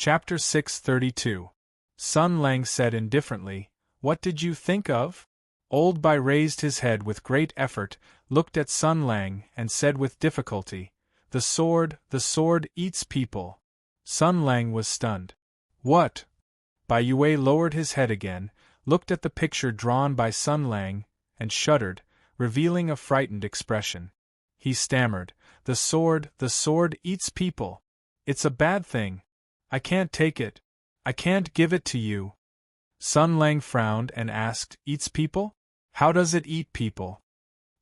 Chapter 632. Sun Lang said indifferently, "What did you think of?" Old Bai raised his head with great effort, looked at Sun Lang, and said with difficulty, the sword eats people." Sun Lang was stunned. "What?" Bai Yue lowered his head again, looked at the picture drawn by Sun Lang, and shuddered, revealing a frightened expression. He stammered, the sword eats people. It's a bad thing. I can't take it. I can't give it to you." Sun Lang frowned and asked, "Eats people? How does it eat people?"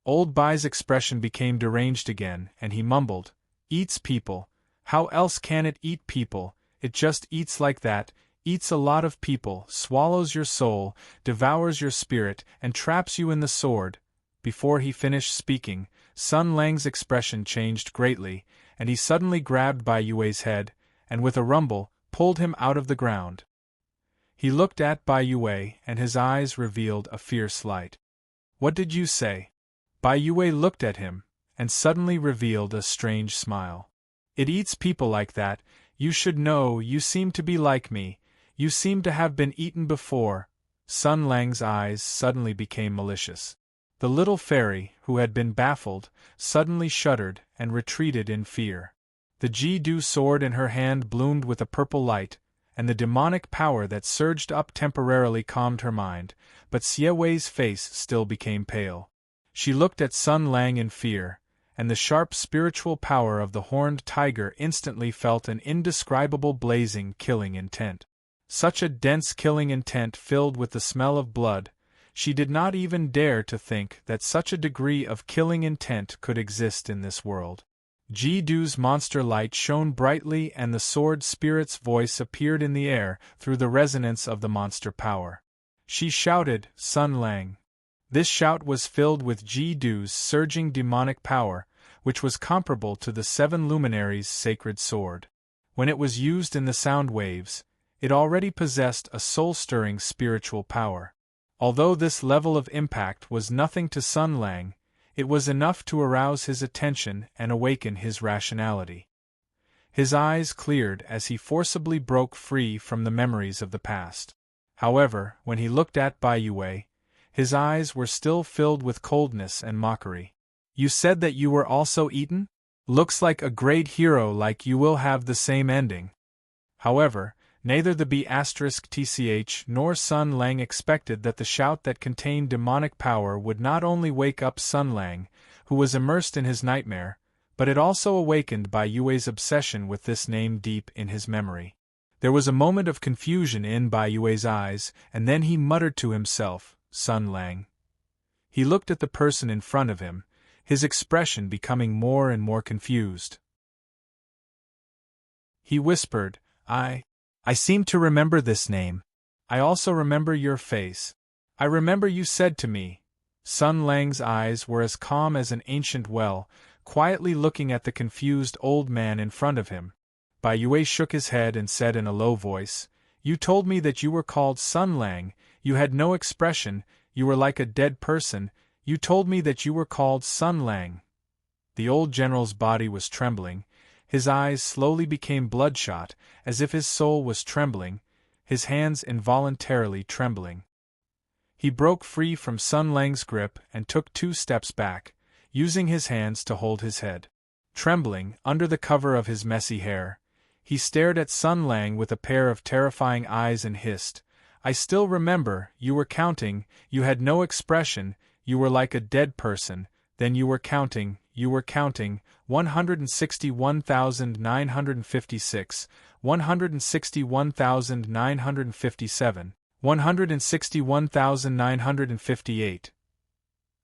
Old Bai's expression became deranged again, and he mumbled, "Eats people. How else can it eat people? It just eats like that, eats a lot of people, swallows your soul, devours your spirit, and traps you in the sword." Before he finished speaking, Sun Lang's expression changed greatly, and he suddenly grabbed Bai Yue's head, and with a rumble, pulled him out of the ground. He looked at Bai Yue, and his eyes revealed a fierce light. "What did you say?" Bai Yue looked at him, and suddenly revealed a strange smile. "It eats people like that. You should know. You seem to be like me. You seem to have been eaten before." Sun Lang's eyes suddenly became malicious. The little fairy, who had been baffled, suddenly shuddered and retreated in fear. The Ji-Du sword in her hand bloomed with a purple light, and the demonic power that surged up temporarily calmed her mind, but Xie Wei's face still became pale. She looked at Sun Lang in fear, and the sharp spiritual power of the horned tiger instantly felt an indescribable blazing, killing intent. Such a dense killing intent filled with the smell of blood, she did not even dare to think that such a degree of killing intent could exist in this world. Ji-Du's monster light shone brightly, and the sword spirit's voice appeared in the air through the resonance of the monster power. She shouted, "Sun Lang." This shout was filled with Ji-Du's surging demonic power, which was comparable to the seven luminaries' sacred sword. When it was used in the sound waves, it already possessed a soul-stirring spiritual power. Although this level of impact was nothing to Sun Lang, it was enough to arouse his attention and awaken his rationality. His eyes cleared as he forcibly broke free from the memories of the past. However, when he looked at Bai Yue, his eyes were still filled with coldness and mockery. "You said that you were also eaten? Looks like a great hero like you will have the same ending." However, neither the B*TCH nor Sun Lang expected that the shout that contained demonic power would not only wake up Sun Lang, who was immersed in his nightmare, but it also awakened Bai Yue's obsession with this name deep in his memory. There was a moment of confusion in Bai Yue's eyes, and then he muttered to himself, "Sun Lang." He looked at the person in front of him, his expression becoming more and more confused. He whispered, I seem to remember this name. I also remember your face. I remember you said to me." Sun Lang's eyes were as calm as an ancient well, quietly looking at the confused old man in front of him. Bai Yue shook his head and said in a low voice, "You told me that you were called Sun Lang. You had no expression, you were like a dead person. You told me that you were called Sun Lang." The old general's body was trembling. His eyes slowly became bloodshot, as if his soul was trembling, his hands involuntarily trembling. He broke free from Sun Lang's grip and took 2 steps back, using his hands to hold his head. Trembling, under the cover of his messy hair, he stared at Sun Lang with a pair of terrifying eyes and hissed, "I still remember, you were counting, you had no expression, you were like a dead person, then you were counting, 161,956, 161,957, 161,958.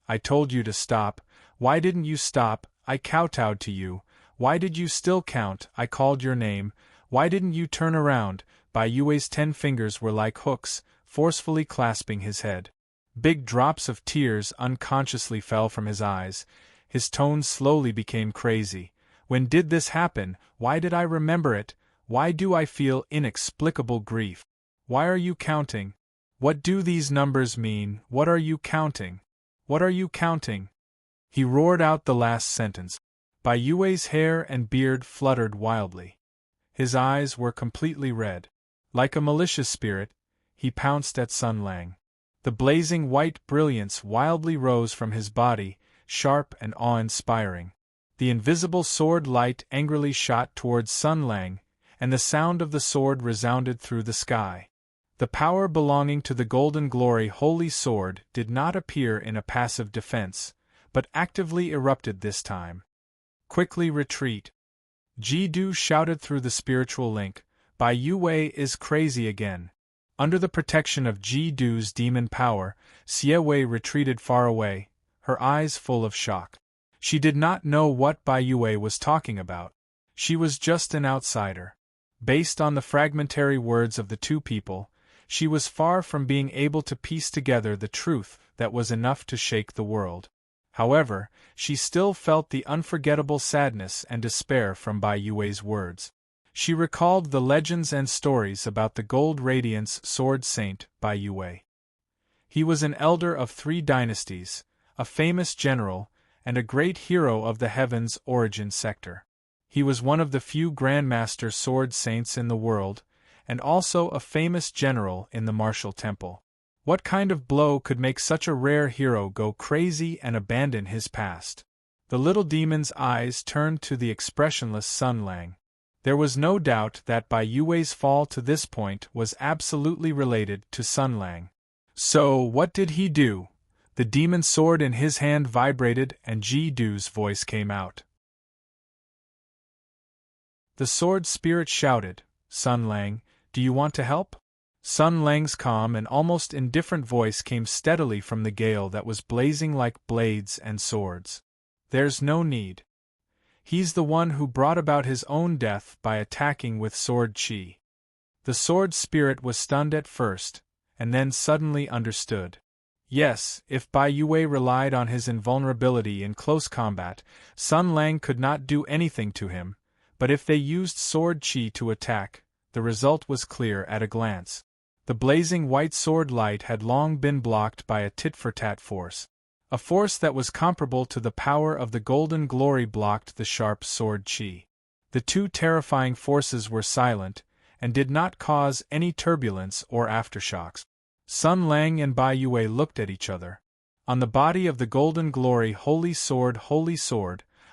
I told you to stop. Why didn't you stop? I kowtowed to you. Why did you still count? I called your name. Why didn't you turn around?" Bai Yue's 10 fingers were like hooks, forcefully clasping his head. Big drops of tears unconsciously fell from his eyes. His tone slowly became crazy. "When did this happen? Why did I remember it? Why do I feel inexplicable grief? Why are you counting? What do these numbers mean? What are you counting? What are you counting?" He roared out the last sentence. Bai Yue's hair and beard fluttered wildly. His eyes were completely red. Like a malicious spirit, he pounced at Sun Lang. The blazing white brilliance wildly rose from his body, sharp and awe-inspiring. The invisible sword light angrily shot towards Sun Lang, and the sound of the sword resounded through the sky. The power belonging to the Golden Glory Holy Sword did not appear in a passive defense, but actively erupted this time. Quickly retreat. Ji-Du shouted through the spiritual link, Bai Yue is crazy again. Under the protection of Ji-Du's demon power, Xie Wei retreated far away, her eyes full of shock. She did not know what Bai Yue was talking about. She was just an outsider. Based on the fragmentary words of the two people, she was far from being able to piece together the truth that was enough to shake the world. However, she still felt the unforgettable sadness and despair from Bai Yue's words. She recalled the legends and stories about the Gold Radiance Sword Saint Bai Yue. He was an elder of 3 dynasties, a famous general, and a great hero of the Heaven's origin sector. He was one of the few Grandmaster Sword Saints in the world, and also a famous general in the martial temple. What kind of blow could make such a rare hero go crazy and abandon his past? The little demon's eyes turned to the expressionless Sun Lang. There was no doubt that Bai Yue's fall to this point was absolutely related to Sun Lang. So, what did he do? The demon sword in his hand vibrated and Ji-Du's voice came out. The sword spirit shouted, Sun Lang, do you want to help? Sun Lang's calm and almost indifferent voice came steadily from the gale that was blazing like blades and swords. There's no need. He's the one who brought about his own death by attacking with sword chi. The sword spirit was stunned at first, and then suddenly understood. Yes, if Bai Yue relied on his invulnerability in close combat, Sun Lang could not do anything to him, but if they used sword chi to attack, the result was clear at a glance. The blazing white sword light had long been blocked by a tit-for-tat force. A force that was comparable to the power of the Golden Glory blocked the sharp sword chi. The two terrifying forces were silent, and did not cause any turbulence or aftershocks. Sun Lang and Bai Yue looked at each other. On the body of the Golden Glory Holy Sword,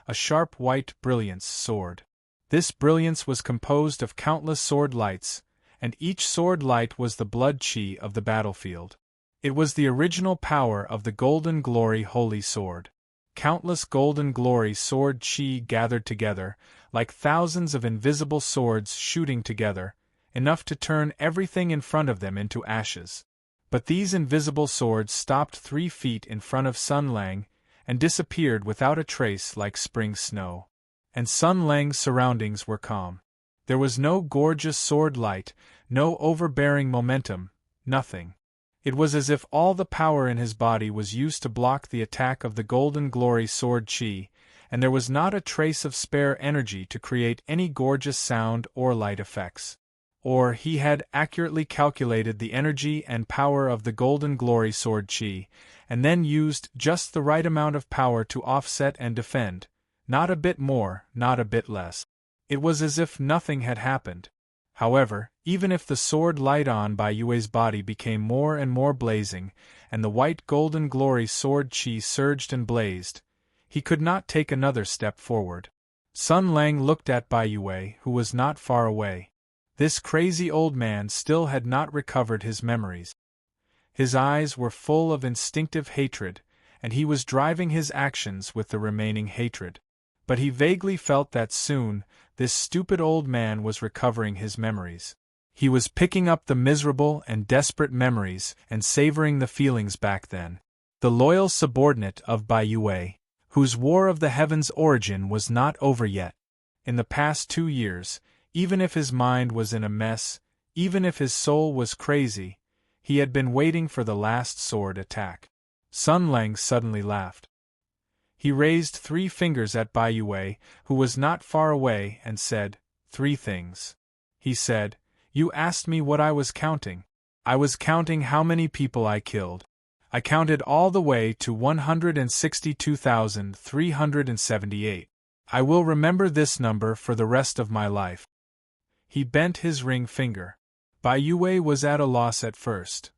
a sharp white brilliance sword. This brilliance was composed of countless sword lights, and each sword light was the blood chi of the battlefield. It was the original power of the Golden Glory Holy Sword. Countless Golden Glory sword chi gathered together, like thousands of invisible swords shooting together, enough to turn everything in front of them into ashes. But these invisible swords stopped 3 feet in front of Sun Lang, and disappeared without a trace like spring snow. And Sun Lang's surroundings were calm. There was no gorgeous sword light, no overbearing momentum, nothing. It was as if all the power in his body was used to block the attack of the Golden Glory sword chi, and there was not a trace of spare energy to create any gorgeous sound or light effects. Or he had accurately calculated the energy and power of the Golden Glory sword chi, and then used just the right amount of power to offset and defend, not a bit more, not a bit less. It was as if nothing had happened. However, even if the sword light on Bai Yue's body became more and more blazing, and the white Golden Glory sword chi surged and blazed, he could not take another step forward. Sun Lang looked at Bai Yue, who was not far away. This crazy old man still had not recovered his memories. His eyes were full of instinctive hatred, and he was driving his actions with the remaining hatred. But he vaguely felt that soon, this stupid old man was recovering his memories. He was picking up the miserable and desperate memories and savoring the feelings back then. The loyal subordinate of Bai Yue, whose War of the Heavens origin was not over yet. In the past 2 years, even if his mind was in a mess, even if his soul was crazy, he had been waiting for the last sword attack. Sun Lang suddenly laughed. He raised 3 fingers at Bai Yue, who was not far away, and said, 3 things. He said, You asked me what I was counting. I was counting how many people I killed. I counted all the way to 162,378. I will remember this number for the rest of my life. He bent his ring finger. Bai Yue was at a loss at first.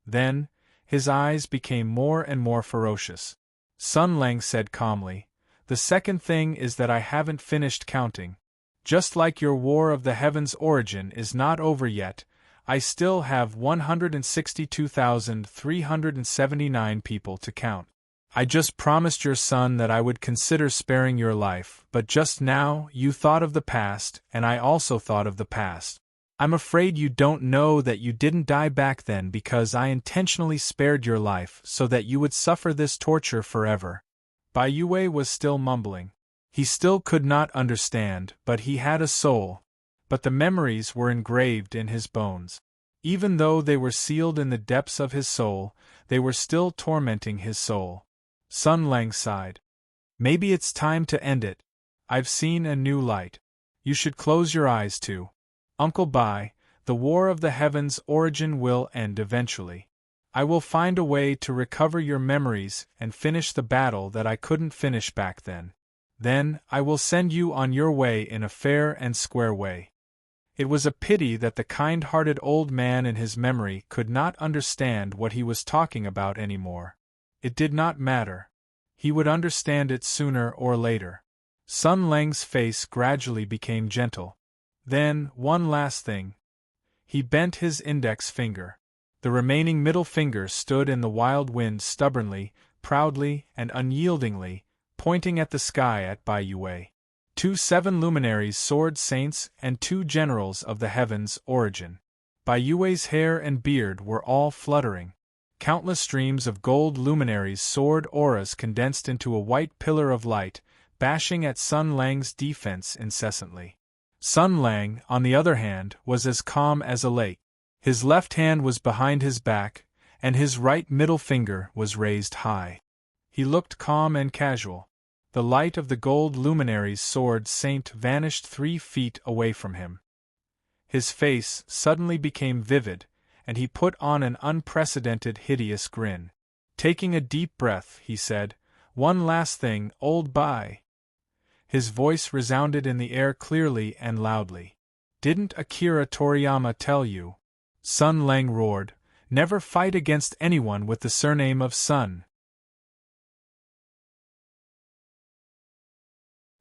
Then, his eyes became more and more ferocious. Sun Lang said calmly, "The second thing is that I haven't finished counting. Just like your War of the Heavens origin is not over yet, I still have 162,379 people to count. I just promised your son that I would consider sparing your life, but just now you thought of the past, and I also thought of the past. I'm afraid you don't know that you didn't die back then because I intentionally spared your life so that you would suffer this torture forever." Bai Yue was still mumbling. He still could not understand, but he had a soul. But the memories were engraved in his bones. Even though they were sealed in the depths of his soul, they were still tormenting his soul. Sun Lang sighed. "Maybe it's time to end it. I've seen a new light. You should close your eyes too. Uncle Bai, the War of the Heavens origin will end eventually. I will find a way to recover your memories and finish the battle that I couldn't finish back then. Then, I will send you on your way in a fair and square way." It was a pity that the kind-hearted old man in his memory could not understand what he was talking about anymore. It did not matter. He would understand it sooner or later. Sun Lang's face gradually became gentle. Then, one last thing. He bent his index finger. The remaining middle finger stood in the wild wind stubbornly, proudly, and unyieldingly, pointing at the sky at Bai Yue. 2 7 luminaries sword saints and 2 generals of the heavens origin. Bai Yue's hair and beard were all fluttering. Countless streams of gold luminaries sword auras condensed into a white pillar of light, bashing at Sun Lang's defense incessantly. Sun Lang, on the other hand, was as calm as a lake. His left hand was behind his back, and his right middle finger was raised high. He looked calm and casual. The light of the gold luminary's sword saint vanished 3 feet away from him. His face suddenly became vivid, and he put on an unprecedented hideous grin. Taking a deep breath, he said, "One last thing, old Bai." His voice resounded in the air clearly and loudly. "Didn't Akira Toriyama tell you?" Sun Lang roared, "Never fight against anyone with the surname of Sun."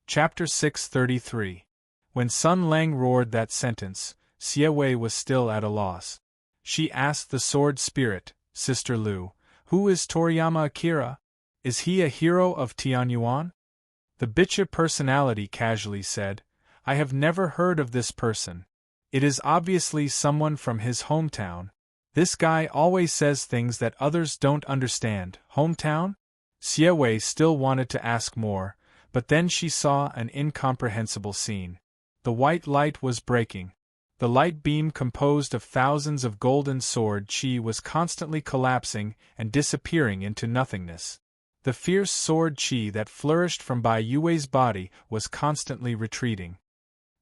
Chapter 633. When Sun Lang roared that sentence, Xie Wei was still at a loss. She asked the sword spirit, Sister Lu, "Who is Toriyama Akira? Is he a hero of Tianyuan?" The Bitcha personality casually said, "I have never heard of this person. It is obviously someone from his hometown. This guy always says things that others don't understand. Hometown?" Xie Wei still wanted to ask more, but then she saw an incomprehensible scene. The white light was breaking. The light beam composed of thousands of golden sword chi was constantly collapsing and disappearing into nothingness. The fierce sword chi that flourished from Bai Yue's body was constantly retreating.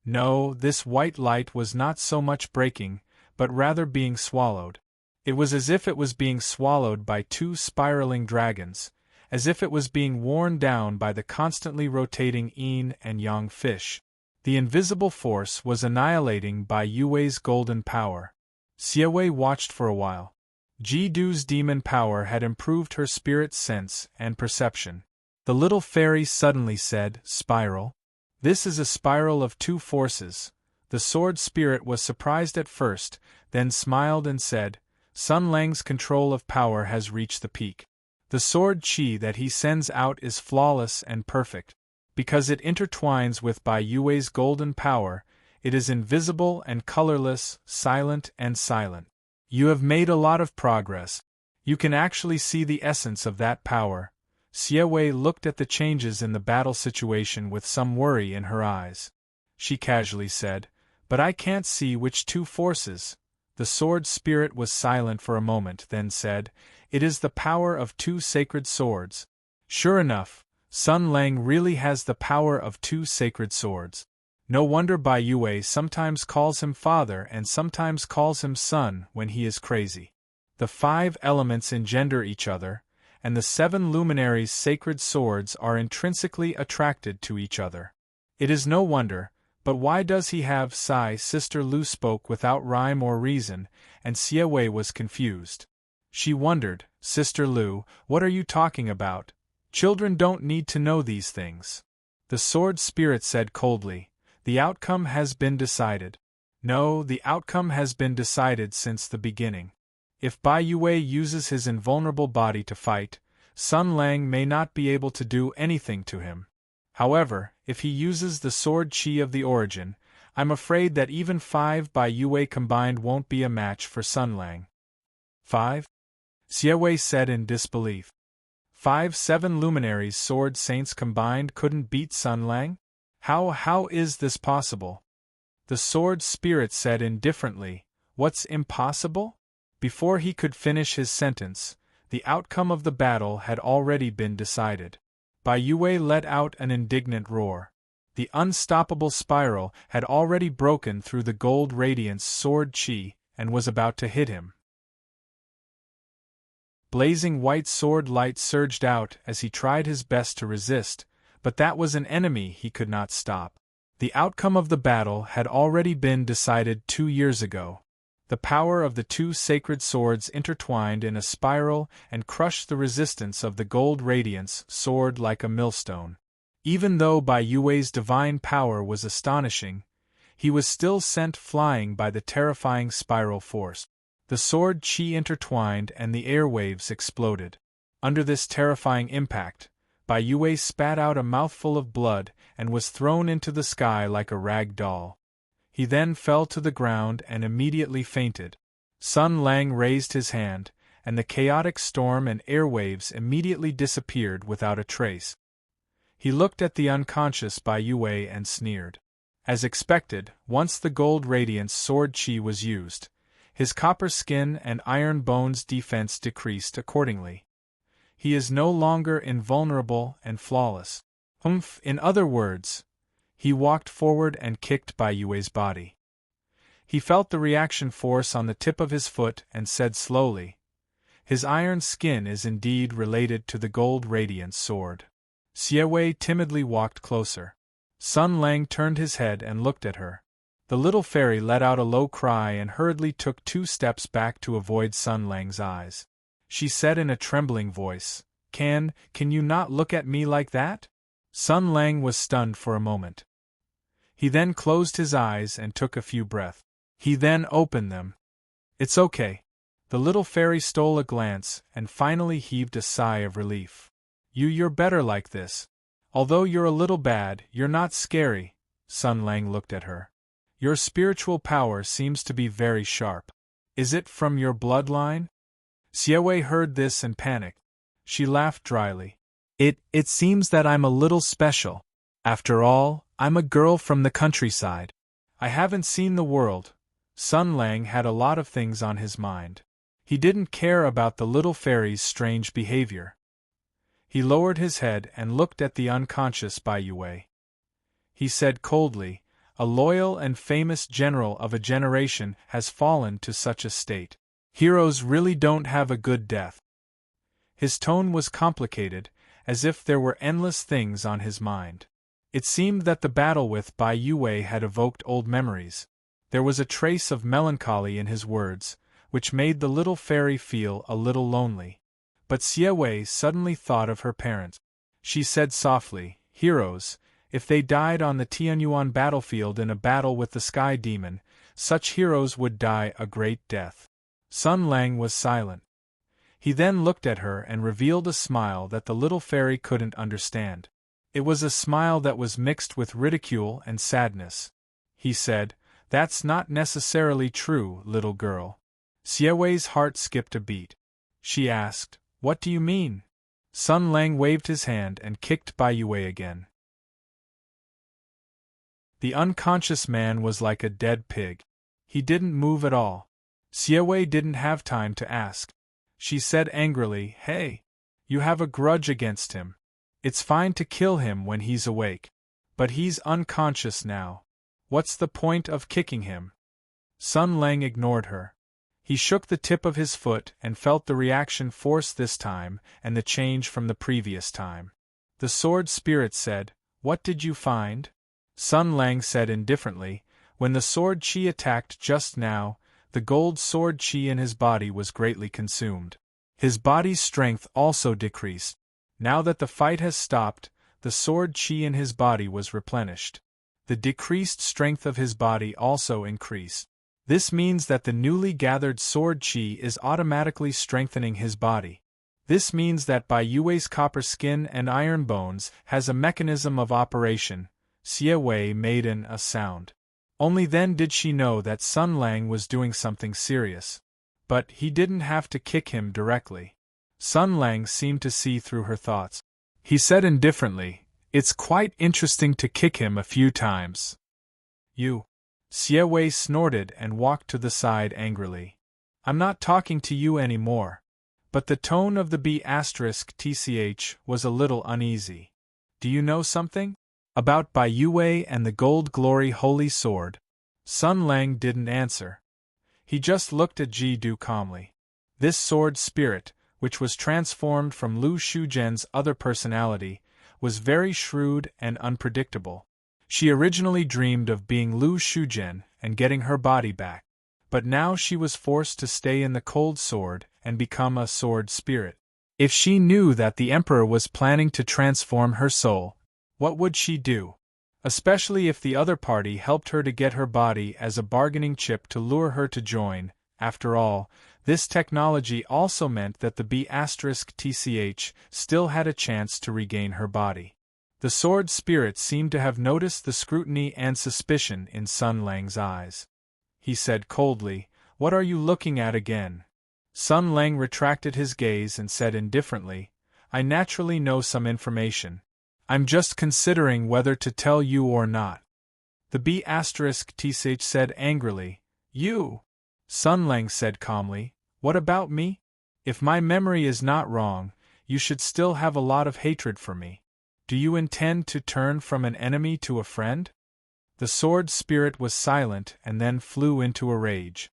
No, this white light was not so much breaking, but rather being swallowed. It was as if it was being swallowed by 2 spiraling dragons, as if it was being worn down by the constantly rotating yin and yang fish. The invisible force was annihilating Bai Yue's golden power. Xie Wei watched for a while. Ji Du's demon power had improved her spirit sense and perception. The little fairy suddenly said, "Spiral? This is a spiral of 2 forces." The sword spirit was surprised at first, then smiled and said, "Sun Lang's control of power has reached the peak. The sword chi that he sends out is flawless and perfect. Because it intertwines with Bai Yue's golden power, it is invisible and colorless, silent and silent. You have made a lot of progress. You can actually see the essence of that power." Xie Wei looked at the changes in the battle situation with some worry in her eyes. She casually said, "But I can't see which 2 forces." The sword spirit was silent for a moment, then said, "It is the power of 2 sacred swords." Sure enough, Sun Lang really has the power of 2 sacred swords. No wonder Bai Yue sometimes calls him father and sometimes calls him son when he is crazy. The 5 elements engender each other, and the 7 luminaries' sacred swords are intrinsically attracted to each other. It is no wonder, but why does he have Sai? Sister Lu spoke without rhyme or reason, and Xie Wei was confused. She wondered, Sister Lu, what are you talking about? Children don't need to know these things. The sword spirit said coldly, the outcome has been decided. No, the outcome has been decided since the beginning. If Bai Yue uses his invulnerable body to fight, Sun Lang may not be able to do anything to him. However, if he uses the sword qi of the origin, I'm afraid that even 5 Bai Yue combined won't be a match for Sun Lang. 5? Xie Wei said in disbelief. 7 luminaries sword saints combined couldn't beat Sun Lang? How is this possible? The sword spirit said indifferently, what's impossible? Before he could finish his sentence, the outcome of the battle had already been decided. Bai Yue let out an indignant roar. The unstoppable spiral had already broken through the gold radiance sword qi and was about to hit him. Blazing white sword light surged out as he tried his best to resist, but that was an enemy he could not stop. The outcome of the battle had already been decided 2 years ago. The power of the 2 sacred swords intertwined in a spiral and crushed the resistance of the gold radiance sword like a millstone. Even though Bai Yue's divine power was astonishing, he was still sent flying by the terrifying spiral force. The sword qi intertwined and the airwaves exploded. Under this terrifying impact, Bai Yue spat out a mouthful of blood and was thrown into the sky like a rag doll. He then fell to the ground and immediately fainted. Sun Lang raised his hand, and the chaotic storm and airwaves immediately disappeared without a trace. He looked at the unconscious Bai Yue and sneered. As expected, once the gold radiance sword qi was used, his copper skin and iron bones defense decreased accordingly. He is no longer invulnerable and flawless. In other words, he walked forward and kicked Bai Yue's body. He felt the reaction force on the tip of his foot and said slowly, his iron skin is indeed related to the gold radiance sword. Xie Wei timidly walked closer. Sun Lang turned his head and looked at her. The little fairy let out a low cry and hurriedly took 2 steps back to avoid Sun Lang's eyes. She said in a trembling voice, Can you not look at me like that? Sun Lang was stunned for a moment. He then closed his eyes and took a few breaths. He then opened them. It's okay. The little fairy stole a glance and finally heaved a sigh of relief. You're better like this. Although you're a little bad, you're not scary. Sun Lang looked at her. Your spiritual power seems to be very sharp. Is it from your bloodline? Xie Wei heard this and panicked. She laughed dryly. It seems that I'm a little special. After all, I'm a girl from the countryside. I haven't seen the world. Sun Lang had a lot of things on his mind. He didn't care about the little fairy's strange behavior. He lowered his head and looked at the unconscious Bai Yue. He said coldly, a loyal and famous general of a generation has fallen to such a state. Heroes really don't have a good death. His tone was complicated, as if there were endless things on his mind. It seemed that the battle with Bai Yue had evoked old memories. There was a trace of melancholy in his words, which made the little fairy feel a little lonely. But Xie Wei suddenly thought of her parents. She said softly, heroes, if they died on the Tianyuan battlefield in a battle with the Sky Demon, such heroes would die a great death. Sun Lang was silent. He then looked at her and revealed a smile that the little fairy couldn't understand. It was a smile that was mixed with ridicule and sadness. He said, That's not necessarily true, little girl. Xie Wei's heart skipped a beat. She asked, What do you mean? Sun Lang waved his hand and kicked Bai Yue again. The unconscious man was like a dead pig. He didn't move at all. Xie Wei didn't have time to ask. She said angrily, Hey! You have a grudge against him. It's fine to kill him when he's awake. But he's unconscious now. What's the point of kicking him? Sun Lang ignored her. He shook the tip of his foot and felt the reaction force this time and the change from the previous time. The sword spirit said, What did you find? Sun Lang said indifferently. When the sword chi attacked just now, the gold sword chi in his body was greatly consumed. His body's strength also decreased. Now that the fight has stopped, the sword chi in his body was replenished. The decreased strength of his body also increased. This means that the newly gathered sword chi is automatically strengthening his body. This means that Bai Yue's copper skin and iron bones has a mechanism of operation. Xie Wei made a sound. Only then did she know that Sun Lang was doing something serious. But he didn't have to kick him directly. Sun Lang seemed to see through her thoughts. He said indifferently, "It's quite interesting to kick him a few times." "You." Xie Wei snorted and walked to the side angrily. "I'm not talking to you anymore." But the tone of the B***TCH was a little uneasy. "Do you know something? About Bai Yue and the Gold Glory Holy Sword?" Sun Lang didn't answer. He just looked at Ji Du calmly. This sword spirit, which was transformed from Lu Shugen's other personality, was very shrewd and unpredictable. She originally dreamed of being Lu Shugen and getting her body back. But now she was forced to stay in the cold sword and become a sword spirit. If she knew that the Emperor was planning to transform her soul, what would she do? Especially if the other party helped her to get her body as a bargaining chip to lure her to join. After all, this technology also meant that the B***TCH still had a chance to regain her body. The sword spirit seemed to have noticed the scrutiny and suspicion in Sun Lang's eyes. He said coldly, "What are you looking at again?" Sun Lang retracted his gaze and said indifferently, "I naturally know some information. I'm just considering whether to tell you or not." The B***TCH said angrily, "You?" Sun Lang said calmly, "What about me? If my memory is not wrong, you should still have a lot of hatred for me. Do you intend to turn from an enemy to a friend?" The sword spirit was silent and then flew into a rage.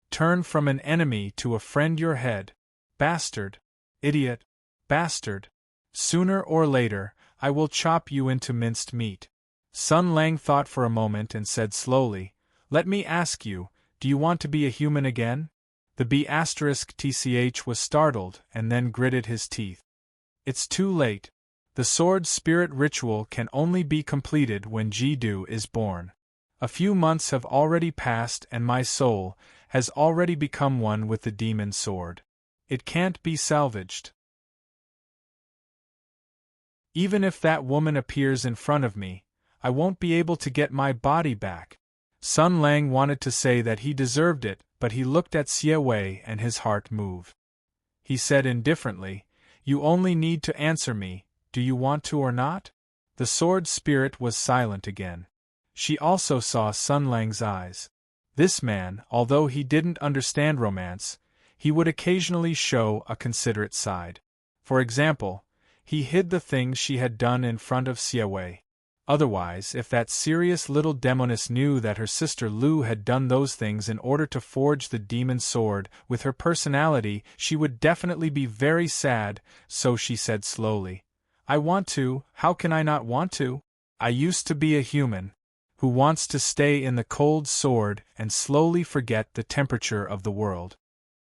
"Turn from an enemy to a friend, your head. Bastard. Idiot. Bastard. Sooner or later, I will chop you into minced meat." Sun Lang thought for a moment and said slowly, "Let me ask you, do you want to be a human again?" The B***TCH was startled and then gritted his teeth. "It's too late. The sword spirit ritual can only be completed when Ji Du is born. A few months have already passed and my soul has already become one with the demon sword. It can't be salvaged. Even if that woman appears in front of me, I won't be able to get my body back." Sun Lang wanted to say that he deserved it, but he looked at Xie Wei and his heart moved. He said indifferently, "You only need to answer me, do you want to or not?" The sword spirit was silent again. She also saw Sun Lang's eyes. This man, although he didn't understand romance, he would occasionally show a considerate side. For example, he hid the things she had done in front of Xie Wei. Otherwise, if that serious little demoness knew that her sister Lu had done those things in order to forge the demon sword with her personality, she would definitely be very sad, so she said slowly, "I want to, how can I not want to? I used to be a human who wants to stay in the cold sword and slowly forget the temperature of the world."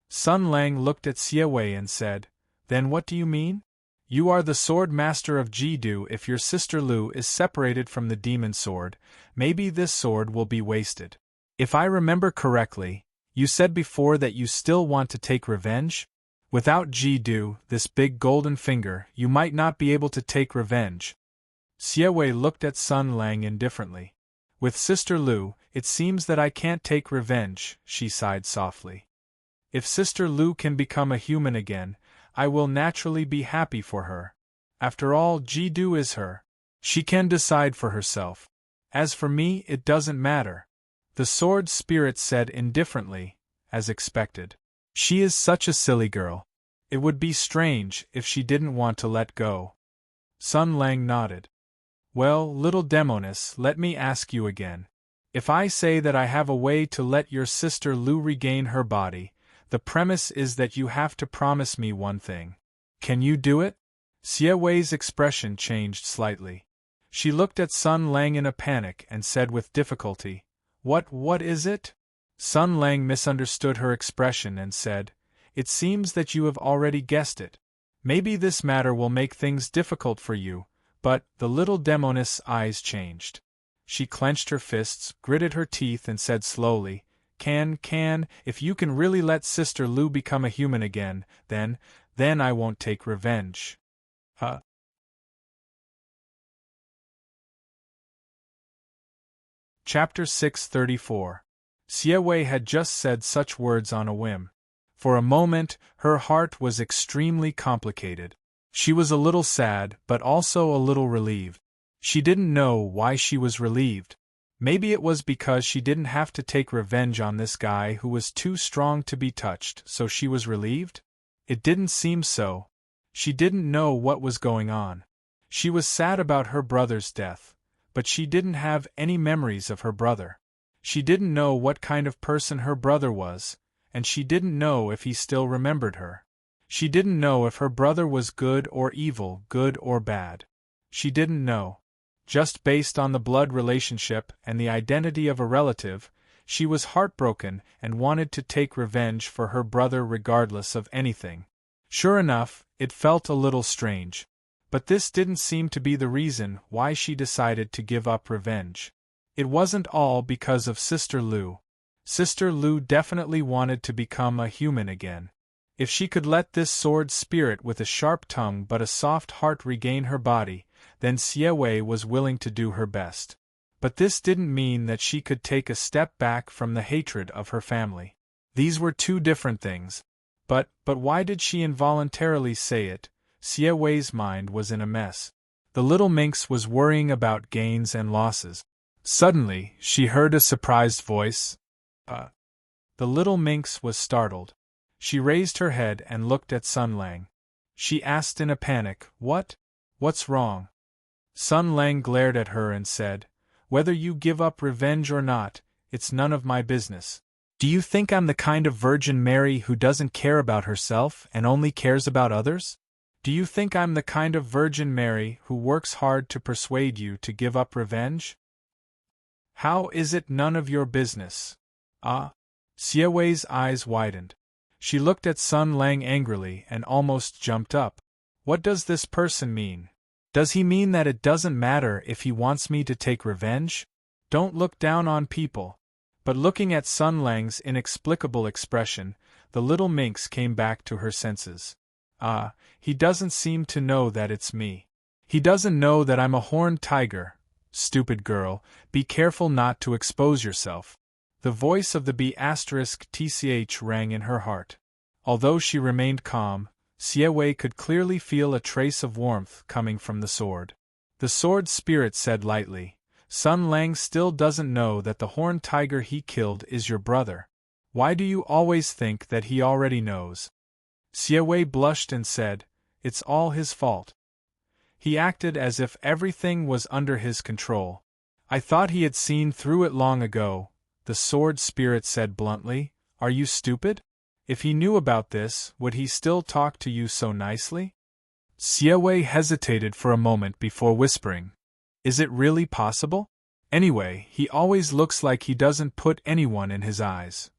Sun Lang looked at Xie Wei and said, "Then what do you mean? You are the sword master of Ji Du. If your sister Lu is separated from the demon sword, maybe this sword will be wasted. If I remember correctly, you said before that you still want to take revenge? Without Ji Du, this big golden finger, you might not be able to take revenge." Xie Wei looked at Sun Lang indifferently. "With Sister Lu, it seems that I can't take revenge," she sighed softly. "If Sister Lu can become a human again, I will naturally be happy for her. After all, Ji Du is her. She can decide for herself. As for me, it doesn't matter." The sword spirit said indifferently, as expected. "She is such a silly girl. It would be strange if she didn't want to let go." Sun Lang nodded. "Well, little demoness, let me ask you again. If I say that I have a way to let your sister Lu regain her body, the premise is that you have to promise me one thing. Can you do it?" Xie Wei's expression changed slightly. She looked at Sun Lang in a panic and said with difficulty, What is it? Sun Lang misunderstood her expression and said, It seems that you have already guessed it. Maybe this matter will make things difficult for you, but the little demoness' eyes changed. She clenched her fists, gritted her teeth and said slowly, if you can really let Sister Lu become a human again, then I won't take revenge. Chapter 634. Xie Wei had just said such words on a whim. For a moment, her heart was extremely complicated. She was a little sad, but also a little relieved. She didn't know why she was relieved. Maybe it was because she didn't have to take revenge on this guy who was too strong to be touched, so she was relieved? It didn't seem so. She didn't know what was going on. She was sad about her brother's death, but she didn't have any memories of her brother. She didn't know what kind of person her brother was, and she didn't know if he still remembered her. She didn't know if her brother was good or evil, good or bad. She didn't know. Just based on the blood relationship and the identity of a relative, she was heartbroken and wanted to take revenge for her brother regardless of anything. Sure enough, it felt a little strange. But this didn't seem to be the reason why she decided to give up revenge. It wasn't all because of Sister Lu. Sister Lu definitely wanted to become a human again. If she could let this sword spirit with a sharp tongue but a soft heart regain her body, then Xie Wei was willing to do her best. But this didn't mean that she could take a step back from the hatred of her family. These were two different things. But why did she involuntarily say it? Xie Wei's mind was in a mess. The little minx was worrying about gains and losses. Suddenly, she heard a surprised voice. The little minx was startled. She raised her head and looked at Sun Lang. She asked in a panic, What's wrong? Sun Lang glared at her and said, Whether you give up revenge or not, it's none of my business. Do you think I'm the kind of Virgin Mary who doesn't care about herself and only cares about others? Do you think I'm the kind of Virgin Mary who works hard to persuade you to give up revenge? How is it none of your business? Xie Wei's eyes widened. She looked at Sun Lang angrily and almost jumped up. What does this person mean? Does he mean that it doesn't matter if he wants me to take revenge? Don't look down on people. But looking at Sun Lang's inexplicable expression, the little minx came back to her senses. He doesn't seem to know that it's me. He doesn't know that I'm a horned tiger. Stupid girl, be careful not to expose yourself. The voice of the B***tch rang in her heart. Although she remained calm, Xie Wei could clearly feel a trace of warmth coming from the sword. The sword spirit said lightly, Sun Lang still doesn't know that the horned tiger he killed is your brother. Why do you always think that he already knows? Xie Wei blushed and said, It's all his fault. He acted as if everything was under his control. I thought he had seen through it long ago. The sword spirit said bluntly, Are you stupid? If he knew about this, would he still talk to you so nicely? Xie Wei hesitated for a moment before whispering, Is it really possible? Anyway, he always looks like he doesn't put anyone in his eyes.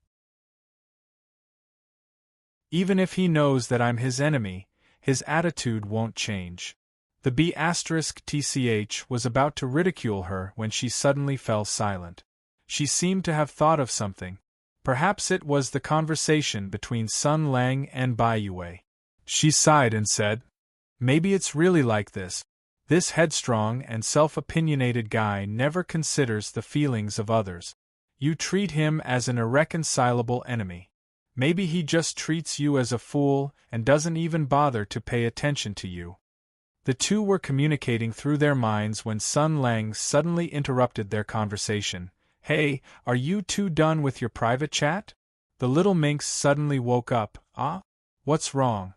Even if he knows that I'm his enemy, his attitude won't change. The B***tch was about to ridicule her when she suddenly fell silent. She seemed to have thought of something. Perhaps it was the conversation between Sun Lang and Bai Yue. She sighed and said, Maybe it's really like this. This headstrong and self-opinionated guy never considers the feelings of others. You treat him as an irreconcilable enemy. Maybe he just treats you as a fool and doesn't even bother to pay attention to you. The two were communicating through their minds when Sun Lang suddenly interrupted their conversation. Hey, are you two done with your private chat? The little minx suddenly woke up. What's wrong?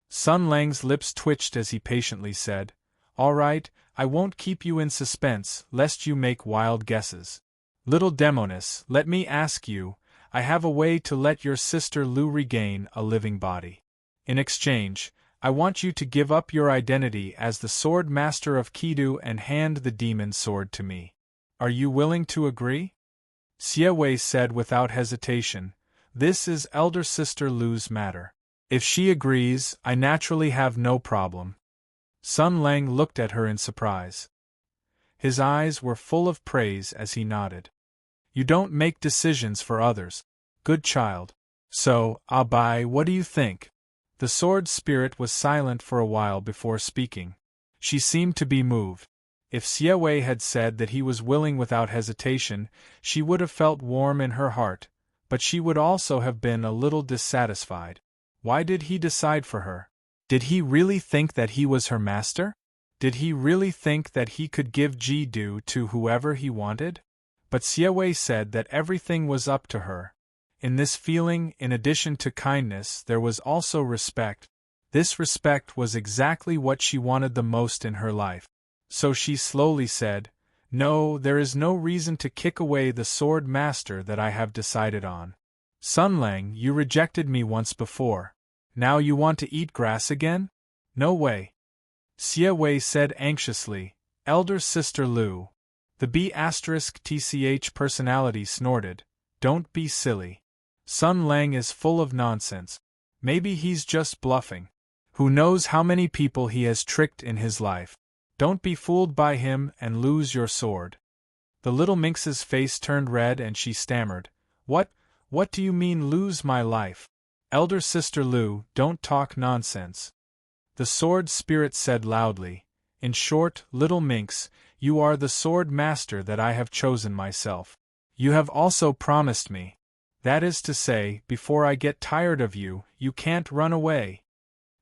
Sun Lang's lips twitched as he patiently said, All right, I won't keep you in suspense, lest you make wild guesses. Little demoness, let me ask you, I have a way to let your sister Lu regain a living body. In exchange, I want you to give up your identity as the sword master of Kidu and hand the demon sword to me. Are you willing to agree? Xie said without hesitation, this is elder sister Lu's matter. If she agrees, I naturally have no problem. Sun Lang looked at her in surprise. His eyes were full of praise as he nodded. You don't make decisions for others. Good child. So, Bai, what do you think? The sword spirit was silent for a while before speaking. She seemed to be moved. If Xie had said that he was willing without hesitation, she would have felt warm in her heart, but she would also have been a little dissatisfied. Why did he decide for her? Did he really think that he was her master? Did he really think that he could give Ji-du to whoever he wanted? But Xie said that everything was up to her. In this feeling, in addition to kindness, there was also respect. This respect was exactly what she wanted the most in her life. So she slowly said, No, there is no reason to kick away the sword master that I have decided on. Sun Lang, you rejected me once before. Now you want to eat grass again? No way. Xie said anxiously, Elder Sister Lu. The B*TCH personality snorted, Don't be silly. Sun Lang is full of nonsense. Maybe he's just bluffing. Who knows how many people he has tricked in his life. Don't be fooled by him and lose your sword. The little minx's face turned red and she stammered, What do you mean lose my life? Elder Sister Lu, don't talk nonsense. The sword spirit said loudly, In short, little minx, you are the sword master that I have chosen myself. You have also promised me. That is to say, before I get tired of you, you can't run away.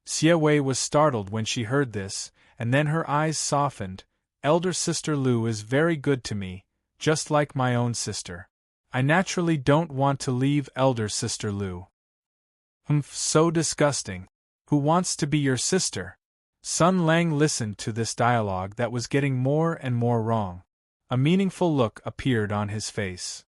Xie was startled when she heard this, and then her eyes softened. Elder Sister Lu is very good to me, just like my own sister. I naturally don't want to leave Elder Sister Lu. So disgusting. Who wants to be your sister? Sun Lang listened to this dialogue that was getting more and more wrong. A meaningful look appeared on his face.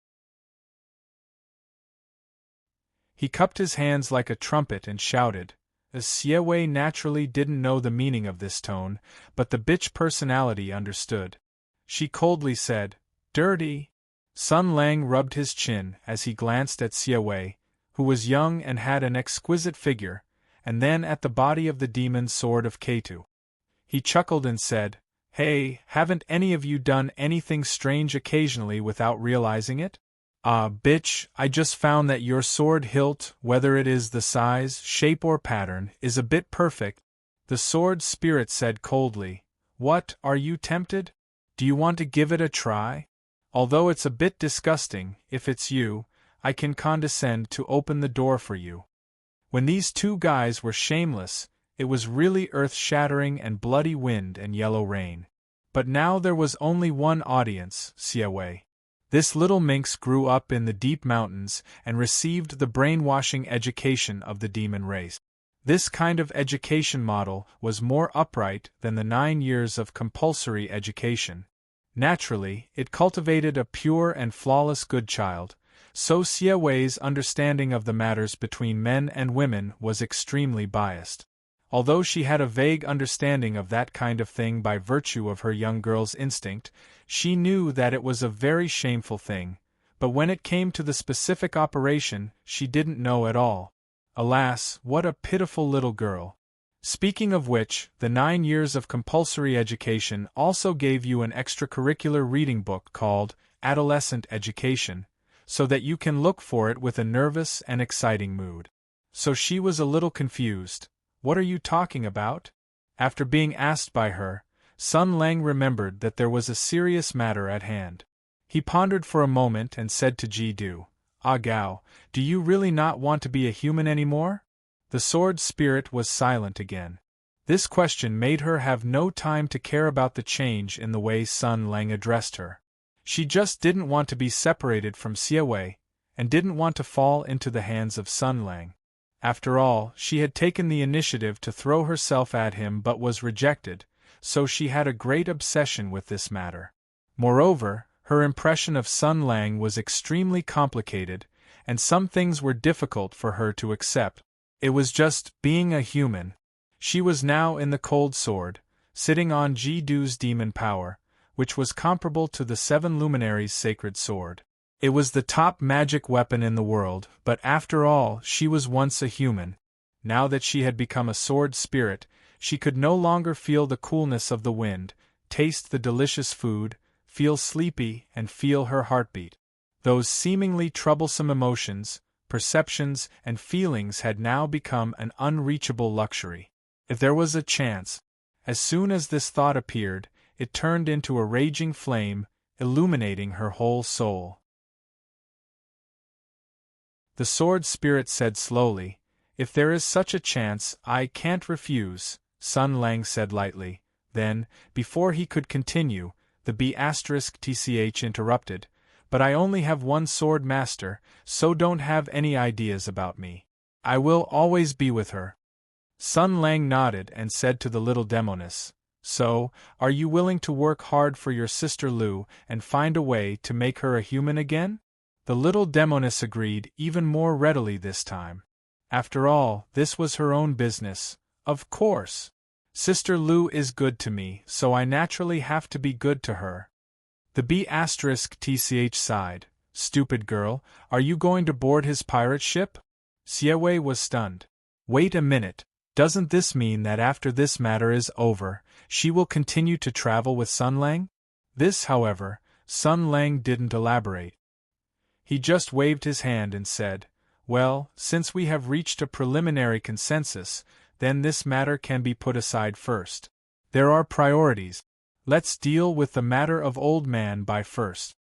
He cupped his hands like a trumpet and shouted. Xie naturally didn't know the meaning of this tone, but the bitch personality understood. She coldly said, Dirty. Sun Lang rubbed his chin as he glanced at Xie, who was young and had an exquisite figure, and then at the body of the demon sword of Ketu. He chuckled and said, Hey, haven't any of you done anything strange occasionally without realizing it? Bitch, I just found that your sword hilt, whether it is the size, shape or pattern, is a bit perfect. The sword spirit said coldly, What, are you tempted? Do you want to give it a try? Although it's a bit disgusting, if it's you, I can condescend to open the door for you. When these two guys were shameless, it was really earth-shattering and bloody wind and yellow rain. But now there was only one audience, Xie. This little minx grew up in the deep mountains and received the brainwashing education of the demon race. This kind of education model was more upright than the 9 years of compulsory education. Naturally, it cultivated a pure and flawless good child, so Xie understanding of the matters between men and women was extremely biased. Although she had a vague understanding of that kind of thing by virtue of her young girl's instinct, she knew that it was a very shameful thing, but when it came to the specific operation, she didn't know at all. Alas, what a pitiful little girl. Speaking of which, the 9 years of compulsory education also gave you an extracurricular reading book called Adolescent Education, so that you can look for it with a nervous and exciting mood. So she was a little confused. What are you talking about? After being asked by her, Sun Lang remembered that there was a serious matter at hand. He pondered for a moment and said to Ji-du, Gao, do you really not want to be a human anymore? The sword spirit was silent again. This question made her have no time to care about the change in the way Sun Lang addressed her. She just didn't want to be separated from Xie, and didn't want to fall into the hands of Sun Lang. After all, she had taken the initiative to throw herself at him but was rejected, so she had a great obsession with this matter. Moreover, her impression of Sun Lang was extremely complicated, and some things were difficult for her to accept. It was just being a human. She was now in the cold sword, sitting on Jidu's demon power, which was comparable to the seven luminaries' sacred sword. It was the top magic weapon in the world, but after all, she was once a human. Now that she had become a sword spirit, she could no longer feel the coolness of the wind, taste the delicious food, feel sleepy, and feel her heartbeat. Those seemingly troublesome emotions, perceptions, and feelings had now become an unreachable luxury. If there was a chance, as soon as this thought appeared, it turned into a raging flame, illuminating her whole soul. The sword spirit said slowly, "If there is such a chance, I can't refuse," Sun Lang said lightly. Then, before he could continue, the B*TCH interrupted, "But I only have one sword master, so don't have any ideas about me. I will always be with her." Sun Lang nodded and said to the little demoness, "So, are you willing to work hard for your sister Lu and find a way to make her a human again?" The little demoness agreed even more readily this time. After all, this was her own business. Of course. Sister Lu is good to me, so I naturally have to be good to her. The B*TCH sighed. "Stupid girl, are you going to board his pirate ship?" Xie was stunned. "Wait a minute, doesn't this mean that after this matter is over, she will continue to travel with Sun Lang?" This, however, Sun Lang didn't elaborate. He just waved his hand and said, "Well, since we have reached a preliminary consensus, then this matter can be put aside first. There are priorities. Let's deal with the matter of Old Man Bai first."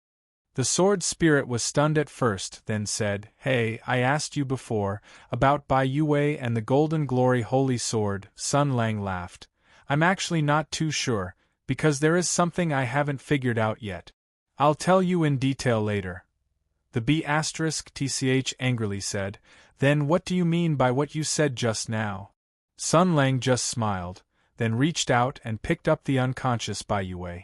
The sword spirit was stunned at first, then said, "Hey, I asked you before, about Bai Yue and the Golden Glory Holy Sword." Sun Lang laughed. "I'm actually not too sure, because there is something I haven't figured out yet. I'll tell you in detail later." The B*TCH angrily said, "Then what do you mean by what you said just now?" Sun Lang just smiled, then reached out and picked up the unconscious Bai Yue.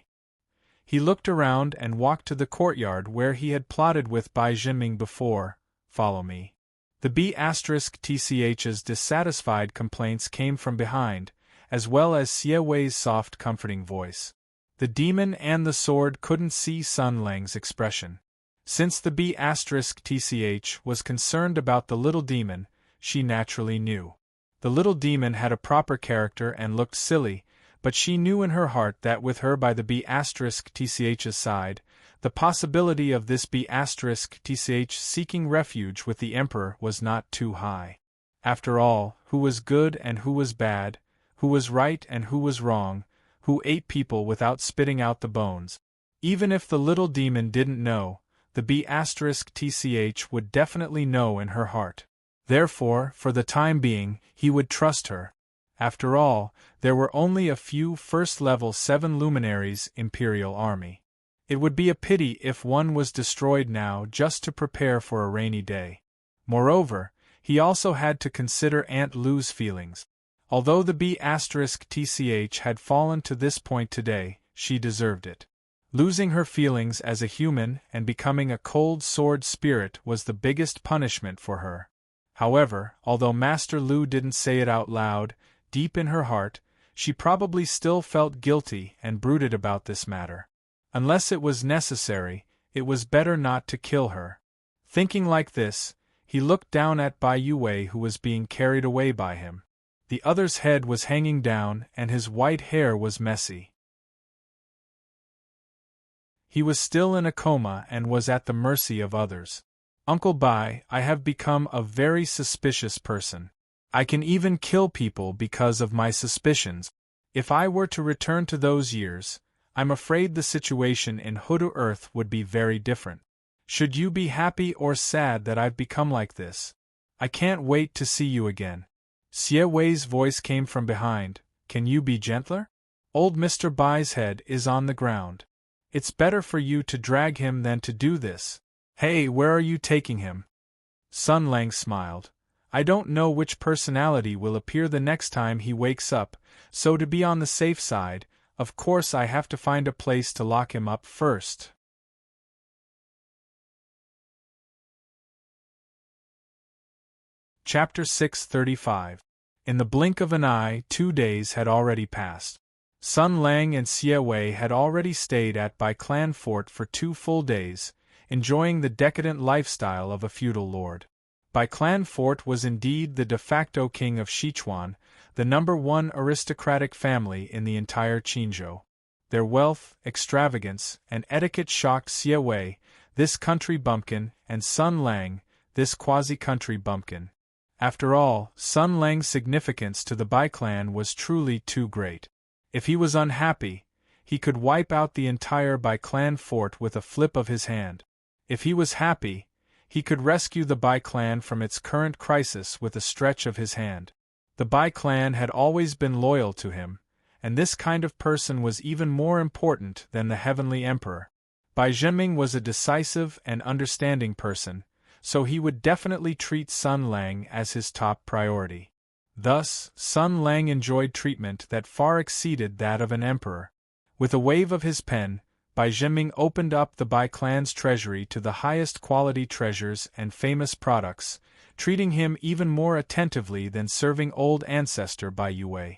He looked around and walked to the courtyard where he had plotted with Bai Jinming before. "Follow me." The B*TCH's dissatisfied complaints came from behind, as well as Xie soft comforting voice. The demon and the sword couldn't see Sun Lang's expression. Since the B*TCH was concerned about the little demon, she naturally knew. The little demon had a proper character and looked silly, but she knew in her heart that with her by the B*TCH's side, the possibility of this B*TCH seeking refuge with the Emperor was not too high. After all, who was good and who was bad, who was right and who was wrong, who ate people without spitting out the bones? Even if the little demon didn't know, the B*TCH would definitely know in her heart. Therefore, for the time being, he would trust her. After all, there were only a few first-level 7 luminaries Imperial army. It would be a pity if one was destroyed now just to prepare for a rainy day. Moreover, he also had to consider Aunt Lu's feelings. Although the B*TCH had fallen to this point today, she deserved it. Losing her feelings as a human and becoming a cold sword spirit was the biggest punishment for her. However, although Master Lu didn't say it out loud, deep in her heart, she probably still felt guilty and brooded about this matter. Unless it was necessary, it was better not to kill her. Thinking like this, he looked down at Bai Yue who was being carried away by him. The other's head was hanging down and his white hair was messy. He was still in a coma and was at the mercy of others. "Uncle Bai, I have become a very suspicious person. I can even kill people because of my suspicions. If I were to return to those years, I'm afraid the situation in Hudu Earth would be very different. Should you be happy or sad that I've become like this? I can't wait to see you again." Xie voice came from behind. "Can you be gentler? Old Mr. Bai's head is on the ground. It's better for you to drag him than to do this. Hey, where are you taking him?" Sun Lang smiled. "I don't know which personality will appear the next time he wakes up, so to be on the safe side, of course I have to find a place to lock him up first." Chapter 635. In the blink of an eye, 2 days had already passed. Sun Lang and Xie Wei had already stayed at Bai Clan Fort for 2 full days, enjoying the decadent lifestyle of a feudal lord. Bai Clan Fort was indeed the de facto king of Sichuan, the #1 aristocratic family in the entire Qinzhou. Their wealth, extravagance, and etiquette shocked Xie Wei, this country bumpkin, and Sun Lang, this quasi-country bumpkin. After all, Sun Lang's significance to the Bai clan was truly too great. If he was unhappy, he could wipe out the entire Bai clan fort with a flip of his hand. If he was happy, he could rescue the Bai clan from its current crisis with a stretch of his hand. The Bai clan had always been loyal to him, and this kind of person was even more important than the heavenly emperor. Bai Zhenming was a decisive and understanding person, so he would definitely treat Sun Lang as his top priority. Thus, Sun Lang enjoyed treatment that far exceeded that of an emperor. With a wave of his pen, Bai Zhenming opened up the Bai clan's treasury to the highest quality treasures and famous products, treating him even more attentively than serving old ancestor Bai Yue.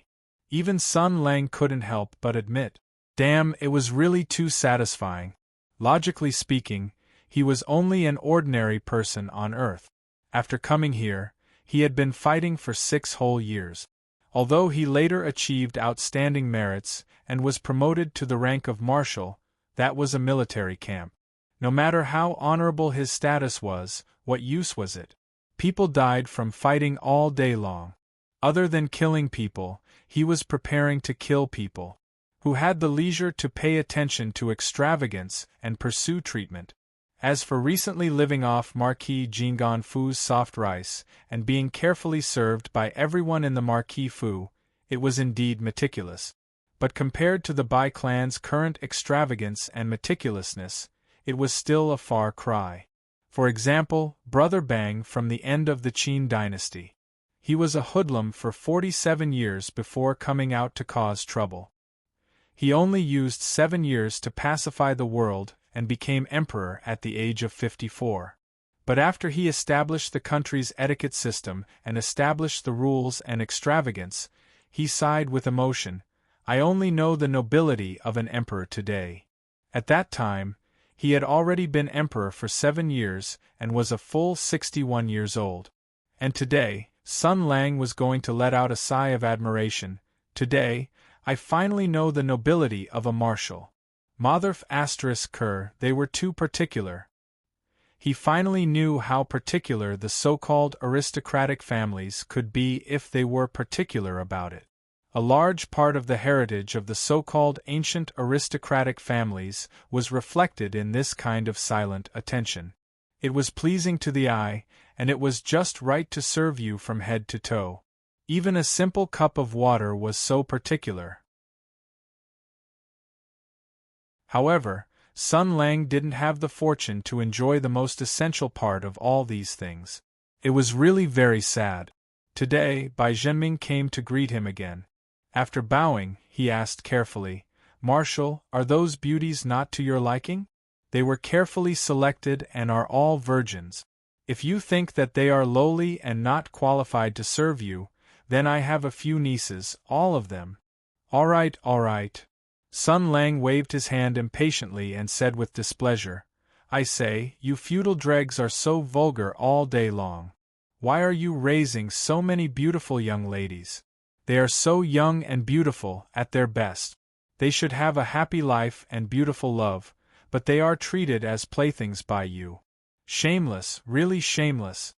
Even Sun Lang couldn't help but admit, damn, it was really too satisfying. Logically speaking, he was only an ordinary person on Earth. After coming here, he had been fighting for 6 whole years. Although he later achieved outstanding merits and was promoted to the rank of marshal, that was a military camp. No matter how honorable his status was, what use was it? People died from fighting all day long. Other than killing people, he was preparing to kill people. Who had the leisure to pay attention to extravagance and pursue treatment? As for recently living off Marquis Jinggan Fu's soft rice and being carefully served by everyone in the Marquis Fu, it was indeed meticulous. But compared to the Bai clan's current extravagance and meticulousness, it was still a far cry. For example, Brother Bang from the end of the Qin dynasty. He was a hoodlum for 47 years before coming out to cause trouble. He only used 7 years to pacify the world and became emperor at the age of 54. But after he established the country's etiquette system and established the rules and extravagance, he sighed with emotion, I only know the nobility of an emperor today. At that time, he had already been emperor for 7 years and was a full 61 years old. And today, Sun Lang was going to let out a sigh of admiration. Today, I finally know the nobility of a marshal. Motherf **Ker, they were too particular. He finally knew how particular the so-called aristocratic families could be if they were particular about it. A large part of the heritage of the so-called ancient aristocratic families was reflected in this kind of silent attention. It was pleasing to the eye, and it was just right to serve you from head to toe. Even a simple cup of water was so particular. However, Sun Lang didn't have the fortune to enjoy the most essential part of all these things. It was really very sad. Today, Bai Zhenming came to greet him again. After bowing, he asked carefully, Marshal, are those beauties not to your liking? They were carefully selected and are all virgins. If you think that they are lowly and not qualified to serve you, then I have a few nieces, all of them. All right, all right. Sun Lang waved his hand impatiently and said with displeasure, I say, you feudal dregs are so vulgar all day long. Why are you raising so many beautiful young ladies? They are so young and beautiful at their best. They should have a happy life and beautiful love, but they are treated as playthings by you. Shameless, really shameless.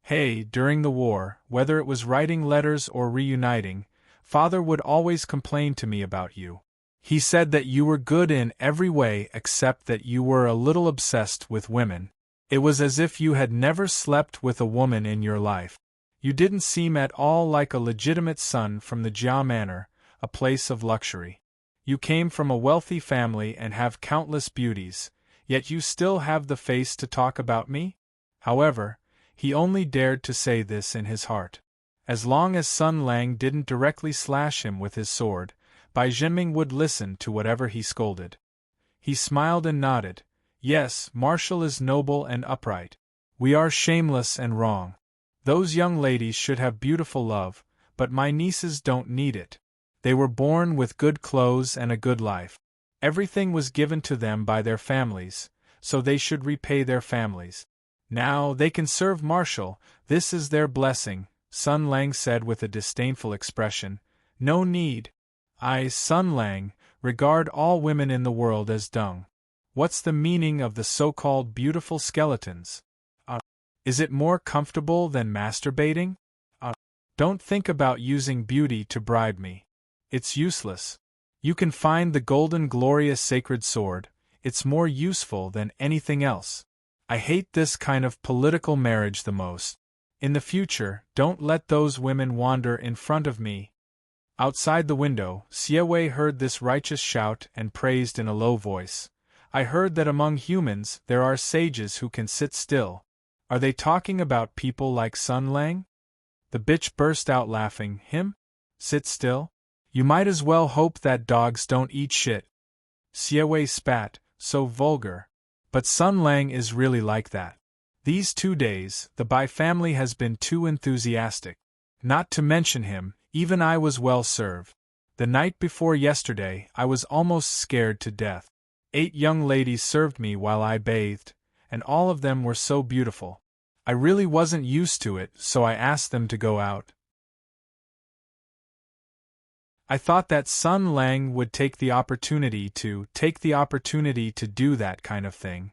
Hey, during the war, whether it was writing letters or reuniting, Father would always complain to me about you. He said that you were good in every way except that you were a little obsessed with women. It was as if you had never slept with a woman in your life. You didn't seem at all like a legitimate son from the Jia Manor, a place of luxury. You came from a wealthy family and have countless beauties, yet you still have the face to talk about me? However, he only dared to say this in his heart. As long as Sun Lang didn't directly slash him with his sword, Bai Zhenming would listen to whatever he scolded. He smiled and nodded. Yes, Marshal is noble and upright. We are shameless and wrong. Those young ladies should have beautiful love, but my nieces don't need it. They were born with good clothes and a good life. Everything was given to them by their families, so they should repay their families. Now they can serve Marshall, this is their blessing, Sun Lang said with a disdainful expression. No need. I, Sun Lang, regard all women in the world as dung. What's the meaning of the so-called beautiful skeletons? Is it more comfortable than masturbating? Don't think about using beauty to bribe me. It's useless. You can find the golden glorious sacred sword, it's more useful than anything else. I hate this kind of political marriage the most. In the future, don't let those women wander in front of me. Outside the window, Siewei heard this righteous shout and praised in a low voice. I heard that among humans there are sages who can sit still. Are they talking about people like Sun Lang? The bitch burst out laughing. Him? Sit still? You might as well hope that dogs don't eat shit. Siewei spat, so vulgar. But Sun Lang is really like that. These 2 days, the Bai family has been too enthusiastic. Not to mention him, even I was well served. The night before yesterday, I was almost scared to death. 8 young ladies served me while I bathed, and all of them were so beautiful. I really wasn't used to it, so I asked them to go out. I thought that Sun Lang would take the opportunity to do that kind of thing.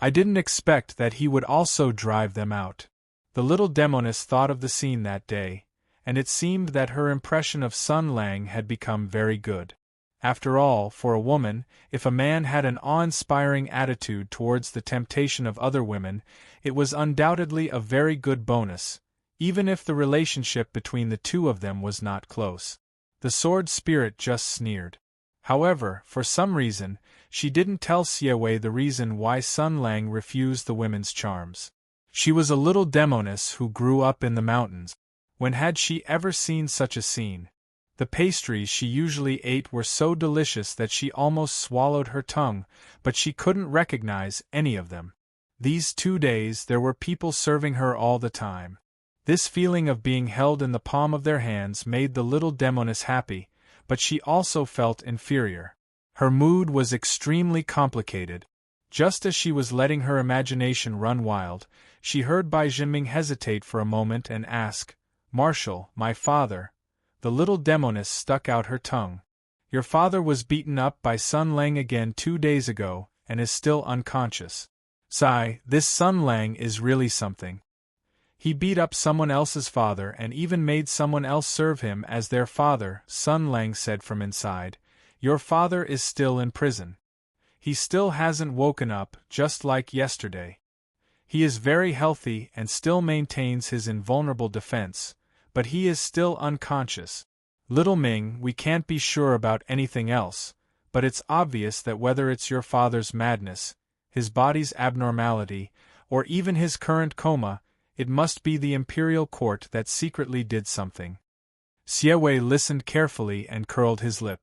I didn't expect that he would also drive them out. The little demoness thought of the scene that day, and it seemed that her impression of Sun Lang had become very good. After all, for a woman, if a man had an awe-inspiring attitude towards the temptation of other women, it was undoubtedly a very good bonus, even if the relationship between the two of them was not close. The sword spirit just sneered. However, for some reason, she didn't tell Siewei the reason why Sun Lang refused the women's charms. She was a little demoness who grew up in the mountains. When had she ever seen such a scene? The pastries she usually ate were so delicious that she almost swallowed her tongue, but she couldn't recognize any of them. These 2 days there were people serving her all the time. This feeling of being held in the palm of their hands made the little demoness happy, but she also felt inferior. Her mood was extremely complicated. Just as she was letting her imagination run wild, she heard Bai Jinming hesitate for a moment and ask, "Marshal, my father." The little demoness stuck out her tongue. "Your father was beaten up by Sun Lang again 2 days ago, and is still unconscious. Sigh, this Sun Lang is really something. He beat up someone else's father and even made someone else serve him as their father," Sun Lang said from inside. "Your father is still in prison. He still hasn't woken up, just like yesterday. He is very healthy and still maintains his invulnerable defense, but he is still unconscious. Little Ming, we can't be sure about anything else, but it's obvious that whether it's your father's madness, his body's abnormality, or even his current coma, it must be the imperial court that secretly did something." Siewei listened carefully and curled his lip.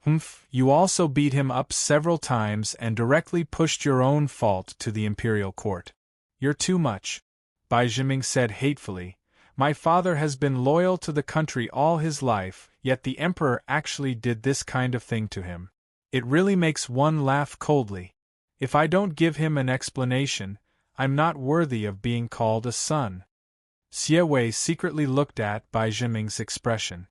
"Humph, you also beat him up several times and directly pushed your own fault to the imperial court. You're too much," Bai Jinming said hatefully. "My father has been loyal to the country all his life, yet the emperor actually did this kind of thing to him. It really makes one laugh coldly. If I don't give him an explanation, I'm not worthy of being called a son." Siewei secretly looked at Bai Jinming's expression.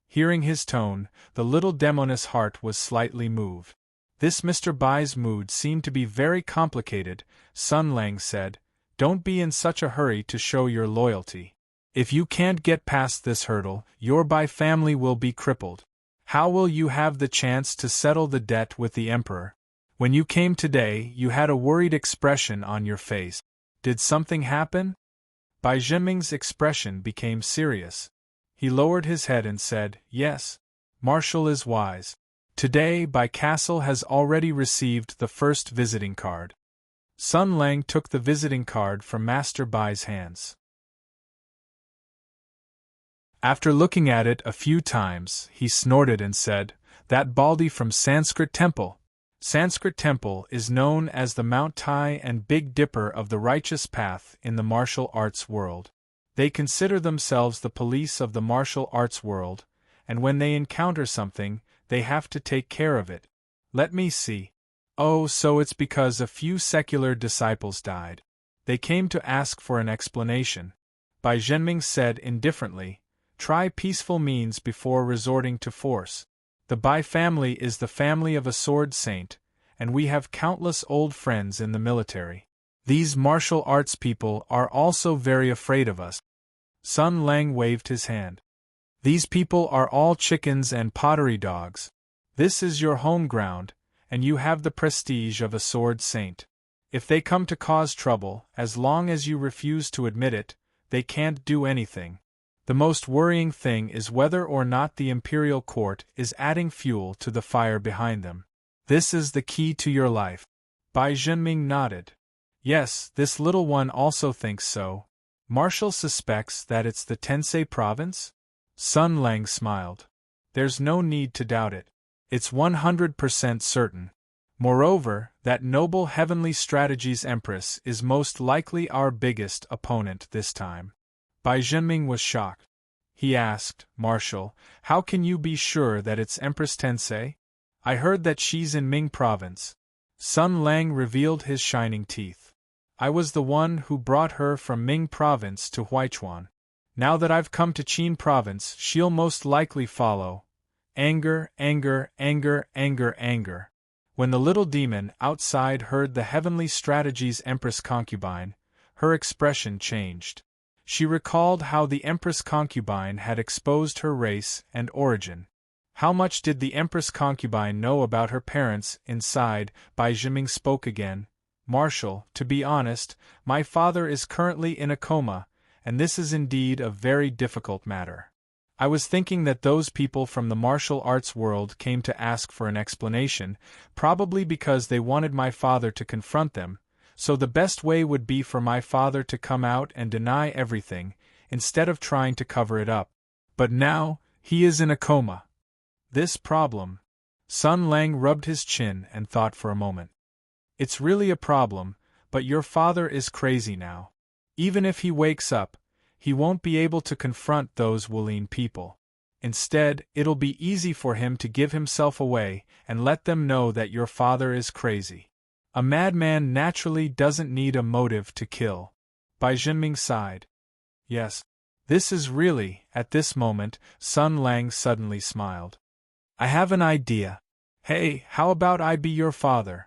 Hearing his tone, the little demoness' heart was slightly moved. This Mr. Bai's mood seemed to be very complicated. Sun Lang said, "Don't be in such a hurry to show your loyalty. If you can't get past this hurdle, your Bai family will be crippled. How will you have the chance to settle the debt with the emperor? When you came today, you had a worried expression on your face. Did something happen?" Bai Jinming's expression became serious. He lowered his head and said, "Yes. Marshal is wise. Today Bai Castle has already received the first visiting card." Sun Lang took the visiting card from Master Bai's hands. After looking at it a few times, he snorted and said, "That Baldi from Sanskrit Temple." Sanskrit Temple is known as the Mount Tai and Big Dipper of the righteous path in the martial arts world. They consider themselves the police of the martial arts world, and when they encounter something, they have to take care of it. Let me see. Oh, so it's because a few secular disciples died. They came to ask for an explanation. Bai Zhenming said indifferently, try peaceful means before resorting to force. The Bai family is the family of a sword saint, and we have countless old friends in the military. These martial arts people are also very afraid of us. Sun Lang waved his hand. These people are all chickens and pottery dogs. This is your home ground, and you have the prestige of a sword saint. If they come to cause trouble, as long as you refuse to admit it, they can't do anything. The most worrying thing is whether or not the imperial court is adding fuel to the fire behind them. This is the key to your life. Bai Zhenming nodded. Yes, this little one also thinks so. Marshal suspects that it's the Tensei province? Sun Lang smiled. There's no need to doubt it. It's 100% certain. Moreover, that noble heavenly strategies empress is most likely our biggest opponent this time. Bai Zhenming was shocked. He asked, Marshal, how can you be sure that it's Empress Tensei? I heard that she's in Ming province. Sun Lang revealed his shining teeth. I was the one who brought her from Ming province to Huichuan. Now that I've come to Qin province, she'll most likely follow. Anger, anger, anger, anger, anger. When the little demon outside heard the heavenly strategies Empress concubine, her expression changed. She recalled how the Empress concubine had exposed her race and origin. How much did the Empress concubine know about her parents inside? Bai Zhenming spoke again. Marshal, to be honest, my father is currently in a coma, and this is indeed a very difficult matter. I was thinking that those people from the martial arts world came to ask for an explanation, probably because they wanted my father to confront them, so the best way would be for my father to come out and deny everything, instead of trying to cover it up. But now, he is in a coma. This problem. Sun Lang rubbed his chin and thought for a moment. It's really a problem, but your father is crazy now. Even if he wakes up, he won't be able to confront those Wulin people. Instead, it'll be easy for him to give himself away and let them know that your father is crazy. A madman naturally doesn't need a motive to kill. Bai Zhenming sighed. Yes. This is really, at this moment, Sun Lang suddenly smiled. I have an idea. Hey, how about I be your father?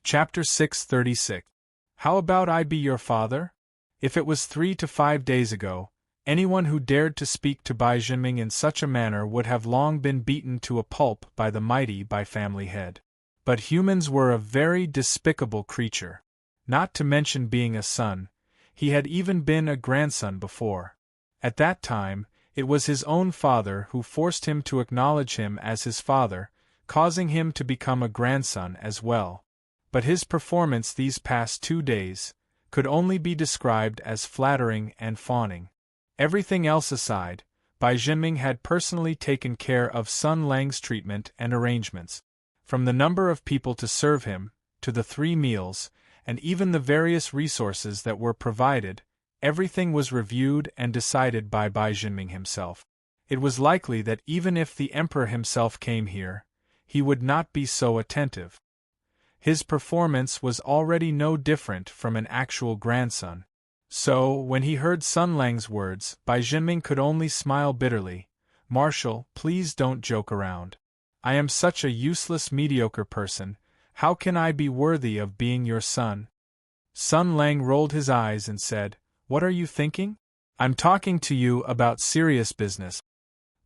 Chapter 636. How about I be your father? If it was 3 to 5 days ago, anyone who dared to speak to Bai Zhenming in such a manner would have long been beaten to a pulp by the mighty Bai family head. But humans were a very despicable creature. Not to mention being a son, he had even been a grandson before. At that time, it was his own father who forced him to acknowledge him as his father, causing him to become a grandson as well. But his performance these past 2 days could only be described as flattering and fawning. Everything else aside, Bai Zhenming had personally taken care of Sun Lang's treatment and arrangements. From the number of people to serve him, to the 3 meals, and even the various resources that were provided, everything was reviewed and decided by Bai Zhenming himself. It was likely that even if the emperor himself came here, he would not be so attentive. His performance was already no different from an actual grandson. So, when he heard Sun Lang's words, Bai Zhenming could only smile bitterly. Marshal, please don't joke around. I am such a useless, mediocre person. How can I be worthy of being your son? Sun Lang rolled his eyes and said, What are you thinking? I'm talking to you about serious business.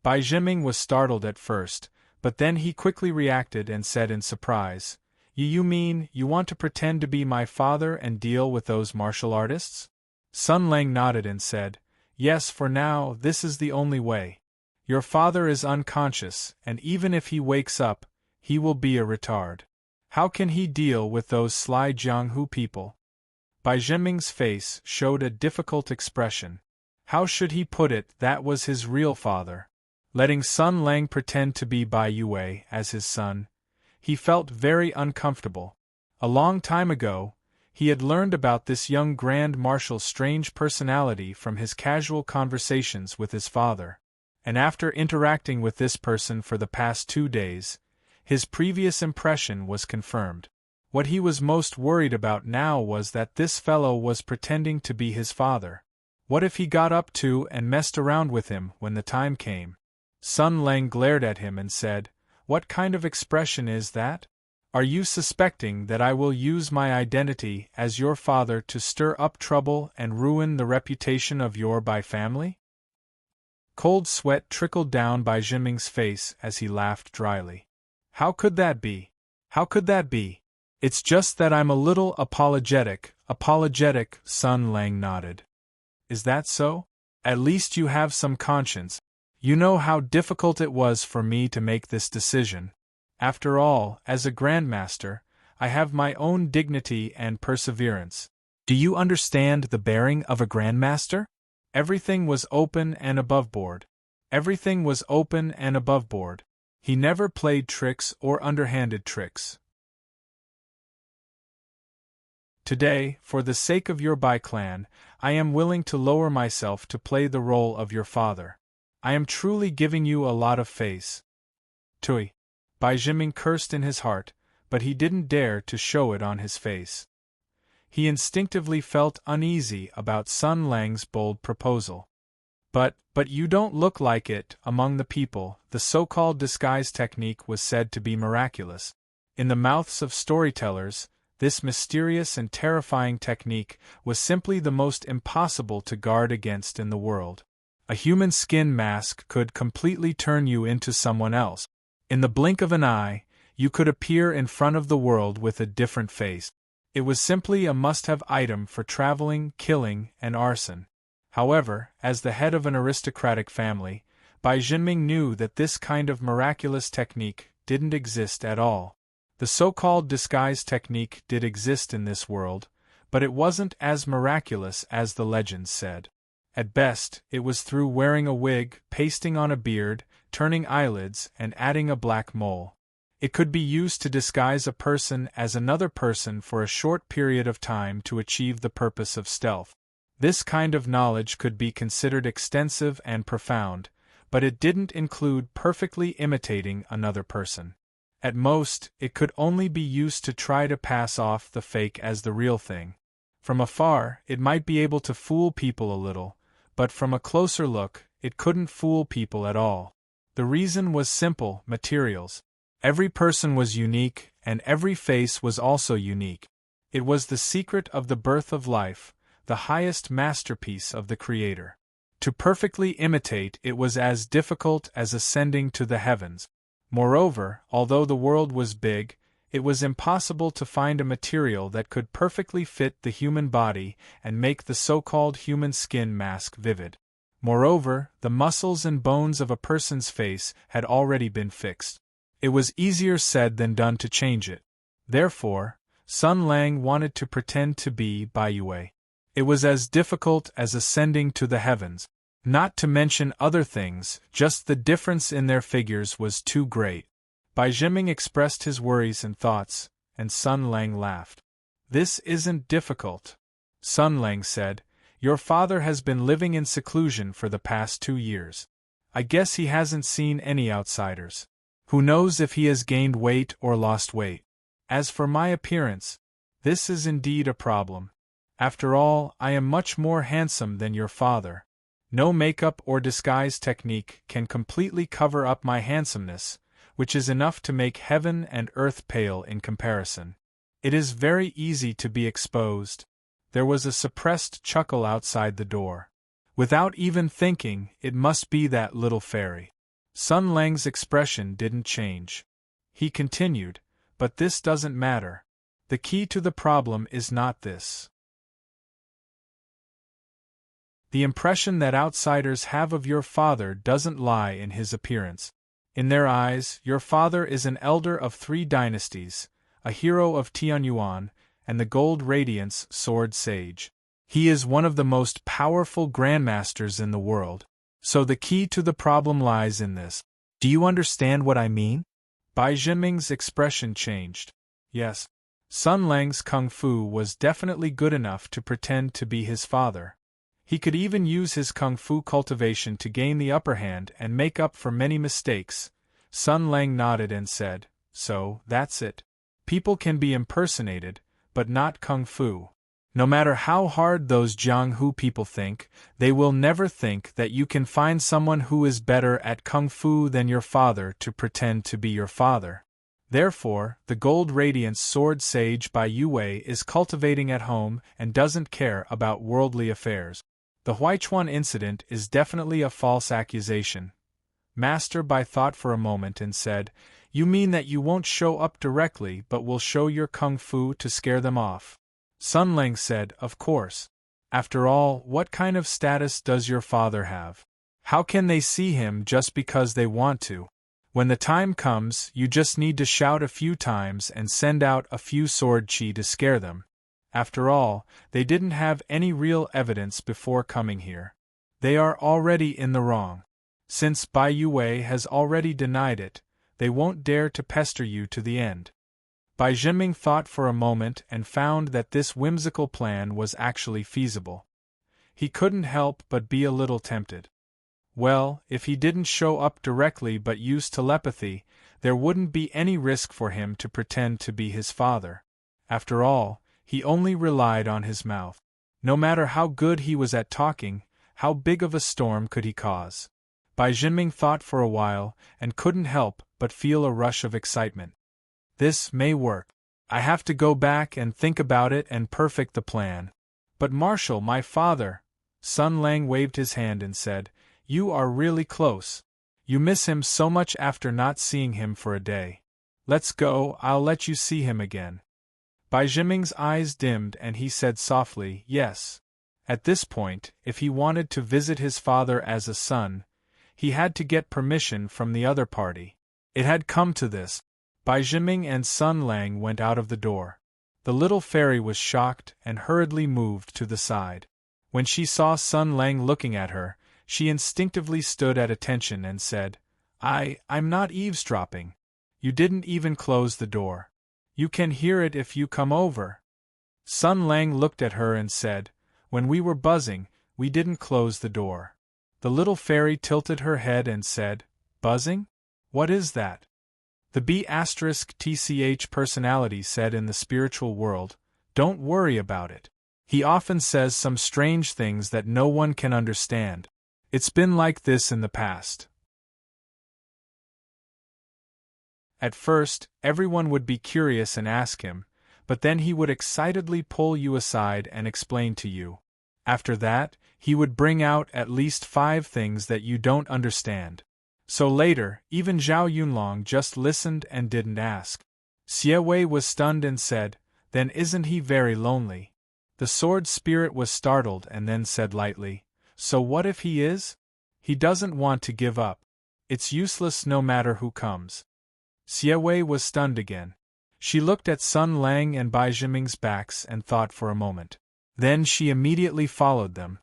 Bai Zhenming was startled at first, but then he quickly reacted and said in surprise, You mean, you want to pretend to be my father and deal with those martial artists? Sun Lang nodded and said, Yes, for now, this is the only way. Your father is unconscious, and even if he wakes up, he will be a retard. How can he deal with those sly Jianghu people? Bai Zhenming's face showed a difficult expression. How should he put it that was his real father? Letting Sun Lang pretend to be Bai Yue as his son, he felt very uncomfortable. A long time ago, he had learned about this young Grand Marshal's strange personality from his casual conversations with his father, and after interacting with this person for the past 2 days, his previous impression was confirmed. What he was most worried about now was that this fellow was pretending to be his father. What if he got up to and messed around with him when the time came? Sun Lang glared at him and said, "What kind of expression is that? Are you suspecting that I will use my identity as your father to stir up trouble and ruin the reputation of your Bai family?" Cold sweat trickled down Bai Jinming's face as he laughed dryly. "How could that be? How could that be? It's just that I'm a little apologetic, Sun Lang nodded. "Is that so? At least you have some conscience. You know how difficult it was for me to make this decision. After all, as a Grandmaster, I have my own dignity and perseverance. Do you understand the bearing of a Grandmaster? Everything was open and aboveboard. Everything was open and aboveboard. He never played tricks or underhanded tricks. Today, for the sake of your Bai clan, I am willing to lower myself to play the role of your father. I am truly giving you a lot of face." Tui. Bai Jinming cursed in his heart, but he didn't dare to show it on his face. He instinctively felt uneasy about Sun Lang's bold proposal. But you don't look like it." Among the people, the so-called disguise technique was said to be miraculous. In the mouths of storytellers, this mysterious and terrifying technique was simply the most impossible to guard against in the world. A human skin mask could completely turn you into someone else. In the blink of an eye, you could appear in front of the world with a different face. It was simply a must-have item for traveling, killing, and arson. However, as the head of an aristocratic family, Bai Jinming knew that this kind of miraculous technique didn't exist at all. The so-called disguise technique did exist in this world, but it wasn't as miraculous as the legends said. At best, it was through wearing a wig, pasting on a beard, turning eyelids, and adding a black mole. It could be used to disguise a person as another person for a short period of time to achieve the purpose of stealth. This kind of knowledge could be considered extensive and profound, but it didn't include perfectly imitating another person. At most, it could only be used to try to pass off the fake as the real thing. From afar, it might be able to fool people a little, but from a closer look, it couldn't fool people at all. The reason was simple: materials. Every person was unique, and every face was also unique. It was the secret of the birth of life, the highest masterpiece of the Creator. To perfectly imitate it was as difficult as ascending to the heavens. Moreover, although the world was big, it was impossible to find a material that could perfectly fit the human body and make the so-called human skin mask vivid. Moreover, the muscles and bones of a person's face had already been fixed. It was easier said than done to change it. Therefore, Sun Lang wanted to pretend to be Bai Yue. It was as difficult as ascending to the heavens. Not to mention other things, just the difference in their figures was too great. Bai Jinming expressed his worries and thoughts, and Sun Lang laughed. "This isn't difficult," Sun Lang said. "Your father has been living in seclusion for the past 2 years. I guess he hasn't seen any outsiders. Who knows if he has gained weight or lost weight? As for my appearance, this is indeed a problem. After all, I am much more handsome than your father. No makeup or disguise technique can completely cover up my handsomeness, which is enough to make heaven and earth pale in comparison. It is very easy to be exposed." There was a suppressed chuckle outside the door. Without even thinking, it must be that little fairy. Sun Lang's expression didn't change. He continued, "But this doesn't matter. The key to the problem is not this. The impression that outsiders have of your father doesn't lie in his appearance. In their eyes, your father is an elder of 3 dynasties, a hero of Tianyuan, and the Gold Radiance Sword Sage. He is one of the most powerful grandmasters in the world. So the key to the problem lies in this. Do you understand what I mean?" Bai Jinming's expression changed. "Yes." Sun Lang's kung fu was definitely good enough to pretend to be his father. He could even use his kung fu cultivation to gain the upper hand and make up for many mistakes. Sun Lang nodded and said, "So, that's it. People can be impersonated, but not kung fu. No matter how hard those Jianghu people think, they will never think that you can find someone who is better at kung fu than your father to pretend to be your father. Therefore, the Gold Radiance Sword Sage by Yue is cultivating at home and doesn't care about worldly affairs. The Huichuan incident is definitely a false accusation." Master Bai thought for a moment and said, "You mean that you won't show up directly but will show your kung fu to scare them off?" Sun Lang said, "Of course. After all, what kind of status does your father have? How can they see him just because they want to? When the time comes, you just need to shout a few times and send out a few sword chi to scare them. After all, they didn't have any real evidence before coming here. They are already in the wrong. Since Bai Yue has already denied it, they won't dare to pester you to the end." Bai Zhenming thought for a moment and found that this whimsical plan was actually feasible. He couldn't help but be a little tempted. Well, if he didn't show up directly but used telepathy, there wouldn't be any risk for him to pretend to be his father. After all, he only relied on his mouth. No matter how good he was at talking, how big of a storm could he cause? Bai Zhenming thought for a while and couldn't help but feel a rush of excitement. This may work. I have to go back and think about it and perfect the plan. But Marshal, my father, Sun Lang waved his hand and said, "You are really close. You miss him so much after not seeing him for a day. Let's go, I'll let you see him again." Bai Zhenming's eyes dimmed and he said softly, "Yes." At this point, if he wanted to visit his father as a son, he had to get permission from the other party. It had come to this. Bai Zhenming and Sun Lang went out of the door. The little fairy was shocked and hurriedly moved to the side. When she saw Sun Lang looking at her, she instinctively stood at attention and said, I'm not eavesdropping. You didn't even close the door. You can hear it if you come over." Sun Lang looked at her and said, "When we were buzzing, we didn't close the door." The little fairy tilted her head and said, "Buzzing? What is that?" The B*TCH personality said in the spiritual world, "Don't worry about it. He often says some strange things that no one can understand. It's been like this in the past." At first, everyone would be curious and ask him, but then he would excitedly pull you aside and explain to you. After that, he would bring out at least 5 things that you don't understand. So later, even Zhao Yunlong just listened and didn't ask. Xie Wei was stunned and said, "Then isn't he very lonely?" The sword spirit was startled and then said lightly, "So what if he is? He doesn't want to give up. It's useless no matter who comes." Xie Wei was stunned again. She looked at Sun Lang and Bai Zhenming's backs and thought for a moment. Then she immediately followed them.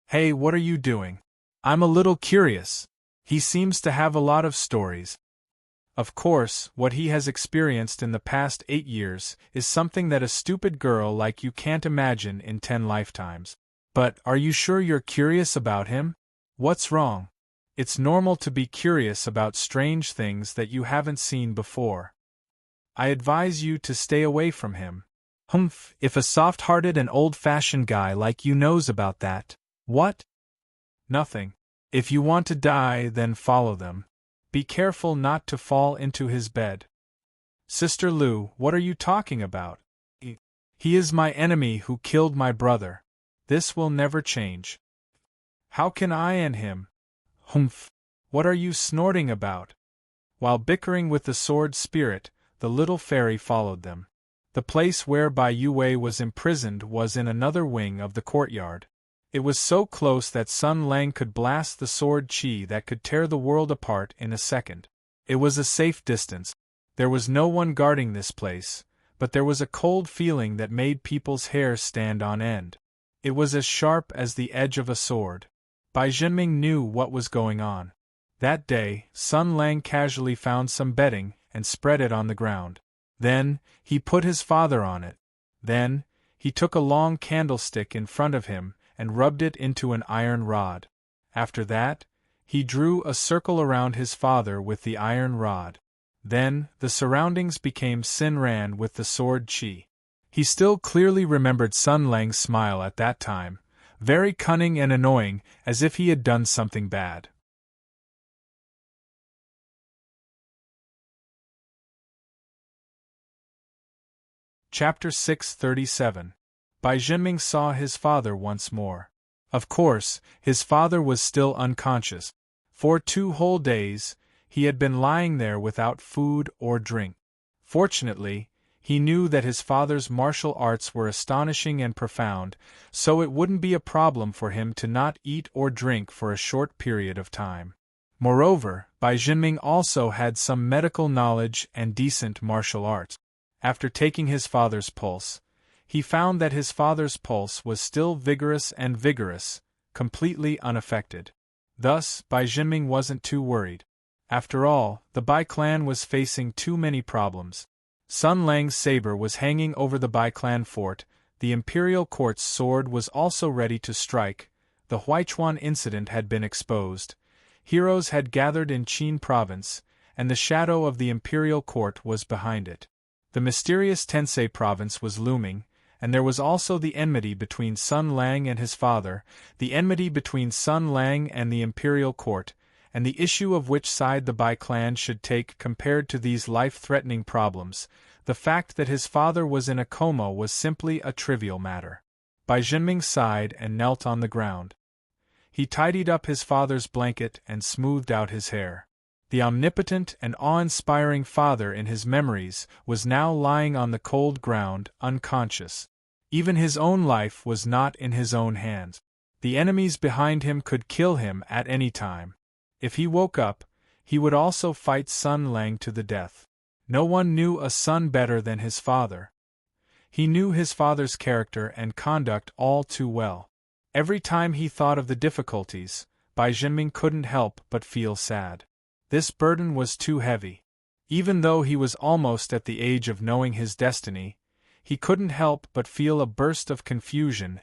"Hey, what are you doing? I'm a little curious. He seems to have a lot of stories." Of course, what he has experienced in the past 8 years is something that a stupid girl like you can't imagine in 10 lifetimes. But are you sure you're curious about him? What's wrong? It's normal to be curious about strange things that you haven't seen before. I advise you to stay away from him. Humph, if a soft-hearted and old-fashioned guy like you knows about that. What? Nothing. If you want to die, then follow them. Be careful not to fall into his bed. Sister Lu, what are you talking about? He is my enemy who killed my brother. This will never change. How can I and him? Humph. What are you snorting about? While bickering with the sword spirit, the little fairy followed them. The place where Bai Yue was imprisoned was in another wing of the courtyard. It was so close that Sun Lang could blast the sword chi that could tear the world apart in a second. It was a safe distance. There was no one guarding this place, but there was a cold feeling that made people's hair stand on end. It was as sharp as the edge of a sword. Bai Zhenming knew what was going on. That day, Sun Lang casually found some bedding and spread it on the ground. Then, he put his father on it. Then, he took a long candlestick in front of him and rubbed it into an iron rod. After that, he drew a circle around his father with the iron rod. Then, the surroundings became serene with the sword chi. He still clearly remembered Sun Lang's smile at that time, very cunning and annoying, as if he had done something bad. Chapter 637. Bai Jinming saw his father once more. Of course, his father was still unconscious. For 2 whole days, he had been lying there without food or drink. Fortunately, he knew that his father's martial arts were astonishing and profound, so it wouldn't be a problem for him to not eat or drink for a short period of time. Moreover, Bai Jinming also had some medical knowledge and decent martial arts. After taking his father's pulse, he found that his father's pulse was still vigorous, completely unaffected. Thus, Bai Jinming wasn't too worried. After all, the Bai clan was facing too many problems. Sun Lang's saber was hanging over the Bai clan fort, the imperial court's sword was also ready to strike, the Huichuan incident had been exposed, heroes had gathered in Qin province, and the shadow of the imperial court was behind it. The mysterious Tensei province was looming, and there was also the enmity between Sun Lang and his father, the enmity between Sun Lang and the imperial court, and the issue of which side the Bai clan should take compared to these life-threatening problems. The fact that his father was in a coma was simply a trivial matter. Bai Jinming sighed and knelt on the ground. He tidied up his father's blanket and smoothed out his hair. The omnipotent and awe-inspiring father in his memories was now lying on the cold ground, unconscious. Even his own life was not in his own hands. The enemies behind him could kill him at any time. If he woke up, he would also fight Sun Lang to the death. No one knew a son better than his father. He knew his father's character and conduct all too well. Every time he thought of the difficulties, Bai Jinming couldn't help but feel sad. This burden was too heavy. Even though he was almost at the age of knowing his destiny, he couldn't help but feel a burst of confusion.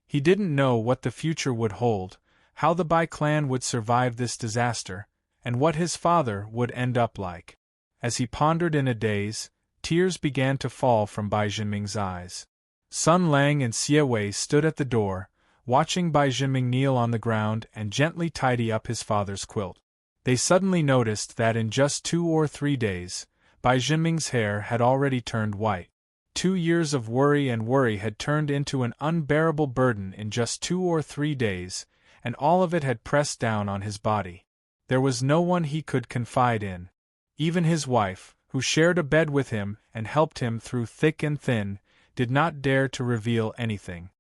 He didn't know what the future would hold, how the Bai clan would survive this disaster, and what his father would end up like. As he pondered in a daze, tears began to fall from Bai Jinming's eyes. Sun Lang and Xie Wei stood at the door, watching Bai Jinming kneel on the ground and gently tidy up his father's quilt. They suddenly noticed that in just 2 or 3 days, Bai Jinming's hair had already turned white. 2 years of worry had turned into an unbearable burden in just 2 or 3 days, and all of it had pressed down on his body. There was no one he could confide in. Even his wife, who shared a bed with him and helped him through thick and thin, did not dare to reveal anything.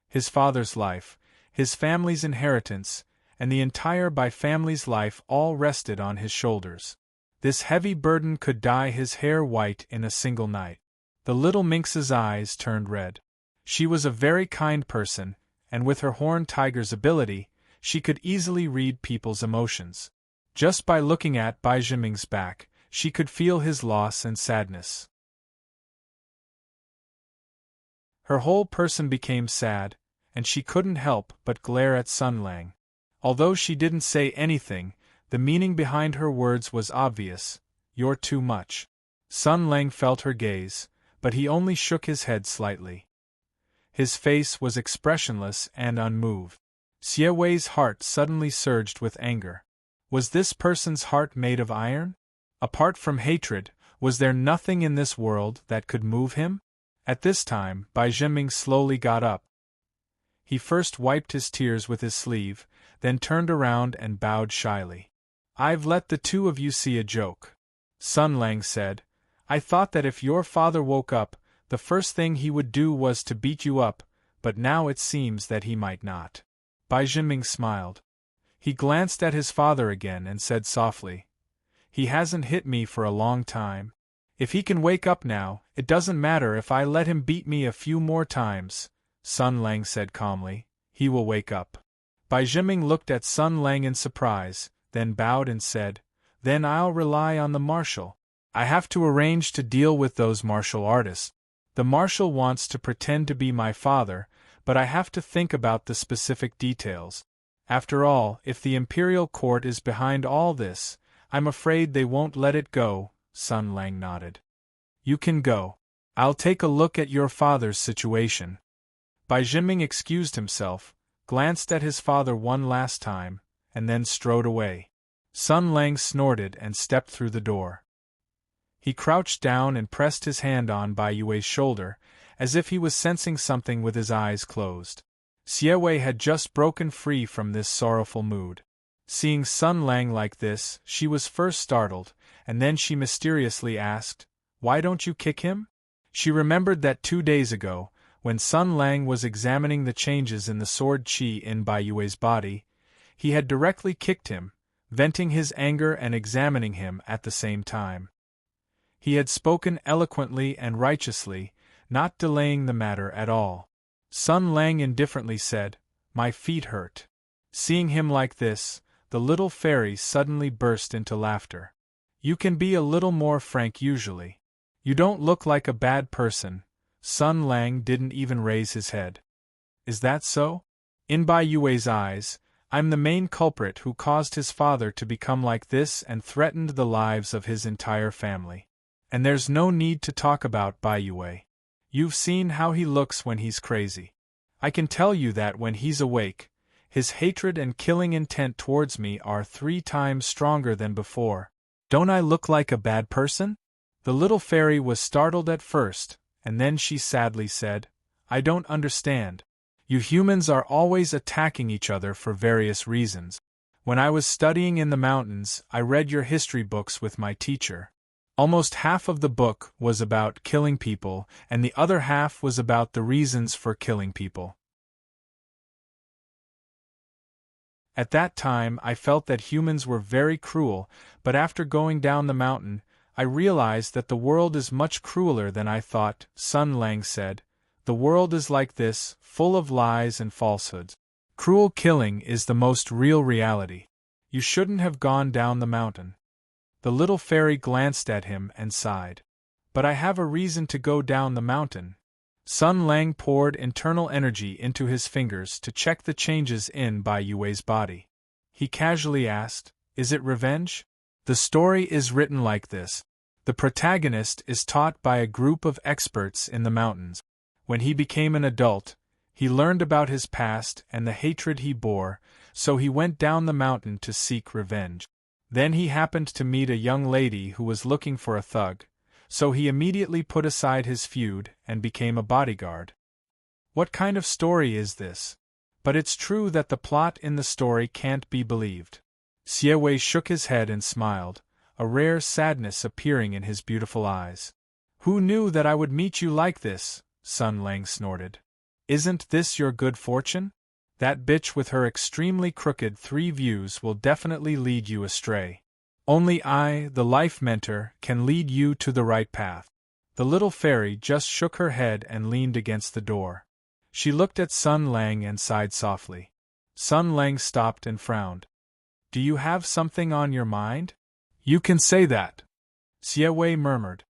His father's life, his family's inheritance, and the entire Bai family's life all rested on his shoulders. This heavy burden could dye his hair white in a single night. The little minx's eyes turned red. She was a very kind person, and with her horned tiger's ability, she could easily read people's emotions. Just by looking at Bai Jinming's back, she could feel his loss and sadness. Her whole person became sad, and she couldn't help but glare at Sun Lang. Although she didn't say anything, the meaning behind her words was obvious: "You're too much." Sun Lang felt her gaze, but he only shook his head slightly. His face was expressionless and unmoved. Xie Wei's heart suddenly surged with anger. Was this person's heart made of iron? Apart from hatred, was there nothing in this world that could move him? At this time, Bai Jinming slowly got up. He first wiped his tears with his sleeve, then turned around and bowed shyly. "I've let the 2 of you see a joke," Sun Lang said. "I thought that if your father woke up, the first thing he would do was to beat you up, but now it seems that he might not." Bai Jinming smiled. He glanced at his father again and said softly, "He hasn't hit me for a long time. If he can wake up now, it doesn't matter if I let him beat me a few more times," Sun Lang said calmly. "He will wake up." Bai Jinming looked at Sun Lang in surprise, then bowed and said, "Then I'll rely on the marshal." I have to arrange to deal with those martial artists. The marshal wants to pretend to be my father, but I have to think about the specific details. After all, if the imperial court is behind all this, I'm afraid they won't let it go." Sun Lang nodded. "You can go. I'll take a look at your father's situation." Bai Jinming excused himself, glanced at his father one last time, and then strode away. Sun Lang snorted and stepped through the door. He crouched down and pressed his hand on Bai Yue's shoulder, as if he was sensing something with his eyes closed. Xie Wei had just broken free from this sorrowful mood. Seeing Sun Lang like this, she was first startled, and then she mysteriously asked, "Why don't you kick him?" She remembered that 2 days ago, when Sun Lang was examining the changes in the sword qi in Bai Yue's body, he had directly kicked him, venting his anger and examining him at the same time. He had spoken eloquently and righteously, not delaying the matter at all. Sun Lang indifferently said, "My feet hurt." Seeing him like this, the little fairy suddenly burst into laughter. "You can be a little more frank usually. You don't look like a bad person." Sun Lang didn't even raise his head. "Is that so? In Bai Yue's eyes, I'm the main culprit who caused his father to become like this and threatened the lives of his entire family. And there's no need to talk about Bai Yue. You've seen how he looks when he's crazy. I can tell you that when he's awake, his hatred and killing intent towards me are 3 times stronger than before. Don't I look like a bad person?" The little fairy was startled at first, and then she sadly said, "I don't understand. You humans are always attacking each other for various reasons. When I was studying in the mountains, I read your history books with my teacher. Almost half of the book was about killing people, and the other half was about the reasons for killing people. At that time I felt that humans were very cruel, but after going down the mountain, I realized that the world is much crueler than I thought." Sun Lang said, "The world is like this, full of lies and falsehoods. Cruel killing is the most real reality. You shouldn't have gone down the mountain." The little fairy glanced at him and sighed. "But I have a reason to go down the mountain." Sun Lang poured internal energy into his fingers to check the changes in Bai Yue's body. He casually asked, "Is it revenge?" The story is written like this. The protagonist is taught by a group of experts in the mountains. When he became an adult, he learned about his past and the hatred he bore, so he went down the mountain to seek revenge. Then he happened to meet a young lady who was looking for a thug, so he immediately put aside his feud and became a bodyguard. What kind of story is this? But it's true that the plot in the story can't be believed. Xie Wei shook his head and smiled, a rare sadness appearing in his beautiful eyes. "Who knew that I would meet you like this?" Sun Lang snorted. "Isn't this your good fortune? That bitch with her extremely crooked 3 views will definitely lead you astray. Only I, the life mentor, can lead you to the right path." The little fairy just shook her head and leaned against the door. She looked at Sun Lang and sighed softly. Sun Lang stopped and frowned. "Do you have something on your mind?" "You can say that," Xie Wei murmured.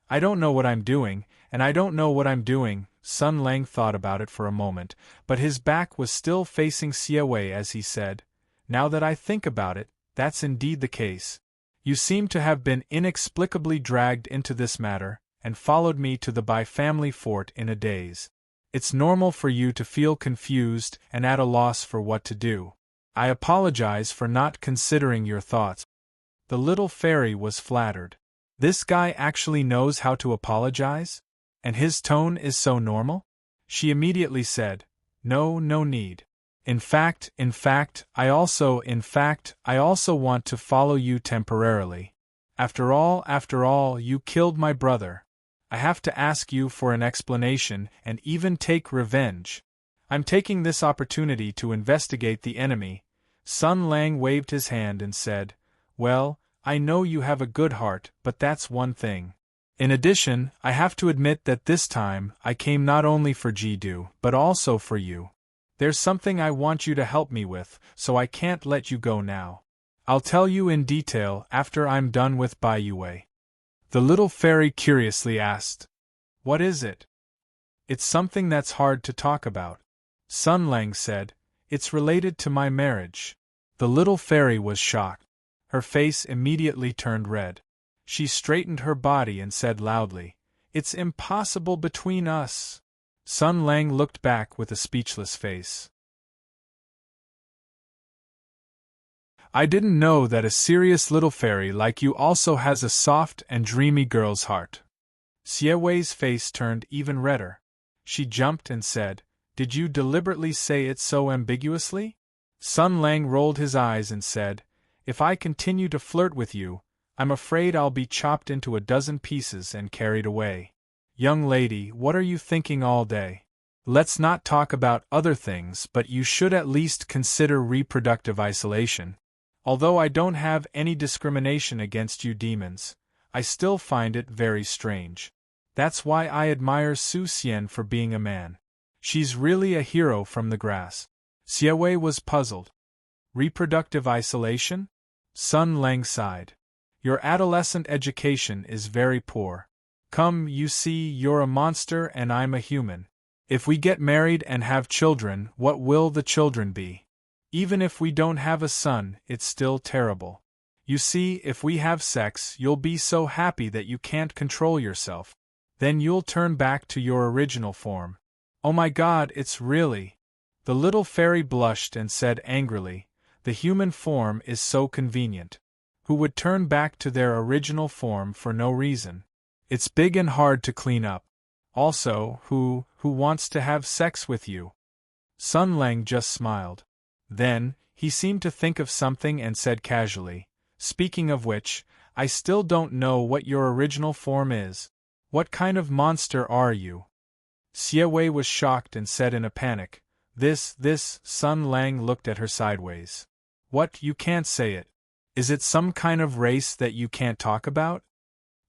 "I don't know what I'm doing, and I don't know what I'm doing." Sun Lang thought about it for a moment, but his back was still facing Xie Wei as he said, "Now that I think about it, that's indeed the case. You seem to have been inexplicably dragged into this matter, and followed me to the Bai family fort in a daze. It's normal for you to feel confused and at a loss for what to do. I apologize for not considering your thoughts." The little fairy was flattered. This guy actually knows how to apologize? And his tone is so normal? She immediately said, No need. In fact, I also want to follow you temporarily. After all, you killed my brother. I have to ask you for an explanation and even take revenge. I'm taking this opportunity to investigate the enemy." Sun Lang waved his hand and said, "Well, I know you have a good heart, but that's one thing. In addition, I have to admit that this time, I came not only for Jidu, but also for you. There's something I want you to help me with, so I can't let you go now. I'll tell you in detail after I'm done with Bai Yue." The little fairy curiously asked. What is it? It's something that's hard to talk about. Sun Lang said, It's related to my marriage. The little fairy was shocked. Her face immediately turned red. She straightened her body and said loudly, It's impossible between us. Sun Lang looked back with a speechless face. I didn't know that a serious little fairy like you also has a soft and dreamy girl's heart. Xie Wei's face turned even redder. She jumped and said, Did you deliberately say it so ambiguously? Sun Lang rolled his eyes and said, If I continue to flirt with you, I'm afraid I'll be chopped into a dozen pieces and carried away. Young lady, what are you thinking all day? Let's not talk about other things, but you should at least consider reproductive isolation. Although I don't have any discrimination against you demons, I still find it very strange. That's why I admire Su Xian for being a man. She's really a hero from the grass. Xie Wei was puzzled. Reproductive isolation? Sun Lang sighed. Your adolescent education is very poor. Come, you see, you're a monster and I'm a human. If we get married and have children, what will the children be? Even if we don't have a son, it's still terrible. You see, if we have sex, you'll be so happy that you can't control yourself. Then you'll turn back to your original form. Oh my God, it's really... The little fairy blushed and said angrily, The human form is so convenient. Who would turn back to their original form for no reason? It's big and hard to clean up. Also, who wants to have sex with you? Sun Lang just smiled. Then, he seemed to think of something and said casually, Speaking of which, I still don't know what your original form is. What kind of monster are you? Xie Wei was shocked and said in a panic, This, Sun Lang looked at her sideways. What, you can't say it? Is it some kind of race that you can't talk about?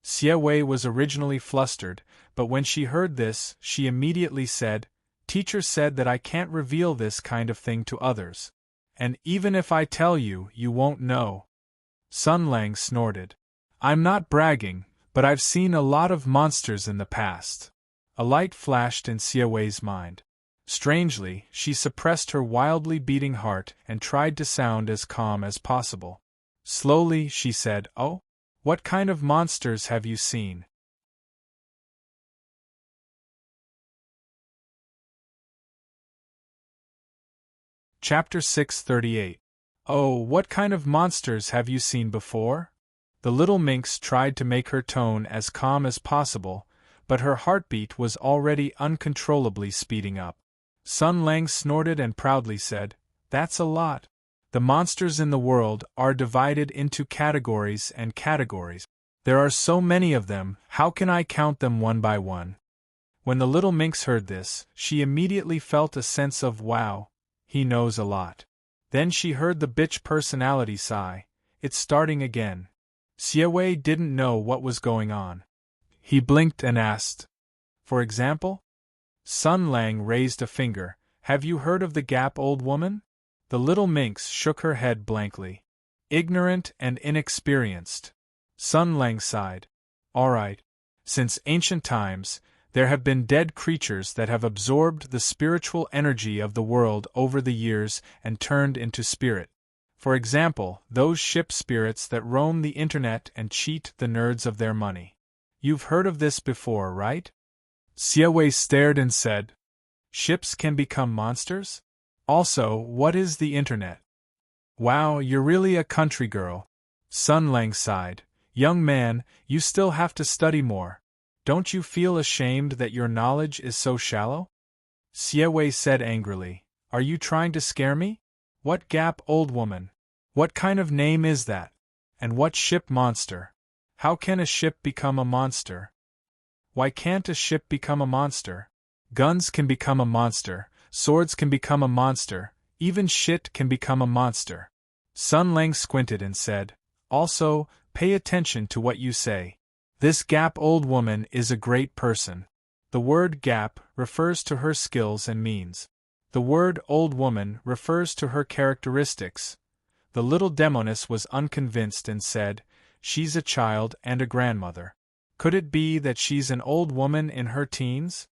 Xie Wei was originally flustered, but when she heard this, she immediately said, Teacher said that I can't reveal this kind of thing to others. And even if I tell you, you won't know. Sun Lang snorted. I'm not bragging, but I've seen a lot of monsters in the past. A light flashed in Xie Wei's mind. Strangely, she suppressed her wildly beating heart and tried to sound as calm as possible. Slowly, she said, Oh? What kind of monsters have you seen? Chapter 638. Oh, what kind of monsters have you seen before? The little minx tried to make her tone as calm as possible, but her heartbeat was already uncontrollably speeding up. Sun Lang snorted and proudly said, That's a lot. The monsters in the world are divided into categories and categories. There are so many of them, how can I count them one by one? When the little minx heard this, she immediately felt a sense of wow, he knows a lot. Then she heard the bitch personality sigh, It's starting again. Xie Wei didn't know what was going on. He blinked and asked, For example? Sun Lang raised a finger, Have you heard of the Gap old woman? The little minx shook her head blankly. Ignorant and inexperienced. Sun Lang sighed. All right. Since ancient times, there have been dead creatures that have absorbed the spiritual energy of the world over the years and turned into spirit. For example, those ship spirits that roam the internet and cheat the nerds of their money. You've heard of this before, right? Xie Wei stared and said, Ships can become monsters? Also, what is the internet? Wow, you're really a country girl. Sun Lang sighed. Young man, you still have to study more. Don't you feel ashamed that your knowledge is so shallow? Xie Wei said angrily, Are you trying to scare me? What Gap old woman? What kind of name is that? And what ship monster? How can a ship become a monster? Why can't a ship become a monster? Guns can become a monster, swords can become a monster, even shit can become a monster. Sun Lang squinted and said, Also, pay attention to what you say. This Gap old woman is a great person. The word Gap refers to her skills and means. The word old woman refers to her characteristics. The little demoness was unconvinced and said, She's a child and a grandmother. Could it be that she's an old woman in her teens?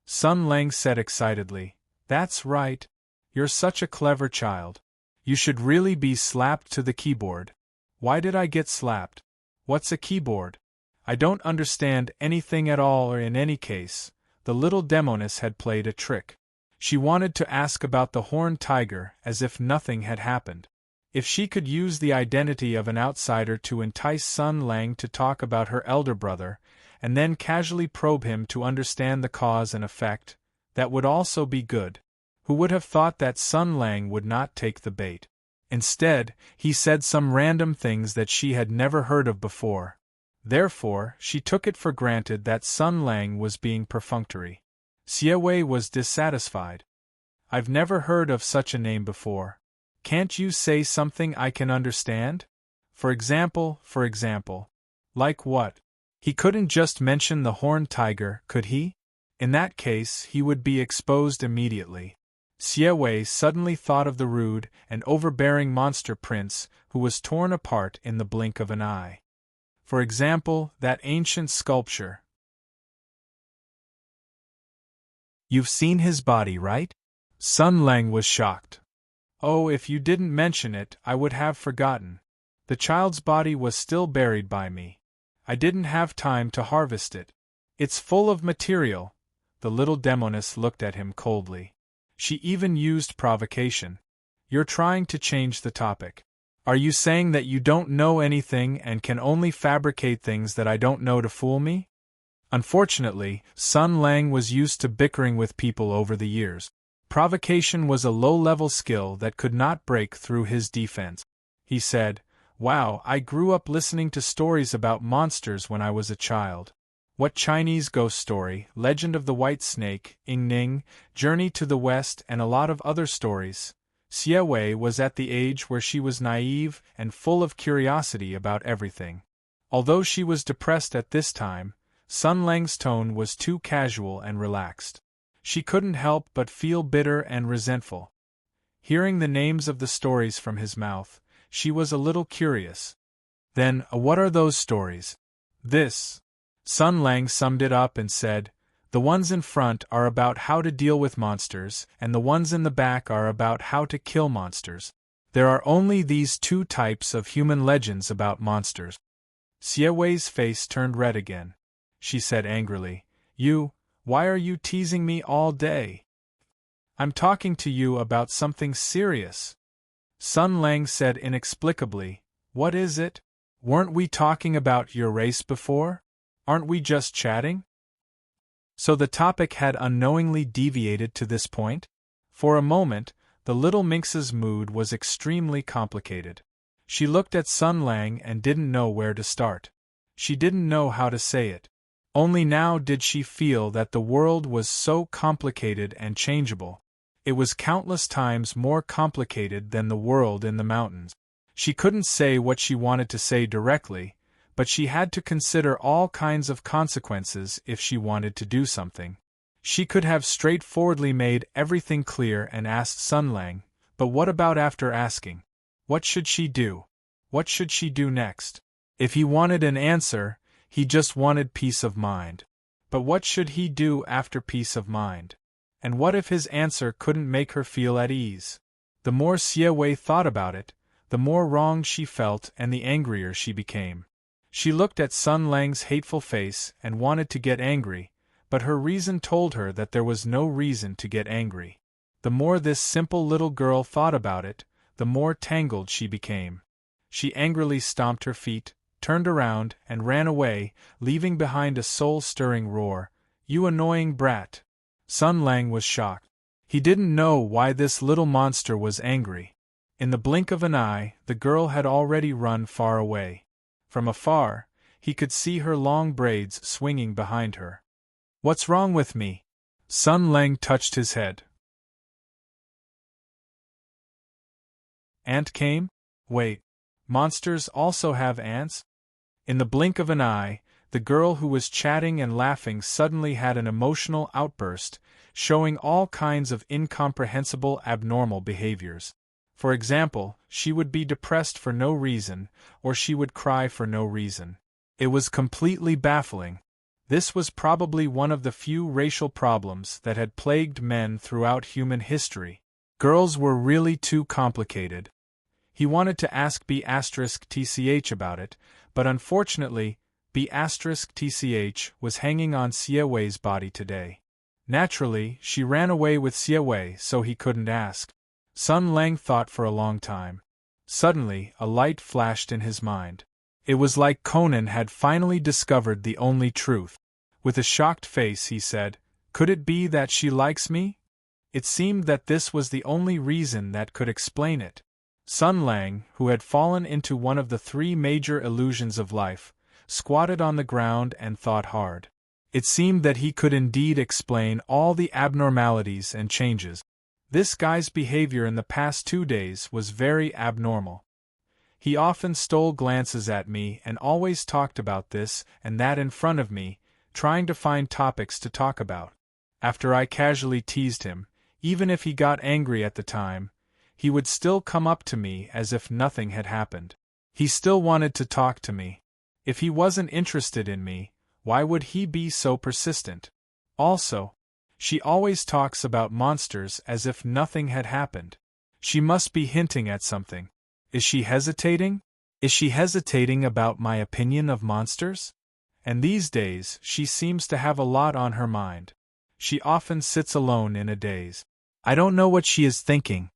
Sun Lang said excitedly, "That's right. You're such a clever child. You should really be slapped to the keyboard." Why did I get slapped? What's a keyboard? I don't understand anything at all, or in any case, the little demoness had played a trick. She wanted to ask about the horned tiger as if nothing had happened. If she could use the identity of an outsider to entice Sun Lang to talk about her elder brother, and then casually probe him to understand the cause and effect, that would also be good. Who would have thought that Sun Lang would not take the bait? Instead, he said some random things that she had never heard of before. Therefore, she took it for granted that Sun Lang was being perfunctory. Xie Wei was dissatisfied. "I've never heard of such a name before. Can't you say something I can understand? For example. Like what?" He couldn't just mention the horned tiger, could he? In that case, he would be exposed immediately. Xie Wei suddenly thought of the rude and overbearing monster prince who was torn apart in the blink of an eye. For example, that ancient sculpture. "You've seen his body, right?" Sun Lang was shocked. "Oh, if you didn't mention it, I would have forgotten. The child's body was still buried by me. I didn't have time to harvest it. It's full of material." The little demoness looked at him coldly. She even used provocation. "You're trying to change the topic. Are you saying that you don't know anything and can only fabricate things that I don't know to fool me?" Unfortunately, Sun Lang was used to bickering with people over the years. Provocation was a low-level skill that could not break through his defense. He said, "Wow, I grew up listening to stories about monsters when I was a child. What Chinese ghost story, Legend of the White Snake, Ing Ning, Journey to the West, and a lot of other stories." Xie Wei was at the age where she was naive and full of curiosity about everything. Although she was depressed at this time, Sun Lang's tone was too casual and relaxed. She couldn't help but feel bitter and resentful. Hearing the names of the stories from his mouth, she was a little curious. "Then, what are those stories?" "This." Sun Lang summed it up and said, "The ones in front are about how to deal with monsters, and the ones in the back are about how to kill monsters. There are only these two types of human legends about monsters." Xie Wei's face turned red again. She said angrily, Why are you teasing me all day? I'm talking to you about something serious." Sun Lang said inexplicably, "What is it? Weren't we talking about your race before? Aren't we just chatting?" So the topic had unknowingly deviated to this point? For a moment, the little minx's mood was extremely complicated. She looked at Sun Lang and didn't know where to start. She didn't know how to say it. Only now did she feel that the world was so complicated and changeable. It was countless times more complicated than the world in the mountains. She couldn't say what she wanted to say directly, but she had to consider all kinds of consequences if she wanted to do something. She could have straightforwardly made everything clear and asked Sun Lang, but what about after asking? What should she do? What should she do next? If he wanted an answer, he just wanted peace of mind. But what should he do after peace of mind? And what if his answer couldn't make her feel at ease? The more Xie Wei thought about it, the more wronged she felt and the angrier she became. She looked at Sun Lang's hateful face and wanted to get angry, but her reason told her that there was no reason to get angry. The more this simple little girl thought about it, the more tangled she became. She angrily stomped her feet, turned around, and ran away, leaving behind a soul-stirring roar, "You annoying brat!" Sun Lang was shocked. He didn't know why this little monster was angry. In the blink of an eye, the girl had already run far away. From afar, he could see her long braids swinging behind her. "What's wrong with me?" Sun Lang touched his head. "Ant came? Wait. Monsters also have ants?" In the blink of an eye, the girl who was chatting and laughing suddenly had an emotional outburst, showing all kinds of incomprehensible abnormal behaviors. For example, she would be depressed for no reason, or she would cry for no reason. It was completely baffling. This was probably one of the few racial problems that had plagued men throughout human history. Girls were really too complicated. He wanted to ask B*TCH about it, but unfortunately, B*TCH was hanging on Xie body today. Naturally, she ran away with Xie, so he couldn't ask. Sun Lang thought for a long time. Suddenly, a light flashed in his mind. It was like Conan had finally discovered the only truth. With a shocked face he said, "Could it be that she likes me?" It seemed that this was the only reason that could explain it. Sun Lang, who had fallen into one of the three major illusions of life, squatted on the ground and thought hard. It seemed that he could indeed explain all the abnormalities and changes. This guy's behavior in the past 2 days was very abnormal. He often stole glances at me and always talked about this and that in front of me, trying to find topics to talk about. After I casually teased him, even if he got angry at the time, he would still come up to me as if nothing had happened. He still wanted to talk to me. If he wasn't interested in me, why would he be so persistent? Also, she always talks about monsters as if nothing had happened. She must be hinting at something. Is she hesitating? Is she hesitating about my opinion of monsters? And these days, she seems to have a lot on her mind. She often sits alone in a daze. I don't know what she is thinking.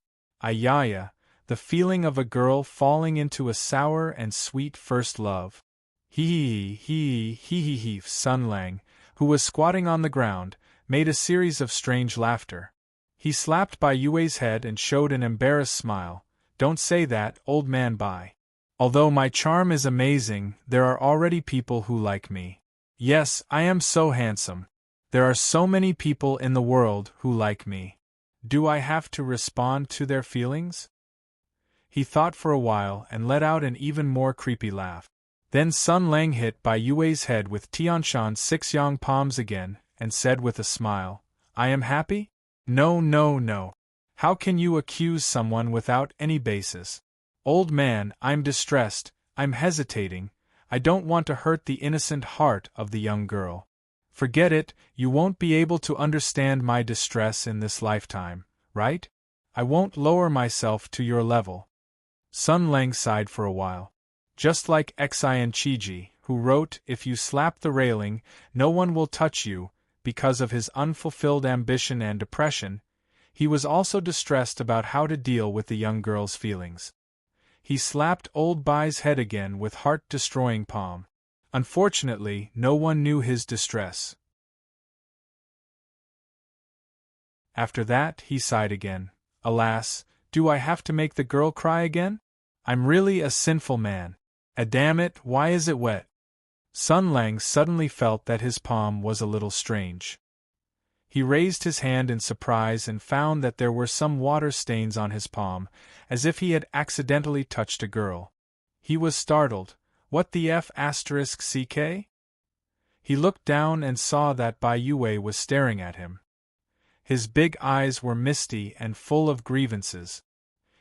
Ayaya, the feeling of a girl falling into a sour and sweet first love. He. Sun Lang, who was squatting on the ground, made a series of strange laughter. He slapped Bai Yue's head and showed an embarrassed smile. Don't say that, old man Bai. Although my charm is amazing, there are already people who like me. Yes, I am so handsome. There are so many people in the world who like me. Do I have to respond to their feelings? He thought for a while and let out an even more creepy laugh. Then Sun Lang hit Bai Yue's head with Tianshan's 6 yang palms again, and said with a smile, I am happy? No. How can you accuse someone without any basis? Old man, I'm distressed, I'm hesitating, I don't want to hurt the innocent heart of the young girl. Forget it, you won't be able to understand my distress in this lifetime, right? I won't lower myself to your level. Sun Lang sighed for a while. Just like Xian Chiji, who wrote, if you slap the railing, no one will touch you, because of his unfulfilled ambition and depression, he was also distressed about how to deal with the young girl's feelings. He slapped old Bai's head again with heart-destroying palm. Unfortunately, no one knew his distress. After that, he sighed again. Alas, do I have to make the girl cry again? I'm really a sinful man. Damn it, why is it wet? Sun Lang suddenly felt that his palm was a little strange. He raised his hand in surprise and found that there were some water stains on his palm, as if he had accidentally touched a girl. He was startled. What the F***ck? He looked down and saw that Bai Yue was staring at him. His big eyes were misty and full of grievances.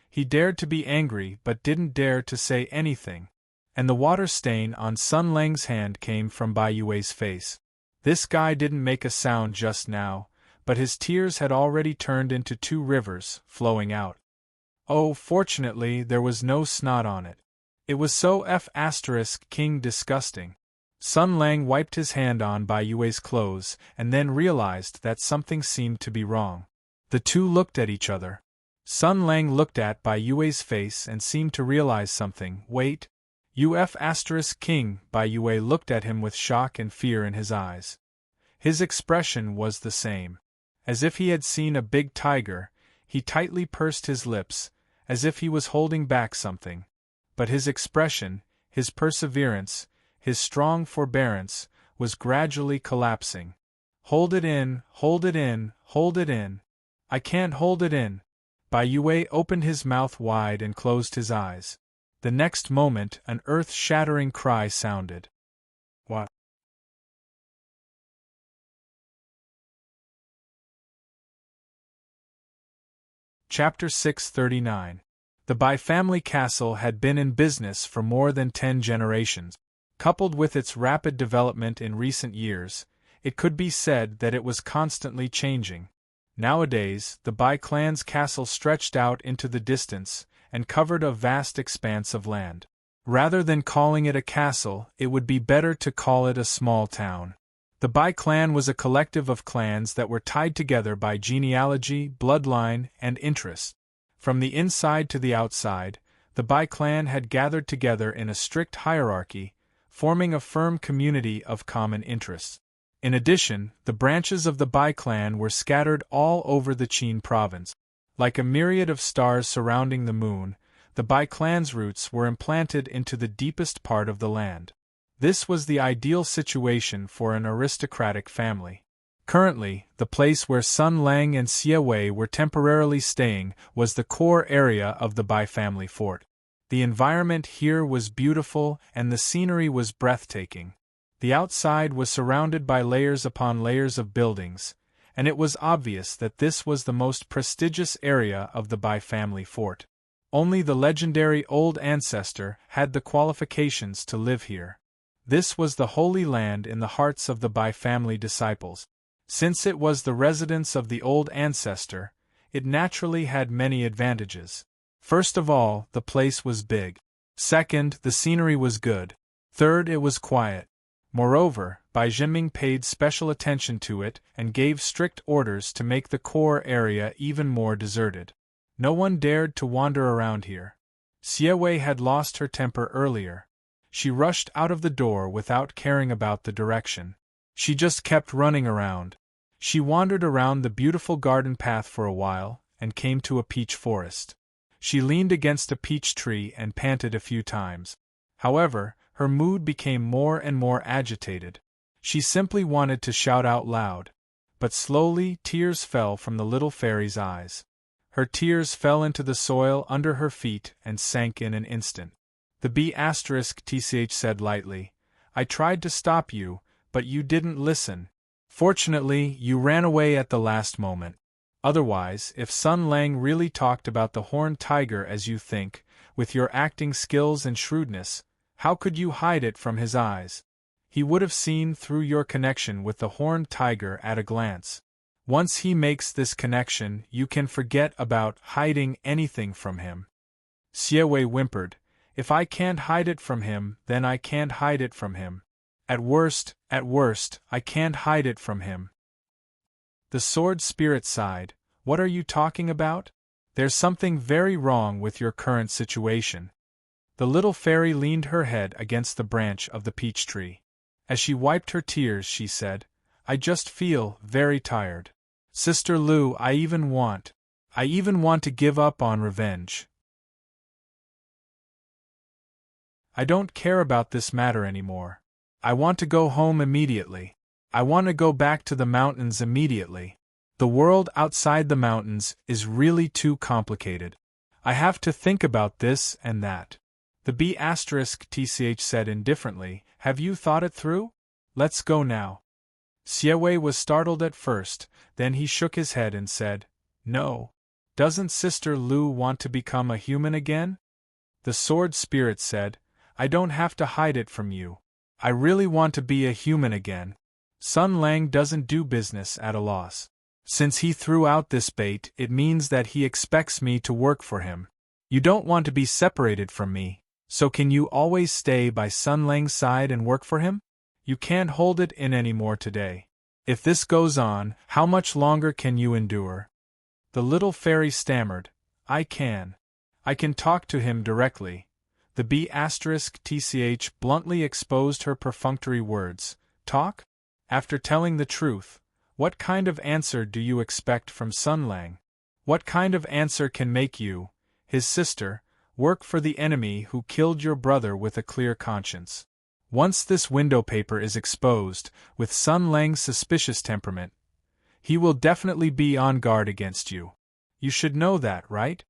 He dared to be angry but didn't dare to say anything. And the water stain on Sun Lang's hand came from Bai Yue's face. This guy didn't make a sound just now, but his tears had already turned into 2 rivers, flowing out. Oh, fortunately there was no snot on it. It was so F***king disgusting. Sun Lang wiped his hand on Bai Yue's clothes and then realized that something seemed to be wrong. The two looked at each other. Sun Lang looked at Bai Yue's face and seemed to realize something. Wait. You F***king, Bai Yue looked at him with shock and fear in his eyes. His expression was the same. As if he had seen a big tiger, he tightly pursed his lips, as if he was holding back something. But his expression, his perseverance, his strong forbearance, was gradually collapsing. Hold it in, hold it in, hold it in. I can't hold it in. Bai Yue opened his mouth wide and closed his eyes. The next moment, an earth-shattering cry sounded. What? Chapter 639. The Bai family castle had been in business for more than 10 generations. Coupled with its rapid development in recent years, it could be said that it was constantly changing. Nowadays, the Bai clan's castle stretched out into the distance and covered a vast expanse of land. Rather than calling it a castle, it would be better to call it a small town. The Bai clan was a collective of clans that were tied together by genealogy, bloodline, and interest. From the inside to the outside, the Bai clan had gathered together in a strict hierarchy, forming a firm community of common interests. In addition, the branches of the Bai clan were scattered all over the Qin province. Like a myriad of stars surrounding the moon, the Bai clan's roots were implanted into the deepest part of the land. This was the ideal situation for an aristocratic family. Currently, the place where Sun Lang and Xie Wei were temporarily staying was the core area of the Bai family fort. The environment here was beautiful and the scenery was breathtaking. The outside was surrounded by layers upon layers of buildings, and it was obvious that this was the most prestigious area of the Bai family fort. Only the legendary old ancestor had the qualifications to live here. This was the Holy Land in the hearts of the Bai family disciples. Since it was the residence of the old ancestor, it naturally had many advantages. First of all, the place was big. Second, the scenery was good. Third, it was quiet. Moreover, Bai Zhenming paid special attention to it and gave strict orders to make the core area even more deserted. No one dared to wander around here. Xie Wei had lost her temper earlier. She rushed out of the door without caring about the direction. She just kept running around. She wandered around the beautiful garden path for a while and came to a peach forest. She leaned against a peach tree and panted a few times. However, her mood became more and more agitated. She simply wanted to shout out loud. But slowly, tears fell from the little fairy's eyes. Her tears fell into the soil under her feet and sank in an instant. The B***tch said lightly, "I tried to stop you, but you didn't listen. Fortunately, you ran away at the last moment. Otherwise, if Sun Lang really talked about the horned tiger as you think, with your acting skills and shrewdness, how could you hide it from his eyes? He would have seen through your connection with the horned tiger at a glance. Once he makes this connection, you can forget about hiding anything from him." Xie Wei whimpered, "If I can't hide it from him, then I can't hide it from him. At worst, I can't hide it from him." The sword spirit sighed, "What are you talking about? There's something very wrong with your current situation." The little fairy leaned her head against the branch of the peach tree. As she wiped her tears, she said, "I just feel very tired. Sister Lu, I even want to give up on revenge. I don't care about this matter anymore. I want to go home immediately. I want to go back to the mountains immediately. The world outside the mountains is really too complicated. I have to think about this and that." The B***tch said indifferently, "Have you thought it through? Let's go now." Xie Wei was startled at first, then he shook his head and said, "No. Doesn't Sister Lu want to become a human again?" The sword spirit said, "I don't have to hide it from you. I really want to be a human again. Sun Lang doesn't do business at a loss. Since he threw out this bait, it means that he expects me to work for him. You don't want to be separated from me, so can you always stay by Sun Lang's side and work for him? You can't hold it in anymore today. If this goes on, how much longer can you endure?" The little fairy stammered, I can talk to him directly." The B***tch bluntly exposed her perfunctory words. "Talk? After telling the truth, what kind of answer do you expect from Sun Lang? What kind of answer can make you, his sister, work for the enemy who killed your brother with a clear conscience? Once this window paper is exposed, with Sun Lang's suspicious temperament, he will definitely be on guard against you. You should know that, right?"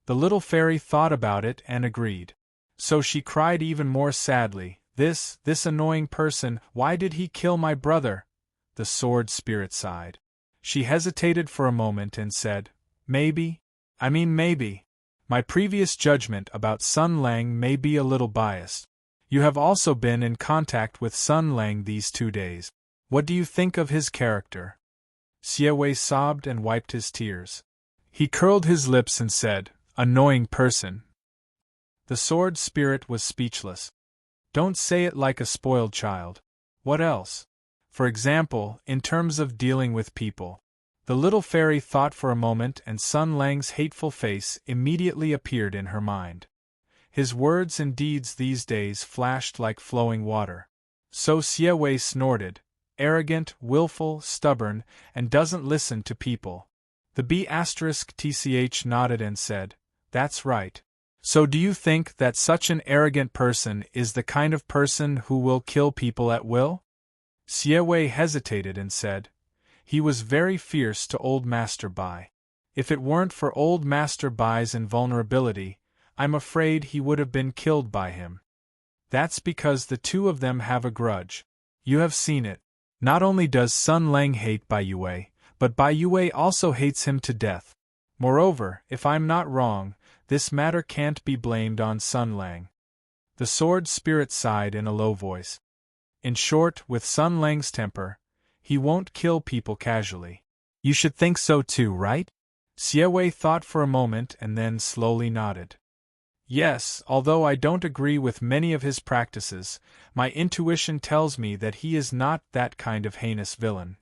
The little fairy thought about it and agreed. So she cried even more sadly, This annoying person, why did he kill my brother?" The sword spirit sighed. She hesitated for a moment and said, Maybe. My previous judgment about Sun Lang may be a little biased. You have also been in contact with Sun Lang these 2 days. What do you think of his character? Xie sobbed and wiped his tears. He curled his lips and said, "Annoying person." The sword spirit was speechless. Don't say it like a spoiled child. What else? For example, in terms of dealing with people. The little fairy thought for a moment, and Sun Lang's hateful face immediately appeared in her mind. His words and deeds these days flashed like flowing water. So Xie snorted, arrogant, willful, stubborn, and doesn't listen to people. The B***tch nodded and said, "That's right. So do you think that such an arrogant person is the kind of person who will kill people at will?" Xie hesitated and said, "He was very fierce to old Master Bai. If it weren't for old Master Bai's invulnerability, I'm afraid he would have been killed by him. That's because the two of them have a grudge. You have seen it. Not only does Sun Lang hate Bai Yue, but Bai Yue also hates him to death. Moreover, if I'm not wrong, this matter can't be blamed on Sun Lang." The sword spirit sighed in a low voice. "In short, with Sun Lang's temper, he won't kill people casually. You should think so too, right?" Xie thought for a moment and then slowly nodded. "Yes, although I don't agree with many of his practices, my intuition tells me that he is not that kind of heinous villain.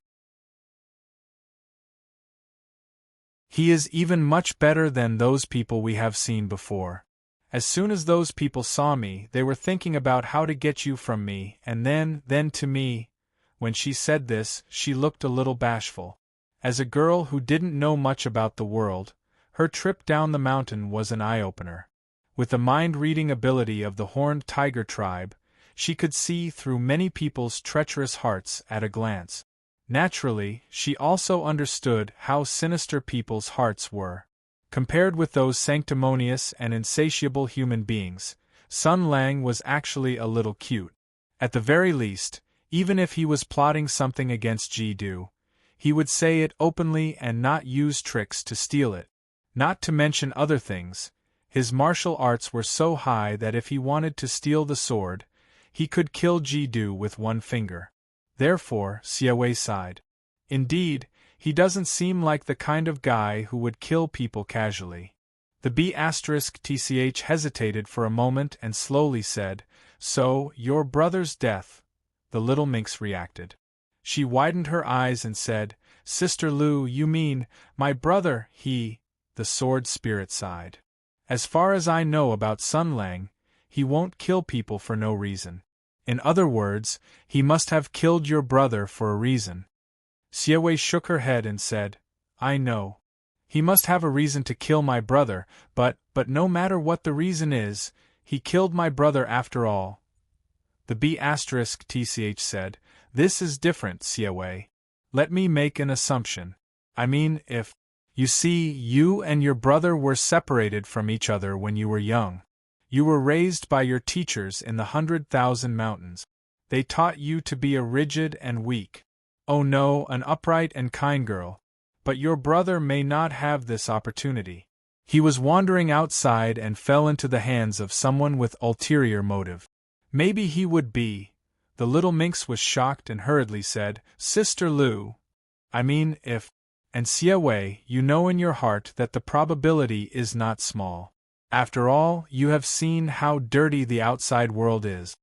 He is even much better than those people we have seen before. As soon as those people saw me, they were thinking about how to get you from me, and then to me." When she said this, she looked a little bashful. As a girl who didn't know much about the world, her trip down the mountain was an eye-opener. With the mind-reading ability of the horned tiger tribe, she could see through many people's treacherous hearts at a glance. Naturally, she also understood how sinister people's hearts were. Compared with those sanctimonious and insatiable human beings, Sun Lang was actually a little cute. At the very least, even if he was plotting something against Ji Du, he would say it openly and not use tricks to steal it. Not to mention other things, his martial arts were so high that if he wanted to steal the sword, he could kill Ji Du with one finger. Therefore, Xie sighed. Indeed, he doesn't seem like the kind of guy who would kill people casually. The B***tch hesitated for a moment and slowly said, "So, your brother's death." The little minx reacted. She widened her eyes and said, "Sister Lu, you mean, my brother, he..." The sword spirit sighed. "As far as I know about Sun Lang, he won't kill people for no reason. In other words, he must have killed your brother for a reason." Xie shook her head and said, "I know. He must have a reason to kill my brother, but no matter what the reason is, he killed my brother after all." The B***tch said, "This is different, Xie. Let me make an assumption. I mean, if... You see, you and your brother were separated from each other when you were young. You were raised by your teachers in the 100,000 mountains. They taught you to be a rigid and weak. Oh no, an upright and kind girl. But your brother may not have this opportunity. He was wandering outside and fell into the hands of someone with ulterior motive. Maybe he would be..." The little minx was shocked and hurriedly said, "Sister Lu, I mean, if..." And Xie, you know in your heart that the probability is not small. After all, you have seen how dirty the outside world is.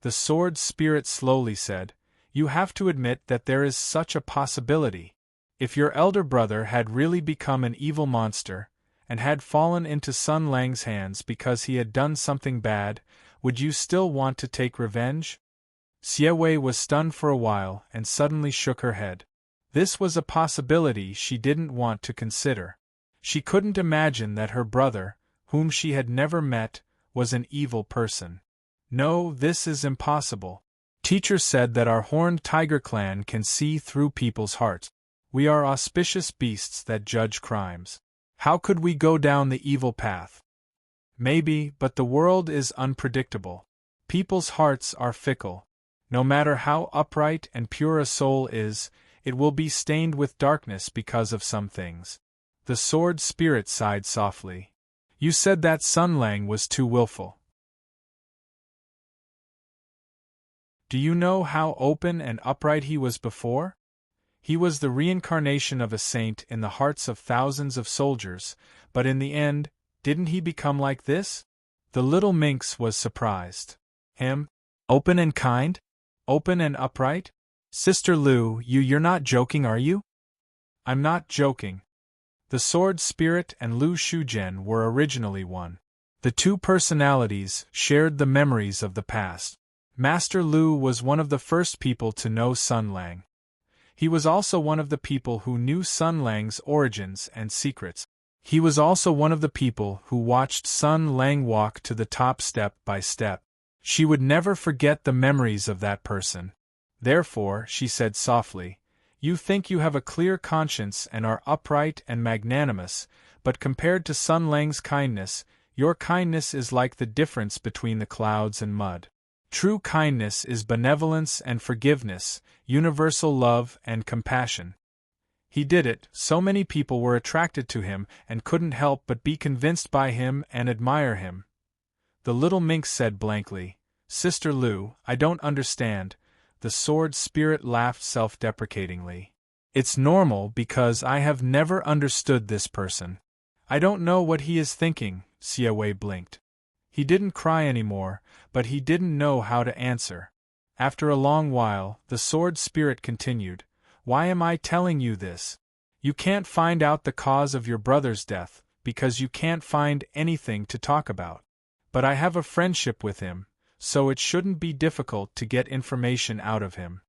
The sword spirit slowly said, "You have to admit that there is such a possibility. If your elder brother had really become an evil monster, and had fallen into Sun Lang's hands because he had done something bad, would you still want to take revenge?" Xie was stunned for a while and suddenly shook her head. This was a possibility she didn't want to consider. She couldn't imagine that her brother, whom she had never met, was an evil person. "No, this is impossible. Teacher said that our horned tiger clan can see through people's hearts. We are auspicious beasts that judge crimes. How could we go down the evil path? Maybe, but the world is unpredictable. People's hearts are fickle. No matter how upright and pure a soul is, it will be stained with darkness because of some things." The sword spirit sighed softly. "You said that Sun Lang was too willful. Do you know how open and upright he was before? He was the reincarnation of a saint in the hearts of thousands of soldiers, but in the end, didn't he become like this? The little minx was surprised. Him? Open and kind? Open and upright? Sister Lu, you're not joking, are you? I'm not joking. The sword spirit and Lu Shujian were originally one. The two personalities shared the memories of the past. Master Lu was one of the first people to know Sun Lang. He was also one of the people who knew Sun Lang's origins and secrets. He was also one of the people who watched Sun Lang walk to the top step by step. She would never forget the memories of that person. Therefore, she said softly, "You think you have a clear conscience and are upright and magnanimous, but compared to Sun Lang's kindness, your kindness is like the difference between the clouds and mud. True kindness is benevolence and forgiveness, universal love and compassion." He did it, so many people were attracted to him and couldn't help but be convinced by him and admire him. The little minx said blankly, "Sister Lu, I don't understand." The sword spirit laughed self-deprecatingly. "It's normal because I have never understood this person. I don't know what he is thinking." Xie Wei blinked. He didn't cry anymore, but he didn't know how to answer. After a long while, the sword spirit continued, "Why am I telling you this? You can't find out the cause of your brother's death, because you can't find anything to talk about. But I have a friendship with him, so it shouldn't be difficult to get information out of him.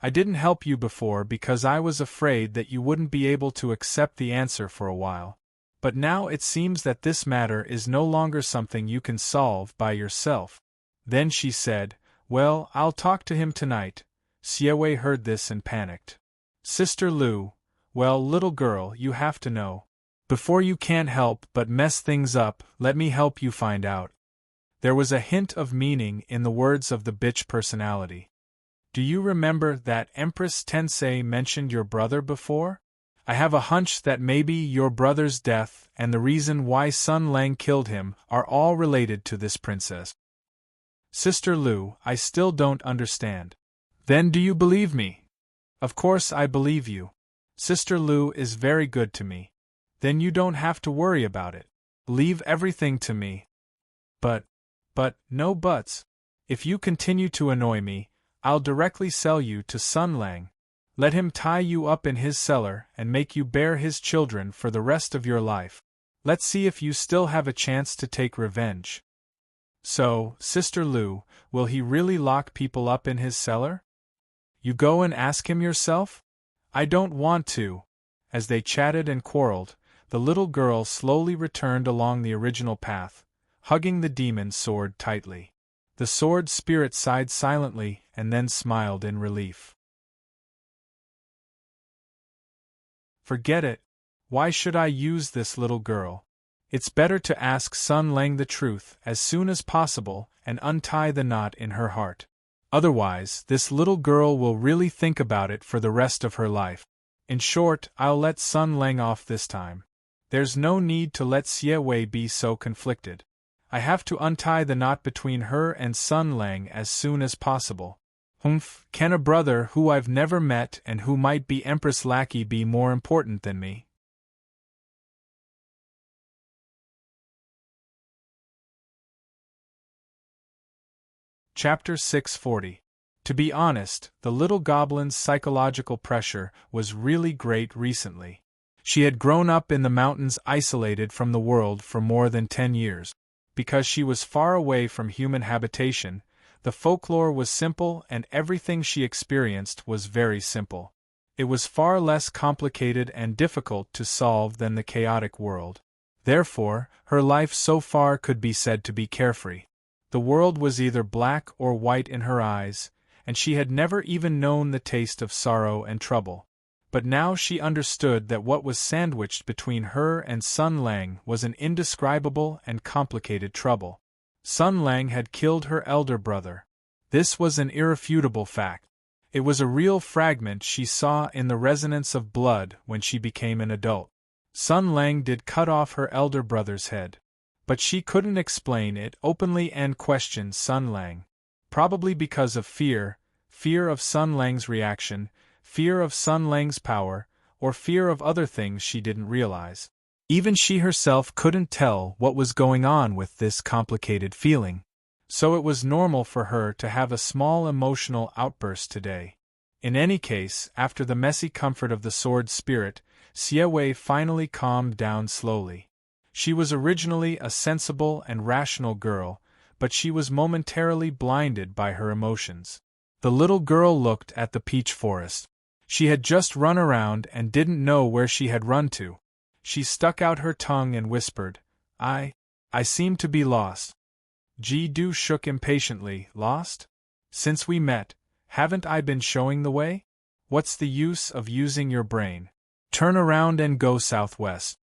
I didn't help you before because I was afraid that you wouldn't be able to accept the answer for a while. But now it seems that this matter is no longer something you can solve by yourself." Then she said, "Well, I'll talk to him tonight." Xie Wei heard this and panicked. "Sister Lu, well, little girl, you have to know. Before you can't help but mess things up, let me help you find out." There was a hint of meaning in the words of the bitch personality. "Do you remember that Empress Tensei mentioned your brother before? I have a hunch that maybe your brother's death and the reason why Sun Lang killed him are all related to this princess." "Sister Lu, I still don't understand." "Then do you believe me?" "Of course I believe you. Sister Lu is very good to me." "Then you don't have to worry about it. Leave everything to me." But, no buts. If you continue to annoy me, I'll directly sell you to Sun Lang. Let him tie you up in his cellar and make you bear his children for the rest of your life. Let's see if you still have a chance to take revenge." "So, Sister Lu, will he really lock people up in his cellar?" "You go and ask him yourself?" "I don't want to." As they chatted and quarreled, the little girl slowly returned along the original path, hugging the demon sword tightly. The sword spirit sighed silently and then smiled in relief. "Forget it. Why should I use this little girl? It's better to ask Sun Lang the truth as soon as possible and untie the knot in her heart. Otherwise, this little girl will really think about it for the rest of her life. In short, I'll let Sun Lang off this time. There's no need to let Xie Wei be so conflicted. I have to untie the knot between her and Sun Lang as soon as possible. Humph, can a brother who I've never met and who might be Empress lackey be more important than me?" Chapter 640. To be honest, the little goblin's psychological pressure was really great recently. She had grown up in the mountains isolated from the world for more than 10 years. Because she was far away from human habitation, the folklore was simple and everything she experienced was very simple. It was far less complicated and difficult to solve than the chaotic world. Therefore, her life so far could be said to be carefree. The world was either black or white in her eyes, and she had never even known the taste of sorrow and trouble. But now she understood that what was sandwiched between her and Sun Lang was an indescribable and complicated trouble. Sun Lang had killed her elder brother. This was an irrefutable fact. It was a real fragment she saw in the resonance of blood when she became an adult. Sun Lang did cut off her elder brother's head. But she couldn't explain it openly and questioned Sun Lang. Probably because of fear, Fear of Sun Lang's reaction, fear of Sun Lang's power, or fear of other things she didn't realize. Even she herself couldn't tell what was going on with this complicated feeling. So it was normal for her to have a small emotional outburst today. In any case, after the messy comfort of the sword spirit, Xie Wei finally calmed down slowly. She was originally a sensible and rational girl, but she was momentarily blinded by her emotions. The little girl looked at the peach forest. She had just run around and didn't know where she had run to. She stuck out her tongue and whispered, I seem to be lost. Ji Du shook impatiently. Lost? Since we met, haven't I been showing the way? What's the use of using your brain? Turn around and go southwest.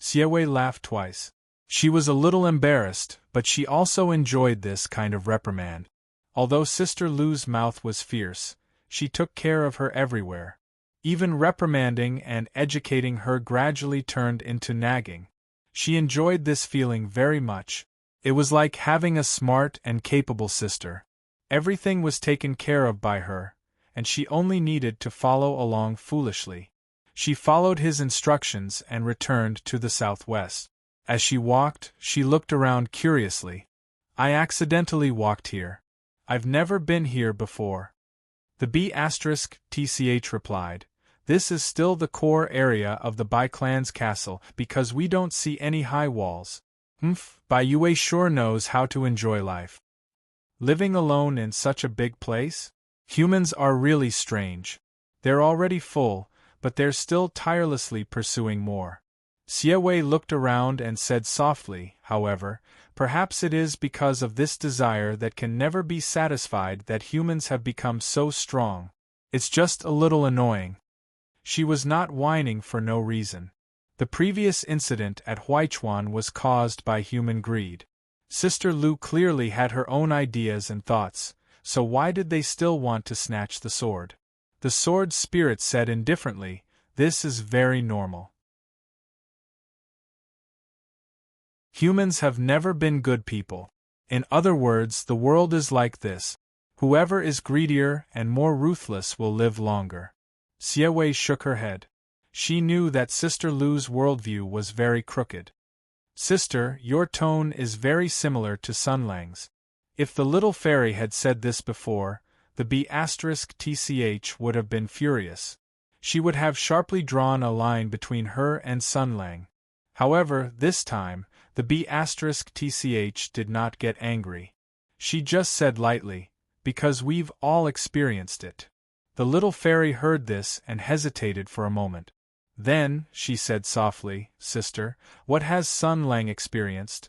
Xie Wei laughed twice. She was a little embarrassed, but she also enjoyed this kind of reprimand. Although Sister Lu's mouth was fierce, she took care of her everywhere. Even reprimanding and educating her gradually turned into nagging. She enjoyed this feeling very much. It was like having a smart and capable sister. Everything was taken care of by her, and she only needed to follow along foolishly. She followed his instructions and returned to the southwest. As she walked, she looked around curiously. I accidentally walked here. I've never been here before. The B**TCH replied, This is still the core area of the Bai clan's castle because we don't see any high walls. Bai Yue sure knows how to enjoy life. Living alone in such a big place? Humans are really strange. They're already full, but they're still tirelessly pursuing more. Xie Wei looked around and said softly, however, perhaps it is because of this desire that can never be satisfied that humans have become so strong. It's just a little annoying. She was not whining for no reason. The previous incident at Huichuan was caused by human greed. Sister Lu clearly had her own ideas and thoughts, so why did they still want to snatch the sword? The sword spirit said indifferently, This is very normal. Humans have never been good people. In other words, the world is like this. Whoever is greedier and more ruthless will live longer. Xie Wei shook her head. She knew that Sister Lu's worldview was very crooked. Sister, your tone is very similar to Sun Lang's. If the little fairy had said this before, the B**TCH would have been furious. She would have sharply drawn a line between her and Sun Lang. However, this time, the B**TCH did not get angry. She just said lightly, Because we've all experienced it. The little fairy heard this and hesitated for a moment. Then, she said softly, Sister, what has Sun Lang experienced?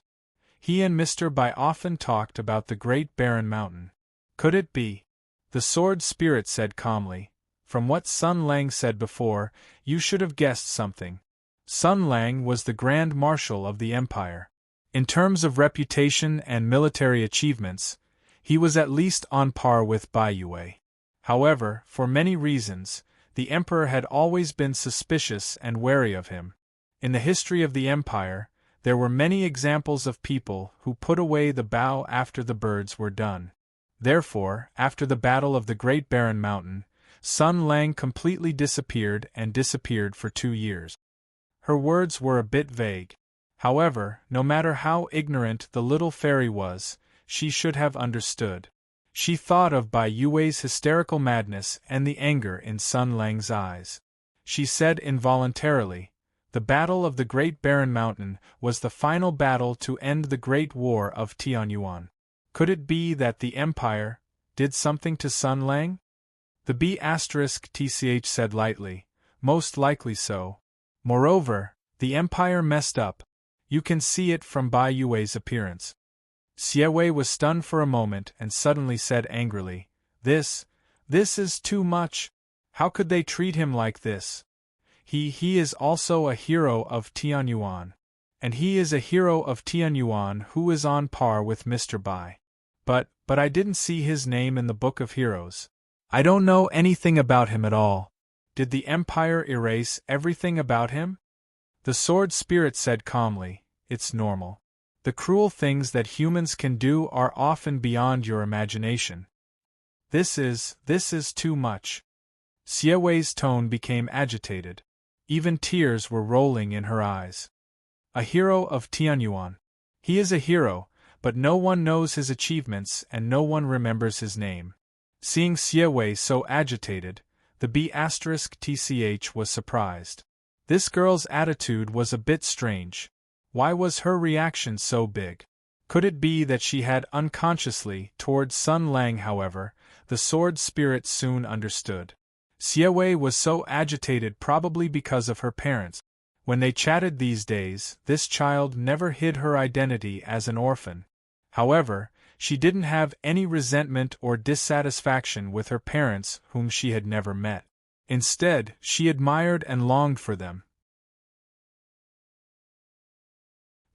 He and Mr. Bai often talked about the Great Barren Mountain. Could it be? The sword spirit said calmly, From what Sun Lang said before, you should have guessed something. Sun Lang was the Grand Marshal of the Empire. In terms of reputation and military achievements, he was at least on par with Bai Yue. However, for many reasons, the Emperor had always been suspicious and wary of him. In the history of the Empire, there were many examples of people who put away the bow after the birds were done. Therefore, after the Battle of the Great Barren Mountain, Sun Lang completely disappeared and disappeared for 2 years. Her words were a bit vague. However, no matter how ignorant the little fairy was, she should have understood. She thought of Bai Yue's hysterical madness and the anger in Sun Lang's eyes. She said involuntarily, The Battle of the Great Barren Mountain was the final battle to end the Great War of Tianyuan. Could it be that the Empire did something to Sun Lang? The B**TCH said lightly, Most likely so. Moreover, the Empire messed up. You can see it from Bai Yue's appearance. Xie Wei was stunned for a moment and suddenly said angrily, This is too much. How could they treat him like this? He is also a hero of Tianyuan. And he is a hero of Tianyuan who is on par with Mr. Bai. But I didn't see his name in the Book of Heroes. I don't know anything about him at all. Did the Empire erase everything about him? The sword spirit said calmly, It's normal. The cruel things that humans can do are often beyond your imagination. This is too much. Xie tone became agitated. Even tears were rolling in her eyes. A hero of Tianyuan. He is a hero, but no one knows his achievements and no one remembers his name. Seeing Xie so agitated, the B*TCH was surprised. This girl's attitude was a bit strange. Why was her reaction so big? Could it be that she had unconsciously towards Sun Lang? However, the sword spirit soon understood. Xie was so agitated probably because of her parents. When they chatted these days, this child never hid her identity as an orphan. However, she didn't have any resentment or dissatisfaction with her parents whom she had never met. Instead, she admired and longed for them.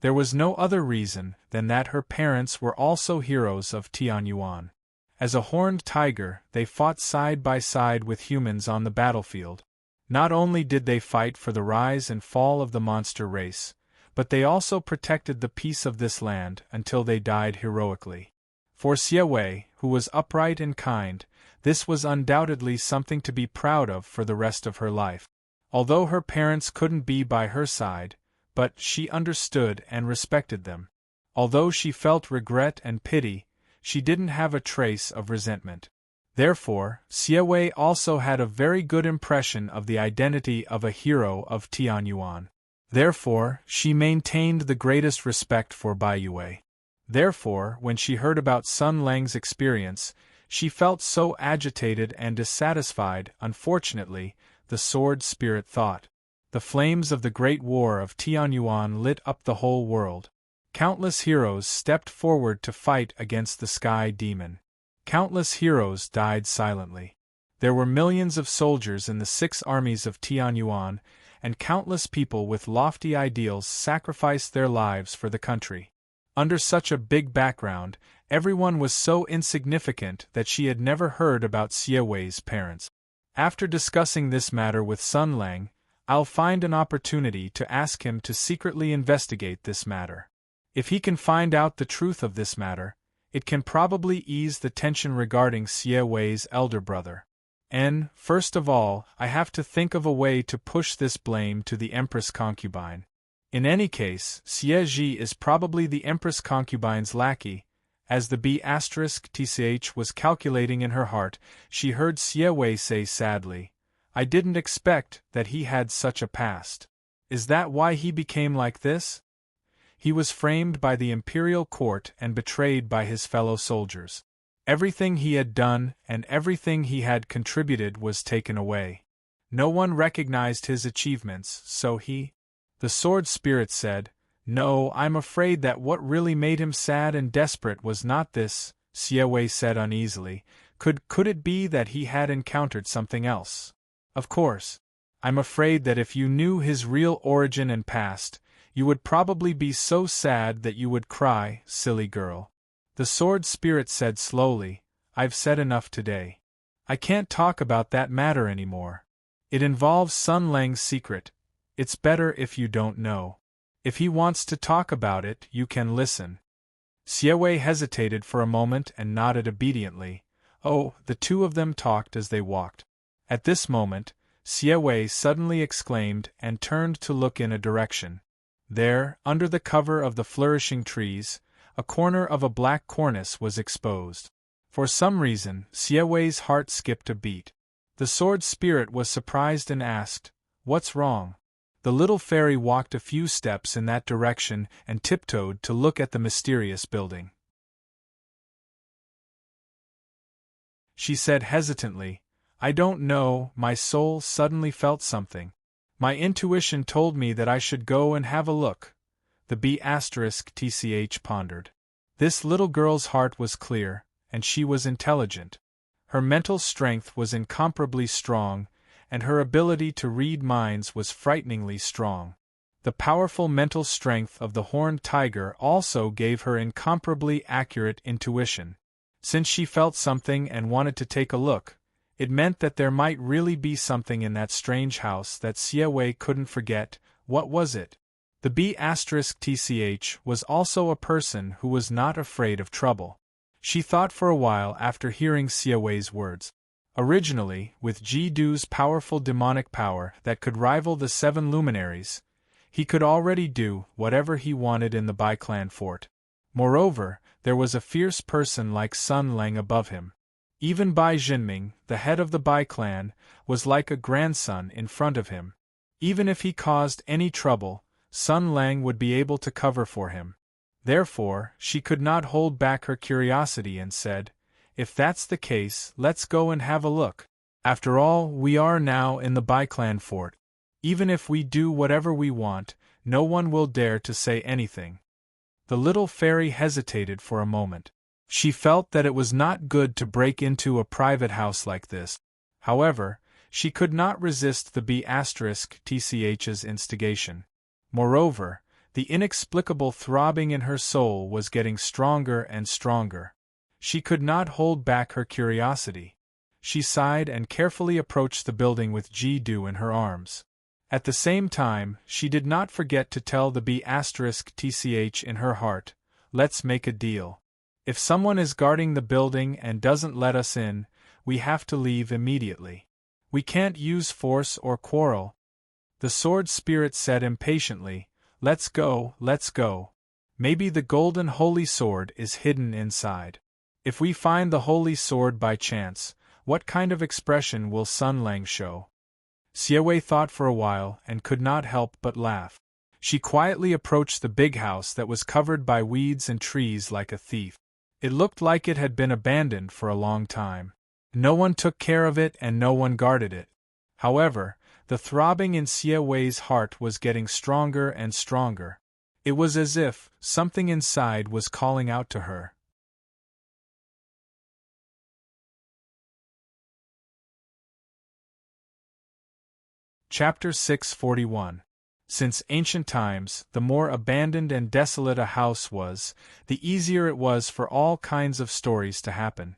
There was no other reason than that her parents were also heroes of Tianyuan. As a horned tiger, they fought side by side with humans on the battlefield. Not only did they fight for the rise and fall of the monster race, but they also protected the peace of this land until they died heroically. For Xie, who was upright and kind, this was undoubtedly something to be proud of for the rest of her life. Although her parents couldn't be by her side, but she understood and respected them. Although she felt regret and pity, she didn't have a trace of resentment. Therefore, Xie also had a very good impression of the identity of a hero of Tianyuan. Therefore, she maintained the greatest respect for Baiyue. Therefore, when she heard about Sun Lang's experience, she felt so agitated and dissatisfied. Unfortunately, the sword spirit thought. The flames of the Great War of Tianyuan lit up the whole world. Countless heroes stepped forward to fight against the Sky Demon. Countless heroes died silently. There were millions of soldiers in the 6 armies of Tianyuan, and countless people with lofty ideals sacrificed their lives for the country. Under such a big background, everyone was so insignificant that she had never heard about Xie parents. After discussing this matter with Sun Lang, I'll find an opportunity to ask him to secretly investigate this matter. If he can find out the truth of this matter, it can probably ease the tension regarding Xie elder brother. And, first of all, I have to think of a way to push this blame to the Empress concubine. In any case, Xie is probably the Empress concubine's lackey. As the B*TCH was calculating in her heart, she heard Xie say sadly, "I didn't expect that he had such a past. Is that why he became like this? He was framed by the imperial court and betrayed by his fellow soldiers. Everything he had done and everything he had contributed was taken away. No one recognized his achievements, so he—" The sword spirit said, "No, I'm afraid that what really made him sad and desperate was not this," Xie said uneasily. Could it be that he had encountered something else? Of course. I'm afraid that if you knew his real origin and past, you would probably be so sad that you would cry, silly girl. The sword spirit said slowly, "I've said enough today. I can't talk about that matter anymore. It involves Sun Lang's secret. It's better if you don't know. If he wants to talk about it, you can listen." Xie hesitated for a moment and nodded obediently. Oh, the two of them talked as they walked. At this moment, Xie suddenly exclaimed and turned to look in a direction. There, under the cover of the flourishing trees, a corner of a black cornice was exposed. For some reason, Xie's heart skipped a beat. The sword spirit was surprised and asked, "What's wrong?" The little fairy walked a few steps in that direction and tiptoed to look at the mysterious building. She said hesitantly, "I don't know, my soul suddenly felt something. My intuition told me that I should go and have a look." The B*TCH pondered. This little girl's heart was clear, and she was intelligent. Her mental strength was incomparably strong, and her ability to read minds was frighteningly strong. The powerful mental strength of the horned tiger also gave her incomparably accurate intuition. Since she felt something and wanted to take a look, it meant that there might really be something in that strange house that Xie couldn't forget. What was it? The B*TCH was also a person who was not afraid of trouble. She thought for a while after hearing Siawei's words. Originally, with Ji-Du's powerful demonic power that could rival the 7 luminaries, he could already do whatever he wanted in the Bai clan fort. Moreover, there was a fierce person like Sun Lang above him. Even Bai Jinming, the head of the Bai clan, was like a grandson in front of him. Even if he caused any trouble, Sun Lang would be able to cover for him. Therefore, she could not hold back her curiosity and said, "If that's the case, let's go and have a look. After all, we are now in the Bai clan fort. Even if we do whatever we want, no one will dare to say anything." The little fairy hesitated for a moment. She felt that it was not good to break into a private house like this. However, she could not resist the B***'s instigation. Moreover, the inexplicable throbbing in her soul was getting stronger and stronger. She could not hold back her curiosity. She sighed and carefully approached the building with Ji-Du in her arms. At the same time, she did not forget to tell the B***th in her heart, "Let's make a deal. If someone is guarding the building and doesn't let us in, we have to leave immediately. We can't use force or quarrel." The sword spirit said impatiently, "Let's go, let's go. Maybe the golden holy sword is hidden inside. If we find the holy sword by chance, what kind of expression will Sun Lang show?" Siawei thought for a while and could not help but laugh. She quietly approached the big house that was covered by weeds and trees like a thief. It looked like it had been abandoned for a long time. No one took care of it and no one guarded it. However, the throbbing in Siawei's heart was getting stronger and stronger. It was as if something inside was calling out to her. Chapter 641. Since ancient times, the more abandoned and desolate a house was, the easier it was for all kinds of stories to happen.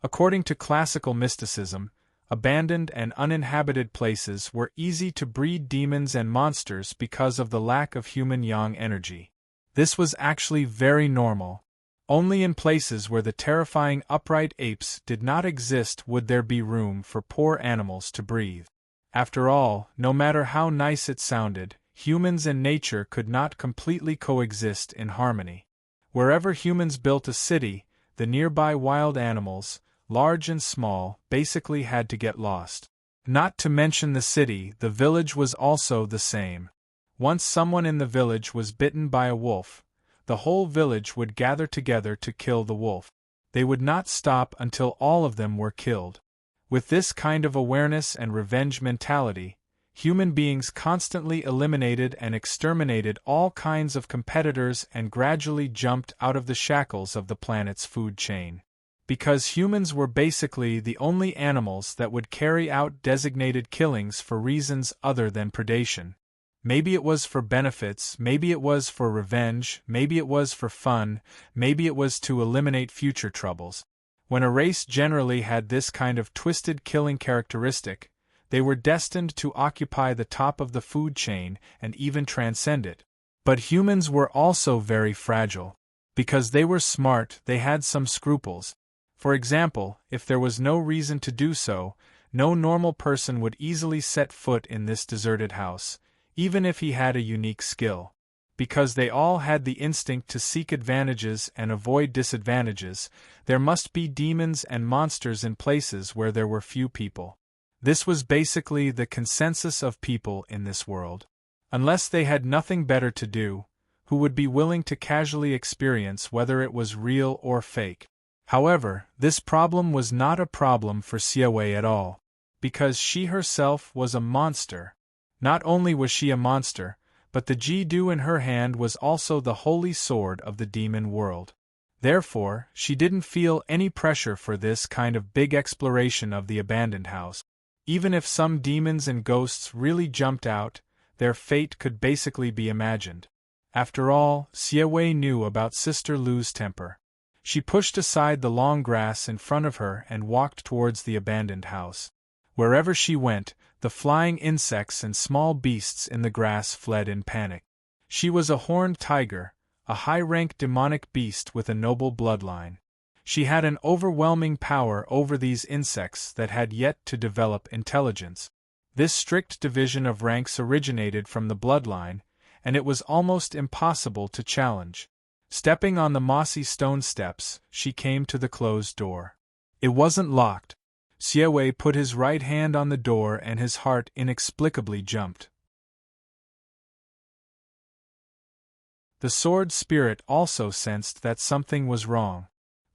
According to classical mysticism, abandoned and uninhabited places were easy to breed demons and monsters because of the lack of human yang energy. This was actually very normal. Only in places where the terrifying upright apes did not exist would there be room for poor animals to breathe. After all, no matter how nice it sounded, humans and nature could not completely coexist in harmony. Wherever humans built a city, the nearby wild animals, large and small, basically had to get lost. Not to mention the city, the village was also the same. Once someone in the village was bitten by a wolf, the whole village would gather together to kill the wolf. They would not stop until all of them were killed. With this kind of awareness and revenge mentality, human beings constantly eliminated and exterminated all kinds of competitors and gradually jumped out of the shackles of the planet's food chain. Because humans were basically the only animals that would carry out designated killings for reasons other than predation. Maybe it was for benefits, maybe it was for revenge, maybe it was for fun, maybe it was to eliminate future troubles. When a race generally had this kind of twisted killing characteristic, they were destined to occupy the top of the food chain and even transcend it. But humans were also very fragile. Because they were smart, they had some scruples. For example, if there was no reason to do so, no normal person would easily set foot in this deserted house, even if he had a unique skill. Because they all had the instinct to seek advantages and avoid disadvantages, there must be demons and monsters in places where there were few people. This was basically the consensus of people in this world. Unless they had nothing better to do, who would be willing to casually experience whether it was real or fake. However, this problem was not a problem for Siawei at all, because she herself was a monster. Not only was she a monster, but the Ji-Du in her hand was also the holy sword of the demon world. Therefore, she didn't feel any pressure for this kind of big exploration of the abandoned house. Even if some demons and ghosts really jumped out, their fate could basically be imagined. After all, Siawei knew about Sister Lu's temper. She pushed aside the long grass in front of her and walked towards the abandoned house. Wherever she went, the flying insects and small beasts in the grass fled in panic. She was a horned tiger, a high-rank demonic beast with a noble bloodline. She had an overwhelming power over these insects that had yet to develop intelligence. This strict division of ranks originated from the bloodline, and it was almost impossible to challenge. Stepping on the mossy stone steps, she came to the closed door. It wasn't locked. Siewei put his right hand on the door and his heart inexplicably jumped. The sword spirit also sensed that something was wrong.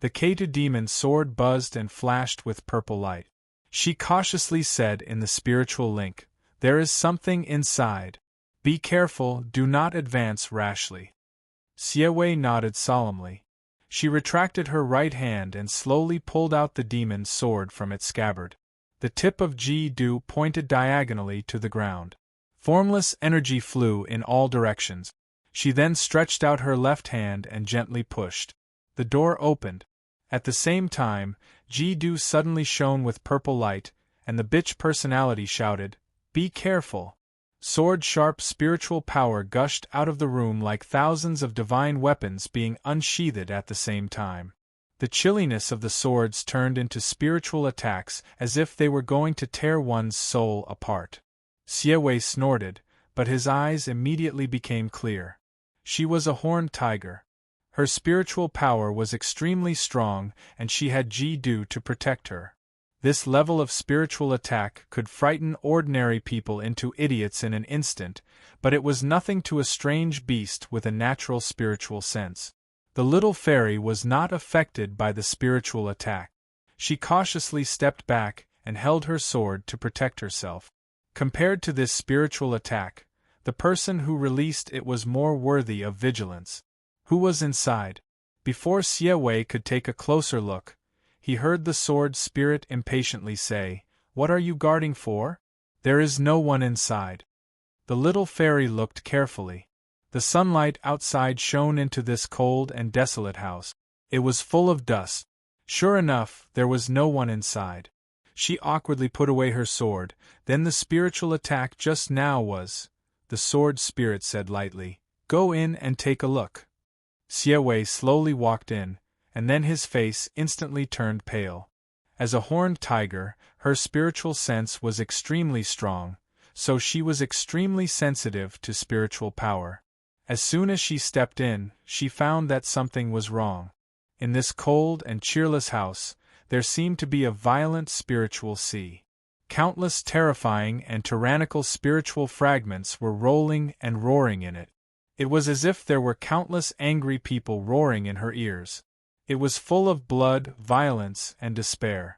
The K2 demon's sword buzzed and flashed with purple light. She cautiously said in the spiritual link, "There is something inside. Be careful, do not advance rashly." Siewei nodded solemnly. She retracted her right hand and slowly pulled out the demon's sword from its scabbard. The tip of Ji-Du pointed diagonally to the ground. Formless energy flew in all directions. She then stretched out her left hand and gently pushed. The door opened. At the same time, Ji-Du suddenly shone with purple light, and the bitch personality shouted, "Be careful!" Sword-sharp spiritual power gushed out of the room like thousands of divine weapons being unsheathed at the same time. The chilliness of the swords turned into spiritual attacks as if they were going to tear one's soul apart. Siewei snorted, but his eyes immediately became clear. She was a horned tiger. Her spiritual power was extremely strong, and she had Ji-Du to protect her. This level of spiritual attack could frighten ordinary people into idiots in an instant, but it was nothing to a strange beast with a natural spiritual sense. The little fairy was not affected by the spiritual attack. She cautiously stepped back and held her sword to protect herself. Compared to this spiritual attack, the person who released it was more worthy of vigilance. Who was inside? Before Siewei could take a closer look, he heard the sword spirit impatiently say, "What are you guarding for? There is no one inside." The little fairy looked carefully. The sunlight outside shone into this cold and desolate house. It was full of dust. Sure enough, there was no one inside. She awkwardly put away her sword. Then the spiritual attack just now was. The sword spirit said lightly, "Go in and take a look." Siewei slowly walked in, and then his face instantly turned pale. As a horned tiger, her spiritual sense was extremely strong, so she was extremely sensitive to spiritual power. As soon as she stepped in, she found that something was wrong. In this cold and cheerless house, there seemed to be a violent spiritual sea. Countless terrifying and tyrannical spiritual fragments were rolling and roaring in it. It was as if there were countless angry people roaring in her ears. It was full of blood, violence, and despair.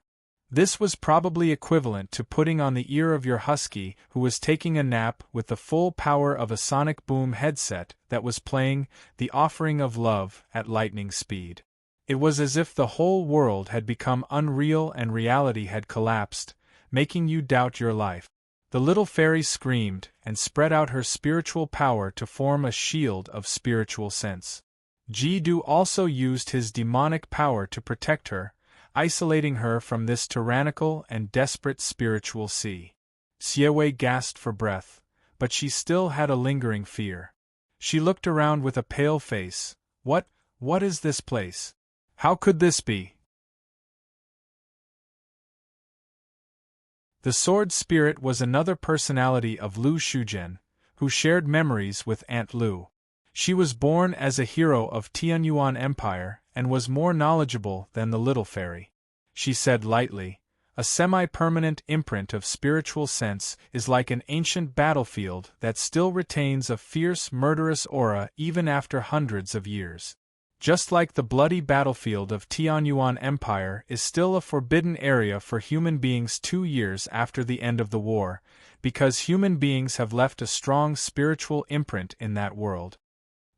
This was probably equivalent to putting on the ear of your husky who was taking a nap with the full power of a sonic boom headset that was playing The Offering of Love at lightning speed. It was as if the whole world had become unreal and reality had collapsed, making you doubt your life. The little fairy screamed and spread out her spiritual power to form a shield of spiritual sense. Ji-Du also used his demonic power to protect her, isolating her from this tyrannical and desperate spiritual sea. Siewei gasped for breath, but she still had a lingering fear. She looked around with a pale face. What is this place? How could this be? The sword spirit was another personality of Lu Shuzhen, who shared memories with Aunt Lu. She was born as a hero of Tianyuan Empire and was more knowledgeable than the little fairy. She said lightly, "A semi-permanent imprint of spiritual sense is like an ancient battlefield that still retains a fierce, murderous aura even after hundreds of years. Just like the bloody battlefield of Tianyuan Empire is still a forbidden area for human beings 2 years after the end of the war, because human beings have left a strong spiritual imprint in that world."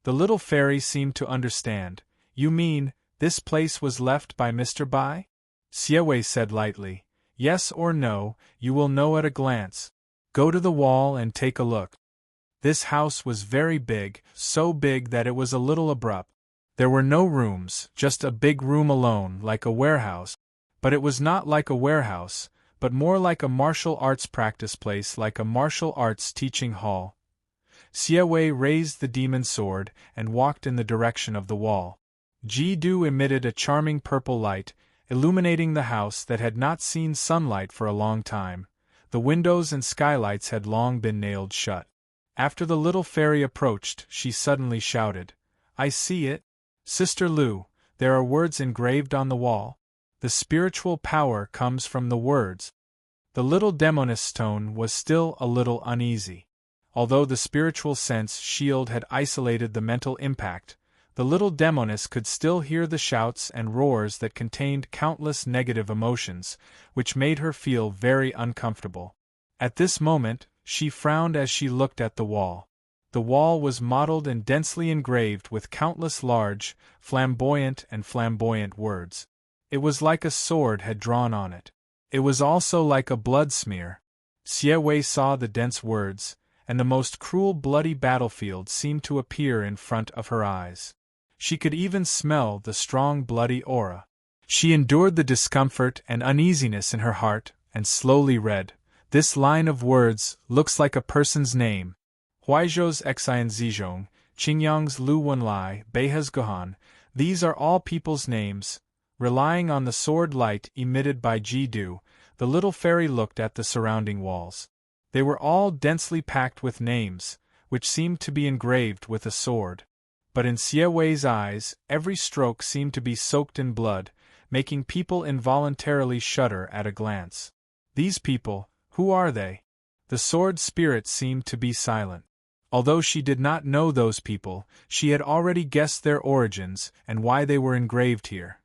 The little fairy seemed to understand. "You mean, this place was left by Mr. Bai?" Siewei said lightly, "Yes or no, you will know at a glance. Go to the wall and take a look." This house was very big, so big that it was a little abrupt. There were no rooms, just a big room alone, like a warehouse. But it was not like a warehouse, but more like a martial arts practice place, like a martial arts teaching hall. Siewei raised the demon sword and walked in the direction of the wall. Ji-do emitted a charming purple light, illuminating the house that had not seen sunlight for a long time. The windows and skylights had long been nailed shut. After the little fairy approached, she suddenly shouted, "I see it! Sister Lu, there are words engraved on the wall. The spiritual power comes from the words." The little demoness's tone was still a little uneasy. Although the spiritual sense shield had isolated the mental impact, the little demoness could still hear the shouts and roars that contained countless negative emotions, which made her feel very uncomfortable. At this moment, she frowned as she looked at the wall. The wall was mottled and densely engraved with countless large, flamboyant words. It was like a sword had drawn on it. It was also like a blood smear. Xie Wei saw the dense words, and the most cruel bloody battlefield seemed to appear in front of her eyes. She could even smell the strong bloody aura. She endured the discomfort and uneasiness in her heart, and slowly read, "This line of words looks like a person's name. Huizhou's Xian Zizhong, Qingyang's Lu Wenlai, Beihe's Gohan, these are all people's names." Relying on the sword light emitted by Ji-do, the little fairy looked at the surrounding walls. They were all densely packed with names, which seemed to be engraved with a sword. But in Xie Wei's eyes, every stroke seemed to be soaked in blood, making people involuntarily shudder at a glance. These people, who are they? The sword spirit seemed to be silent. Although she did not know those people, she had already guessed their origins and why they were engraved here.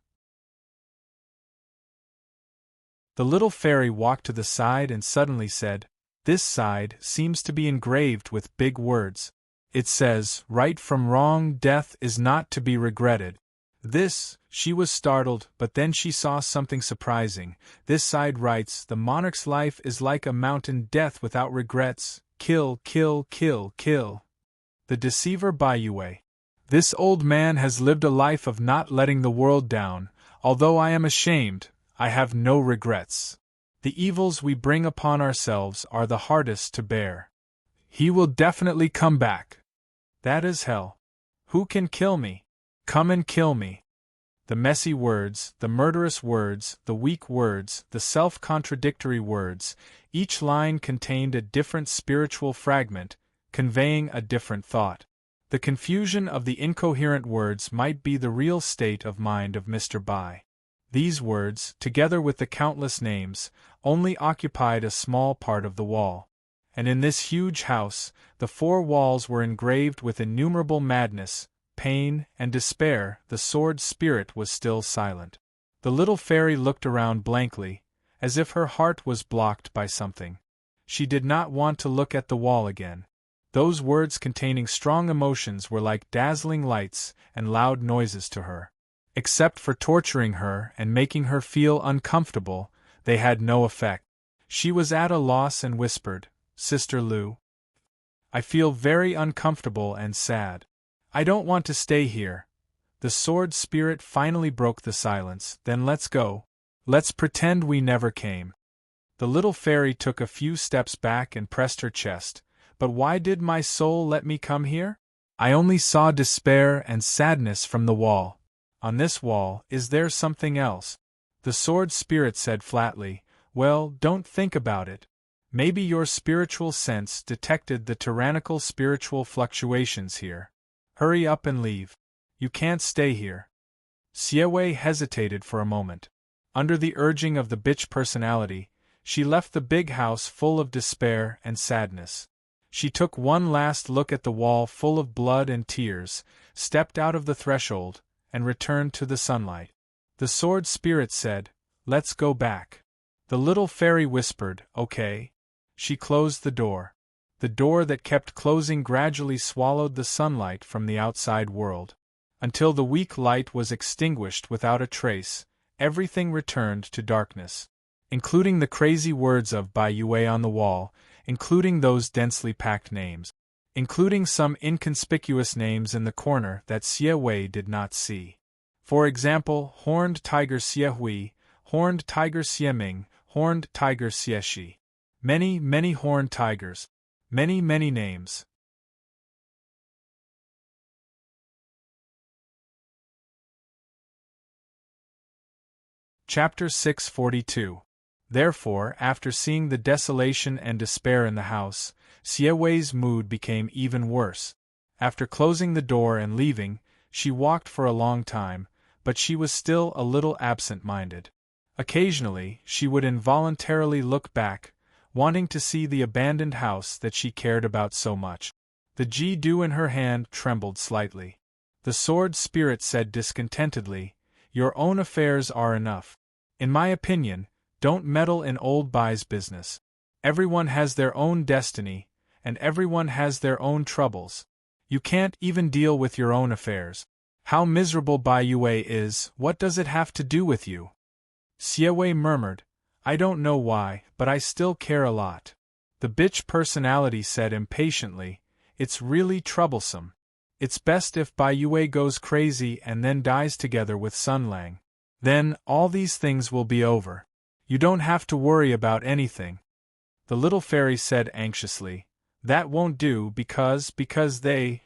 The little fairy walked to the side and suddenly said, "This side seems to be engraved with big words. It says, 'Right from wrong, death is not to be regretted.'" She was startled, but then she saw something surprising. This side writes, "The monarch's life is like a mountain, death without regrets, kill, kill, kill, kill." The deceiver Bai Yue. This old man has lived a life of not letting the world down. Although I am ashamed, I have no regrets. The evils we bring upon ourselves are the hardest to bear. He will definitely come back. That is hell. Who can kill me? Come and kill me. The messy words, the murderous words, the weak words, the self-contradictory words, each line contained a different spiritual fragment, conveying a different thought. The confusion of the incoherent words might be the real state of mind of Mr. Bai. These words, together with the countless names, only occupied a small part of the wall. And in this huge house, the four walls were engraved with innumerable madness, pain, and despair. The sword spirit was still silent. The little fairy looked around blankly, as if her heart was blocked by something. She did not want to look at the wall again. Those words containing strong emotions were like dazzling lights and loud noises to her. Except for torturing her and making her feel uncomfortable, they had no effect. She was at a loss and whispered, "Sister Lu, I feel very uncomfortable and sad. I don't want to stay here." The sword spirit finally broke the silence. "Then let's go. Let's pretend we never came." The little fairy took a few steps back and pressed her chest. "But why did my soul let me come here? I only saw despair and sadness from the wall. On this wall, is there something else?" The sword spirit said flatly, "Well, don't think about it. Maybe your spiritual sense detected the tyrannical spiritual fluctuations here. Hurry up and leave. You can't stay here." Xie Wei hesitated for a moment. Under the urging of the bitch personality, she left the big house full of despair and sadness. She took one last look at the wall full of blood and tears, stepped out of the threshold, and returned to the sunlight. The sword spirit said, "Let's go back." The little fairy whispered, "Okay." She closed the door. The door that kept closing gradually swallowed the sunlight from the outside world. Until the weak light was extinguished without a trace, everything returned to darkness. Including the crazy words of Bai Yue on the wall, including those densely packed names. Including some inconspicuous names in the corner that Xie Wei did not see. For example, Horned Tiger Xie Hui, Horned Tiger Xie Ming, Horned Tiger Xie Shi. Many, many horned tigers. Many, many names. Chapter 642. Therefore, after seeing the desolation and despair in the house, Siewei's mood became even worse. After closing the door and leaving, she walked for a long time, but she was still a little absent-minded. Occasionally, she would involuntarily look back, wanting to see the abandoned house that she cared about so much. The Ji-do in her hand trembled slightly. The sword spirit said discontentedly, "Your own affairs are enough. In my opinion, don't meddle in old Bai's business. Everyone has their own destiny, and everyone has their own troubles. You can't even deal with your own affairs. How miserable Bai Yue is, what does it have to do with you?" Siewei murmured, "I don't know why, but I still care a lot." The bitch personality said impatiently, "It's really troublesome. It's best if Bai Yue goes crazy and then dies together with Sun Lang. Then, all these things will be over. You don't have to worry about anything." The little fairy said anxiously, "That won't do because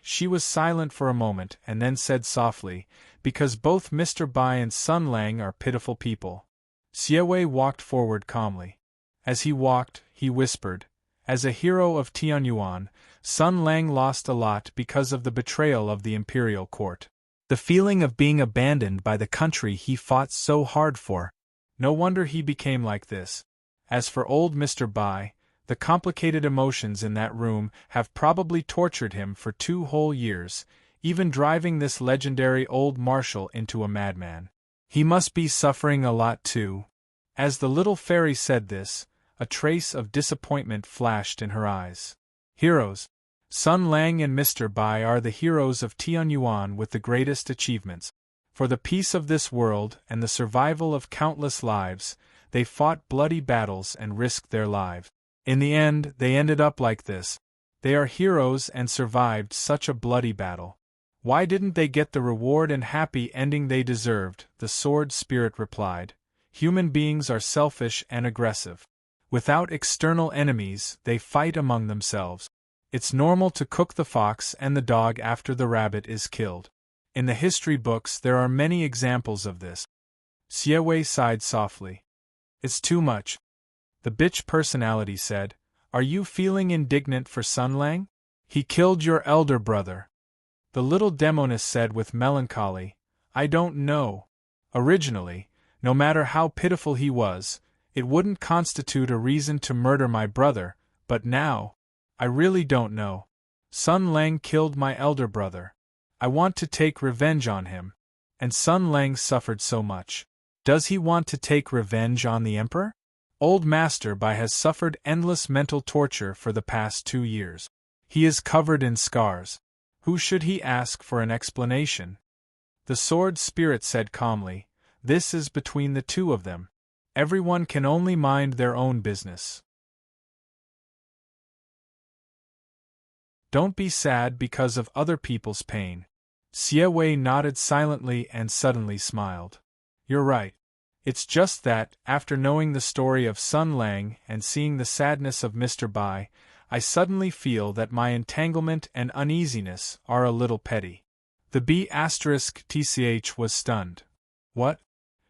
she was silent for a moment and then said softly, "Because both Mr. Bai and Sun Lang are pitiful people." Siewei walked forward calmly. As he walked, he whispered, "As a hero of Tianyuan, Sun Lang lost a lot because of the betrayal of the imperial court. The feeling of being abandoned by the country he fought so hard for. No wonder he became like this. As for old Mr. Bai, the complicated emotions in that room have probably tortured him for 2 whole years, even driving this legendary old marshal into a madman. He must be suffering a lot too." As the little fairy said this, a trace of disappointment flashed in her eyes. Heroes. Sun Lang and Mr. Bai are the heroes of Tianyuan with the greatest achievements. For the peace of this world and the survival of countless lives, they fought bloody battles and risked their lives. In the end, they ended up like this. They are heroes and survived such a bloody battle. Why didn't they get the reward and happy ending they deserved? The sword spirit replied. Human beings are selfish and aggressive. Without external enemies, they fight among themselves. It's normal to cook the fox and the dog after the rabbit is killed. In the history books there are many examples of this. Siewei sighed softly. "It's too much." The bitch personality said, "Are you feeling indignant for Sun Lang? He killed your elder brother." The little demoness said with melancholy, "I don't know. Originally, no matter how pitiful he was, it wouldn't constitute a reason to murder my brother, but now, I really don't know. Sun Lang killed my elder brother. I want to take revenge on him. And Sun Lang suffered so much. Does he want to take revenge on the emperor? Old Master Bai has suffered endless mental torture for the past 2 years. He is covered in scars. Who should he ask for an explanation?" The sword spirit said calmly, "This is between the 2 of them. Everyone can only mind their own business. Don't be sad because of other people's pain." Siewei nodded silently and suddenly smiled. "You're right. It's just that, after knowing the story of Sun Lang and seeing the sadness of Mr. Bai, I suddenly feel that my entanglement and uneasiness are a little petty." The B***TCH was stunned. What?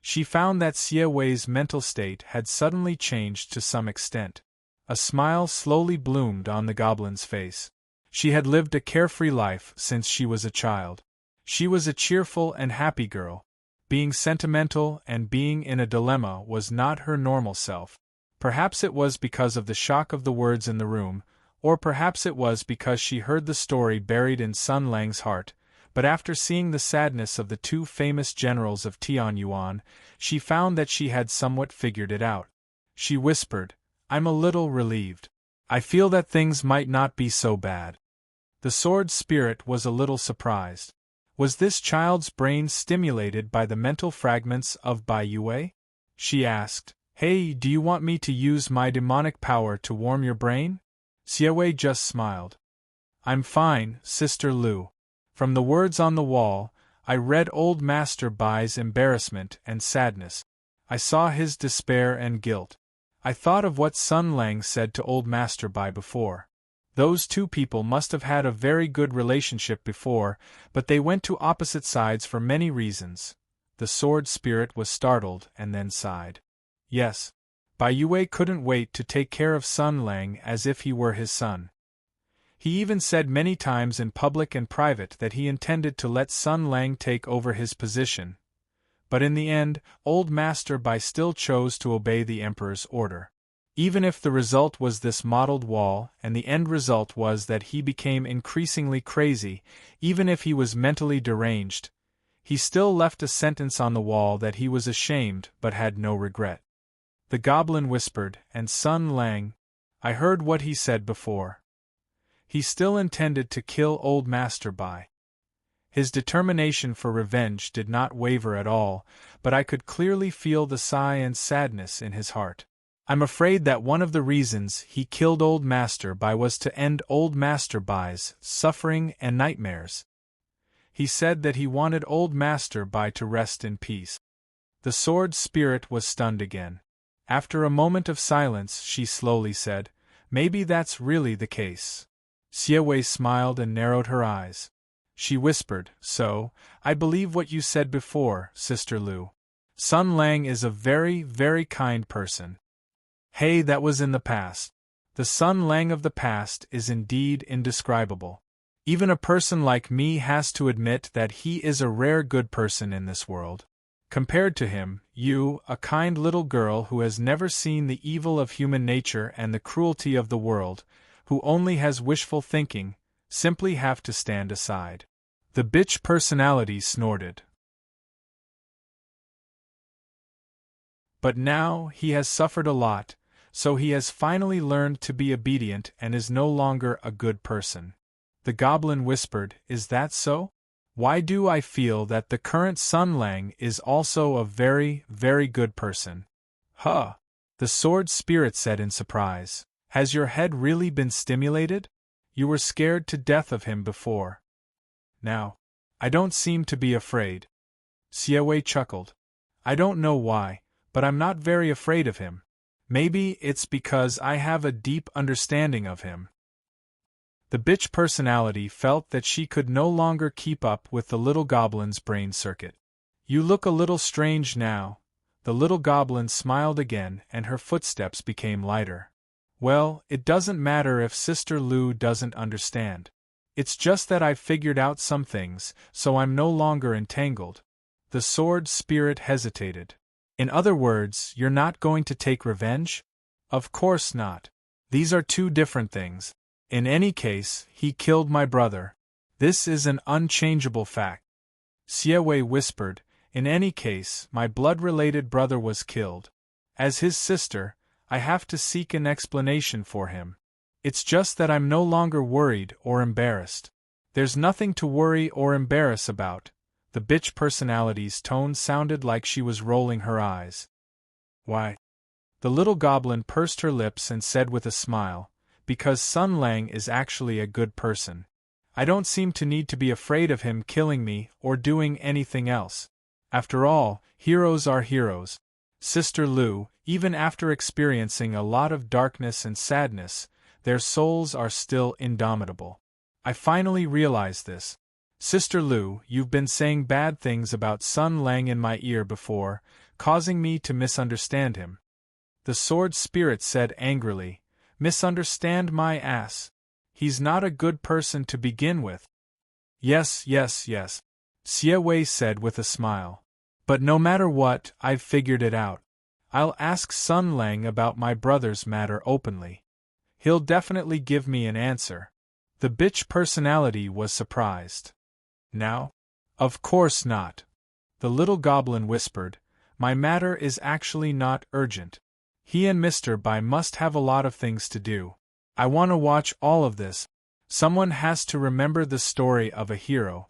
She found that Siewei's mental state had suddenly changed to some extent. A smile slowly bloomed on the goblin's face. She had lived a carefree life since she was a child. She was a cheerful and happy girl. Being sentimental and being in a dilemma was not her normal self. Perhaps it was because of the shock of the words in the room, or perhaps it was because she heard the story buried in Sun Lang's heart, but after seeing the sadness of the 2 famous generals of Tianyuan, she found that she had somewhat figured it out. She whispered, "I'm a little relieved. I feel that things might not be so bad." The sword spirit was a little surprised. Was this child's brain stimulated by the mental fragments of Bai Yue? She asked, "Hey, do you want me to use my demonic power to warm your brain?" Siewei just smiled. "I'm fine, Sister Lu." From the words on the wall, I read old Master Bai's embarrassment and sadness. I saw his despair and guilt. I thought of what Sun Lang said to old Master Bai before. Those 2 people must have had a very good relationship before, but they went to opposite sides for many reasons. The sword spirit was startled and then sighed. Yes. Bai Yue couldn't wait to take care of Sun Lang as if he were his son. He even said many times in public and private that he intended to let Sun Lang take over his position. But in the end, old Master Bai still chose to obey the emperor's order. Even if the result was this mottled wall, and the end result was that he became increasingly crazy, even if he was mentally deranged, he still left a sentence on the wall that he was ashamed but had no regret. The goblin whispered, and Sun Lang, I heard what he said before. He still intended to kill old Master Bai. His determination for revenge did not waver at all, but I could clearly feel the sigh and sadness in his heart. I'm afraid that one of the reasons he killed old Master Bai was to end old Master Bai's suffering and nightmares. He said that he wanted old Master Bai to rest in peace. The sword spirit was stunned again. After a moment of silence, she slowly said, Maybe that's really the case. Xie Wei smiled and narrowed her eyes. She whispered, So, I believe what you said before, Sister Lu. Sun Lang is a very, very kind person. Hey, that was in the past. The Sun Lang of the past is indeed indescribable. Even a person like me has to admit that he is a rare good person in this world. Compared to him, you, a kind little girl who has never seen the evil of human nature and the cruelty of the world, who only has wishful thinking, simply have to stand aside. The bitch personality snorted. But now he has suffered a lot, so he has finally learned to be obedient and is no longer a good person. The goblin whispered, Is that so? Why do I feel that the current Sun Lang is also a very, very good person? Huh! The sword spirit said in surprise. Has your head really been stimulated? You were scared to death of him before. Now, I don't seem to be afraid. Xie Wei chuckled. I don't know why, but I'm not very afraid of him. Maybe it's because I have a deep understanding of him. The bitch personality felt that she could no longer keep up with the little goblin's brain circuit. You look a little strange now. The little goblin smiled again and her footsteps became lighter. Well, it doesn't matter if Sister Lu doesn't understand. It's just that I've figured out some things, so I'm no longer entangled. The sword spirit hesitated. In other words, you're not going to take revenge? Of course not. These are two different things. In any case, he killed my brother. This is an unchangeable fact. Xie Wei whispered, In any case, my blood-related brother was killed. As his sister, I have to seek an explanation for him. It's just that I'm no longer worried or embarrassed. There's nothing to worry or embarrass about. The bitch personality's tone sounded like she was rolling her eyes. Why? The little goblin pursed her lips and said with a smile, Because Sun Lang is actually a good person. I don't seem to need to be afraid of him killing me or doing anything else. After all, heroes are heroes. Sister Lu, even after experiencing a lot of darkness and sadness, their souls are still indomitable. I finally realized this. Sister Lu, you've been saying bad things about Sun Lang in my ear before, causing me to misunderstand him. The sword spirit said angrily, Misunderstand my ass. He's not a good person to begin with. Yes, Xie Wei said with a smile. But no matter what, I've figured it out. I'll ask Sun Lang about my brother's matter openly. He'll definitely give me an answer. The bitch personality was surprised. Now? Of course not. The little goblin whispered, My matter is actually not urgent. He and Mr. Bai must have a lot of things to do. I want to watch all of this. Someone has to remember the story of a hero.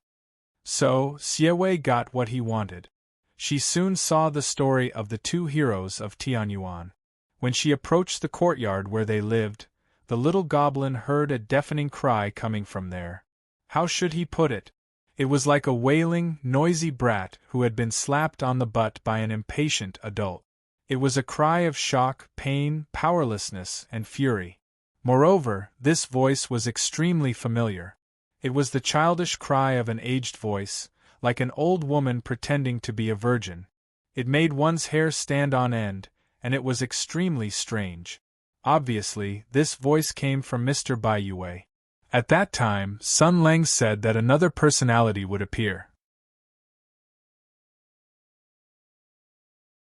So, Xie Wei got what he wanted. She soon saw the story of the two heroes of Tianyuan. When she approached the courtyard where they lived, the little goblin heard a deafening cry coming from there. How should he put it? It was like a wailing, noisy brat who had been slapped on the butt by an impatient adult. It was a cry of shock, pain, powerlessness, and fury. Moreover, this voice was extremely familiar. It was the childish cry of an aged voice, like an old woman pretending to be a virgin. It made one's hair stand on end, and it was extremely strange. Obviously, this voice came from Mr. Baiyue. At that time, Sun Lang said that another personality would appear.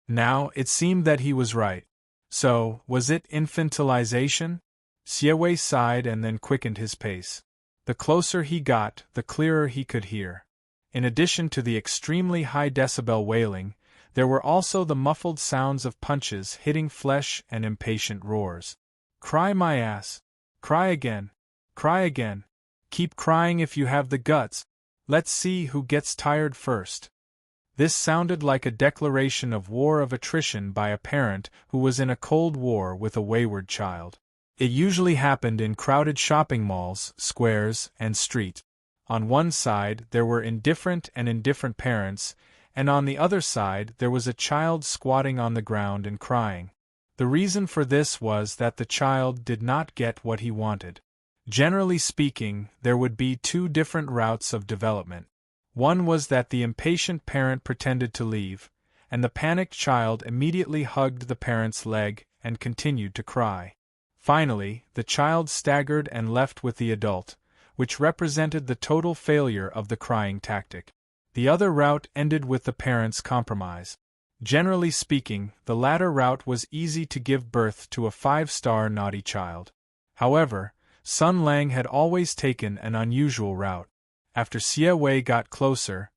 Now, it seemed that he was right. So, was it infantilization? Xie sighed and then quickened his pace. The closer he got, the clearer he could hear. In addition to the extremely high decibel wailing, there were also the muffled sounds of punches hitting flesh and impatient roars. Cry my ass. Cry again. Cry again. Keep crying if you have the guts. Let's see who gets tired first. This sounded like a declaration of war of attrition by a parent who was in a cold war with a wayward child. It usually happened in crowded shopping malls, squares, and streets. On one side there were indifferent parents, and on the other side there was a child squatting on the ground and crying. The reason for this was that the child did not get what he wanted. Generally speaking, there would be two different routes of development. One was that the impatient parent pretended to leave, and the panicked child immediately hugged the parent's leg and continued to cry. Finally, the child staggered and left with the adult, which represented the total failure of the crying tactic. The other route ended with the parent's compromise. Generally speaking, the latter route was easy to give birth to a 5-star naughty child. However, Sun Lang had always taken an unusual route. After Xie Wei got closer,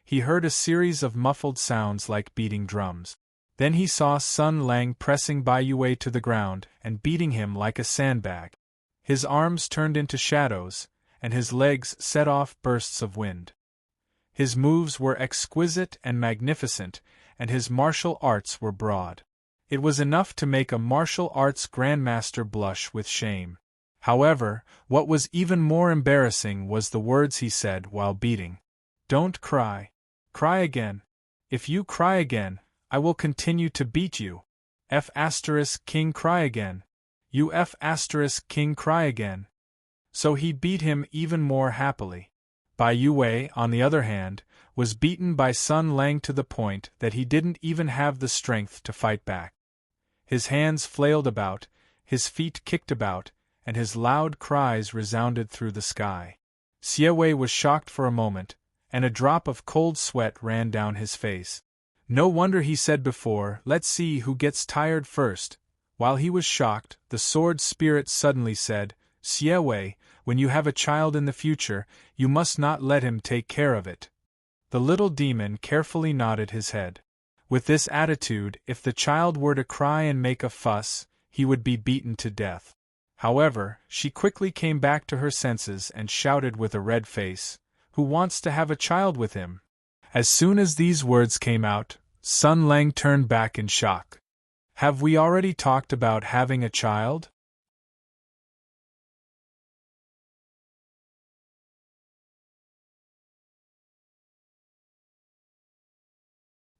he heard a series of muffled sounds like beating drums. Then he saw Sun Lang pressing Baiyue to the ground and beating him like a sandbag. His arms turned into shadows, and his legs set off bursts of wind. His moves were exquisite and magnificent, and his martial arts were broad. It was enough to make a martial arts grandmaster blush with shame. However, what was even more embarrassing was the words he said while beating. Don't cry. Cry again. If you cry again, I will continue to beat you. King cry again. You King cry again. So he beat him even more happily. Baiyue, on the other hand, was beaten by Sun Lang to the point that he didn't even have the strength to fight back. His hands flailed about, his feet kicked about, and his loud cries resounded through the sky. Xie Wei was shocked for a moment, and a drop of cold sweat ran down his face. No wonder he said before, "Let's see who gets tired first." While he was shocked, the sword spirit suddenly said, "Xie Wei, when you have a child in the future, you must not let him take care of it." The little demon carefully nodded his head. With this attitude, if the child were to cry and make a fuss, he would be beaten to death. However, she quickly came back to her senses and shouted with a red face, "Who wants to have a child with him?" As soon as these words came out, Sun Lang turned back in shock. Have we already talked about having a child?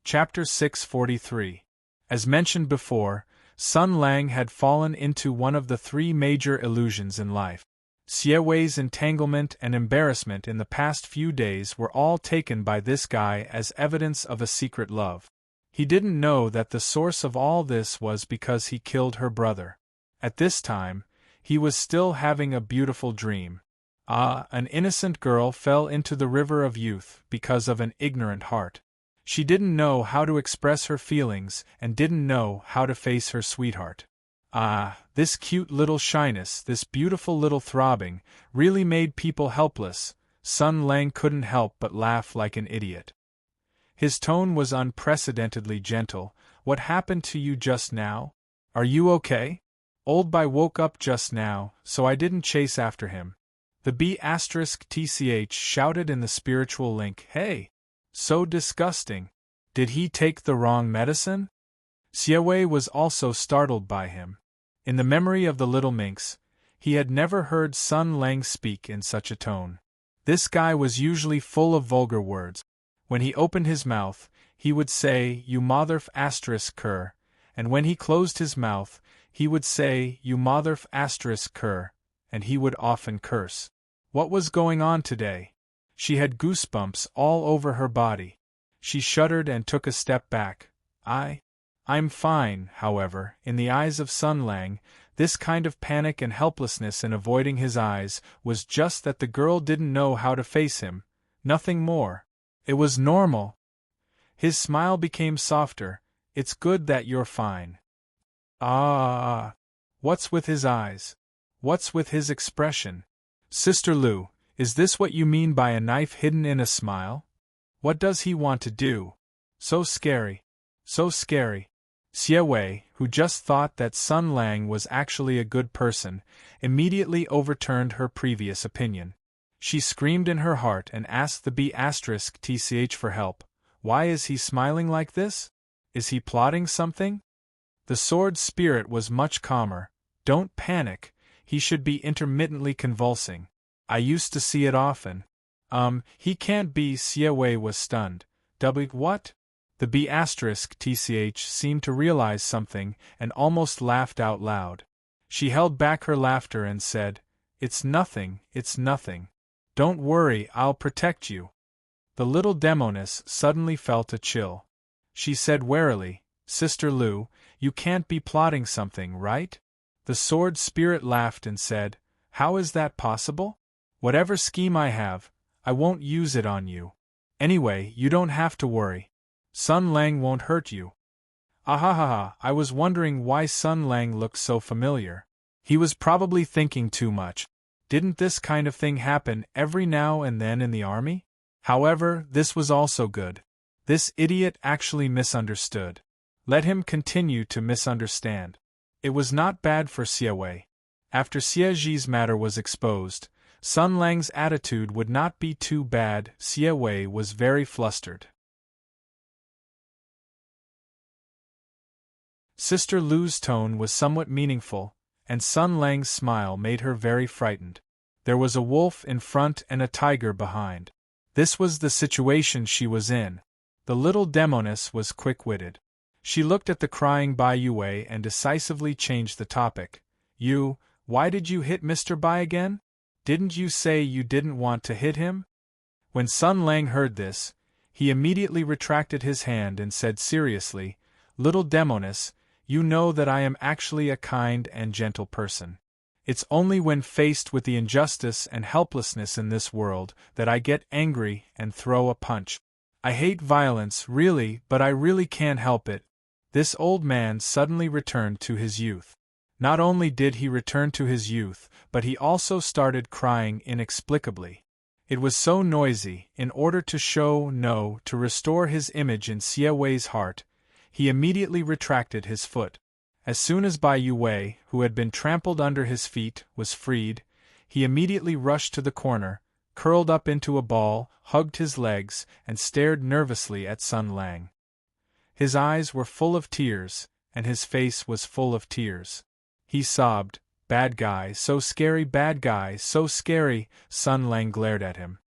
Chapter 643. As mentioned before, Sun Lang had fallen into one of the three major illusions in life. Xie Wei's entanglement and embarrassment in the past few days were all taken by this guy as evidence of a secret love. He didn't know that the source of all this was because he killed her brother. At this time, he was still having a beautiful dream. An innocent girl fell into the river of youth because of an ignorant heart. She didn't know how to express her feelings and didn't know how to face her sweetheart. This cute little shyness, this beautiful little throbbing, really made people helpless. Sun Lang couldn't help but laugh like an idiot. His tone was unprecedentedly gentle. What happened to you just now? Are you okay? Old Bai woke up just now, so I didn't chase after him. The B*TCH shouted in the spiritual link, "Hey! So disgusting. Did he take the wrong medicine?" Xie Wei was also startled by him. In the memory of the little minx, he had never heard Sun Lang speak in such a tone. This guy was usually full of vulgar words. When he opened his mouth, he would say, "You motherf***, and when he closed his mouth, he would say, "You motherf***, and he would often curse. What was going on today? She had goosebumps all over her body. She shuddered and took a step back. I'm fine, however. In the eyes of Sun Lang, this kind of panic and helplessness in avoiding his eyes was just that the girl didn't know how to face him, nothing more. It was normal. His smile became softer. It's good that you're fine. Ah. What's with his eyes? What's with his expression? Sister Lu, is this what you mean by a knife hidden in a smile? What does he want to do? So scary. So scary. Xie Wei, who just thought that Sun Lang was actually a good person, immediately overturned her previous opinion. She screamed in her heart and asked the B*TCH for help. Why is he smiling like this? Is he plotting something? The sword spirit was much calmer. Don't panic, he should be intermittently convulsing. I used to see it often. He can't be. Xie Wei was stunned. What? The B*TCH seemed to realize something and almost laughed out loud. She held back her laughter and said, It's nothing, it's nothing. Don't worry, I'll protect you. The little demoness suddenly felt a chill. She said warily, Sister Lu, you can't be plotting something, right? The sword spirit laughed and said, How is that possible? Whatever scheme I have, I won't use it on you. Anyway, you don't have to worry. Sun Lang won't hurt you. Ahahaha, I was wondering why Sun Lang looked so familiar. He was probably thinking too much. Didn't this kind of thing happen every now and then in the army? However, this was also good. This idiot actually misunderstood. Let him continue to misunderstand. It was not bad for Xie Wei. After Xie Zhi's matter was exposed, Sun Lang's attitude would not be too bad. Xie Wei was very flustered. Sister Lu's tone was somewhat meaningful, and Sun Lang's smile made her very frightened. There was a wolf in front and a tiger behind. This was the situation she was in. The little demoness was quick-witted. She looked at the crying Bai Yue and decisively changed the topic. Why did you hit Mr. Bai again? Didn't you say you didn't want to hit him? When Sun Lang heard this, he immediately retracted his hand and said seriously, Little demoness, you know that I am actually a kind and gentle person. It's only when faced with the injustice and helplessness in this world that I get angry and throw a punch. I hate violence, really, but I really can't help it. This old man suddenly returned to his youth. Not only did he return to his youth, but he also started crying inexplicably. It was so noisy. In order to restore his image in Xie Wei's heart, he immediately retracted his foot. As soon as Bai Yue, who had been trampled under his feet, was freed, he immediately rushed to the corner, curled up into a ball, hugged his legs, and stared nervously at Sun Lang. His eyes were full of tears, and his face was full of tears. He sobbed, Bad guy, so scary, bad guy, so scary. Sun Lang glared at him.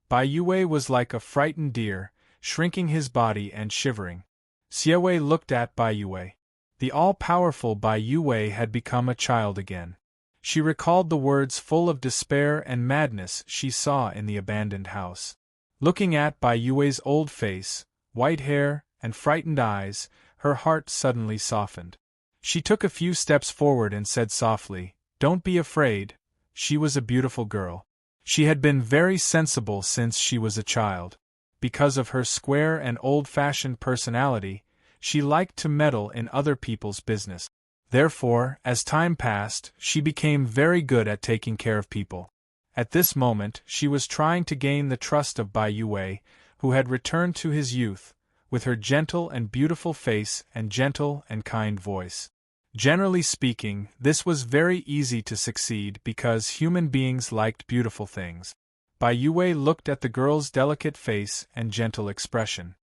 Bai Yue was like a frightened deer, shrinking his body and shivering. Xie Wei looked at Bai Yue. The all-powerful Bai Yue had become a child again. She recalled the words full of despair and madness she saw in the abandoned house. Looking at Bai Yue's old face, white hair, and frightened eyes, her heart suddenly softened. She took a few steps forward and said softly, Don't be afraid. She was a beautiful girl. She had been very sensible since she was a child. Because of her square and old-fashioned personality, she liked to meddle in other people's business. Therefore, as time passed, she became very good at taking care of people. At this moment, she was trying to gain the trust of Bai Yue, who had returned to his youth, with her gentle and beautiful face and gentle and kind voice. Generally speaking, this was very easy to succeed because human beings liked beautiful things. Bai Yue looked at the girl's delicate face and gentle expression.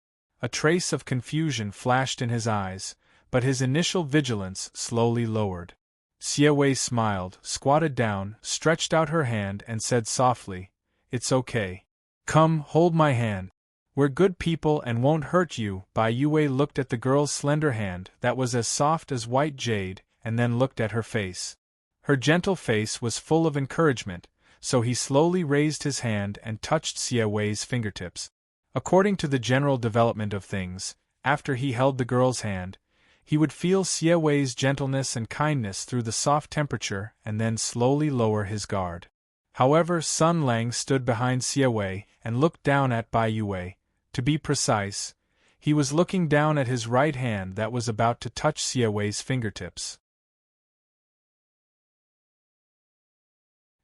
A trace of confusion flashed in his eyes, but his initial vigilance slowly lowered. Xie Wei smiled, squatted down, stretched out her hand and said softly, It's okay. Come, hold my hand. We're good people and won't hurt you. Bai Yue looked at the girl's slender hand that was as soft as white jade and then looked at her face. Her gentle face was full of encouragement, so he slowly raised his hand and touched Xie Wei's fingertips. According to the general development of things, after he held the girl's hand, he would feel Xie Wei's gentleness and kindness through the soft temperature and then slowly lower his guard. However, Sun Lang stood behind Xie Wei and looked down at Bai Yue. To be precise, he was looking down at his right hand that was about to touch Xie Wei's fingertips.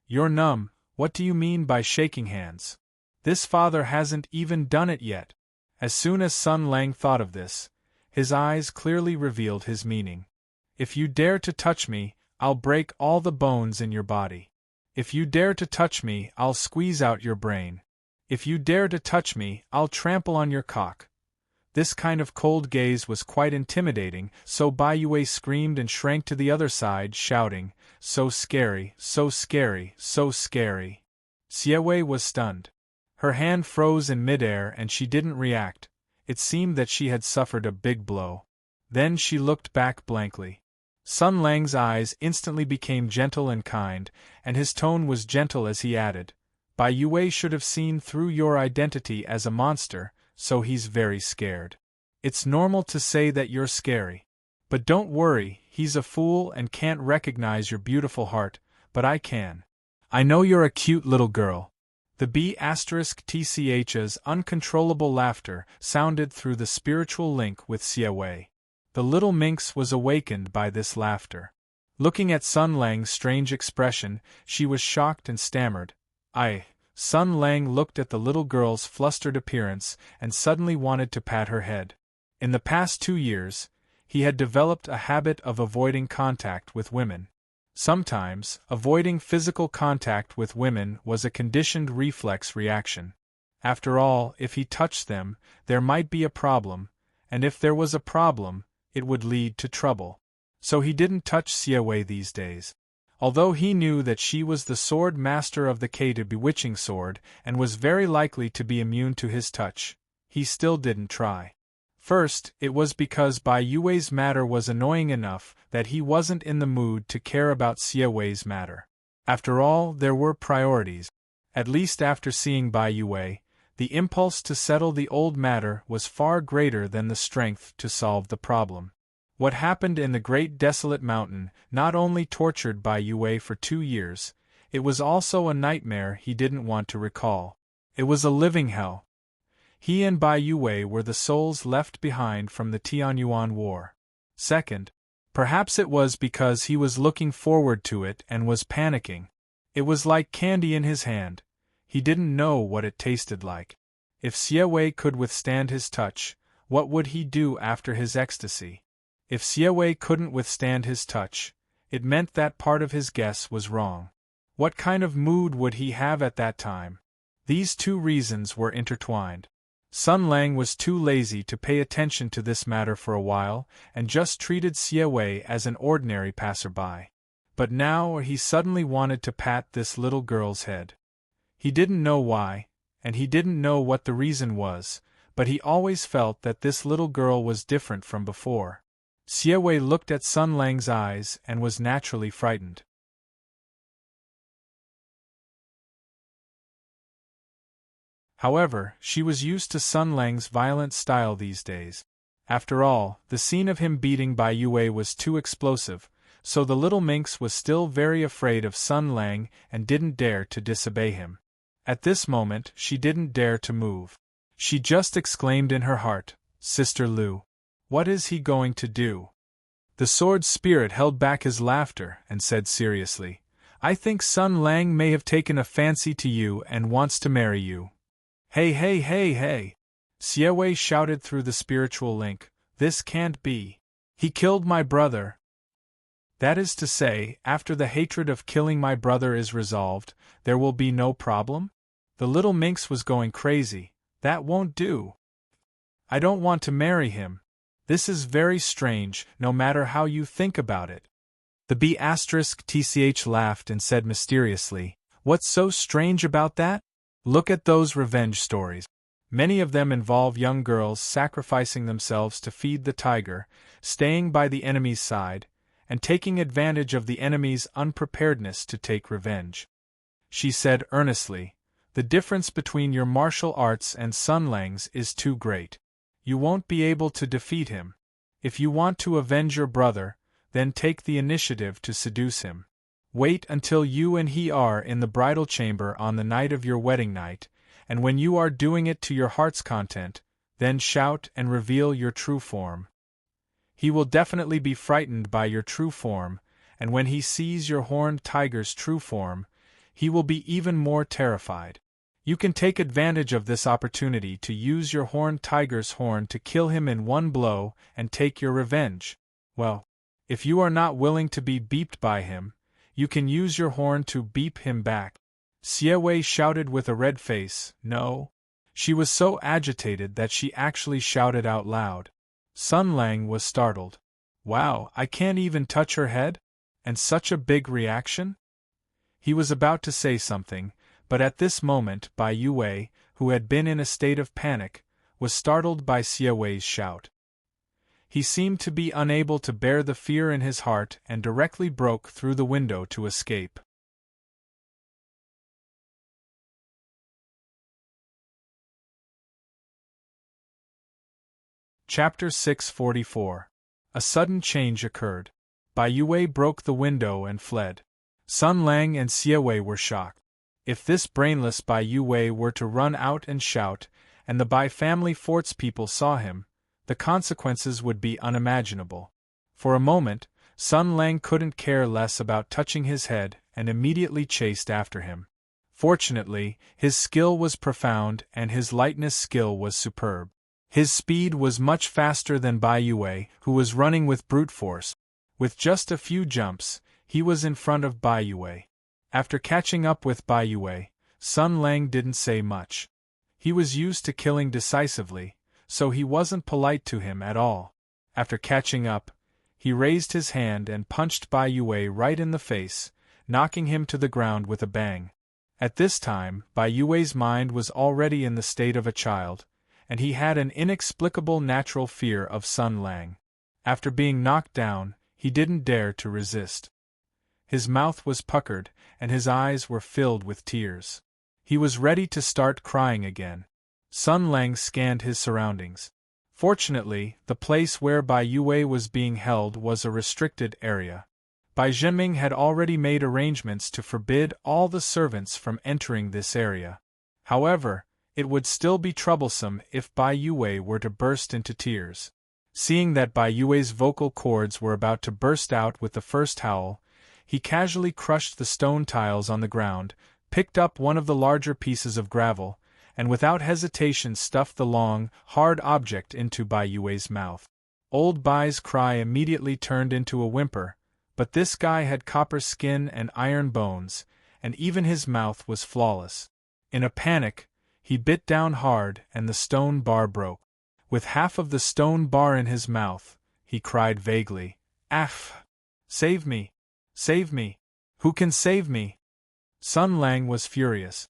"You're numb, what do you mean by shaking hands? This father hasn't even done it yet." As soon as Sun Lang thought of this, his eyes clearly revealed his meaning. "If you dare to touch me, I'll break all the bones in your body. If you dare to touch me, I'll squeeze out your brain. If you dare to touch me, I'll trample on your cock." This kind of cold gaze was quite intimidating, so Bai Yue screamed and shrank to the other side, shouting, "So scary, so scary, so scary." Xie Wei was stunned. Her hand froze in midair and she didn't react. It seemed that she had suffered a big blow. Then she looked back blankly. Sun Lang's eyes instantly became gentle and kind, and his tone was gentle as he added, "Bai Yue should have seen through your identity as a monster, so he's very scared. It's normal to say that you're scary. But don't worry, he's a fool and can't recognize your beautiful heart, but I can. I know you're a cute little girl." The B***TCH's uncontrollable laughter sounded through the spiritual link with Xie Wei. The little minx was awakened by this laughter. Looking at Sun Lang's strange expression, she was shocked and stammered, Sun Lang looked at the little girl's flustered appearance and suddenly wanted to pat her head. In the past 2 years, he had developed a habit of avoiding contact with women. Sometimes, avoiding physical contact with women was a conditioned reflex reaction. After all, if he touched them, there might be a problem, and if there was a problem, it would lead to trouble. So he didn't touch Xie Wei these days. Although he knew that she was the sword master of the Kata bewitching sword and was very likely to be immune to his touch, he still didn't try. First, it was because Bai Yue's matter was annoying enough that he wasn't in the mood to care about Xie Wei's matter. After all, there were priorities. At least after seeing Bai Yue, the impulse to settle the old matter was far greater than the strength to solve the problem. What happened in the Great Desolate Mountain not only tortured Bai Yue for 2 years, it was also a nightmare he didn't want to recall. It was a living hell. He and Bai Yue were the souls left behind from the Tianyuan War. Second, perhaps it was because he was looking forward to it and was panicking. It was like candy in his hand. He didn't know what it tasted like. If Xie Wei could withstand his touch, what would he do after his ecstasy? If Xie Wei couldn't withstand his touch, it meant that part of his guess was wrong. What kind of mood would he have at that time? These 2 reasons were intertwined. Sun Lang was too lazy to pay attention to this matter for a while and just treated Xie Wei as an ordinary passerby. But now he suddenly wanted to pat this little girl's head. He didn't know why, and he didn't know what the reason was, but he always felt that this little girl was different from before. Xie Wei looked at Sun Lang's eyes and was naturally frightened. However, she was used to Sun Lang's violent style these days. After all, the scene of him beating Bai Yue was too explosive, so the little minx was still very afraid of Sun Lang and didn't dare to disobey him. At this moment, she didn't dare to move. She just exclaimed in her heart, "Sister Lu. What is he going to do?" The sword spirit held back his laughter and said seriously, "I think Sun Lang may have taken a fancy to you and wants to marry you." "Hey, hey, hey, hey!" Xie Wei shouted through the spiritual link, "This can't be. He killed my brother." "That is to say, after the hatred of killing my brother is resolved, there will be no problem?" The little minx was going crazy. "That won't do. I don't want to marry him. This is very strange, no matter how you think about it." The B***TCH laughed and said mysteriously, "What's so strange about that? Look at those revenge stories. Many of them involve young girls sacrificing themselves to feed the tiger, staying by the enemy's side, and taking advantage of the enemy's unpreparedness to take revenge. she said earnestly. The difference between your martial arts and Sun Lang's is too great. You won't be able to defeat him. If you want to avenge your brother, then take the initiative to seduce him. Wait until you and he are in the bridal chamber on the night of your wedding night, and when you are doing it to your heart's content, then shout and reveal your true form. He will definitely be frightened by your true form, and when he sees your horned tiger's true form, he will be even more terrified. You can take advantage of this opportunity to use your horned tiger's horn to kill him in one blow and take your revenge. Well, if you are not willing to be beeped by him, you can use your horn to beep him back. Xie shouted with a red face. No. She was so agitated that she actually shouted out loud. Sun Lang was startled. Wow, I can't even touch her head? And such a big reaction? He was about to say something, but at this moment Bai Yue, who had been in a state of panic, was startled by Xie shout. He seemed to be unable to bear the fear in his heart and directly broke through the window to escape. Chapter 644. A sudden change occurred. Bai Yue broke the window and fled. Sun Lang and Xie were shocked. If this brainless Bai Yue were to run out and shout, and the Bai family fort's people saw him, the consequences would be unimaginable. For a moment, Sun Lang couldn't care less about touching his head and immediately chased after him. Fortunately, his skill was profound and his lightness skill was superb. His speed was much faster than Bai Yue, who was running with brute force. With just a few jumps, he was in front of Bai Yue. After catching up with Bai Yue, Sun Lang didn't say much. He was used to killing decisively, so he wasn't polite to him at all. After catching up, he raised his hand and punched Bai Yue right in the face, knocking him to the ground with a bang. At this time, Bai Yue's mind was already in the state of a child, and he had an inexplicable natural fear of Sun Lang. After being knocked down, he didn't dare to resist. His mouth was puckered, and his eyes were filled with tears. He was ready to start crying again. Sun Lang scanned his surroundings. Fortunately, the place where Bai Yue was being held was a restricted area. Bai Zhenming had already made arrangements to forbid all the servants from entering this area. However, it would still be troublesome if Bai Yue were to burst into tears. Seeing that Bai Yue's vocal cords were about to burst out with the first howl, he casually crushed the stone tiles on the ground, picked up one of the larger pieces of gravel, and without hesitation stuffed the long, hard object into Bai Yue's mouth. Old Bai's cry immediately turned into a whimper, but this guy had copper skin and iron bones, and even his mouth was flawless. In a panic, he bit down hard and the stone bar broke. With half of the stone bar in his mouth, he cried vaguely, "Aff! Save me! Save me! Who can save me?" Sun Lang was furious.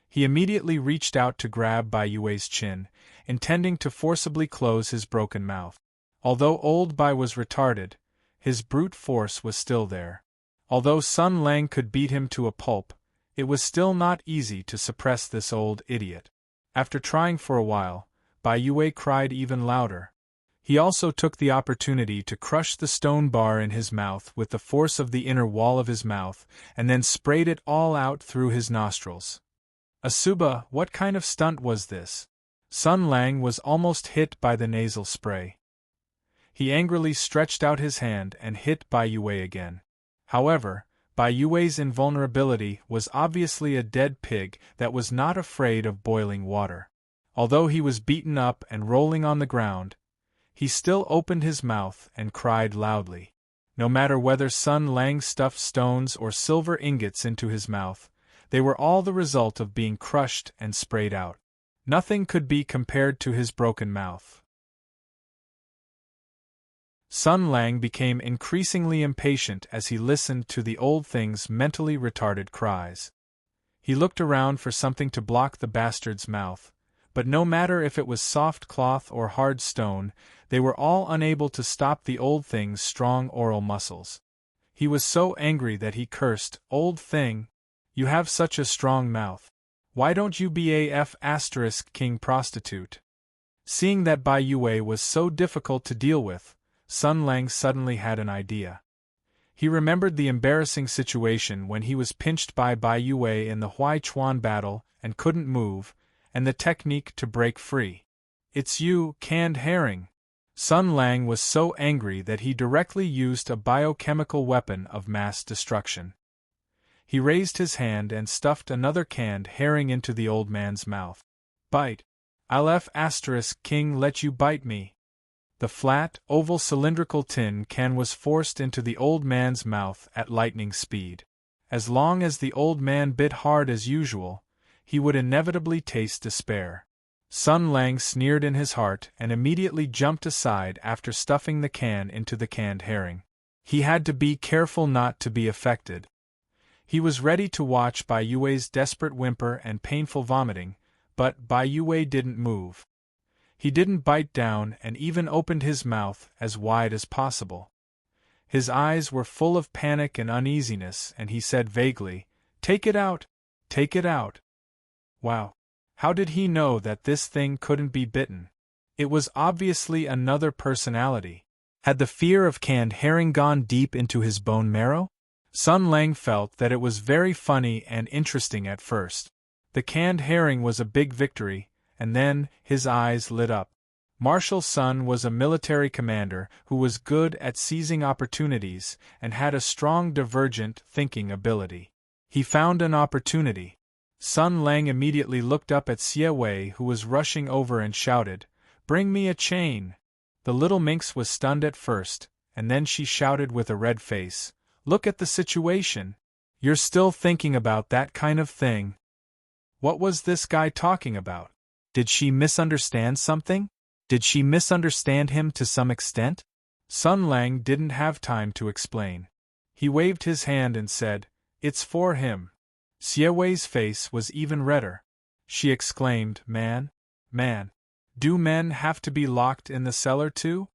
He immediately reached out to grab Bai Yue's chin, intending to forcibly close his broken mouth. Although old Bai was retarded, his brute force was still there. Although Sun Lang could beat him to a pulp, it was still not easy to suppress this old idiot. After trying for a while, Bai Yue cried even louder. He also took the opportunity to crush the stone bar in his mouth with the force of the inner wall of his mouth, and then sprayed it all out through his nostrils. Asuba, what kind of stunt was this? Sun Lang was almost hit by the nasal spray. He angrily stretched out his hand and hit Bai Yue again. However, Bai Yue's invulnerability was obviously a dead pig that was not afraid of boiling water. Although he was beaten up and rolling on the ground, he still opened his mouth and cried loudly. No matter whether Sun Lang stuffed stones or silver ingots into his mouth, they were all the result of being crushed and sprayed out. Nothing could be compared to his broken mouth. Sun Lang became increasingly impatient as he listened to the old thing's mentally retarded cries. He looked around for something to block the bastard's mouth, but no matter if it was soft cloth or hard stone, they were all unable to stop the old thing's strong oral muscles. He was so angry that he cursed, "Old thing! You have such a strong mouth. Why don't you be a king prostitute? Seeing that Bai Yue was so difficult to deal with, Sun Lang suddenly had an idea. He remembered the embarrassing situation when he was pinched by Bai Yue in the Huai Chuan battle and couldn't move, and the technique to break free. It's you, canned herring. Sun Lang was so angry that he directly used a biochemical weapon of mass destruction. He raised his hand and stuffed another canned herring into the old man's mouth. Bite. I'll king let you bite me. The flat, oval cylindrical tin can was forced into the old man's mouth at lightning speed. As long as the old man bit hard as usual, he would inevitably taste despair. Sun Lang sneered in his heart and immediately jumped aside after stuffing the can into the canned herring. He had to be careful not to be affected. He was ready to watch Bai Yue's desperate whimper and painful vomiting, but Bai Yue didn't move. He didn't bite down and even opened his mouth as wide as possible. His eyes were full of panic and uneasiness, and he said vaguely, "Take it out! Take it out!" Wow! How did he know that this thing couldn't be bitten? It was obviously another personality. Had the fear of canned herring gone deep into his bone marrow? Sun Lang felt that it was very funny and interesting at first. The canned herring was a big victory, and then his eyes lit up. Marshal Sun was a military commander who was good at seizing opportunities and had a strong divergent thinking ability. He found an opportunity. Sun Lang immediately looked up at Xie Wei, who was rushing over, and shouted, "Bring me a chain!" The little minx was stunned at first, and then she shouted with a red face, "Look at the situation! You're still thinking about that kind of thing." What was this guy talking about? Did she misunderstand something? Did she misunderstand him to some extent? Sun Lang didn't have time to explain. He waved his hand and said, "It's for him." Xie Wei's face was even redder. She exclaimed, Man, do men have to be locked in the cellar too?"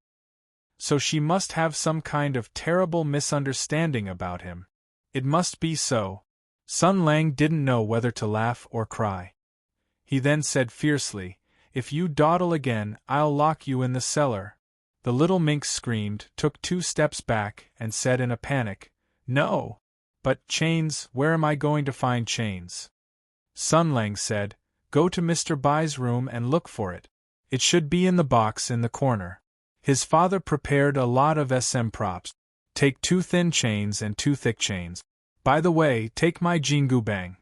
So she must have some kind of terrible misunderstanding about him. It must be so. Sun Lang didn't know whether to laugh or cry. He then said fiercely, "If you dawdle again, I'll lock you in the cellar." The little minx screamed, took 2 steps back, and said in a panic, "No! But chains, where am I going to find chains?" Sun Lang said, "Go to Mr. Bai's room and look for it. It should be in the box in the corner. His father prepared a lot of SM props. Take 2 thin chains and 2 thick chains. By the way, take my Jingu Bang.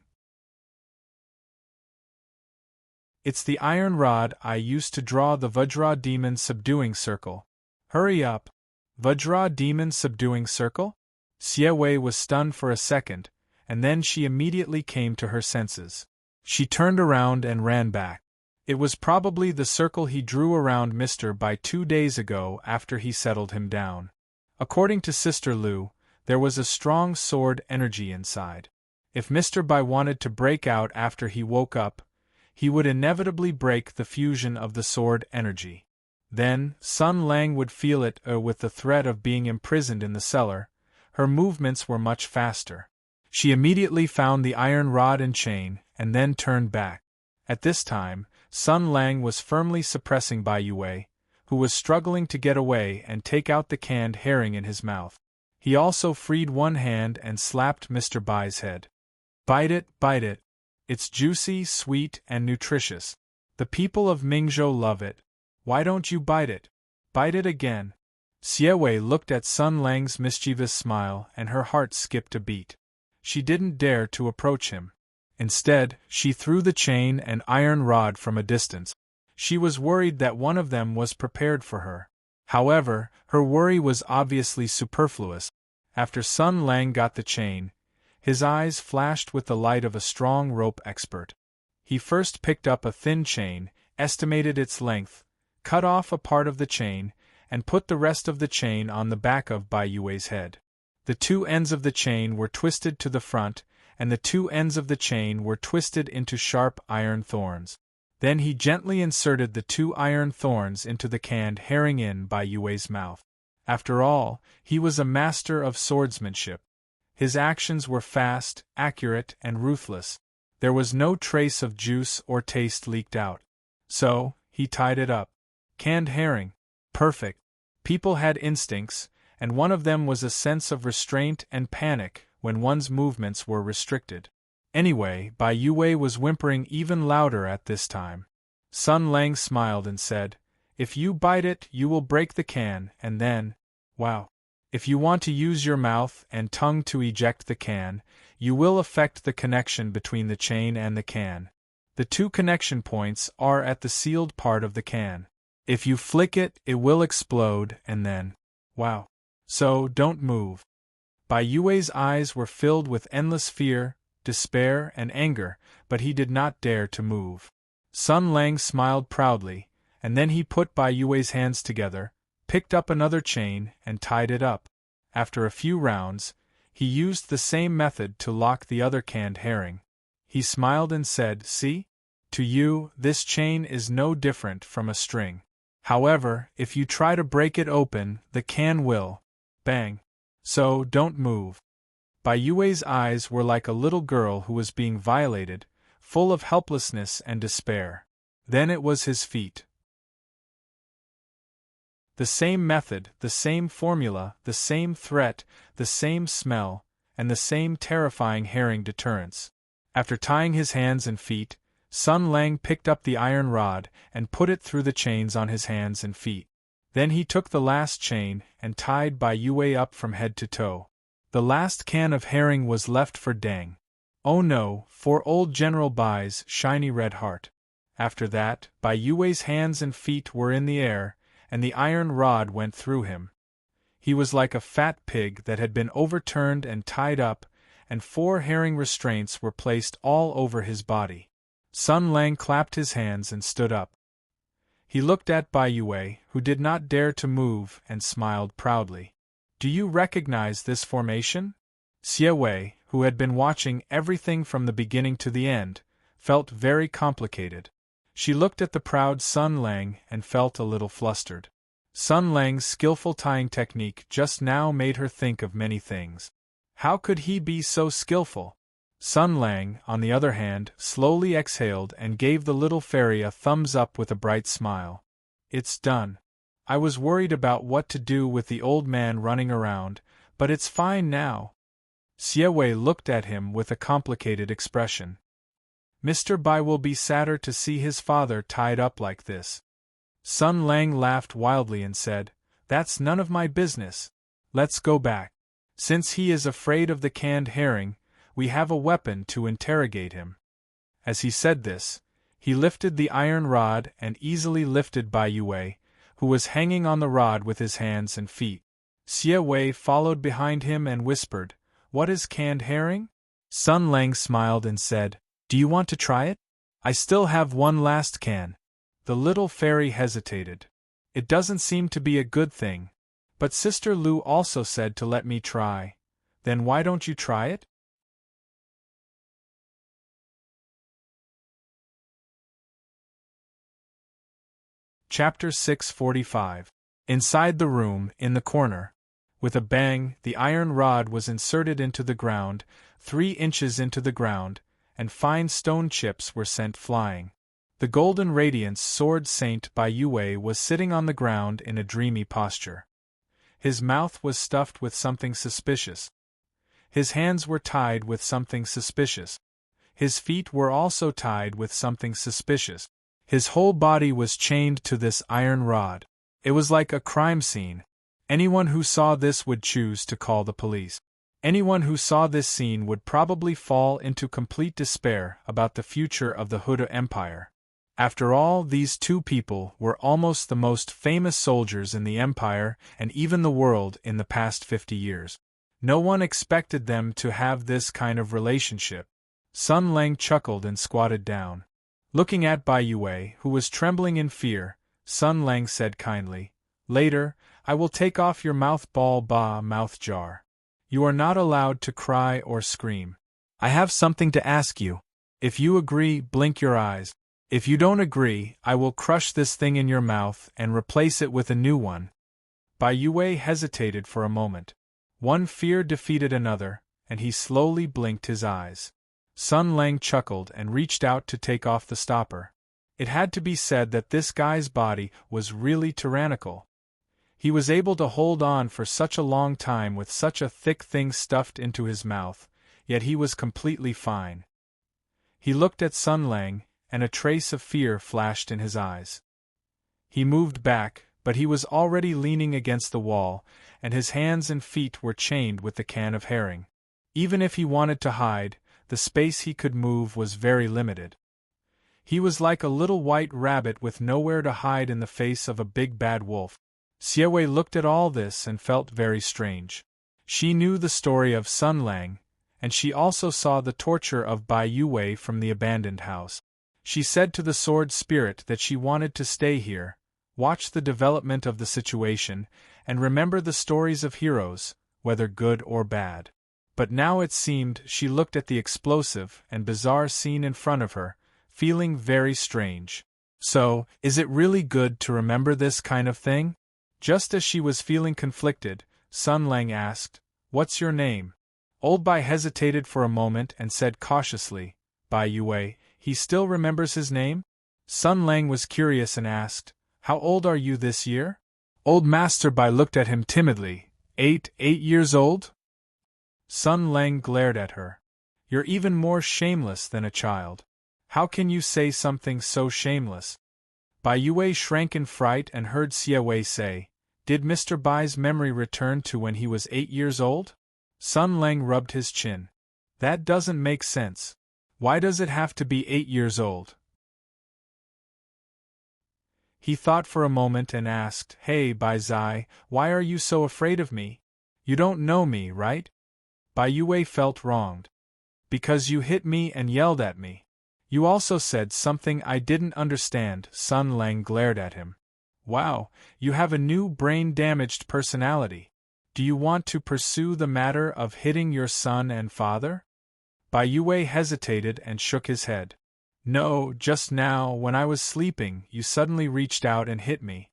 It's the iron rod I used to draw the Vajra demon subduing circle. Hurry up! Vajra demon subduing circle?" Xie Wei was stunned for a second, and then she immediately came to her senses. She turned around and ran back. It was probably the circle he drew around Mr. Bai 2 days ago after he settled him down. According to Sister Lu, there was a strong sword energy inside. If Mr. Bai wanted to break out after he woke up, he would inevitably break the fusion of the sword energy. Then, Sun Lang would feel it with the threat of being imprisoned in the cellar. Her movements were much faster. She immediately found the iron rod and chain, and then turned back. At this time, Sun Lang was firmly suppressing Bai Yue, who was struggling to get away and take out the canned herring in his mouth. He also freed one hand and slapped Mr. Bai's head. Bite it, bite it. It's juicy, sweet, and nutritious. The people of Mingzhou love it. Why don't you bite it? Bite it again." Xie Wei looked at Sun Lang's mischievous smile, and her heart skipped a beat. She didn't dare to approach him. Instead, she threw the chain and iron rod from a distance. She was worried that one of them was prepared for her. However, her worry was obviously superfluous. After Sun Lang got the chain, his eyes flashed with the light of a strong rope expert. He first picked up a thin chain, estimated its length, cut off a part of the chain, and put the rest of the chain on the back of Bai Yue's head. The 2 ends of the chain were twisted to the front, and the 2 ends of the chain were twisted into sharp iron thorns. Then he gently inserted the 2 iron thorns into the canned herring in Bai Yue's mouth. After all, he was a master of swordsmanship. His actions were fast, accurate, and ruthless. There was no trace of juice or taste leaked out. So, he tied it up. Canned herring. Perfect. People had instincts, and one of them was a sense of restraint and panic when one's movements were restricted. Anyway, Bai Yue was whimpering even louder at this time. Sun Lang smiled and said, "If you bite it, you will break the can, and then, wow. If you want to use your mouth and tongue to eject the can, you will affect the connection between the chain and the can. The two connection points are at the sealed part of the can. If you flick it, it will explode, and then, wow. So, don't move." Bai Yue's eyes were filled with endless fear, despair, and anger, but he did not dare to move. Sun Lang smiled proudly, and then he put Bai Yue's hands together, picked up another chain, and tied it up. After a few rounds, he used the same method to lock the other canned herring. He smiled and said, "See? To you, this chain is no different from a string. However, if you try to break it open, the can will bang. So, don't move." Bai Yue's eyes were like a little girl who was being violated, full of helplessness and despair. Then it was his feet. The same method, the same formula, the same threat, the same smell, and the same terrifying herring deterrence. After tying his hands and feet, Sun Lang picked up the iron rod and put it through the chains on his hands and feet. Then he took the last chain and tied Bai Yue up from head to toe. The last can of herring was left for Deng. Oh no, for old General Bai's shiny red heart. After that, Bai Yue's hands and feet were in the air, and the iron rod went through him. He was like a fat pig that had been overturned and tied up, and 4 herring restraints were placed all over his body. Sun Lang clapped his hands and stood up. He looked at Bai Yue, who did not dare to move, and smiled proudly. "Do you recognize this formation?" Xie Wei, who had been watching everything from the beginning to the end, felt very complicated. She looked at the proud Sun Lang and felt a little flustered. Sun Lang's skillful tying technique just now made her think of many things. How could he be so skillful? Sun Lang, on the other hand, slowly exhaled and gave the little fairy a thumbs up with a bright smile. "It's done. I was worried about what to do with the old man running around, but it's fine now." Xie Wei looked at him with a complicated expression. "Mr. Bai will be sadder to see his father tied up like this." Sun Lang laughed wildly and said, "That's none of my business. Let's go back. Since he is afraid of the canned herring, we have a weapon to interrogate him." As he said this, he lifted the iron rod and easily lifted Bai Yue, who was hanging on the rod with his hands and feet. Xie Wei followed behind him and whispered, "What is canned herring?" Sun Lang smiled and said, "Do you want to try it? I still have one last can." The little fairy hesitated. "It doesn't seem to be a good thing. But Sister Lu also said to let me try. Then why don't you try it?" Chapter 645. Inside the room, in the corner. With a bang, the iron rod was inserted into the ground, 3 inches into the ground, and fine stone chips were sent flying. The golden radiance sword Saint Bai Yue was sitting on the ground in a dreamy posture. His mouth was stuffed with something suspicious. His hands were tied with something suspicious. His feet were also tied with something suspicious. His whole body was chained to this iron rod. It was like a crime scene. Anyone who saw this would choose to call the police. Anyone who saw this scene would probably fall into complete despair about the future of the Huda Empire. After all, these 2 people were almost the most famous soldiers in the empire and even the world in the past 50 years. No one expected them to have this kind of relationship. Sun Lang chuckled and squatted down. Looking at Bai Yue, who was trembling in fear, Sun Lang said kindly, "Later, I will take off your mouth ball mouth jar. You are not allowed to cry or scream. I have something to ask you. If you agree, blink your eyes. If you don't agree, I will crush this thing in your mouth and replace it with a new one." Bai Yue hesitated for a moment. One fear defeated another, and he slowly blinked his eyes. Sun Lang chuckled and reached out to take off the stopper. It had to be said that this guy's body was really tyrannical. He was able to hold on for such a long time with such a thick thing stuffed into his mouth, yet he was completely fine. He looked at Sun Lang, and a trace of fear flashed in his eyes. He moved back, but he was already leaning against the wall, and his hands and feet were chained with the can of herring. Even if he wanted to hide, the space he could move was very limited. He was like a little white rabbit with nowhere to hide in the face of a big bad wolf. Xie looked at all this and felt very strange. She knew the story of Sun Lang, and she also saw the torture of Bai Yue from the abandoned house. She said to the sword spirit that she wanted to stay here, watch the development of the situation, and remember the stories of heroes, whether good or bad. But now it seemed she looked at the explosive and bizarre scene in front of her, feeling very strange. So, is it really good to remember this kind of thing? Just as she was feeling conflicted, Sun Lang asked, "What's your name?" Old Bai hesitated for a moment and said cautiously, "Bai Yue." He still remembers his name? Sun Lang was curious and asked, "How old are you this year?" Old Master Bai looked at him timidly. 8 years old? Sun Lang glared at her. "You're even more shameless than a child. How can you say something so shameless?" Bai Yue shrank in fright and heard Xie say, "Did Mr. Bai's memory return to when he was 8 years old?" Sun Lang rubbed his chin. "That doesn't make sense. Why does it have to be 8 years old?" He thought for a moment and asked, "Hey, Bai Zai, why are you so afraid of me? You don't know me, right?" Bai Yue felt wronged. "Because you hit me and yelled at me. You also said something I didn't understand." Sun Lang glared at him. "Wow, you have a new brain-damaged personality. Do you want to pursue the matter of hitting your son and father?" Bai Yue hesitated and shook his head. "No, just now, when I was sleeping, you suddenly reached out and hit me.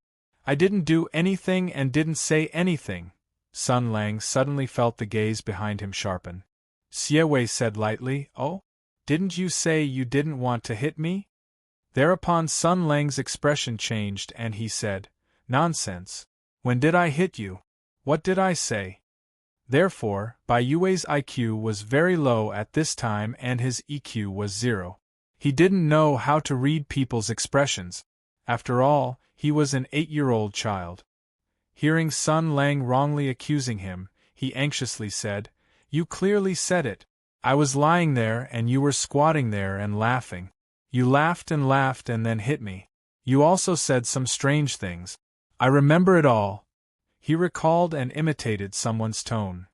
I didn't do anything and didn't say anything." Sun Lang suddenly felt the gaze behind him sharpen. Xie said lightly, "Oh? Didn't you say you didn't want to hit me?" Thereupon Sun Lang's expression changed and he said, "Nonsense. When did I hit you? What did I say?" Therefore, Bai Yue's IQ was very low at this time and his EQ was 0. He didn't know how to read people's expressions. After all, he was an 8-year-old child. Hearing Sun Lang wrongly accusing him, he anxiously said, "You clearly said it. I was lying there and you were squatting there and laughing. You laughed and then hit me. You also said some strange things. I remember it all." He recalled and imitated someone's tone.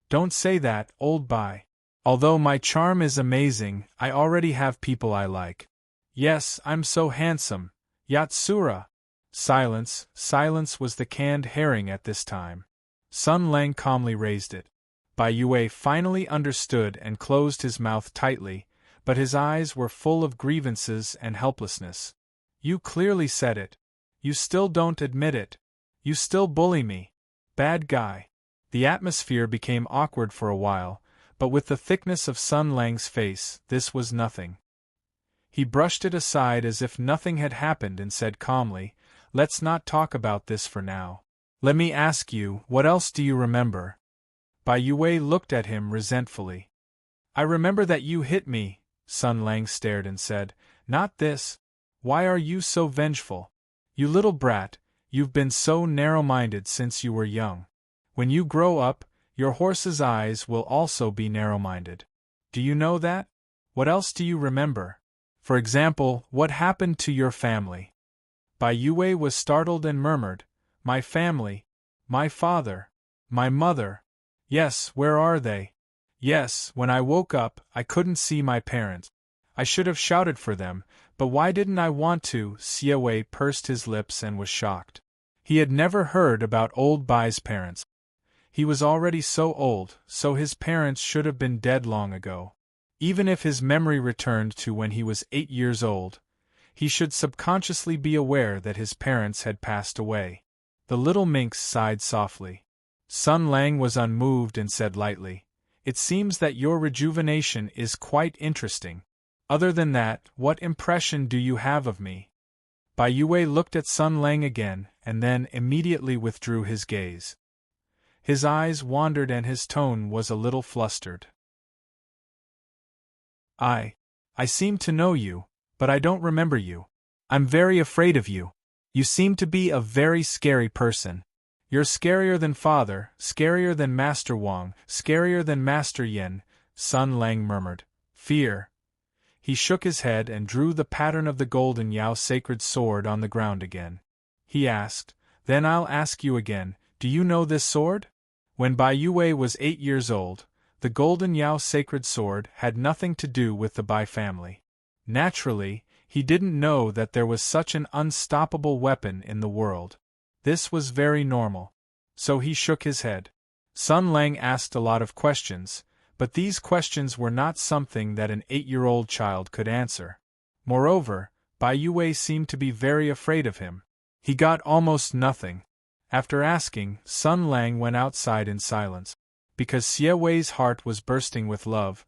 "Don't say that, old Bai. Although my charm is amazing, I already have people I like. Yes, I'm so handsome. Yatsura." Silence was the canned herring at this time. Sun Lang calmly raised it. Bai Yue finally understood and closed his mouth tightly, but his eyes were full of grievances and helplessness. "You clearly said it. You still don't admit it. You still bully me. Bad guy." The atmosphere became awkward for a while, but with the thickness of Sun Lang's face, this was nothing. He brushed it aside as if nothing had happened and said calmly, "Let's not talk about this for now. Let me ask you, what else do you remember?" Bai Yue looked at him resentfully. "I remember that you hit me." Sun Lang stared and said, "Not this. Why are you so vengeful? You little brat, you've been so narrow-minded since you were young. When you grow up, your horse's eyes will also be narrow-minded. Do you know that? What else do you remember? For example, what happened to your family?" Bai Yue was startled and murmured, "My family? My father? My mother? Yes, where are they? Yes, when I woke up, I couldn't see my parents. I should have shouted for them, but why didn't I want to?" Xie pursed his lips and was shocked. He had never heard about old Bai's parents. He was already so old, so his parents should have been dead long ago. Even if his memory returned to when he was 8 years old, he should subconsciously be aware that his parents had passed away. The little minx sighed softly. Sun Lang was unmoved and said lightly, It seems that your rejuvenation is quite interesting. Other than that, what impression do you have of me? Bai Yue looked at Sun Lang again, and then immediately withdrew his gaze. His eyes wandered and his tone was a little flustered. I seem to know you, but I don't remember you. I'm very afraid of you. You seem to be a very scary person. You're scarier than Father, scarier than Master Wang, scarier than Master Yin, Sun Lang murmured. Fear. He shook his head and drew the pattern of the golden Yao sacred sword on the ground again. He asked, Then I'll ask you again, do you know this sword? When Bai Yue was 8 years old, the golden Yao sacred sword had nothing to do with the Bai family. Naturally, he didn't know that there was such an unstoppable weapon in the world. This was very normal. So he shook his head. Sun Lang asked a lot of questions, but these questions were not something that an 8-year-old child could answer. Moreover, Bai Yue seemed to be very afraid of him. He got almost nothing. After asking, Sun Lang went outside in silence. Because Xie Wei's heart was bursting with love,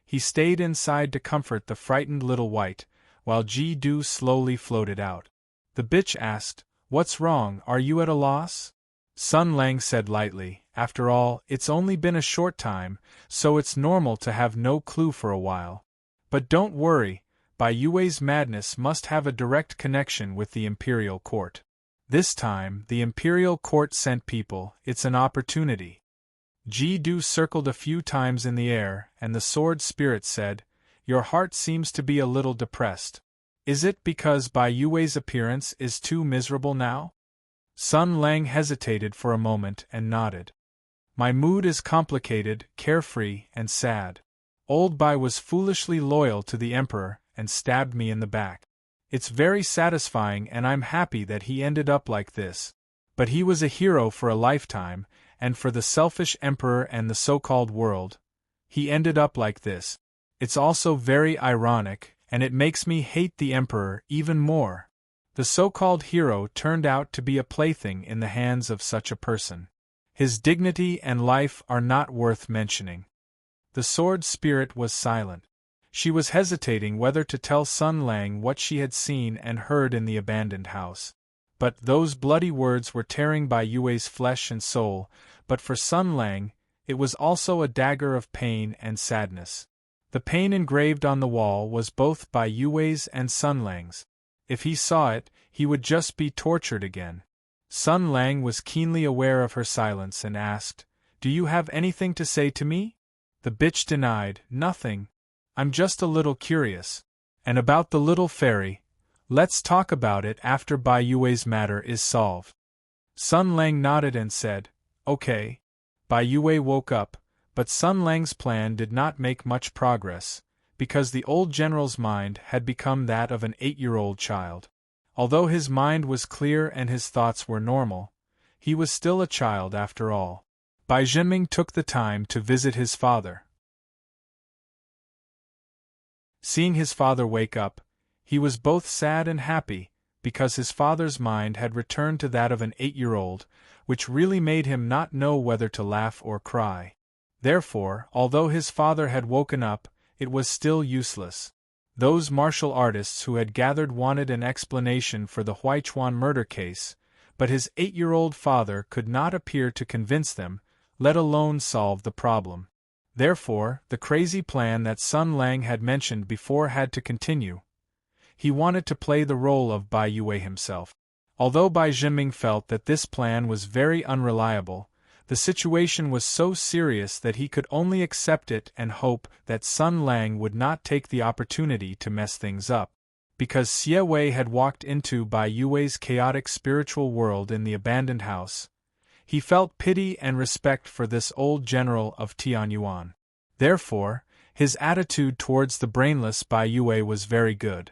he stayed inside to comfort the frightened little white, while Ji Du slowly floated out. The bitch asked, What's wrong, are you at a loss? Sun Lang said lightly, After all, it's only been a short time, so it's normal to have no clue for a while. But don't worry, Bai Yue's madness must have a direct connection with the imperial court. This time, the imperial court sent people, it's an opportunity. Ji Du circled a few times in the air, and the sword spirit said, Your heart seems to be a little depressed. Is it because Bai Yue's appearance is too miserable now? Sun Lang hesitated for a moment and nodded. My mood is complicated, carefree, and sad. Old Bai was foolishly loyal to the emperor and stabbed me in the back. It's very satisfying and I'm happy that he ended up like this. But he was a hero for a lifetime, and for the selfish emperor and the so-called world, he ended up like this. It's also very ironic, and it makes me hate the emperor even more. The so-called hero turned out to be a plaything in the hands of such a person. His dignity and life are not worth mentioning. The sword spirit was silent. She was hesitating whether to tell Sun Lang what she had seen and heard in the abandoned house. But those bloody words were tearing Bai Yue's flesh and soul, but for Sun Lang, it was also a dagger of pain and sadness. The pain engraved on the wall was both Bai Yue's and Sun Lang's. If he saw it, he would just be tortured again. Sun Lang was keenly aware of her silence and asked, Do you have anything to say to me? The bitch denied, Nothing. I'm just a little curious. And about the little fairy, let's talk about it after Bai Yue's matter is solved. Sun Lang nodded and said, Okay. Bai Yue woke up, but Sun Lang's plan did not make much progress, because the old general's mind had become that of an 8-year-old child. Although his mind was clear and his thoughts were normal, he was still a child after all. Bai Zhenming took the time to visit his father. Seeing his father wake up, he was both sad and happy, because his father's mind had returned to that of an 8-year-old, which really made him not know whether to laugh or cry. Therefore, although his father had woken up, it was still useless. Those martial artists who had gathered wanted an explanation for the Huichuan murder case, but his 8-year-old father could not appear to convince them, let alone solve the problem. Therefore, the crazy plan that Sun Lang had mentioned before had to continue. He wanted to play the role of Bai Yue himself. Although Bai Zhenming felt that this plan was very unreliable, the situation was so serious that he could only accept it and hope that Sun Lang would not take the opportunity to mess things up. Because Xie Wei had walked into Bai Yue's chaotic spiritual world in the abandoned house, he felt pity and respect for this old general of Tianyuan. Therefore, his attitude towards the brainless Bai Yue was very good.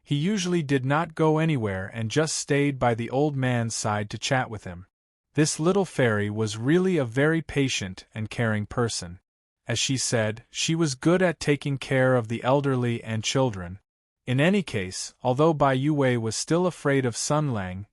He usually did not go anywhere and just stayed by the old man's side to chat with him. This little fairy was really a very patient and caring person. As she said, she was good at taking care of the elderly and children. In any case, although Bai Yue was still afraid of Sun Lang,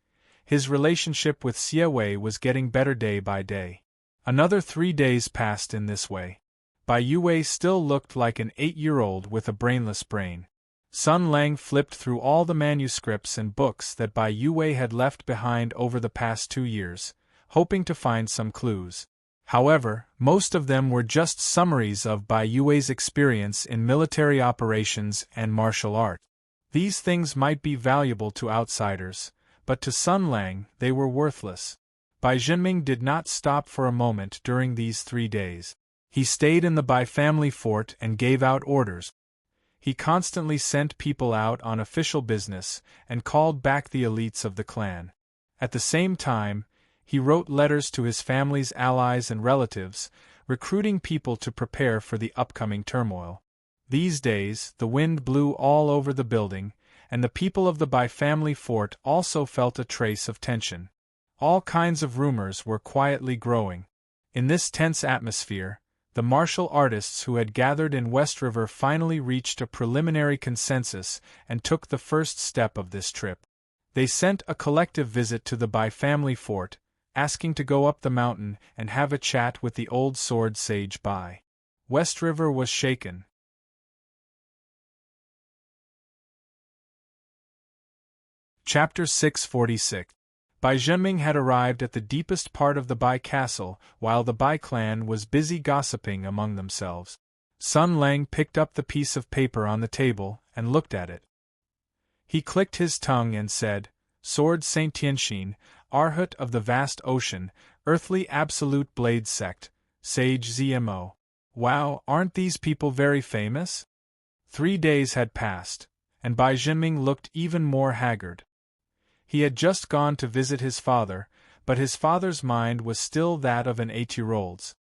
his relationship with Xie Wei was getting better day by day. Another 3 days passed in this way. Bai Yue still looked like an 8-year-old with a brainless brain. Sun Lang flipped through all the manuscripts and books that Bai Yue had left behind over the past 2 years, hoping to find some clues. However, most of them were just summaries of Bai Yue's experience in military operations and martial art. These things might be valuable to outsiders, but to Sun Lang they were worthless. Bai Jinming did not stop for a moment during these 3 days. He stayed in the Bai family fort and gave out orders. He constantly sent people out on official business and called back the elites of the clan. At the same time, he wrote letters to his family's allies and relatives, recruiting people to prepare for the upcoming turmoil. These days, the wind blew all over the building, and the people of the Bai family fort also felt a trace of tension. All kinds of rumors were quietly growing. In this tense atmosphere, the martial artists who had gathered in West River finally reached a preliminary consensus and took the first step of this trip. They sent a collective visit to the Bai family fort, asking to go up the mountain and have a chat with the old sword sage Bai. West River was shaken. Chapter 646. Bai Zhenming had arrived at the deepest part of the Bai castle while the Bai clan was busy gossiping among themselves. Sun Lang picked up the piece of paper on the table and looked at it. He clicked his tongue and said, "Sword Saint Tianxin, Arhat of the vast ocean, earthly absolute blade sect, sage ZMO. Wow, aren't these people very famous?" 3 days had passed, and Bai Zhenming looked even more haggard. He had just gone to visit his father, but his father's mind was still that of an 8-year-old's.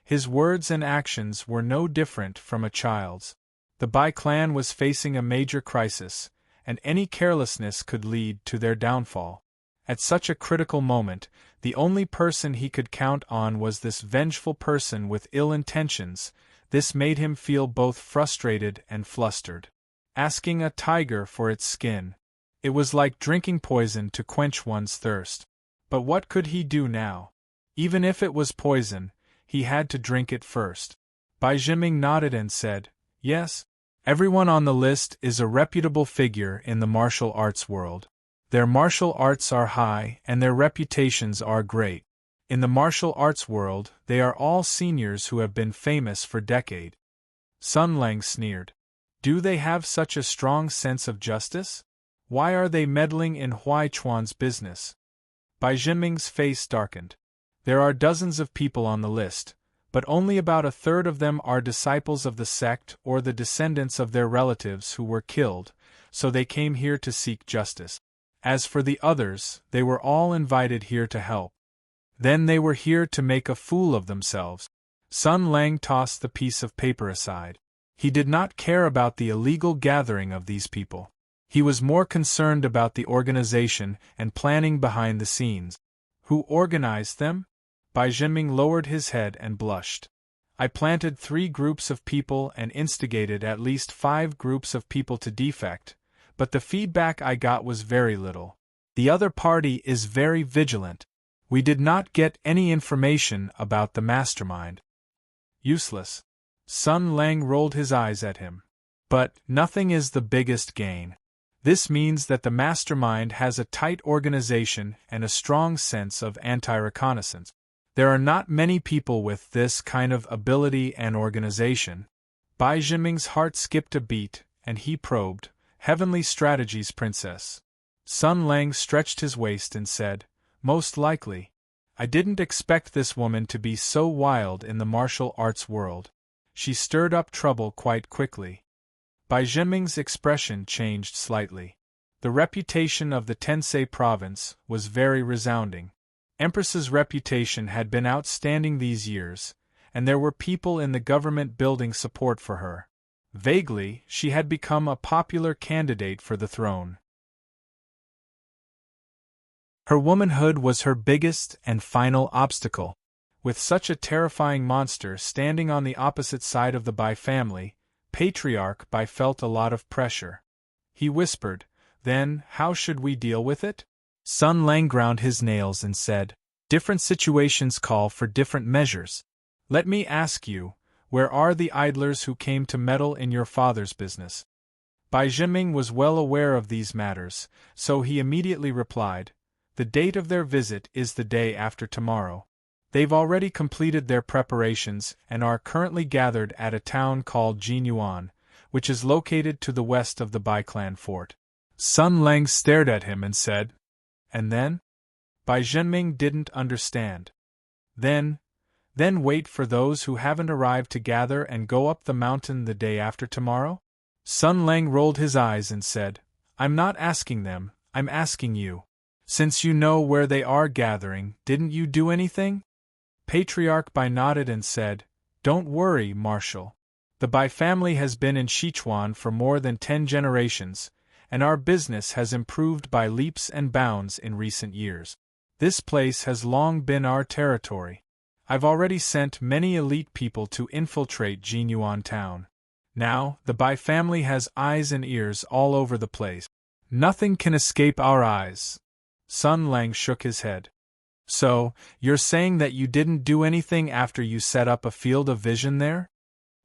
His words and actions were no different from a child's. The Bai clan was facing a major crisis, and any carelessness could lead to their downfall. At such a critical moment, the only person he could count on was this vengeful person with ill intentions. This made him feel both frustrated and flustered. Asking a tiger for its skin. It was like drinking poison to quench one's thirst. But what could he do now? Even if it was poison, he had to drink it first. Bai Zhenming nodded and said, "Yes. Everyone on the list is a reputable figure in the martial arts world. Their martial arts are high and their reputations are great. In the martial arts world, they are all seniors who have been famous for decades." Sun Lang sneered. "Do they have such a strong sense of justice? Why are they meddling in Huai Chuan's business?" Bai Zhenming's face darkened. "There are dozens of people on the list, but only about a third of them are disciples of the sect or the descendants of their relatives who were killed, so they came here to seek justice. As for the others, they were all invited here to help. Then they were here to make a fool of themselves." Sun Lang tossed the piece of paper aside. He did not care about the illegal gathering of these people. He was more concerned about the organization and planning behind the scenes. "Who organized them?" Bai Zhenming lowered his head and blushed. "I planted 3 groups of people and instigated at least 5 groups of people to defect, but the feedback I got was very little. The other party is very vigilant. We did not get any information about the mastermind." "Useless." Sun Lang rolled his eyes at him. "But nothing is the biggest gain. This means that the mastermind has a tight organization and a strong sense of anti-reconnaissance. There are not many people with this kind of ability and organization." Bai Zhenming's heart skipped a beat, and he probed, "Heavenly strategies, Princess." Sun Lang stretched his waist and said, "Most likely. I didn't expect this woman to be so wild in the martial arts world. She stirred up trouble quite quickly." Bai Zhenming's expression changed slightly. The reputation of the Tensei province was very resounding. Empress's reputation had been outstanding these years, and there were people in the government building support for her. Vaguely, she had become a popular candidate for the throne. Her womanhood was her biggest and final obstacle. With such a terrifying monster standing on the opposite side of the Bai family, Patriarch Bai felt a lot of pressure. He whispered, "Then, how should we deal with it?" Sun Lang ground his nails and said, "Different situations call for different measures. Let me ask you, Where are the idlers who came to meddle in your father's business? Bai Zhenming was well aware of these matters, so he immediately replied, "The date of their visit is the day after tomorrow. They've already completed their preparations and are currently gathered at a town called Jinyuan, which is located to the west of the Bai clan fort." Sun Lang stared at him and said, "And then?" Bai Zhenming didn't understand. Then wait for those who haven't arrived to gather and go up the mountain the day after tomorrow? Sun Lang rolled his eyes and said, "I'm not asking them, I'm asking you. Since you know where they are gathering, didn't you do anything?" Patriarch Bai nodded and said, "Don't worry, Marshal. The Bai family has been in Sichuan for more than 10 generations, and our business has improved by leaps and bounds in recent years. This place has long been our territory. I've already sent many elite people to infiltrate Jinyuan town. Now, the Bai family has eyes and ears all over the place. Nothing can escape our eyes." Sun Lang shook his head. "So, you're saying that you didn't do anything after you set up a field of vision there?"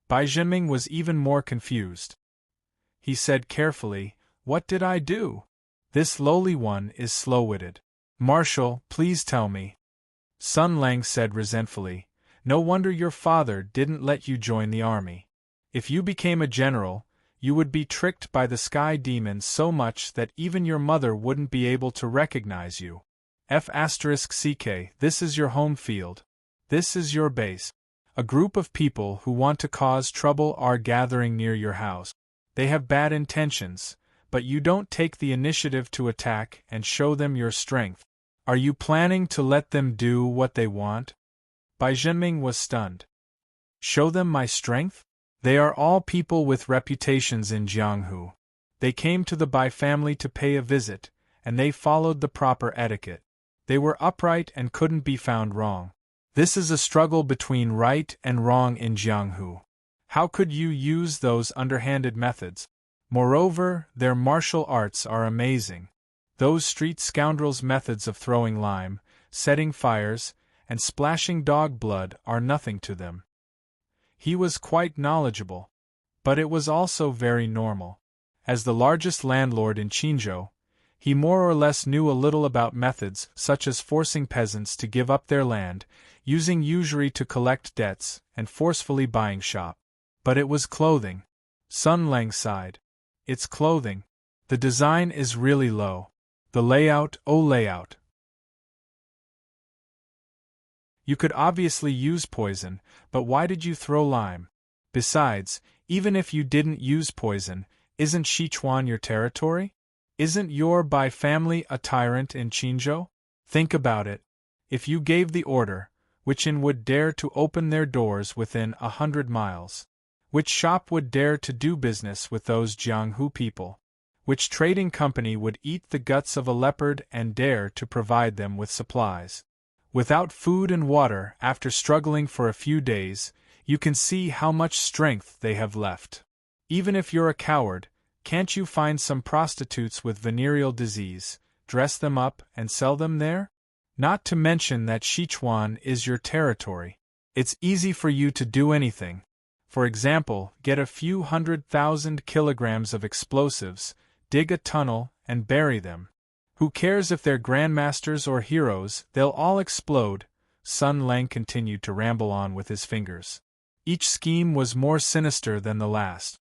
Bai Zhenming was even more confused. He said carefully, "What did I do? This lowly one is slow-witted. Marshal, please tell me." Sun Lang said resentfully, "No wonder your father didn't let you join the army. If you became a general, you would be tricked by the sky demons so much that even your mother wouldn't be able to recognize you. F***CK, this is your home field. This is your base. A group of people who want to cause trouble are gathering near your house. They have bad intentions, but you don't take the initiative to attack and show them your strength. Are you planning to let them do what they want?" Bai Zhenming was stunned. "Show them my strength? They are all people with reputations in Jianghu. They came to the Bai family to pay a visit, and they followed the proper etiquette. They were upright and couldn't be found wrong. This is a struggle between right and wrong in Jianghu. How could you use those underhanded methods? Moreover, their martial arts are amazing. Those street scoundrels' methods of throwing lime, setting fires, and splashing dog blood are nothing to them." He was quite knowledgeable. But it was also very normal. As the largest landlord in Qinzhou, he more or less knew a little about methods such as forcing peasants to give up their land, using usury to collect debts, and forcefully buying shop. But it was clothing. Sun Lang sighed. "It's clothing. The design is really low. The layout, oh layout. You could obviously use poison, but why did you throw lime? Besides, even if you didn't use poison, isn't Sichuan your territory? Isn't your Bai family a tyrant in Qinzhou? Think about it. If you gave the order, which inn would dare to open their doors within 100 miles? Which shop would dare to do business with those Jianghu people? Which trading company would eat the guts of a leopard and dare to provide them with supplies? Without food and water, after struggling for a few days, you can see how much strength they have left. Even if you're a coward, can't you find some prostitutes with venereal disease, dress them up and sell them there? Not to mention that Sichuan is your territory. It's easy for you to do anything. For example, get a few 100,000 kilograms of explosives, dig a tunnel, and bury them. Who cares if they're grandmasters or heroes, they'll all explode." Sun Lang continued to ramble on with his fingers. Each scheme was more sinister than the last.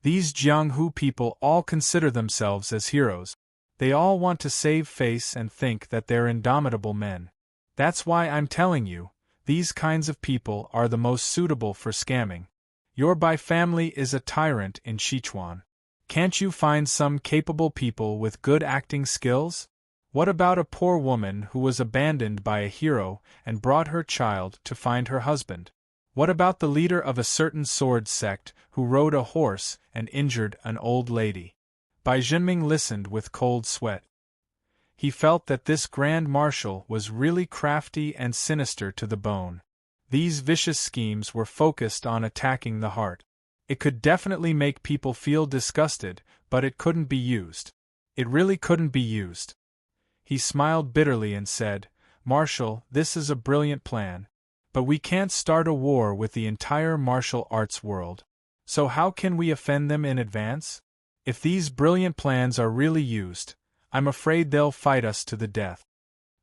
These Jianghu people all consider themselves as heroes. They all want to save face and think that they're indomitable men. That's why I'm telling you, these kinds of people are the most suitable for scamming. Your Bai family is a tyrant in Sichuan. Can't you find some capable people with good acting skills? What about a poor woman who was abandoned by a hero and brought her child to find her husband? What about the leader of a certain sword sect who rode a horse and injured an old lady? Bai Zhenming listened with cold sweat. He felt that this grand marshal was really crafty and sinister to the bone. These vicious schemes were focused on attacking the heart. It could definitely make people feel disgusted, but it couldn't be used. It really couldn't be used. He smiled bitterly and said, "Marshal, this is a brilliant plan. But we can't start a war with the entire martial arts world. So how can we offend them in advance? If these brilliant plans are really used, I'm afraid they'll fight us to the death.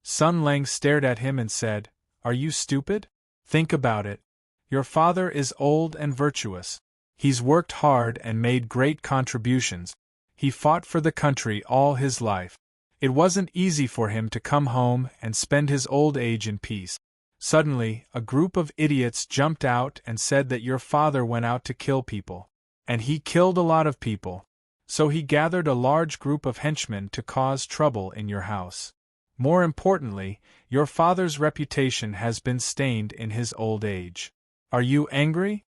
Sun Lang stared at him and said, "Are you stupid? Think about it. Your father is old and virtuous. He's worked hard and made great contributions. He fought for the country all his life. It wasn't easy for him to come home and spend his old age in peace. Suddenly, a group of idiots jumped out and said that your father went out to kill people. And he killed a lot of people. So he gathered a large group of henchmen to cause trouble in your house. More importantly, your father's reputation has been stained in his old age. Are you angry?"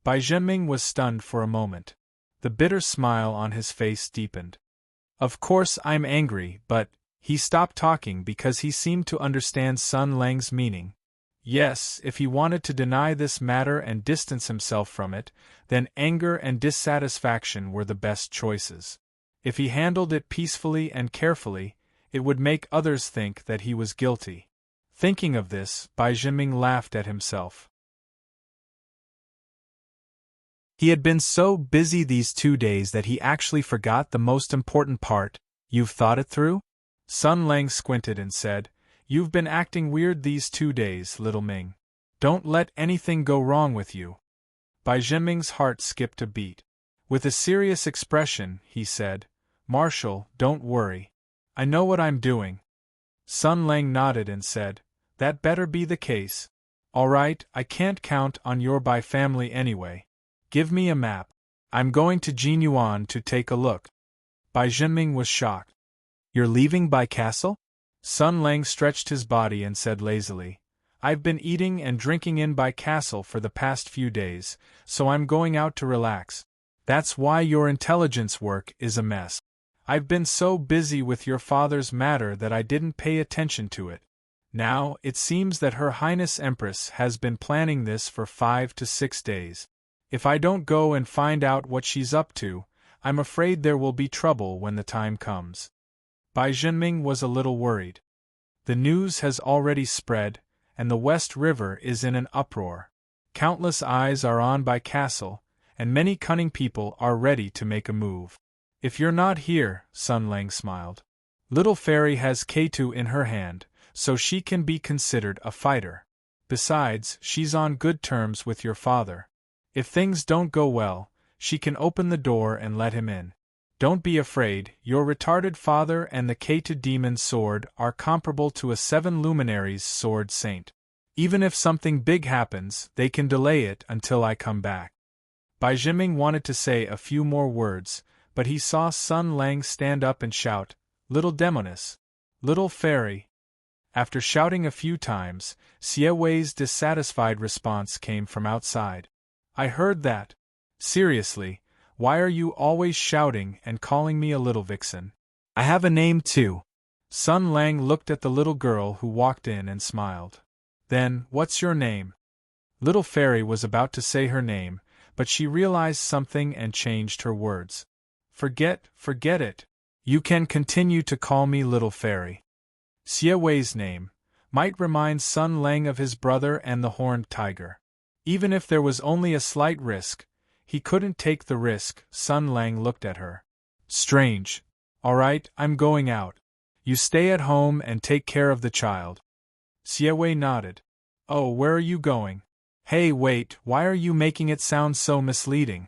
Bai Zhenming was stunned for a moment. The bitter smile on his face deepened. "Of course I'm angry, but—" He stopped talking because he seemed to understand Sun Lang's meaning. Yes, if he wanted to deny this matter and distance himself from it, then anger and dissatisfaction were the best choices. If he handled it peacefully and carefully, it would make others think that he was guilty. Thinking of this, Bai Zhenming laughed at himself. He had been so busy these 2 days that he actually forgot the most important part. "You've thought it through?" Sun Lang squinted and said, "You've been acting weird these 2 days, little Ming. Don't let anything go wrong with you." Bai Zhenming's heart skipped a beat. With a serious expression, he said, "Marshal, don't worry. I know what I'm doing." Sun Lang nodded and said, "That better be the case. All right, I can't count on your Bai family anyway. Give me a map. I'm going to Jinyuan to take a look." Bai Zhenming was shocked. "You're leaving Bai Castle?" Sun Lang stretched his body and said lazily, "I've been eating and drinking in Bai Castle for the past few days, so I'm going out to relax. That's why your intelligence work is a mess. I've been so busy with your father's matter that I didn't pay attention to it. Now, it seems that Her Highness Empress has been planning this for 5 to 6 days. If I don't go and find out what she's up to, I'm afraid there will be trouble when the time comes." Bai Zhenming was a little worried. The news has already spread, and the West River is in an uproar. Countless eyes are on Bai Castle, and many cunning people are ready to make a move. "If you're not here," Sun Lang smiled. "Little Fairy has K2 in her hand, so she can be considered a fighter. Besides, she's on good terms with your father. If things don't go well, she can open the door and let him in. Don't be afraid, your retarded father and the K2 demon's sword are comparable to a 7 luminaries sword saint. Even if something big happens, they can delay it until I come back." Bai Zhenming wanted to say a few more words, but he saw Sun Lang stand up and shout, "Little Demoness! Little Fairy!" After shouting a few times, Xie Wei's dissatisfied response came from outside. "I heard that. Seriously, why are you always shouting and calling me a little vixen? I have a name too." Sun Lang looked at the little girl who walked in and smiled. "Then, what's your name?" Little Fairy was about to say her name, but she realized something and changed her words. Forget it. You can continue to call me Little Fairy." Xie Wei's name might remind Sun Lang of his brother and the horned tiger. Even if there was only a slight risk, he couldn't take the risk. Sun Lang looked at her. "Strange. All right, I'm going out. You stay at home and take care of the child." Xie Wei nodded. "Oh, where are you going?" "Hey, wait, why are you making it sound so misleading?"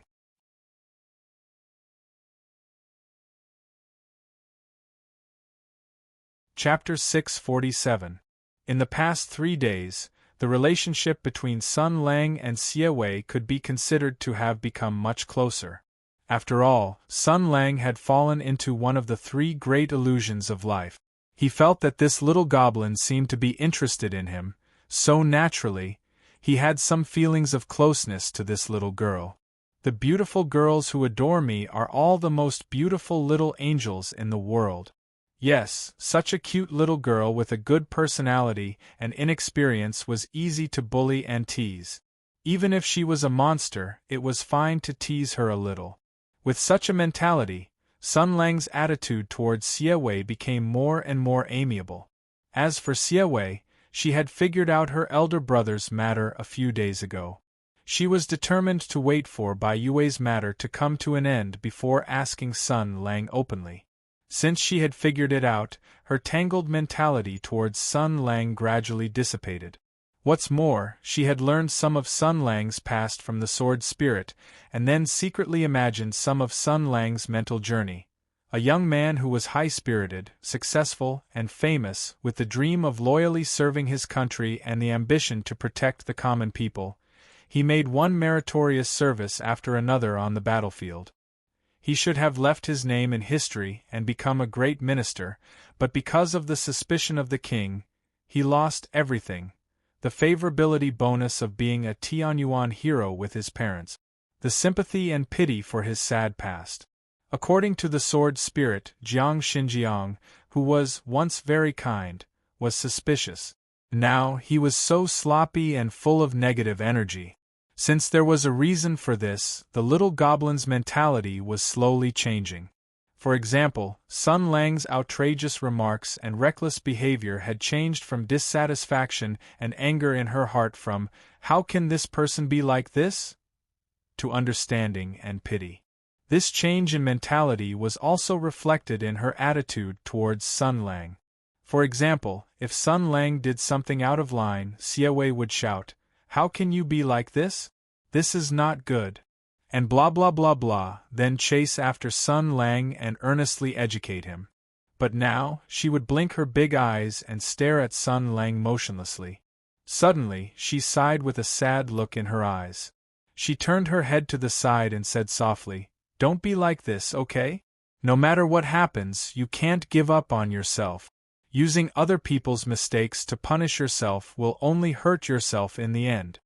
Chapter 647. In the past 3 days, the relationship between Sun Lang and Xie Wei could be considered to have become much closer. After all, Sun Lang had fallen into one of the 3 great illusions of life. He felt that this little goblin seemed to be interested in him, so naturally, he had some feelings of closeness to this little girl. "The beautiful girls who adore me are all the most beautiful little angels in the world." Yes, such a cute little girl with a good personality and inexperience was easy to bully and tease. Even if she was a monster, it was fine to tease her a little. With such a mentality, Sun Lang's attitude towards Xie Wei became more and more amiable. As for Xie Wei, She had figured out her elder brother's matter a few days ago. She was determined to wait for Bai Yue's matter to come to an end before asking Sun Lang openly. Since she had figured it out, her tangled mentality towards Sun Lang gradually dissipated. What's more, she had learned some of Sun Lang's past from the sword spirit, and then secretly imagined some of Sun Lang's mental journey. A young man who was high-spirited, successful, and famous, with the dream of loyally serving his country and the ambition to protect the common people. He made one meritorious service after another on the battlefield. He should have left his name in history and become a great minister, but because of the suspicion of the king, he lost everything. The favorability bonus of being a Tianyuan hero with his parents. The sympathy and pity for his sad past. According to the sword spirit, Jiang Xinjiang, who was once very kind, was suspicious. Now he was so sloppy and full of negative energy. Since there was a reason for this, the little goblin's mentality was slowly changing. For example, Sun Lang's outrageous remarks and reckless behavior had changed from dissatisfaction and anger in her heart from, "How can this person be like this?" to understanding and pity. This change in mentality was also reflected in her attitude towards Sun Lang. For example, if Sun Lang did something out of line, Xie Wei would shout, "How can you be like this? This is not good." And blah blah blah blah, then chase after Sun Lang and earnestly educate him. But now, she would blink her big eyes and stare at Sun Lang motionlessly. Suddenly, she sighed with a sad look in her eyes. She turned her head to the side and said softly, "Don't be like this, okay? No matter what happens, you can't give up on yourself. Using other people's mistakes to punish yourself will only hurt yourself in the end."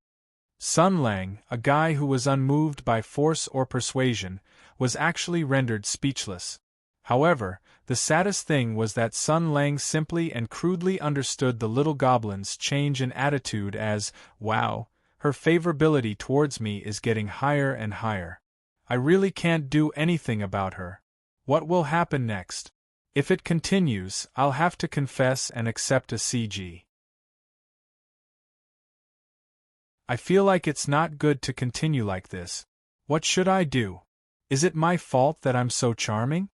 Sun Lang, a guy who was unmoved by force or persuasion, was actually rendered speechless. However, the saddest thing was that Sun Lang simply and crudely understood the little goblin's change in attitude as, "Wow, her favorability towards me is getting higher and higher. I really can't do anything about her. What will happen next? If it continues, I'll have to confess and accept a CG. I feel like it's not good to continue like this. What should I do? Is it my fault that I'm so charming?"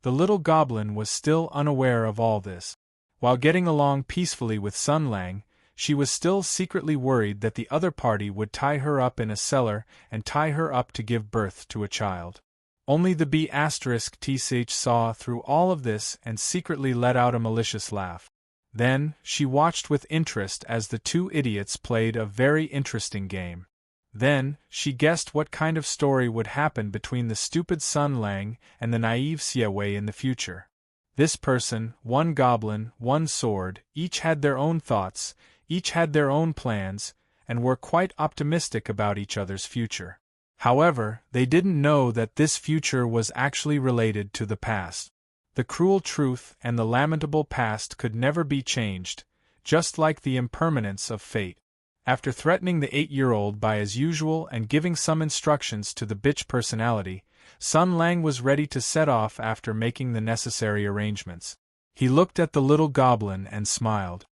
The little goblin was still unaware of all this. While getting along peacefully with Sun Lang, she was still secretly worried that the other party would tie her up in a cellar and tie her up to give birth to a child. Only the B*TCH saw through all of this and secretly let out a malicious laugh. Then, she watched with interest as the two idiots played a very interesting game. Then, she guessed what kind of story would happen between the stupid Sun Lang and the naive Xie Wei in the future. This person, one goblin, one sword, each had their own thoughts, each had their own plans, and were quite optimistic about each other's future. However, they didn't know that this future was actually related to the past. The cruel truth and the lamentable past could never be changed, just like the impermanence of fate. After threatening the 8-year-old by as usual and giving some instructions to the bitch personality, Sun Lang was ready to set off after making the necessary arrangements. He looked at the little goblin and smiled.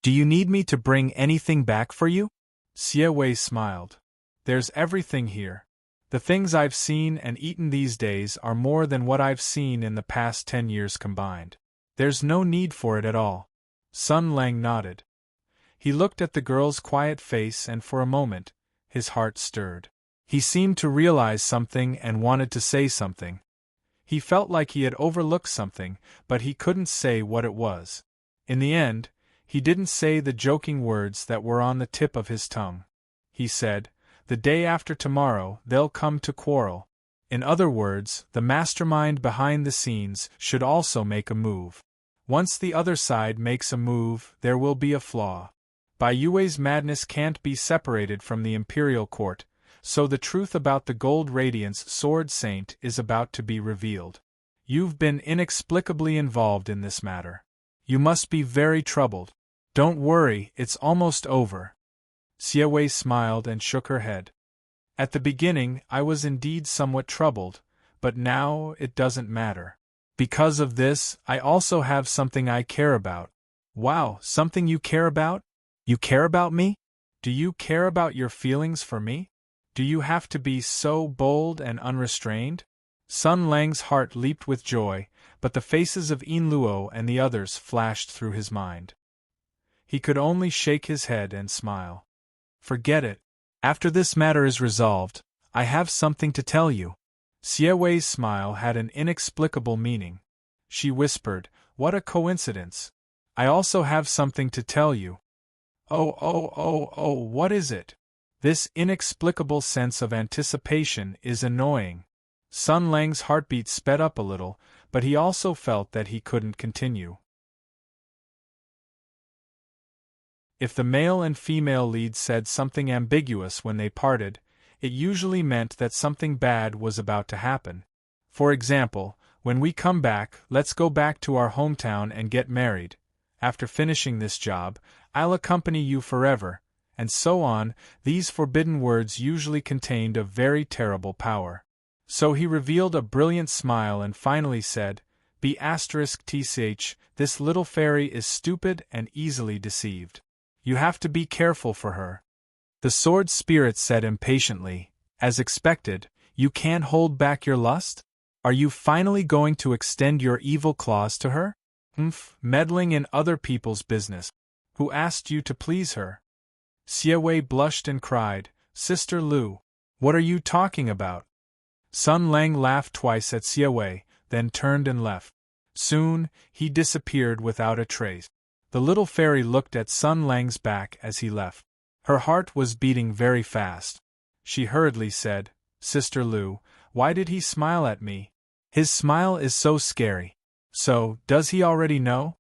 "Do you need me to bring anything back for you?" Xie Wei smiled. "There's everything here. The things I've seen and eaten these days are more than what I've seen in the past 10 years combined. There's no need for it at all." Sun Lang nodded. He looked at the girl's quiet face and for a moment, his heart stirred. He seemed to realize something and wanted to say something. He felt like he had overlooked something, but he couldn't say what it was. In the end, he didn't say the joking words that were on the tip of his tongue. He said, "The day after tomorrow, they'll come to quarrel." In other words, the mastermind behind the scenes should also make a move. Once the other side makes a move, there will be a flaw. Bai Yue's madness can't be separated from the imperial court, so the truth about the Gold Radiance Sword Saint is about to be revealed. You've been inexplicably involved in this matter. You must be very troubled. Don't worry, it's almost over. Xie Wei smiled and shook her head. At the beginning, I was indeed somewhat troubled, but now it doesn't matter. Because of this, I also have something I care about. Wow, something you care about? You care about me? Do you care about your feelings for me? Do you have to be so bold and unrestrained? Sun Lang's heart leaped with joy, but the faces of Yin Luo and the others flashed through his mind. He could only shake his head and smile. Forget it. After this matter is resolved, I have something to tell you. Xie Wei's smile had an inexplicable meaning. She whispered, "What a coincidence. I also have something to tell you." Oh, what is it? This inexplicable sense of anticipation is annoying. Sun Lang's heartbeat sped up a little, but he also felt that he couldn't continue. If the male and female leads said something ambiguous when they parted, it usually meant that something bad was about to happen. For example, when we come back, let's go back to our hometown and get married. After finishing this job, I'll accompany you forever, and so on. These forbidden words usually contained a very terrible power. So he revealed a brilliant smile and finally said, "Tch, this little fairy is stupid and easily deceived. You have to be careful for her." The sword spirit said impatiently, "As expected, you can't hold back your lust? Are you finally going to extend your evil claws to her? Meddling in other people's business. Who asked you to please her?" Xie Wei blushed and cried, "Sister Lu, what are you talking about?" Sun Lang laughed twice at Xie Wei, then turned and left. Soon, he disappeared without a trace. The little fairy looked at Sun Lang's back as he left. Her heart was beating very fast. She hurriedly said, "Sister Lu, why did he smile at me? His smile is so scary. So, does he already know?"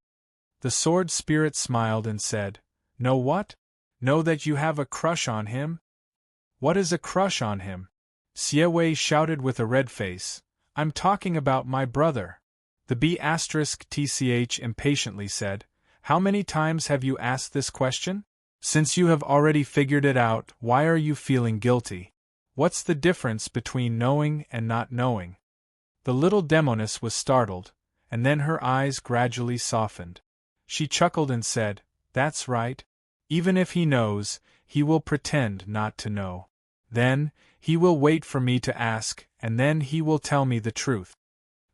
The sword spirit smiled and said, "Know what? Know that you have a crush on him?" "What is a crush on him?" Xie Wei shouted with a red face. "I'm talking about my brother." The B'Tch impatiently said, "How many times have you asked this question? Since you have already figured it out, why are you feeling guilty? What's the difference between knowing and not knowing?" The little demoness was startled, and then her eyes gradually softened. She chuckled and said, "That's right. Even if he knows, he will pretend not to know. Then, he will wait for me to ask, and then he will tell me the truth."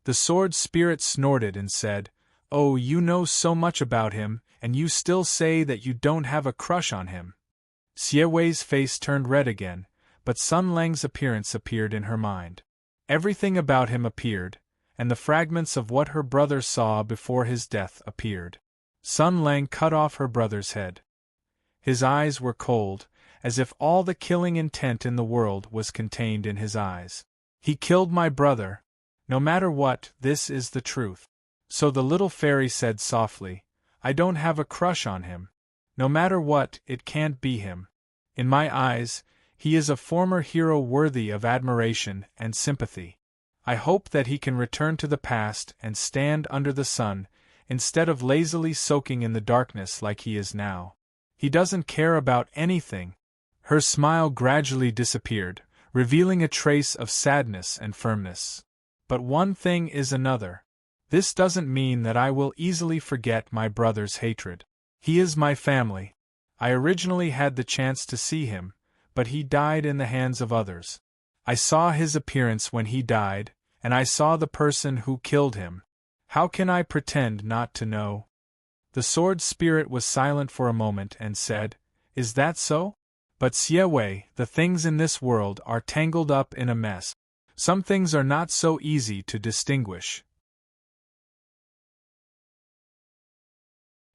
The sword spirit snorted and said, "Oh, you know so much about him, and you still say that you don't have a crush on him." Xie Wei's face turned red again, but Sun Lang's appearance appeared in her mind. Everything about him appeared, and the fragments of what her brother saw before his death appeared. Sun Lang cut off her brother's head. His eyes were cold, as if all the killing intent in the world was contained in his eyes. "He killed my brother. No matter what, this is the truth." So the little fairy said softly, "I don't have a crush on him. No matter what, it can't be him. In my eyes, he is a former hero worthy of admiration and sympathy. I hope that he can return to the past and stand under the sun, instead of lazily soaking in the darkness like he is now. He doesn't care about anything." Her smile gradually disappeared, revealing a trace of sadness and firmness. "But one thing is another. This doesn't mean that I will easily forget my brother's hatred. He is my family. I originally had the chance to see him, but he died in the hands of others. I saw his appearance when he died, and I saw the person who killed him. How can I pretend not to know?" The sword spirit was silent for a moment and said, "Is that so? But Xie Wei, the things in this world are tangled up in a mess. Some things are not so easy to distinguish.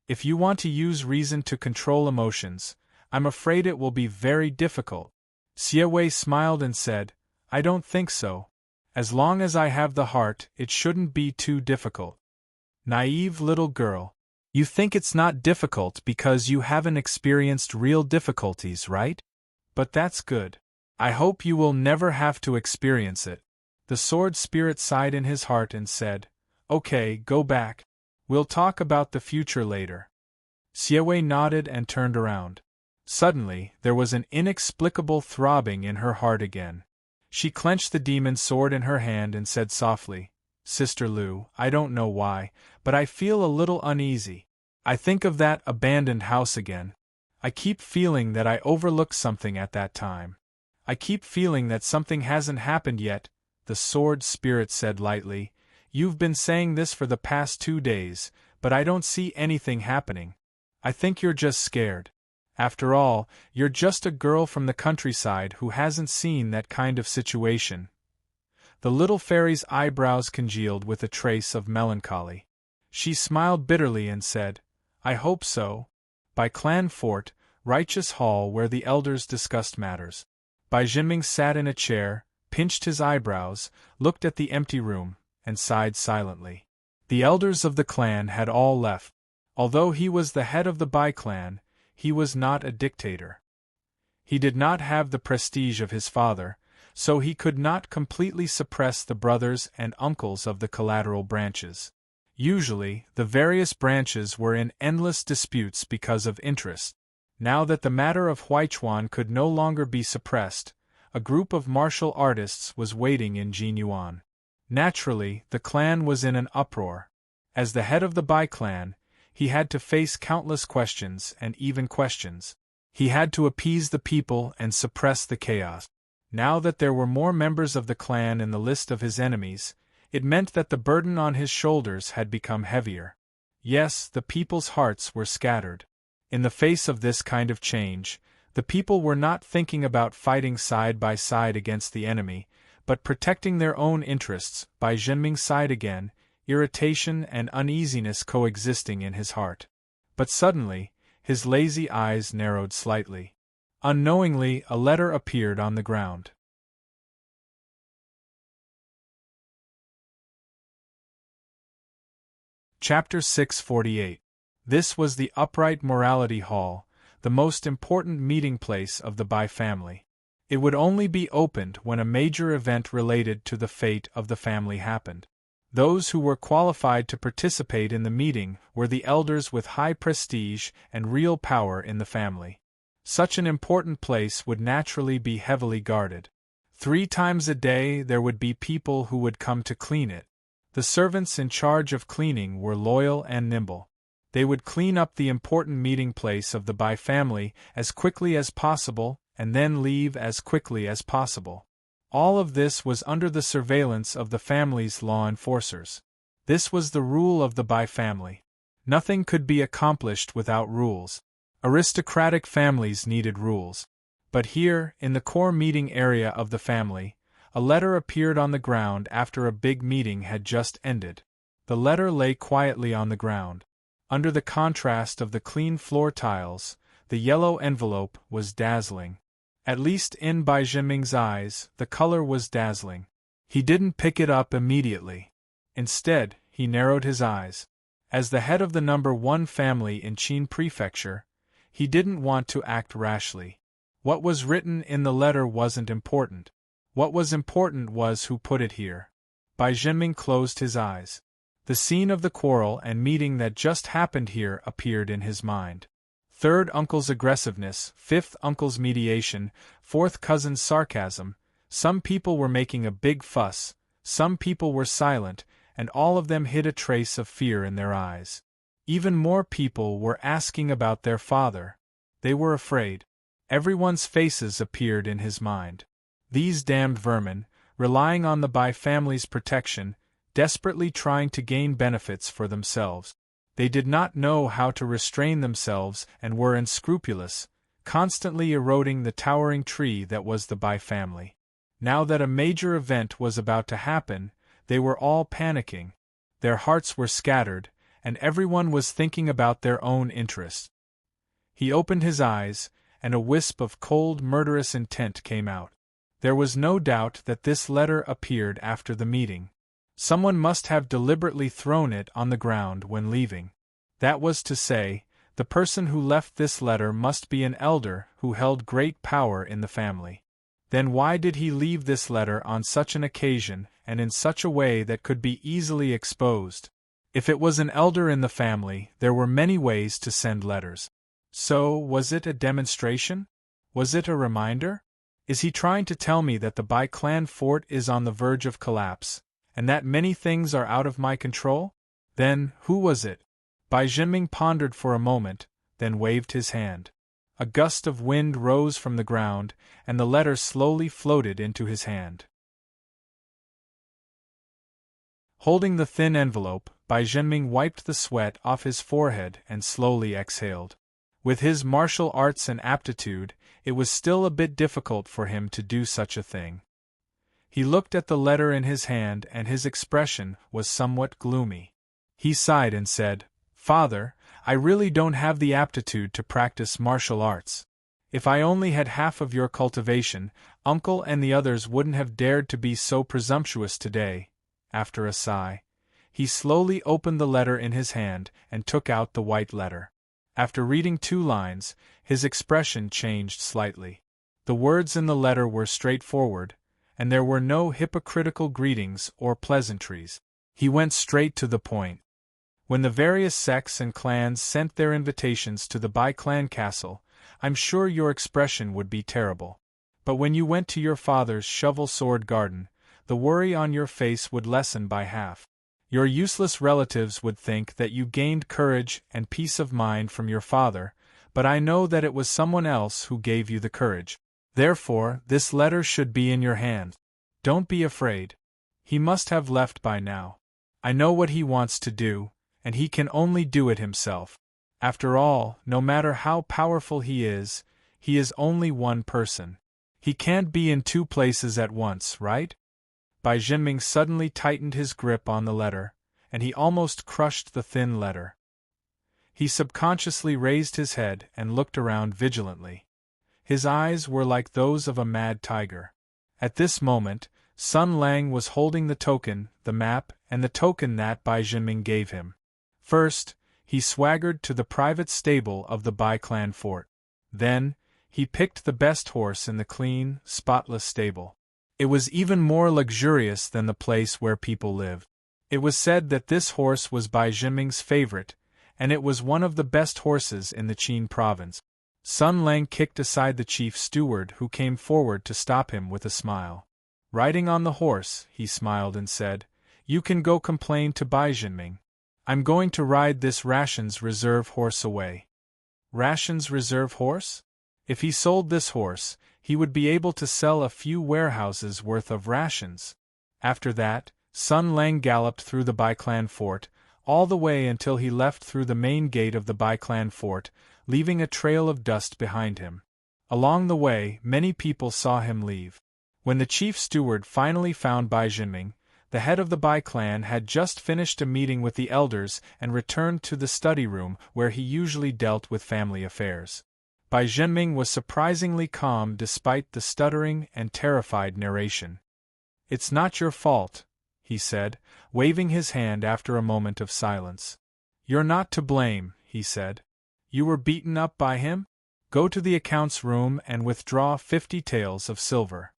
If you want to use reason to control emotions, I'm afraid it will be very difficult." Xie Wei smiled and said, "I don't think so. As long as I have the heart, it shouldn't be too difficult." Naive little girl. You think it's not difficult because you haven't experienced real difficulties, right? But that's good. I hope you will never have to experience it. The sword spirit sighed in his heart and said, "Okay, go back. We'll talk about the future later." Xie Wei nodded and turned around. Suddenly, there was an inexplicable throbbing in her heart again. She clenched the demon sword in her hand and said softly, "Sister Lu, I don't know why, but I feel a little uneasy. I think of that abandoned house again. I keep feeling that I overlooked something at that time. I keep feeling that something hasn't happened yet, the sword spirit said lightly. You've been saying this for the past 2 days, but I don't see anything happening. I think you're just scared. After all, you're just a girl from the countryside who hasn't seen that kind of situation. The little fairy's eyebrows congealed with a trace of melancholy. She smiled bitterly and said, I hope so. By Clan Fort, Righteous Hall where the elders discussed matters. Bai Jinming sat in a chair, pinched his eyebrows, looked at the empty room, and sighed silently. The elders of the clan had all left. Although he was the head of the Bai clan, he was not a dictator. He did not have the prestige of his father, so he could not completely suppress the brothers and uncles of the collateral branches. Usually, the various branches were in endless disputes because of interest. Now that the matter of Huichuan could no longer be suppressed, a group of martial artists was waiting in Jinyuan. Naturally, the clan was in an uproar. As the head of the Bai clan, he had to face countless questions and even questions. He had to appease the people and suppress the chaos. Now that there were more members of the clan in the list of his enemies, it meant that the burden on his shoulders had become heavier. Yes, the people's hearts were scattered. In the face of this kind of change, the people were not thinking about fighting side by side against the enemy, but protecting their own interests. Bai Jinming sighed again, irritation and uneasiness coexisting in his heart. But suddenly, his lazy eyes narrowed slightly. Unknowingly, a letter appeared on the ground. Chapter 648. This was the Upright Morality Hall, the most important meeting place of the Bai family. It would only be opened when a major event related to the fate of the family happened. Those who were qualified to participate in the meeting were the elders with high prestige and real power in the family. Such an important place would naturally be heavily guarded. 3 times a day there would be people who would come to clean it. The servants in charge of cleaning were loyal and nimble. They would clean up the important meeting place of the Bai family as quickly as possible and then leave as quickly as possible. All of this was under the surveillance of the family's law enforcers. This was the rule of the Bai family. Nothing could be accomplished without rules. Aristocratic families needed rules. But here, in the core meeting area of the family, a letter appeared on the ground after a big meeting had just ended. The letter lay quietly on the ground. Under the contrast of the clean floor tiles, the yellow envelope was dazzling. At least in Bai Jinming's eyes, the color was dazzling. He didn't pick it up immediately. Instead, he narrowed his eyes. As the head of the number 1 family in Qin Prefecture, he didn't want to act rashly. What was written in the letter wasn't important. What was important was who put it here. Bai Jinming closed his eyes. The scene of the quarrel and meeting that just happened here appeared in his mind. 3rd uncle's aggressiveness, 5th uncle's mediation, 4th cousin's sarcasm. Some people were making a big fuss, some people were silent, and all of them hid a trace of fear in their eyes. Even more people were asking about their father. They were afraid. Everyone's faces appeared in his mind. These damned vermin, relying on the Bai family's protection, desperately trying to gain benefits for themselves. They did not know how to restrain themselves and were unscrupulous, constantly eroding the towering tree that was the Bai family. Now that a major event was about to happen, they were all panicking. Their hearts were scattered, and everyone was thinking about their own interests. He opened his eyes, and a wisp of cold, murderous intent came out. There was no doubt that this letter appeared after the meeting. Someone must have deliberately thrown it on the ground when leaving. That was to say, the person who left this letter must be an elder who held great power in the family. Then why did he leave this letter on such an occasion and in such a way that could be easily exposed? If it was an elder in the family, there were many ways to send letters. So, was it a demonstration? Was it a reminder? Is he trying to tell me that the Bai clan fort is on the verge of collapse, and that many things are out of my control? Then, who was it? Bai Jinming pondered for a moment, then waved his hand. A gust of wind rose from the ground, and the letter slowly floated into his hand. Holding the thin envelope, Bai Zhenming wiped the sweat off his forehead and slowly exhaled. With his martial arts and aptitude, it was still a bit difficult for him to do such a thing. He looked at the letter in his hand and his expression was somewhat gloomy. He sighed and said, "Father, I really don't have the aptitude to practice martial arts. If I only had half of your cultivation, Uncle and the others wouldn't have dared to be so presumptuous today." After a sigh, he slowly opened the letter in his hand and took out the white letter. After reading 2 lines, his expression changed slightly. The words in the letter were straightforward, and there were no hypocritical greetings or pleasantries. He went straight to the point. When the various sects and clans sent their invitations to the Bai clan castle, I'm sure your expression would be terrible. But when you went to your father's shovel-sword garden, the worry on your face would lessen by half. Your useless relatives would think that you gained courage and peace of mind from your father, but I know that it was someone else who gave you the courage. Therefore, this letter should be in your hand. Don't be afraid. He must have left by now. I know what he wants to do, and he can only do it himself. After all, no matter how powerful he is only one person. He can't be in 2 places at once, right? Bai Zhenming suddenly tightened his grip on the letter, and he almost crushed the thin letter. He subconsciously raised his head and looked around vigilantly. His eyes were like those of a mad tiger. At this moment, Sun Lang was holding the token, the map, and the token that Bai Zhenming gave him. First, he swaggered to the private stable of the Bai clan fort. Then, he picked the best horse in the clean, spotless stable. It was even more luxurious than the place where people lived. It was said that this horse was Bai Zhenming's favorite, and it was one of the best horses in the Qin province. Sun Lang kicked aside the chief steward who came forward to stop him with a smile. Riding on the horse, he smiled and said, "You can go complain to Bai Zhenming. I'm going to ride this Ration's reserve horse away." Ration's reserve horse? If he sold this horse, he would be able to sell a few warehouses worth of rations. After that, Sun Lang galloped through the Bai clan fort, all the way until he left through the main gate of the Bai clan fort, leaving a trail of dust behind him. Along the way, many people saw him leave. When the chief steward finally found Bai Zhenming, the head of the Bai clan had just finished a meeting with the elders and returned to the study room where he usually dealt with family affairs. Bai Zhenming was surprisingly calm despite the stuttering and terrified narration. "It's not your fault," he said, waving his hand after a moment of silence. "You're not to blame," he said. "You were beaten up by him? Go to the accounts room and withdraw 50 taels of silver.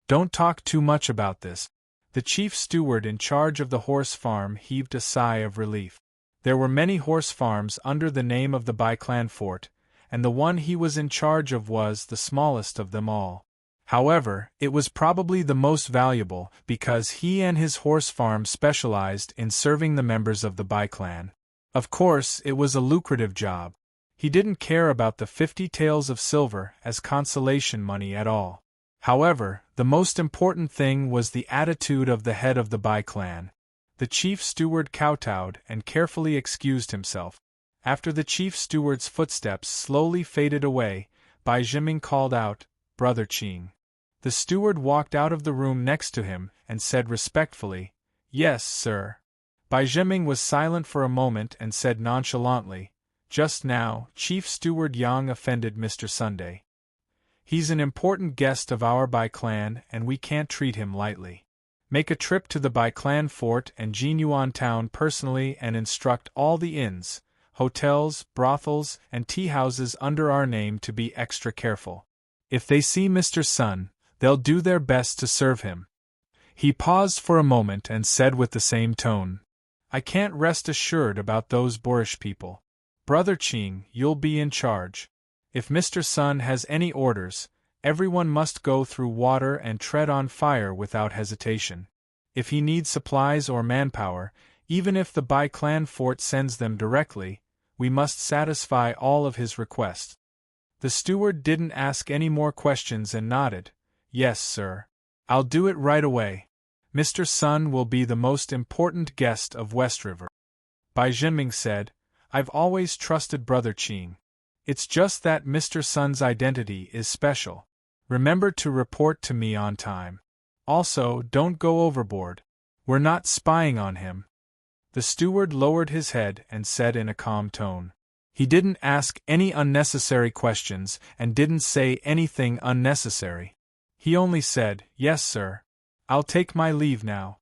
Don't talk too much about this." The chief steward in charge of the horse farm heaved a sigh of relief. There were many horse farms under the name of the Bai clan fort, and the one he was in charge of was the smallest of them all. However, it was probably the most valuable because he and his horse farm specialized in serving the members of the Bai clan. Of course, it was a lucrative job. He didn't care about the 50 taels of silver as consolation money at all. However, the most important thing was the attitude of the head of the Bai clan. The chief steward kowtowed and carefully excused himself. After the chief steward's footsteps slowly faded away, Bai Zhenming called out, "Brother Qing." The steward walked out of the room next to him and said respectfully, "Yes, sir." Bai Zhenming was silent for a moment and said nonchalantly, "Just now, Chief Steward Yang offended Mr. Sunday. He's an important guest of our Bai clan and we can't treat him lightly. Make a trip to the Bai clan fort and Jinyuan town personally and instruct all the inns, hotels, brothels, and tea-houses under our name to be extra careful. If they see Mr. Sun, they'll do their best to serve him." He paused for a moment and said with the same tone, "I can't rest assured about those boorish people. Brother Qing, you'll be in charge. If Mr. Sun has any orders, everyone must go through water and tread on fire without hesitation. If he needs supplies or manpower, even if the Bai clan fort sends them directly, we must satisfy all of his requests. The steward didn't ask any more questions and nodded. Yes, sir. I'll do it right away. Mr. Sun will be the most important guest of West River. Bai Jinming said, I've always trusted Brother Qing. It's just that Mr. Sun's identity is special. Remember to report to me on time. Also, don't go overboard. We're not spying on him. The steward lowered his head and said in a calm tone. He didn't ask any unnecessary questions and didn't say anything unnecessary. He only said, Yes, sir. I'll take my leave now.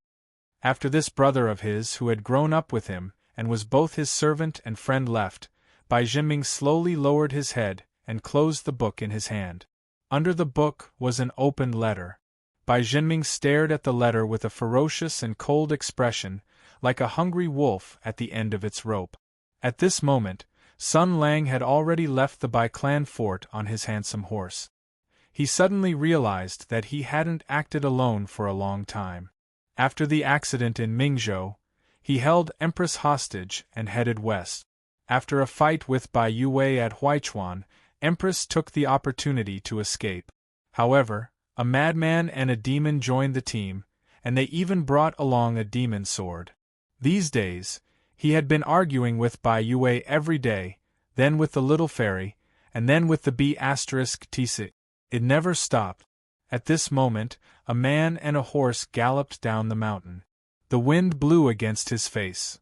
After this brother of his who had grown up with him and was both his servant and friend left, Bai Jinming slowly lowered his head and closed the book in his hand. Under the book was an open letter. Bai Jinming stared at the letter with a ferocious and cold expression, like a hungry wolf at the end of its rope. At this moment, Sun Lang had already left the Bai clan fort on his handsome horse. He suddenly realized that he hadn't acted alone for a long time. After the accident in Mingzhou, he held Empress hostage and headed west. After a fight with Bai Yue at Huichuan, Empress took the opportunity to escape. However, a madman and a demon joined the team, and they even brought along a demon sword. These days, he had been arguing with Bai Yue every day, then with the little fairy, and then with the B*Tc. It never stopped. At this moment, a man and a horse galloped down the mountain. The wind blew against his face.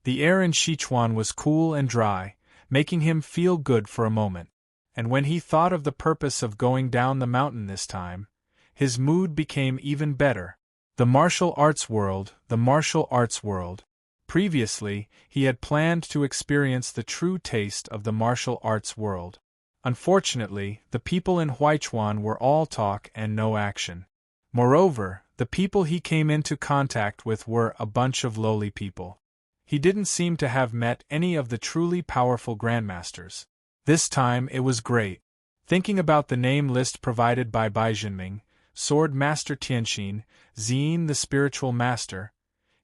The air in Sichuan was cool and dry, making him feel good for a moment. And when he thought of the purpose of going down the mountain this time, his mood became even better. The martial arts world, the martial arts world. Previously, he had planned to experience the true taste of the martial arts world. Unfortunately, the people in Huichuan were all talk and no action. Moreover, the people he came into contact with were a bunch of lowly people. He didn't seem to have met any of the truly powerful grandmasters. This time it was great. Thinking about the name list provided by Bai Jinming, Sword Master Tianxin, Zine the Spiritual Master,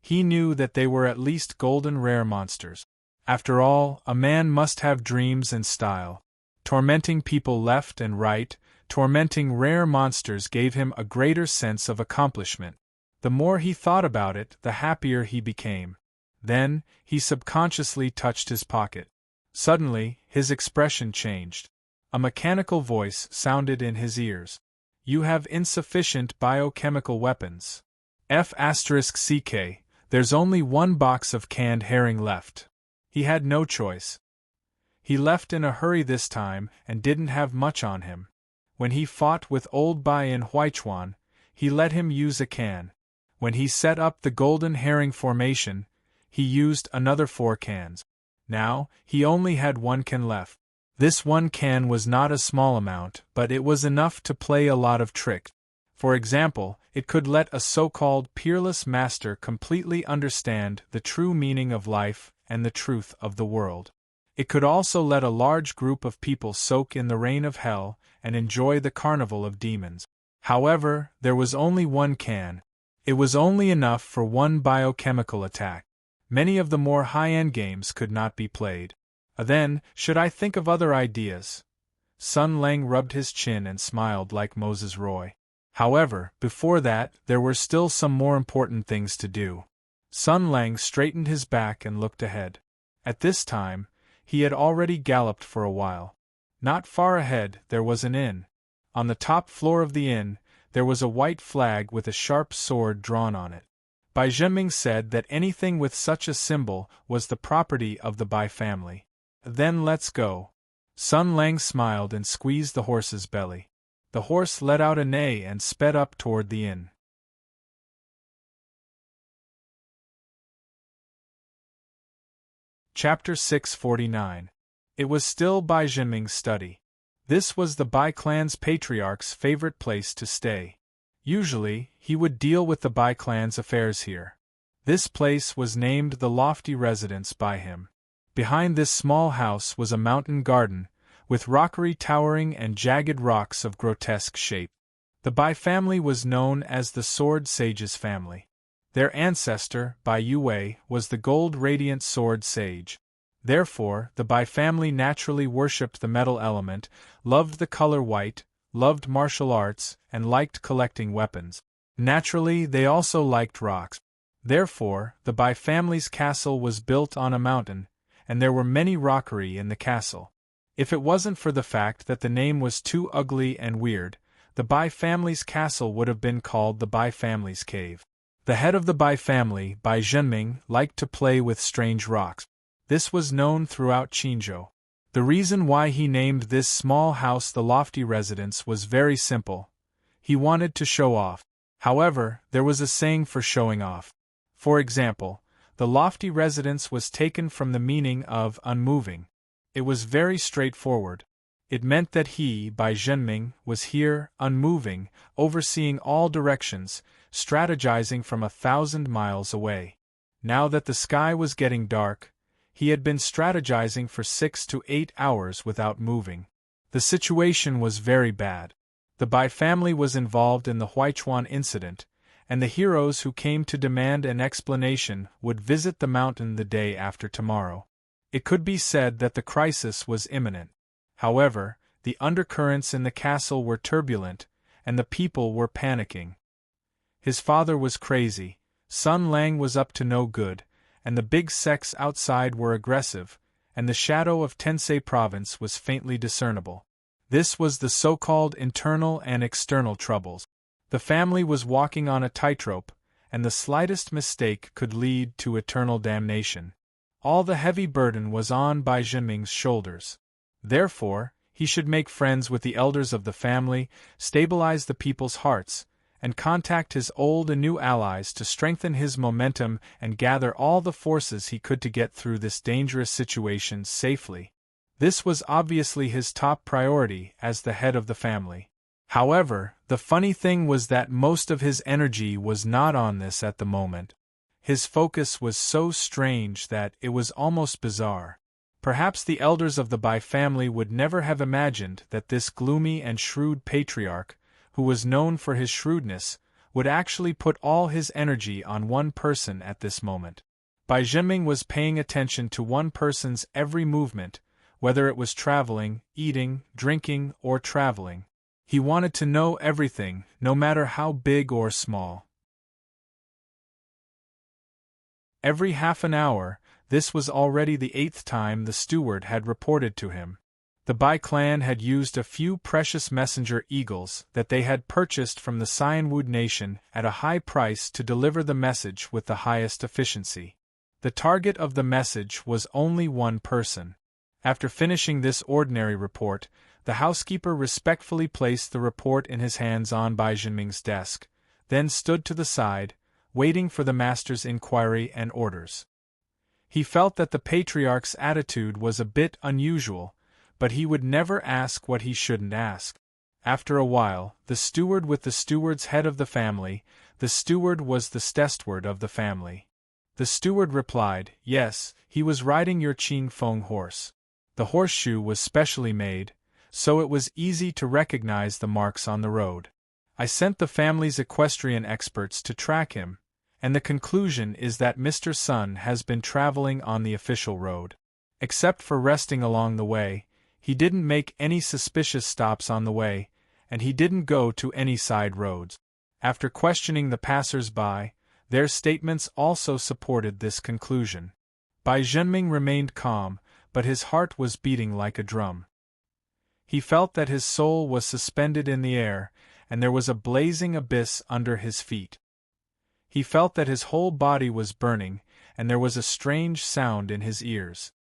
he knew that they were at least golden rare monsters. After all, a man must have dreams and style. Tormenting people left and right, tormenting rare monsters gave him a greater sense of accomplishment. The more he thought about it, the happier he became. Then, he subconsciously touched his pocket. Suddenly, his expression changed. A mechanical voice sounded in his ears. You have insufficient biochemical weapons. F***ck, there's only one box of canned herring left. He had no choice. He left in a hurry this time and didn't have much on him. When he fought with old Bai in Huichuan, he let him use a can. When he set up the golden herring formation, he used another 4 cans. Now, he only had 1 can left. This 1 can was not a small amount, but it was enough to play a lot of tricks. For example, it could let a so-called peerless master completely understand the true meaning of life and the truth of the world. It could also let a large group of people soak in the rain of hell and enjoy the carnival of demons. However, there was only 1 can. It was only enough for 1 biochemical attack. Many of the more high-end games could not be played. Then, should I think of other ideas? Sun Lang rubbed his chin and smiled like Moses Roy. However, before that, there were still some more important things to do. Sun Lang straightened his back and looked ahead. At this time, he had already galloped for a while. Not far ahead, there was an inn. On the top floor of the inn, there was a white flag with a sharp sword drawn on it. Bai Jinming said that anything with such a symbol was the property of the Bai family. Then let's go. Sun Lang smiled and squeezed the horse's belly. The horse let out a neigh and sped up toward the inn. Chapter 649. It was still Bai Jinming's study. This was the Bai clan's patriarch's favorite place to stay. Usually, he would deal with the Bai clan's affairs here. This place was named the lofty residence by him. Behind this small house was a mountain garden, with rockery towering and jagged rocks of grotesque shape. The Bai family was known as the Sword Sage's family. Their ancestor, Bai Yue, was the gold-radiant sword sage. Therefore, the Bai family naturally worshipped the metal element, loved the color white, loved martial arts, and liked collecting weapons. Naturally, they also liked rocks. Therefore, the Bai family's castle was built on a mountain, and there were many rockery in the castle. If it wasn't for the fact that the name was too ugly and weird, the Bai family's castle would have been called the Bai family's cave. The head of the Bai family, Bai Zhenming, liked to play with strange rocks. This was known throughout Qinzhou. The reason why he named this small house the lofty residence was very simple. He wanted to show off. However, there was a saying for showing off. For example, the lofty residence was taken from the meaning of unmoving. It was very straightforward. It meant that he, Bai Zhenming, was here, unmoving, overseeing all directions, strategizing from 1,000 miles away. Now that the sky was getting dark, he had been strategizing for 6 to 8 hours without moving. The situation was very bad. The Bai family was involved in the Huichuan incident, and the heroes who came to demand an explanation would visit the mountain the day after tomorrow. It could be said that the crisis was imminent. However, the undercurrents in the castle were turbulent, and the people were panicking. His father was crazy, Sun Lang was up to no good, and the big sects outside were aggressive, and the shadow of Tensei province was faintly discernible. This was the so-called internal and external troubles. The family was walking on a tightrope, and the slightest mistake could lead to eternal damnation. All the heavy burden was on Bai Zhenming's shoulders. Therefore, he should make friends with the elders of the family, stabilize the people's hearts, and contact his old and new allies to strengthen his momentum and gather all the forces he could to get through this dangerous situation safely. This was obviously his top priority as the head of the family. However, the funny thing was that most of his energy was not on this at the moment. His focus was so strange that it was almost bizarre. Perhaps the elders of the Bai family would never have imagined that this gloomy and shrewd patriarch, who was known for his shrewdness, would actually put all his energy on one person at this moment. Bai Zhenming was paying attention to one person's every movement, whether it was traveling, eating, drinking, or traveling. He wanted to know everything, no matter how big or small. Every half an hour, this was already the 8th time the steward had reported to him. The Bai clan had used a few precious messenger eagles that they had purchased from the Cyanwood nation at a high price to deliver the message with the highest efficiency. The target of the message was only one person. After finishing this ordinary report, the housekeeper respectfully placed the report in his hands on Bai Zhenming's desk, then stood to the side, waiting for the master's inquiry and orders. He felt that the patriarch's attitude was a bit unusual, but he would never ask what he shouldn't ask. After a while, the steward with the steward's head of the family, the steward was the steward of the family. The steward replied, "Yes, he was riding your Qing Feng horse. The horseshoe was specially made, so it was easy to recognize the marks on the road. I sent the family's equestrian experts to track him, and the conclusion is that Mr. Sun has been traveling on the official road. Except for resting along the way, he didn't make any suspicious stops on the way, and he didn't go to any side roads." After questioning the passers-by, their statements also supported this conclusion. Bai Zhenming remained calm, but his heart was beating like a drum. He felt that his soul was suspended in the air, and there was a blazing abyss under his feet. He felt that his whole body was burning, and there was a strange sound in his ears.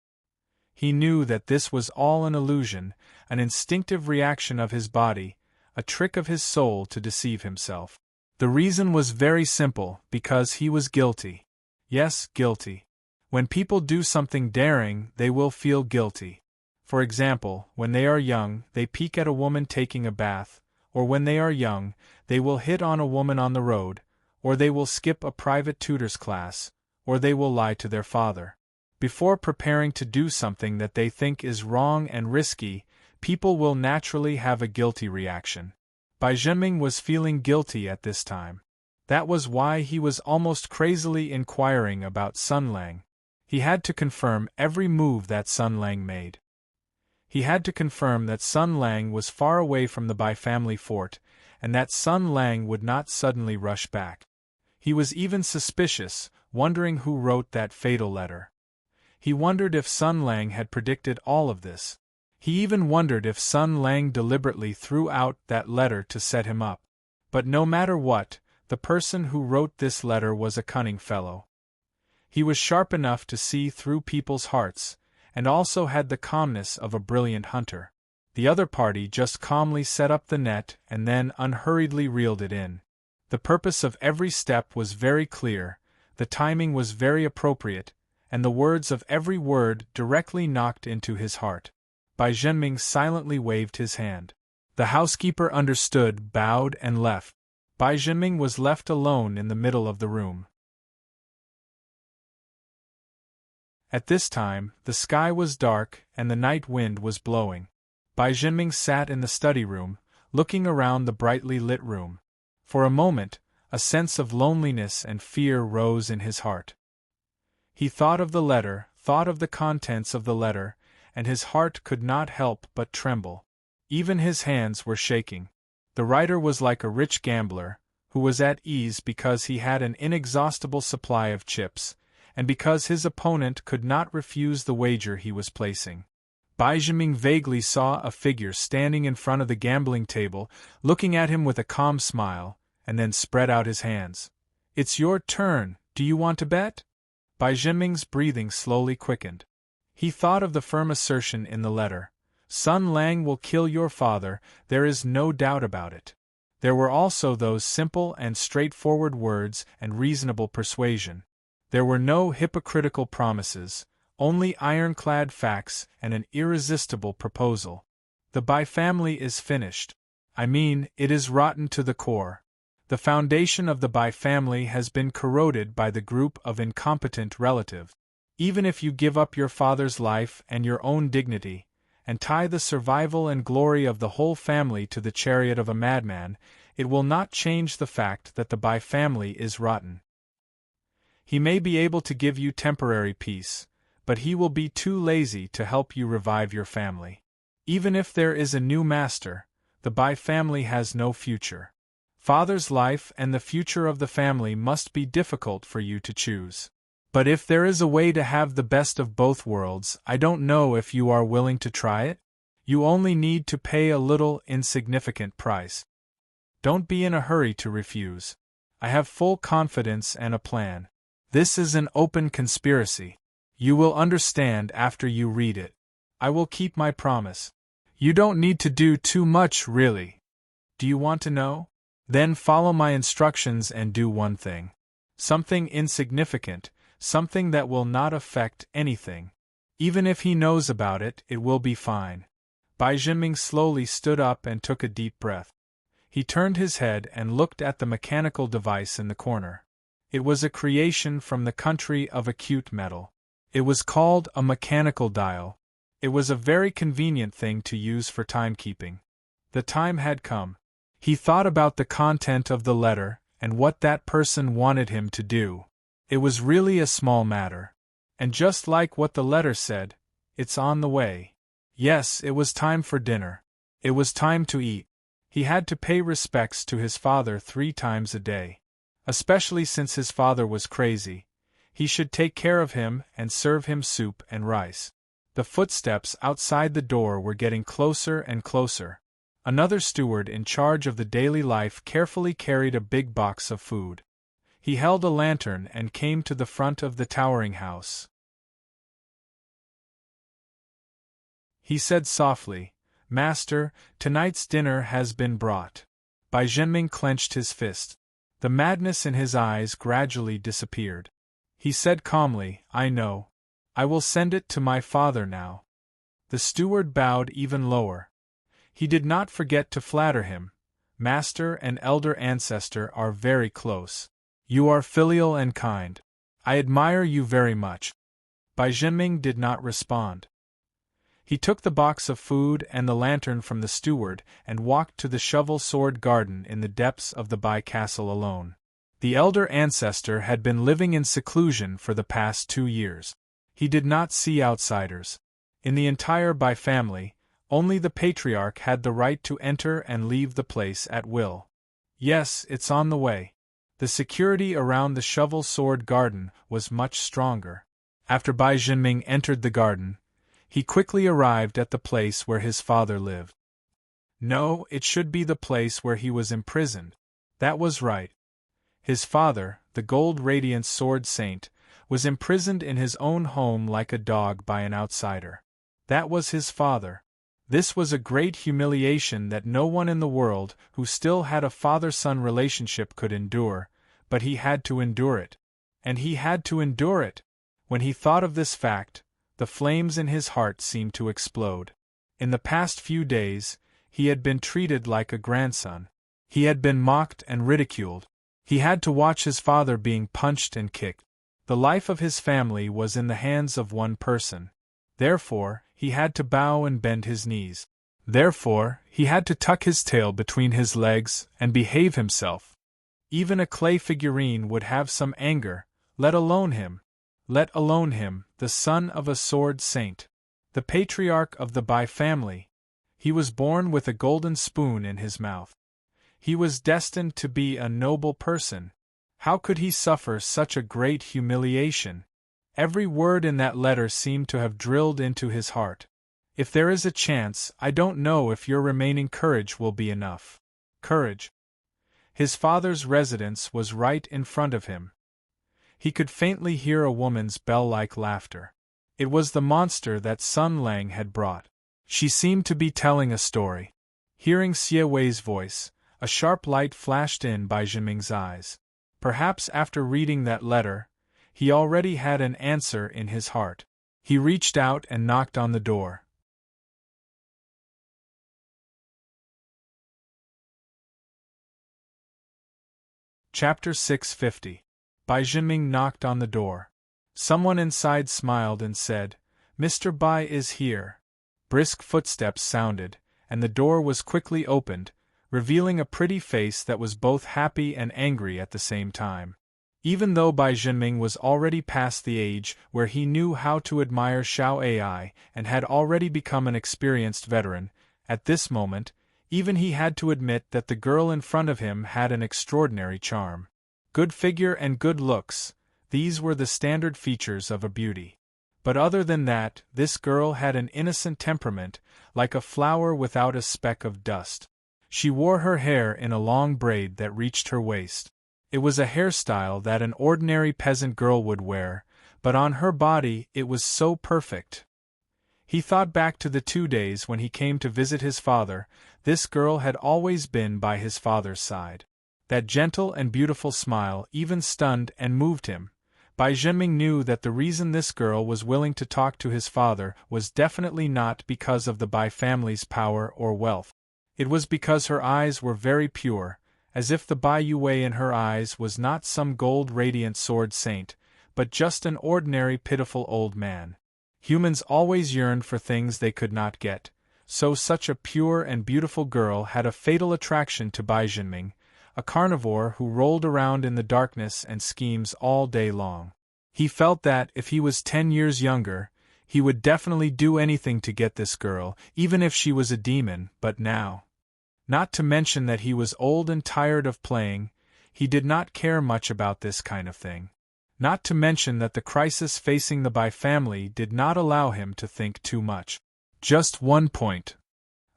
He knew that this was all an illusion, an instinctive reaction of his body, a trick of his soul to deceive himself. The reason was very simple, because he was guilty. Yes, guilty. When people do something daring, they will feel guilty. For example, when they are young, they peek at a woman taking a bath, or when they are young, they will hit on a woman on the road, or they will skip a private tutor's class, or they will lie to their father. Before preparing to do something that they think is wrong and risky, people will naturally have a guilty reaction. Bai Zhenming was feeling guilty at this time. That was why he was almost crazily inquiring about Sun Lang. He had to confirm every move that Sun Lang made. He had to confirm that Sun Lang was far away from the Bai family fort, and that Sun Lang would not suddenly rush back. He was even suspicious, wondering who wrote that fatal letter. He wondered if Sun Lang had predicted all of this. He even wondered if Sun Lang deliberately threw out that letter to set him up. But no matter what, the person who wrote this letter was a cunning fellow. He was sharp enough to see through people's hearts, and also had the calmness of a brilliant hunter. The other party just calmly set up the net and then unhurriedly reeled it in. The purpose of every step was very clear, the timing was very appropriate, and the words of every word directly knocked into his heart. Bai Zhenming silently waved his hand. The housekeeper understood, bowed, and left. Bai Zhenming was left alone in the middle of the room. At this time, the sky was dark and the night wind was blowing. Bai Zhenming sat in the study room, looking around the brightly lit room. For a moment, a sense of loneliness and fear rose in his heart. He thought of the letter, thought of the contents of the letter, and his heart could not help but tremble. Even his hands were shaking. The writer was like a rich gambler, who was at ease because he had an inexhaustible supply of chips, and because his opponent could not refuse the wager he was placing. Bai Zhenming vaguely saw a figure standing in front of the gambling table, looking at him with a calm smile, and then spread out his hands. "It's your turn, do you want to bet?" Bai Zhenming's breathing slowly quickened. He thought of the firm assertion in the letter. Sun Lang will kill your father, there is no doubt about it. There were also those simple and straightforward words and reasonable persuasion. There were no hypocritical promises, only ironclad facts and an irresistible proposal. The Bai family is finished. I mean, it is rotten to the core. The foundation of the Bai family has been corroded by the group of incompetent relatives. Even if you give up your father's life and your own dignity, and tie the survival and glory of the whole family to the chariot of a madman, it will not change the fact that the Bai family is rotten. He may be able to give you temporary peace, but he will be too lazy to help you revive your family. Even if there is a new master, the Bai family has no future. Father's life and the future of the family must be difficult for you to choose. But if there is a way to have the best of both worlds, I don't know if you are willing to try it? You only need to pay a little insignificant price. Don't be in a hurry to refuse. I have full confidence and a plan. This is an open conspiracy. You will understand after you read it. I will keep my promise. You don't need to do too much, really. Do you want to know? Then follow my instructions and do one thing. Something insignificant, something that will not affect anything. Even if he knows about it, it will be fine. Bai Zhenming slowly stood up and took a deep breath. He turned his head and looked at the mechanical device in the corner. It was a creation from the country of acute metal. It was called a mechanical dial. It was a very convenient thing to use for timekeeping. The time had come. He thought about the content of the letter and what that person wanted him to do. It was really a small matter. And just like what the letter said, it's on the way. Yes, it was time for dinner. It was time to eat. He had to pay respects to his father 3 times a day. Especially since his father was crazy. He should take care of him and serve him soup and rice. The footsteps outside the door were getting closer and closer. Another steward in charge of the daily life carefully carried a big box of food. He held a lantern and came to the front of the towering house. He said softly, "Master, tonight's dinner has been brought." Bai Zhenming clenched his fist. The madness in his eyes gradually disappeared. He said calmly, "I know. I will send it to my father now." The steward bowed even lower. He did not forget to flatter him. "Master and elder ancestor are very close. You are filial and kind. I admire you very much." Bai Zhenming did not respond. He took the box of food and the lantern from the steward and walked to the shovel-sword garden in the depths of the Bai castle alone. The elder ancestor had been living in seclusion for the past 2 years. He did not see outsiders. In the entire Bai family, only the patriarch had the right to enter and leave the place at will. Yes, it's on the way. The security around the shovel-sword garden was much stronger. After Bai Jinming entered the garden, he quickly arrived at the place where his father lived. No, it should be the place where he was imprisoned. That was right. His father, the gold-radiant sword saint, was imprisoned in his own home like a dog by an outsider. That was his father. This was a great humiliation that no one in the world who still had a father-son relationship could endure, but he had to endure it. And he had to endure it. When he thought of this fact, the flames in his heart seemed to explode. In the past few days, he had been treated like a grandson. He had been mocked and ridiculed. He had to watch his father being punched and kicked. The life of his family was in the hands of one person. Therefore, he had to bow and bend his knees. Therefore, he had to tuck his tail between his legs and behave himself. Even a clay figurine would have some anger, let alone him, the son of a sword saint. The patriarch of the Bai family. He was born with a golden spoon in his mouth. He was destined to be a noble person. How could he suffer such a great humiliation? Every word in that letter seemed to have drilled into his heart. If there is a chance, I don't know if your remaining courage will be enough. Courage. His father's residence was right in front of him. He could faintly hear a woman's bell-like laughter. It was the monster that Sun Lang had brought. She seemed to be telling a story. Hearing Xie Wei's voice, a sharp light flashed in Bai Jinming's eyes. Perhaps after reading that letter, he already had an answer in his heart. He reached out and knocked on the door. Chapter 650. Bai Jinming knocked on the door. Someone inside smiled and said, "Mr. Bai is here." Brisk footsteps sounded, and the door was quickly opened, revealing a pretty face that was both happy and angry at the same time. Even though Bai Jinming was already past the age where he knew how to admire Xiao Ai and had already become an experienced veteran, at this moment, even he had to admit that the girl in front of him had an extraordinary charm. Good figure and good looks, these were the standard features of a beauty. But other than that, this girl had an innocent temperament, like a flower without a speck of dust. She wore her hair in a long braid that reached her waist. It was a hairstyle that an ordinary peasant girl would wear, but on her body it was so perfect. He thought back to the 2 days when he came to visit his father. This girl had always been by his father's side. That gentle and beautiful smile even stunned and moved him. Bai Jinming knew that the reason this girl was willing to talk to his father was definitely not because of the Bai family's power or wealth. It was because her eyes were very pure, as if the Bai Yue in her eyes was not some gold-radiant sword saint, but just an ordinary pitiful old man. Humans always yearned for things they could not get, so such a pure and beautiful girl had a fatal attraction to Bai Jinming, a carnivore who rolled around in the darkness and schemes all day long. He felt that, if he was 10 years younger, he would definitely do anything to get this girl, even if she was a demon, but now. Not to mention that he was old and tired of playing, he did not care much about this kind of thing. Not to mention that the crisis facing the Bai family did not allow him to think too much. Just one point.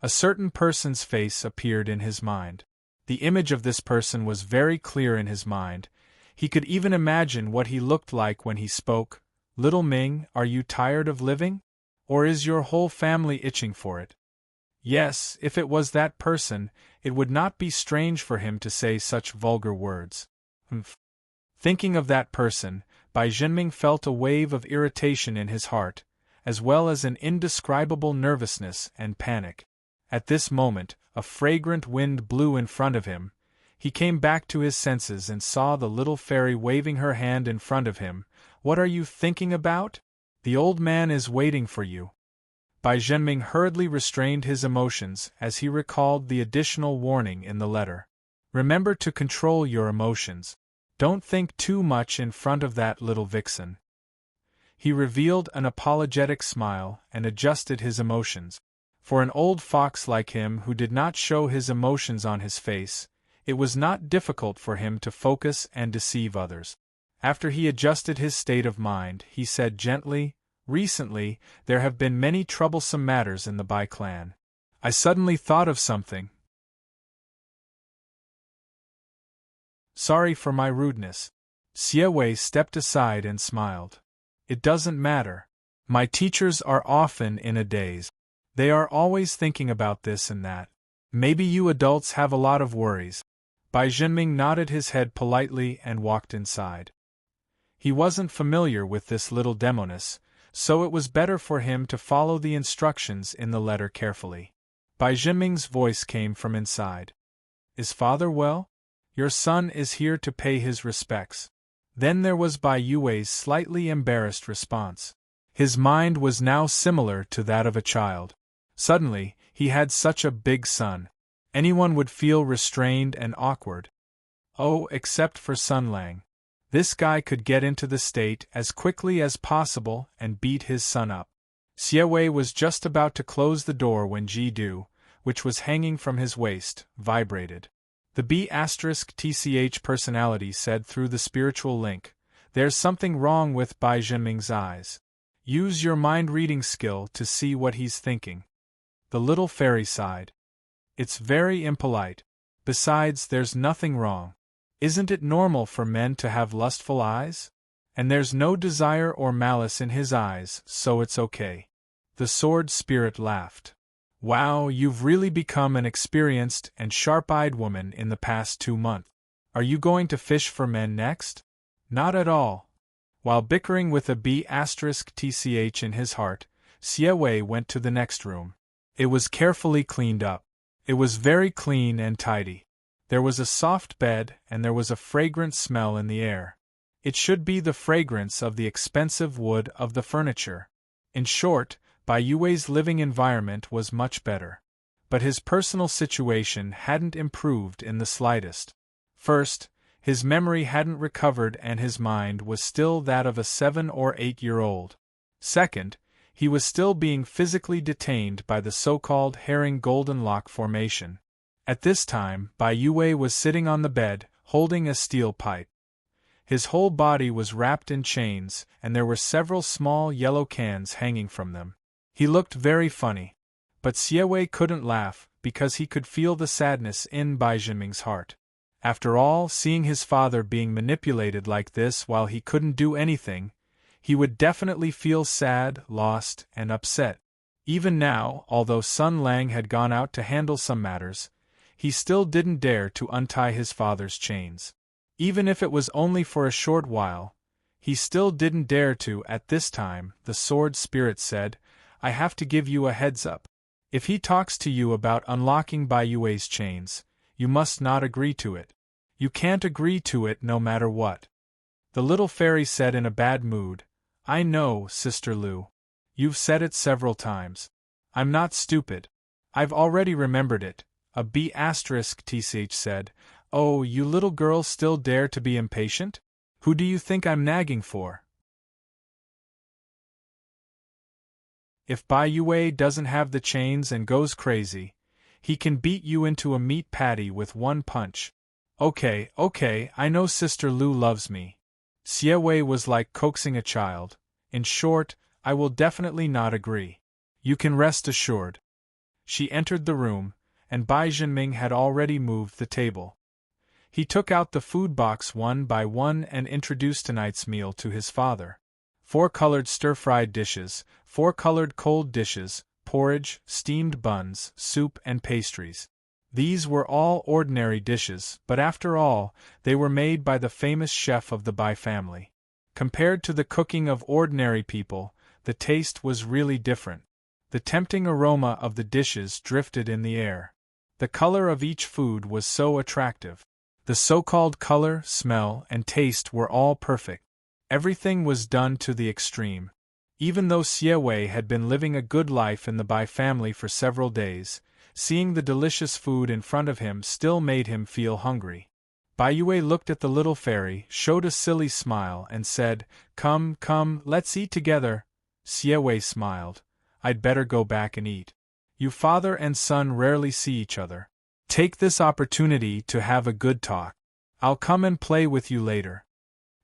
A certain person's face appeared in his mind. The image of this person was very clear in his mind. He could even imagine what he looked like when he spoke. "Little Ming, are you tired of living? Or is your whole family itching for it?" Yes, if it was that person, it would not be strange for him to say such vulgar words. Thinking of that person, Bai Jinming felt a wave of irritation in his heart, as well as an indescribable nervousness and panic. At this moment, a fragrant wind blew in front of him. He came back to his senses and saw the little fairy waving her hand in front of him. "What are you thinking about? The old man is waiting for you." Bai Jinming hurriedly restrained his emotions as he recalled the additional warning in the letter. Remember to control your emotions. Don't think too much in front of that little vixen. He revealed an apologetic smile and adjusted his emotions. For an old fox like him who did not show his emotions on his face, it was not difficult for him to focus and deceive others. After he adjusted his state of mind, he said gently, "Recently, there have been many troublesome matters in the Bai clan. I suddenly thought of something. Sorry for my rudeness." Xie Wei stepped aside and smiled. "It doesn't matter. My teachers are often in a daze. They are always thinking about this and that. Maybe you adults have a lot of worries." Bai Jinming nodded his head politely and walked inside. He wasn't familiar with this little demoness, so it was better for him to follow the instructions in the letter carefully. Bai Jinming's voice came from inside. "Is father well? Your son is here to pay his respects." Then there was Bai Yue's slightly embarrassed response. His mind was now similar to that of a child. Suddenly, he had such a big son. Anyone would feel restrained and awkward. Oh, except for Sun Lang. This guy could get into the state as quickly as possible and beat his son up. Xie Wei was just about to close the door when Ji Du, which was hanging from his waist, vibrated. The B*TCH personality said through the spiritual link, "There's something wrong with Bai Jinming's eyes. Use your mind-reading skill to see what he's thinking." The little fairy sighed. "It's very impolite. Besides, there's nothing wrong. Isn't it normal for men to have lustful eyes? And there's no desire or malice in his eyes, so it's okay." The sword spirit laughed. "Wow, you've really become an experienced and sharp-eyed woman in the past 2 months. Are you going to fish for men next?" "Not at all." While bickering with a B*TCH in his heart, Xie Wei went to the next room. It was carefully cleaned up. It was very clean and tidy. There was a soft bed and there was a fragrant smell in the air. It should be the fragrance of the expensive wood of the furniture. In short, Bai Yue's living environment was much better. But his personal situation hadn't improved in the slightest. First, his memory hadn't recovered and his mind was still that of a 7 or 8-year-old. Second, he was still being physically detained by the so-called herring golden lock formation. At this time, Bai Yue was sitting on the bed, holding a steel pipe. His whole body was wrapped in chains, and there were several small yellow cans hanging from them. He looked very funny. But Xie Wei couldn't laugh, because he could feel the sadness in Bai Jinming's heart. After all, seeing his father being manipulated like this while he couldn't do anything, he would definitely feel sad, lost, and upset. Even now, although Sun Lang had gone out to handle some matters, he still didn't dare to untie his father's chains. Even if it was only for a short while, he still didn't dare to. At this time, the sword spirit said, "I have to give you a heads up. If he talks to you about unlocking Bai Yue's chains, you must not agree to it. You can't agree to it no matter what." The little fairy said in a bad mood, "I know, Sister Lu. You've said it several times. I'm not stupid. I've already remembered it." A B*TCH said, "Oh, you little girl still dare to be impatient? Who do you think I'm nagging for? If Bai Yue doesn't have the chains and goes crazy, he can beat you into a meat patty with one punch." Okay, I know Sister Lu loves me." Xie Wei was like coaxing a child. "In short, I will definitely not agree. You can rest assured." She entered the room, and Bai Jinming had already moved the table. He took out the food box one by one and introduced tonight's meal to his father. 4 colored stir-fried dishes, 4 colored cold dishes, porridge, steamed buns, soup and pastries. These were all ordinary dishes, but after all, they were made by the famous chef of the Bai family. Compared to the cooking of ordinary people, the taste was really different. The tempting aroma of the dishes drifted in the air. The color of each food was so attractive. The so-called color, smell, and taste were all perfect. Everything was done to the extreme. Even though Xie Wei had been living a good life in the Bai family for several days, seeing the delicious food in front of him still made him feel hungry. Bai Yue looked at the little fairy, showed a silly smile, and said, "Come, come, let's eat together." Xie Wei smiled. "I'd better go back and eat. You father and son rarely see each other. Take this opportunity to have a good talk. I'll come and play with you later."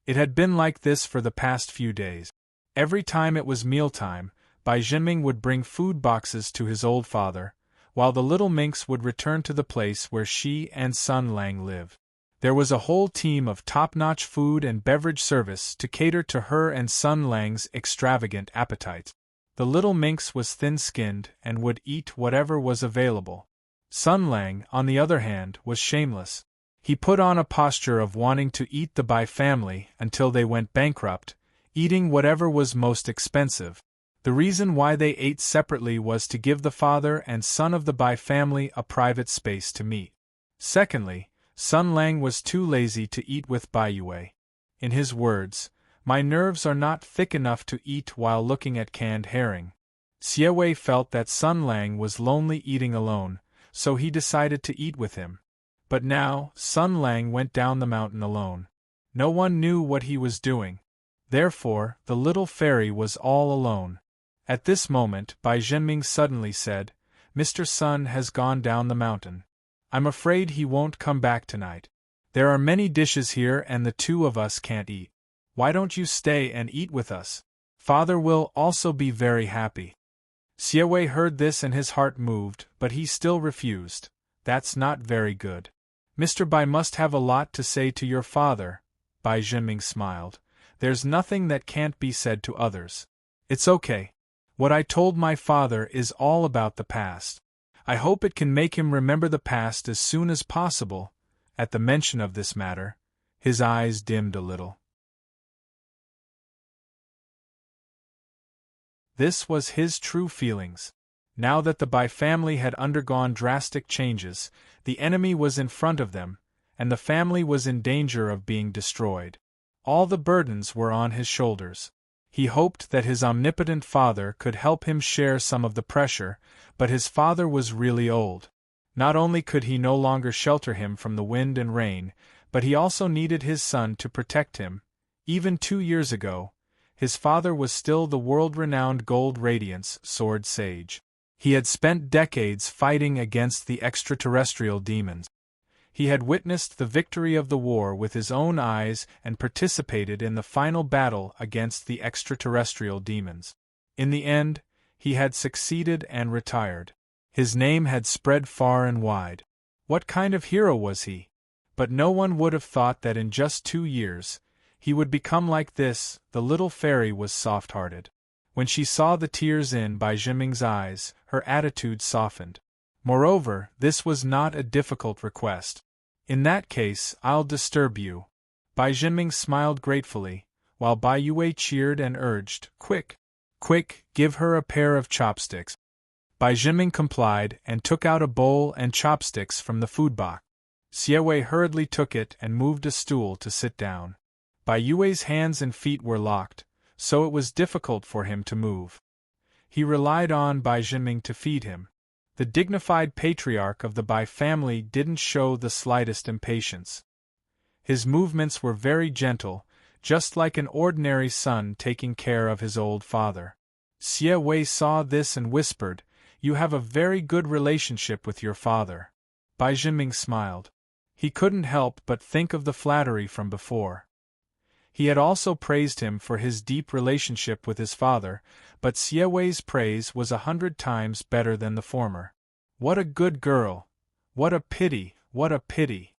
It had been like this for the past few days. Every time it was mealtime, Bai Jinming would bring food boxes to his old father, while the little minx would return to the place where she and Sun Lang lived. There was a whole team of top-notch food and beverage service to cater to her and Sun Lang's extravagant appetites. The little minx was thin-skinned and would eat whatever was available. Sun Lang, on the other hand, was shameless. He put on a posture of wanting to eat the Bai family until they went bankrupt, eating whatever was most expensive. The reason why they ate separately was to give the father and son of the Bai family a private space to meet. Secondly, Sun Lang was too lazy to eat with Bai Yue. In his words, "My nerves are not thick enough to eat while looking at canned herring." Xie Wei felt that Sun Lang was lonely eating alone, so he decided to eat with him. But now, Sun Lang went down the mountain alone. No one knew what he was doing. Therefore, the little fairy was all alone. At this moment, Bai Jinming suddenly said, "Mr. Sun has gone down the mountain. I'm afraid he won't come back tonight. There are many dishes here and the two of us can't eat. Why don't you stay and eat with us? Father will also be very happy." Xie Wei heard this and his heart moved, but he still refused. "That's not very good. Mr. Bai must have a lot to say to your father." Bai Jinming smiled. "There's nothing that can't be said to others. It's okay. What I told my father is all about the past. I hope it can make him remember the past as soon as possible." At the mention of this matter, his eyes dimmed a little. This was his true feelings. Now that the Bai family had undergone drastic changes, the enemy was in front of them, and the family was in danger of being destroyed. All the burdens were on his shoulders. He hoped that his omnipotent father could help him share some of the pressure, but his father was really old. Not only could he no longer shelter him from the wind and rain, but he also needed his son to protect him. Even 2 years ago, his father was still the world-renowned Gold Radiance Sword Sage. He had spent decades fighting against the extraterrestrial demons. He had witnessed the victory of the war with his own eyes and participated in the final battle against the extraterrestrial demons. In the end, he had succeeded and retired. His name had spread far and wide. What kind of hero was he? But no one would have thought that in just 2 years, he would become like this. The little fairy was soft-hearted. When she saw the tears in Bai Jinming's eyes, her attitude softened. Moreover, this was not a difficult request. "In that case, I'll disturb you." Bai Jinming smiled gratefully, while Bai Yue cheered and urged, "Quick! Quick, give her a pair of chopsticks." Bai Jinming complied and took out a bowl and chopsticks from the food box. Xie Wei hurriedly took it and moved a stool to sit down. Bai Yue's hands and feet were locked, so it was difficult for him to move. He relied on Bai Jinming to feed him. The dignified patriarch of the Bai family didn't show the slightest impatience. His movements were very gentle, just like an ordinary son taking care of his old father. Xie Wei saw this and whispered, "You have a very good relationship with your father." Bai Jinming smiled. He couldn't help but think of the flattery from before. He had also praised him for his deep relationship with his father, but Xie Wei's praise was 100 times better than the former. "What a good girl! What a pity, what a pity!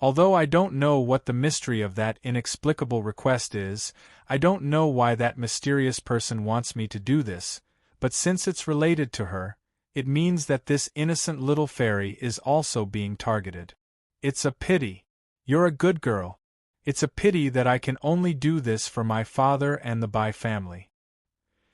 Although I don't know what the mystery of that inexplicable request is, I don't know why that mysterious person wants me to do this, but since it's related to her, it means that this innocent little fairy is also being targeted. It's a pity. You're a good girl. It's a pity that I can only do this for my father and the Bai family."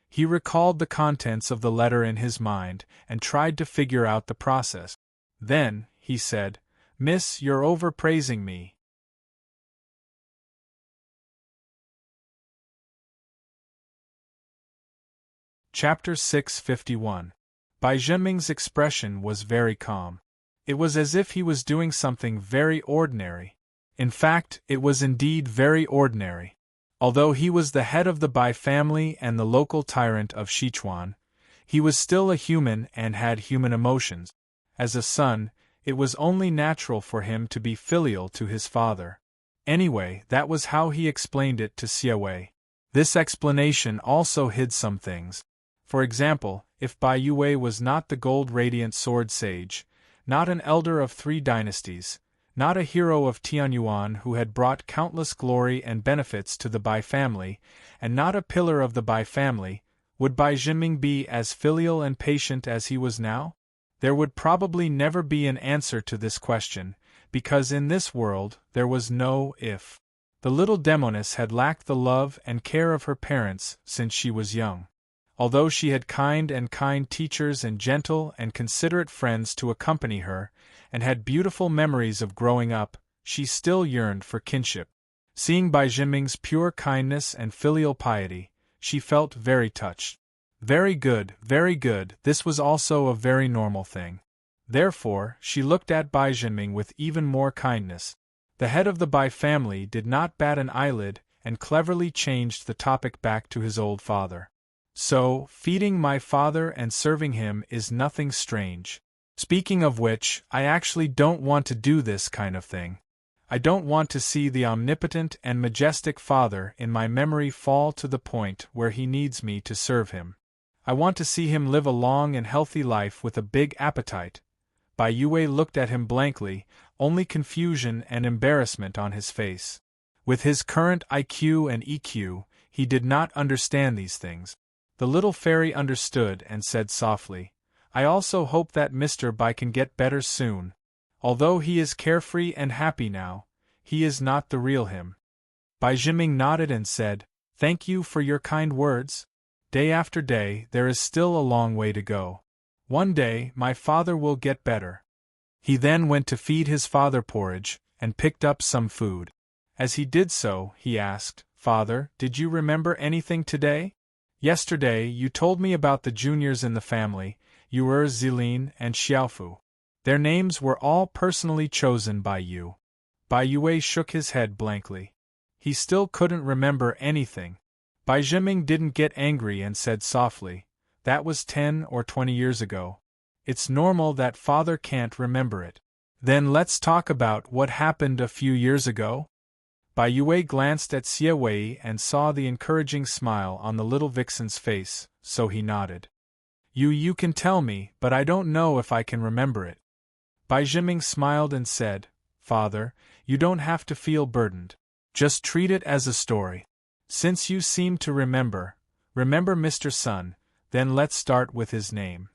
He recalled the contents of the letter in his mind and tried to figure out the process. Then, he said, "Miss, you're overpraising me." Chapter 651. Bai Zhenming's expression was very calm. It was as if he was doing something very ordinary. In fact, it was indeed very ordinary. Although he was the head of the Bai family and the local tyrant of Sichuan, he was still a human and had human emotions. As a son, it was only natural for him to be filial to his father. Anyway, that was how he explained it to Xiawei. This explanation also hid some things. For example, if Bai Yue was not the gold-radiant sword sage, not an elder of 3 dynasties, not a hero of Tianyuan who had brought countless glory and benefits to the Bai family, and not a pillar of the Bai family, would Bai Jinming be as filial and patient as he was now? There would probably never be an answer to this question, because in this world there was no if. The little demoness had lacked the love and care of her parents since she was young. Although she had kind teachers and gentle and considerate friends to accompany her, and had beautiful memories of growing up, she still yearned for kinship. Seeing Bai Jinming's pure kindness and filial piety, she felt very touched. Very good, this was also a very normal thing. Therefore, she looked at Bai Jinming with even more kindness. The head of the Bai family did not bat an eyelid and cleverly changed the topic back to his old father. So, feeding my father and serving him is nothing strange. Speaking of which, I actually don't want to do this kind of thing. I don't want to see the omnipotent and majestic father in my memory fall to the point where he needs me to serve him. I want to see him live a long and healthy life with a big appetite. Bai Yue looked at him blankly, only confusion and embarrassment on his face. With his current IQ and EQ, he did not understand these things. The little fairy understood and said softly, I also hope that Mr. Bai can get better soon. Although he is carefree and happy now, he is not the real him. Bai Jinming nodded and said, Thank you for your kind words. Day after day, there is still a long way to go. One day, my father will get better. He then went to feed his father porridge, and picked up some food. As he did so, he asked, Father, did you remember anything today? Yesterday, you told me about the juniors in the family, Yue, Zilin, and Xiaofu. Their names were all personally chosen by you. Bai Yue shook his head blankly. He still couldn't remember anything. Bai Jinming didn't get angry and said softly, That was 10 or 20 years ago. It's normal that father can't remember it. Then let's talk about what happened a few years ago. Bai Yue glanced at Xie Wei and saw the encouraging smile on the little vixen's face, so he nodded. You can tell me, but I don't know if I can remember it. Bai Jinming smiled and said, Father, you don't have to feel burdened. Just treat it as a story. Since you seem to remember Mr. Sun, then let's start with his name.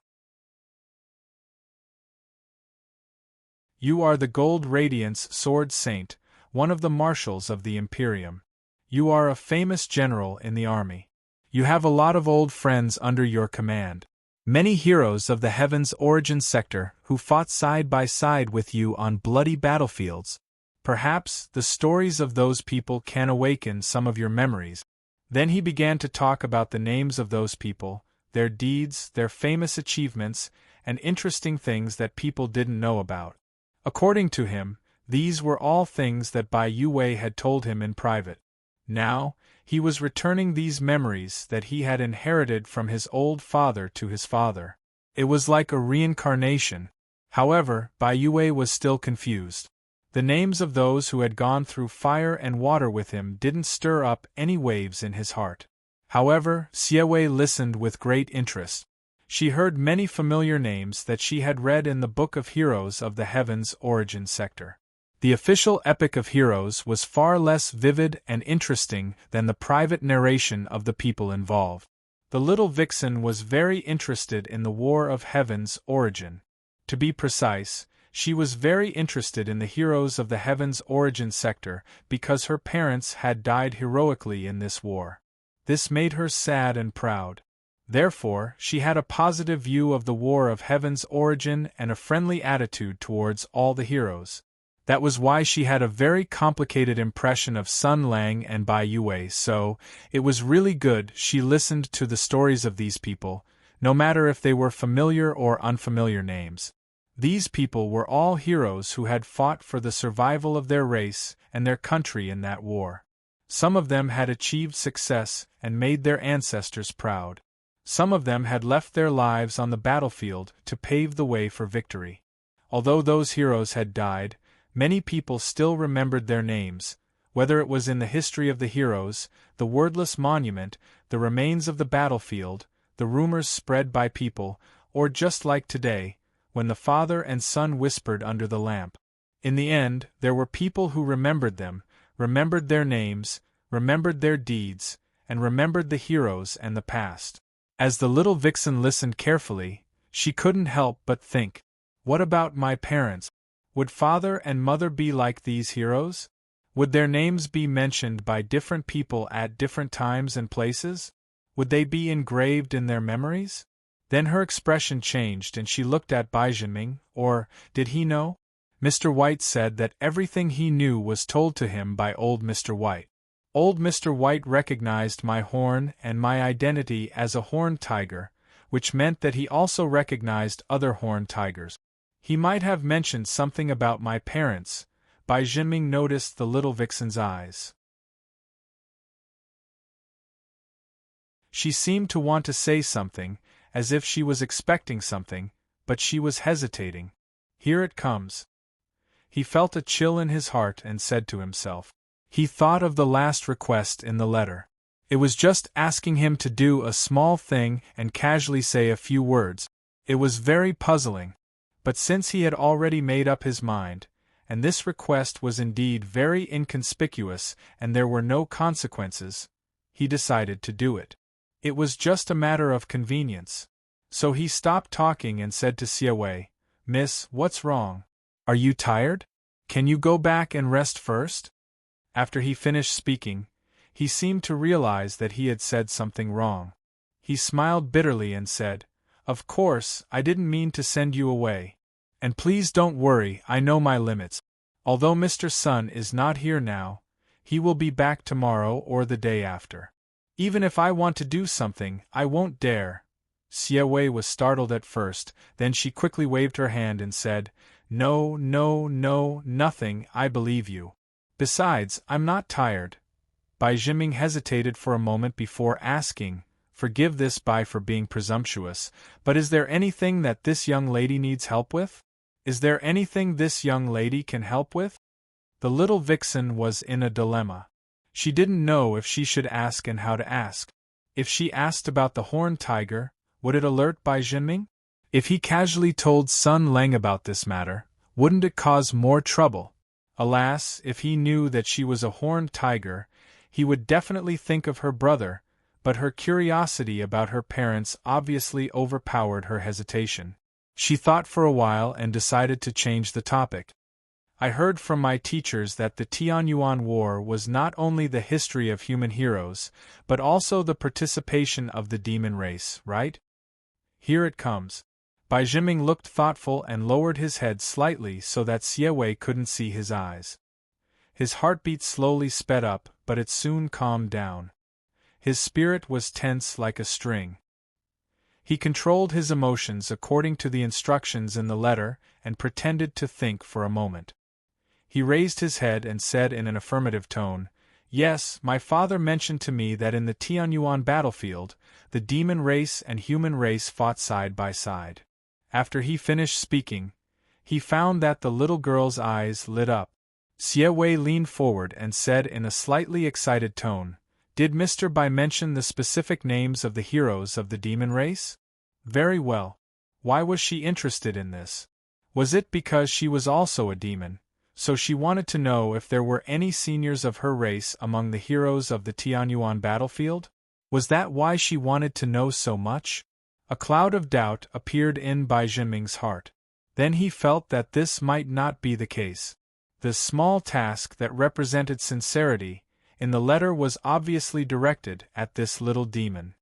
You are the Gold Radiance Sword Saint, one of the marshals of the Imperium. You are a famous general in the army. You have a lot of old friends under your command. Many heroes of the Heaven's Origin sector who fought side by side with you on bloody battlefields. Perhaps the stories of those people can awaken some of your memories. Then he began to talk about the names of those people, their deeds, their famous achievements, and interesting things that people didn't know about. According to him, these were all things that Bai Yue had told him in private. Now, he was returning these memories that he had inherited from his old father to his father. It was like a reincarnation. However, Bai Yue was still confused. The names of those who had gone through fire and water with him didn't stir up any waves in his heart. However, Xie Wei listened with great interest. She heard many familiar names that she had read in the Book of Heroes of the Heaven's Origin sector. The official Epic of Heroes was far less vivid and interesting than the private narration of the people involved. The little vixen was very interested in the War of Heaven's Origin. To be precise, she was very interested in the heroes of the Heaven's Origin sector because her parents had died heroically in this war. This made her sad and proud. Therefore, she had a positive view of the War of Heaven's Origin and a friendly attitude towards all the heroes. That was why she had a very complicated impression of Sun Lang and Bai Yue, so it was really good she listened to the stories of these people, no matter if they were familiar or unfamiliar names. These people were all heroes who had fought for the survival of their race and their country in that war. Some of them had achieved success and made their ancestors proud. Some of them had left their lives on the battlefield to pave the way for victory. Although those heroes had died, many people still remembered their names, whether it was in the history of the heroes, the wordless monument, the remains of the battlefield, the rumors spread by people, or just like today, when the father and son whispered under the lamp. In the end, there were people who remembered them, remembered their names, remembered their deeds, and remembered the heroes and the past. As the little vixen listened carefully, she couldn't help but think, what about my parents? Would father and mother be like these heroes? Would their names be mentioned by different people at different times and places? Would they be engraved in their memories? Then her expression changed and she looked at Bai Jinming, or, did he know? Mr. White said that everything he knew was told to him by old Mr. White. Old Mr. White recognized my horn and my identity as a horned tiger, which meant that he also recognized other horned tigers. He might have mentioned something about my parents. Bai Jinming noticed the little vixen's eyes. She seemed to want to say something, as if she was expecting something, but she was hesitating. Here it comes. He felt a chill in his heart and said to himself. He thought of the last request in the letter. It was just asking him to do a small thing and casually say a few words. It was very puzzling. But since he had already made up his mind, and this request was indeed very inconspicuous and there were no consequences, he decided to do it. It was just a matter of convenience. So he stopped talking and said to Xie Wei, Miss, what's wrong? Are you tired? Can you go back and rest first? After he finished speaking, he seemed to realize that he had said something wrong. He smiled bitterly and said, Of course, I didn't mean to send you away. And please don't worry, I know my limits. Although Mr. Sun is not here now, he will be back tomorrow or the day after. Even if I want to do something, I won't dare. Xie Wei was startled at first, then she quickly waved her hand and said, No, no, no, nothing, I believe you. Besides, I'm not tired. Bai Jinming hesitated for a moment before asking, Forgive this Bai for being presumptuous, but is there anything that this young lady needs help with? Is there anything this young lady can help with? The little vixen was in a dilemma. She didn't know if she should ask and how to ask. If she asked about the horned tiger, would it alert Bai Jinming? If he casually told Sun Leng about this matter, wouldn't it cause more trouble? Alas, if he knew that she was a horned tiger, he would definitely think of her brother, but her curiosity about her parents obviously overpowered her hesitation. She thought for a while and decided to change the topic. I heard from my teachers that the Tianyuan War was not only the history of human heroes, but also the participation of the demon race, right? Here it comes. Bai Jinming looked thoughtful and lowered his head slightly so that Xie Wei couldn't see his eyes. His heartbeat slowly sped up, but it soon calmed down. His spirit was tense like a string. He controlled his emotions according to the instructions in the letter and pretended to think for a moment. He raised his head and said in an affirmative tone, Yes, my father mentioned to me that in the Tianyuan battlefield, the demon race and human race fought side by side. After he finished speaking, he found that the little girl's eyes lit up. Xie Wei leaned forward and said in a slightly excited tone, Did Mr. Bai mention the specific names of the heroes of the demon race? Very well. Why was she interested in this? Was it because she was also a demon? So she wanted to know if there were any seniors of her race among the heroes of the Tianyuan battlefield? Was that why she wanted to know so much? A cloud of doubt appeared in Bai Jinming's heart. Then he felt that this might not be the case. The small task that represented sincerity in the letter was obviously directed at this little demon.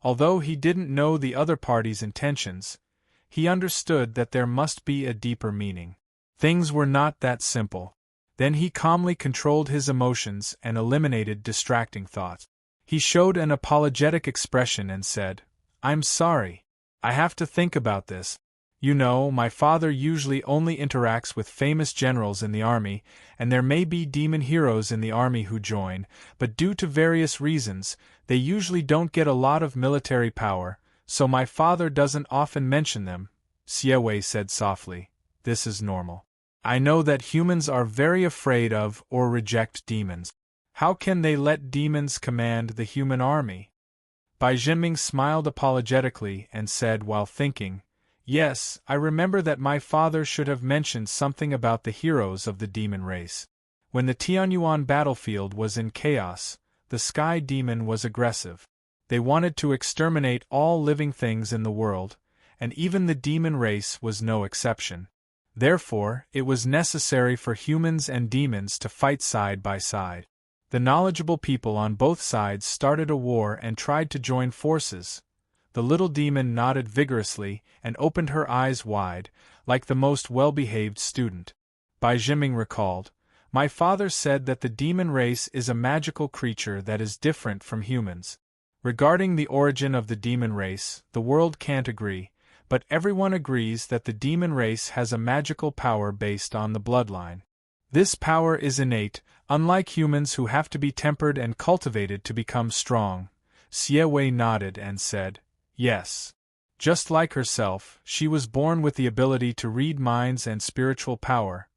Although he didn't know the other party's intentions, he understood that there must be a deeper meaning. Things were not that simple. Then he calmly controlled his emotions and eliminated distracting thoughts. He showed an apologetic expression and said, I'm sorry. I have to think about this. You know, my father usually only interacts with famous generals in the army, and there may be demon heroes in the army who join, but due to various reasons, they usually don't get a lot of military power, so my father doesn't often mention them, Siewei said softly. This is normal. I know that humans are very afraid of or reject demons. How can they let demons command the human army? Bai Jinming smiled apologetically and said while thinking, Yes, I remember that my father should have mentioned something about the heroes of the demon race. When the Tianyuan battlefield was in chaos, the Sky Demon was aggressive. They wanted to exterminate all living things in the world, and even the demon race was no exception. Therefore, it was necessary for humans and demons to fight side by side. The knowledgeable people on both sides started a war and tried to join forces. The little demon nodded vigorously and opened her eyes wide, like the most well-behaved student. Bai Jinming recalled, My father said that the demon race is a magical creature that is different from humans. Regarding the origin of the demon race, the world can't agree, but everyone agrees that the demon race has a magical power based on the bloodline. This power is innate, unlike humans who have to be tempered and cultivated to become strong. Siewei nodded and said, Yes. Just like herself, she was born with the ability to read minds and spiritual power.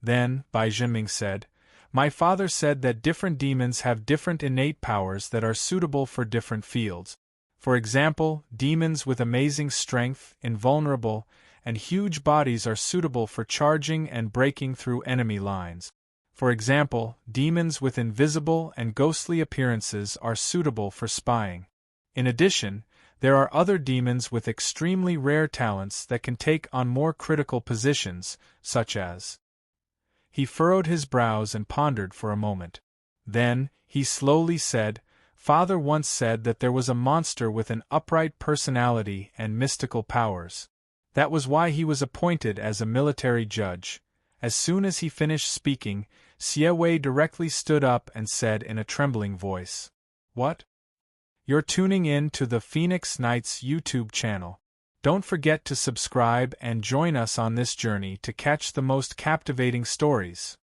Then, Bai Jinming said, My father said that different demons have different innate powers that are suitable for different fields. For example, demons with amazing strength, invulnerable, and huge bodies are suitable for charging and breaking through enemy lines. For example, demons with invisible and ghostly appearances are suitable for spying. In addition, there are other demons with extremely rare talents that can take on more critical positions, such as. He furrowed his brows and pondered for a moment. Then, he slowly said, Father once said that there was a monster with an upright personality and mystical powers. That was why he was appointed as a military judge. As soon as he finished speaking, Siewei directly stood up and said in a trembling voice, What? You're tuning in to the Phoenix Knights YouTube channel. Don't forget to subscribe and join us on this journey to catch the most captivating stories.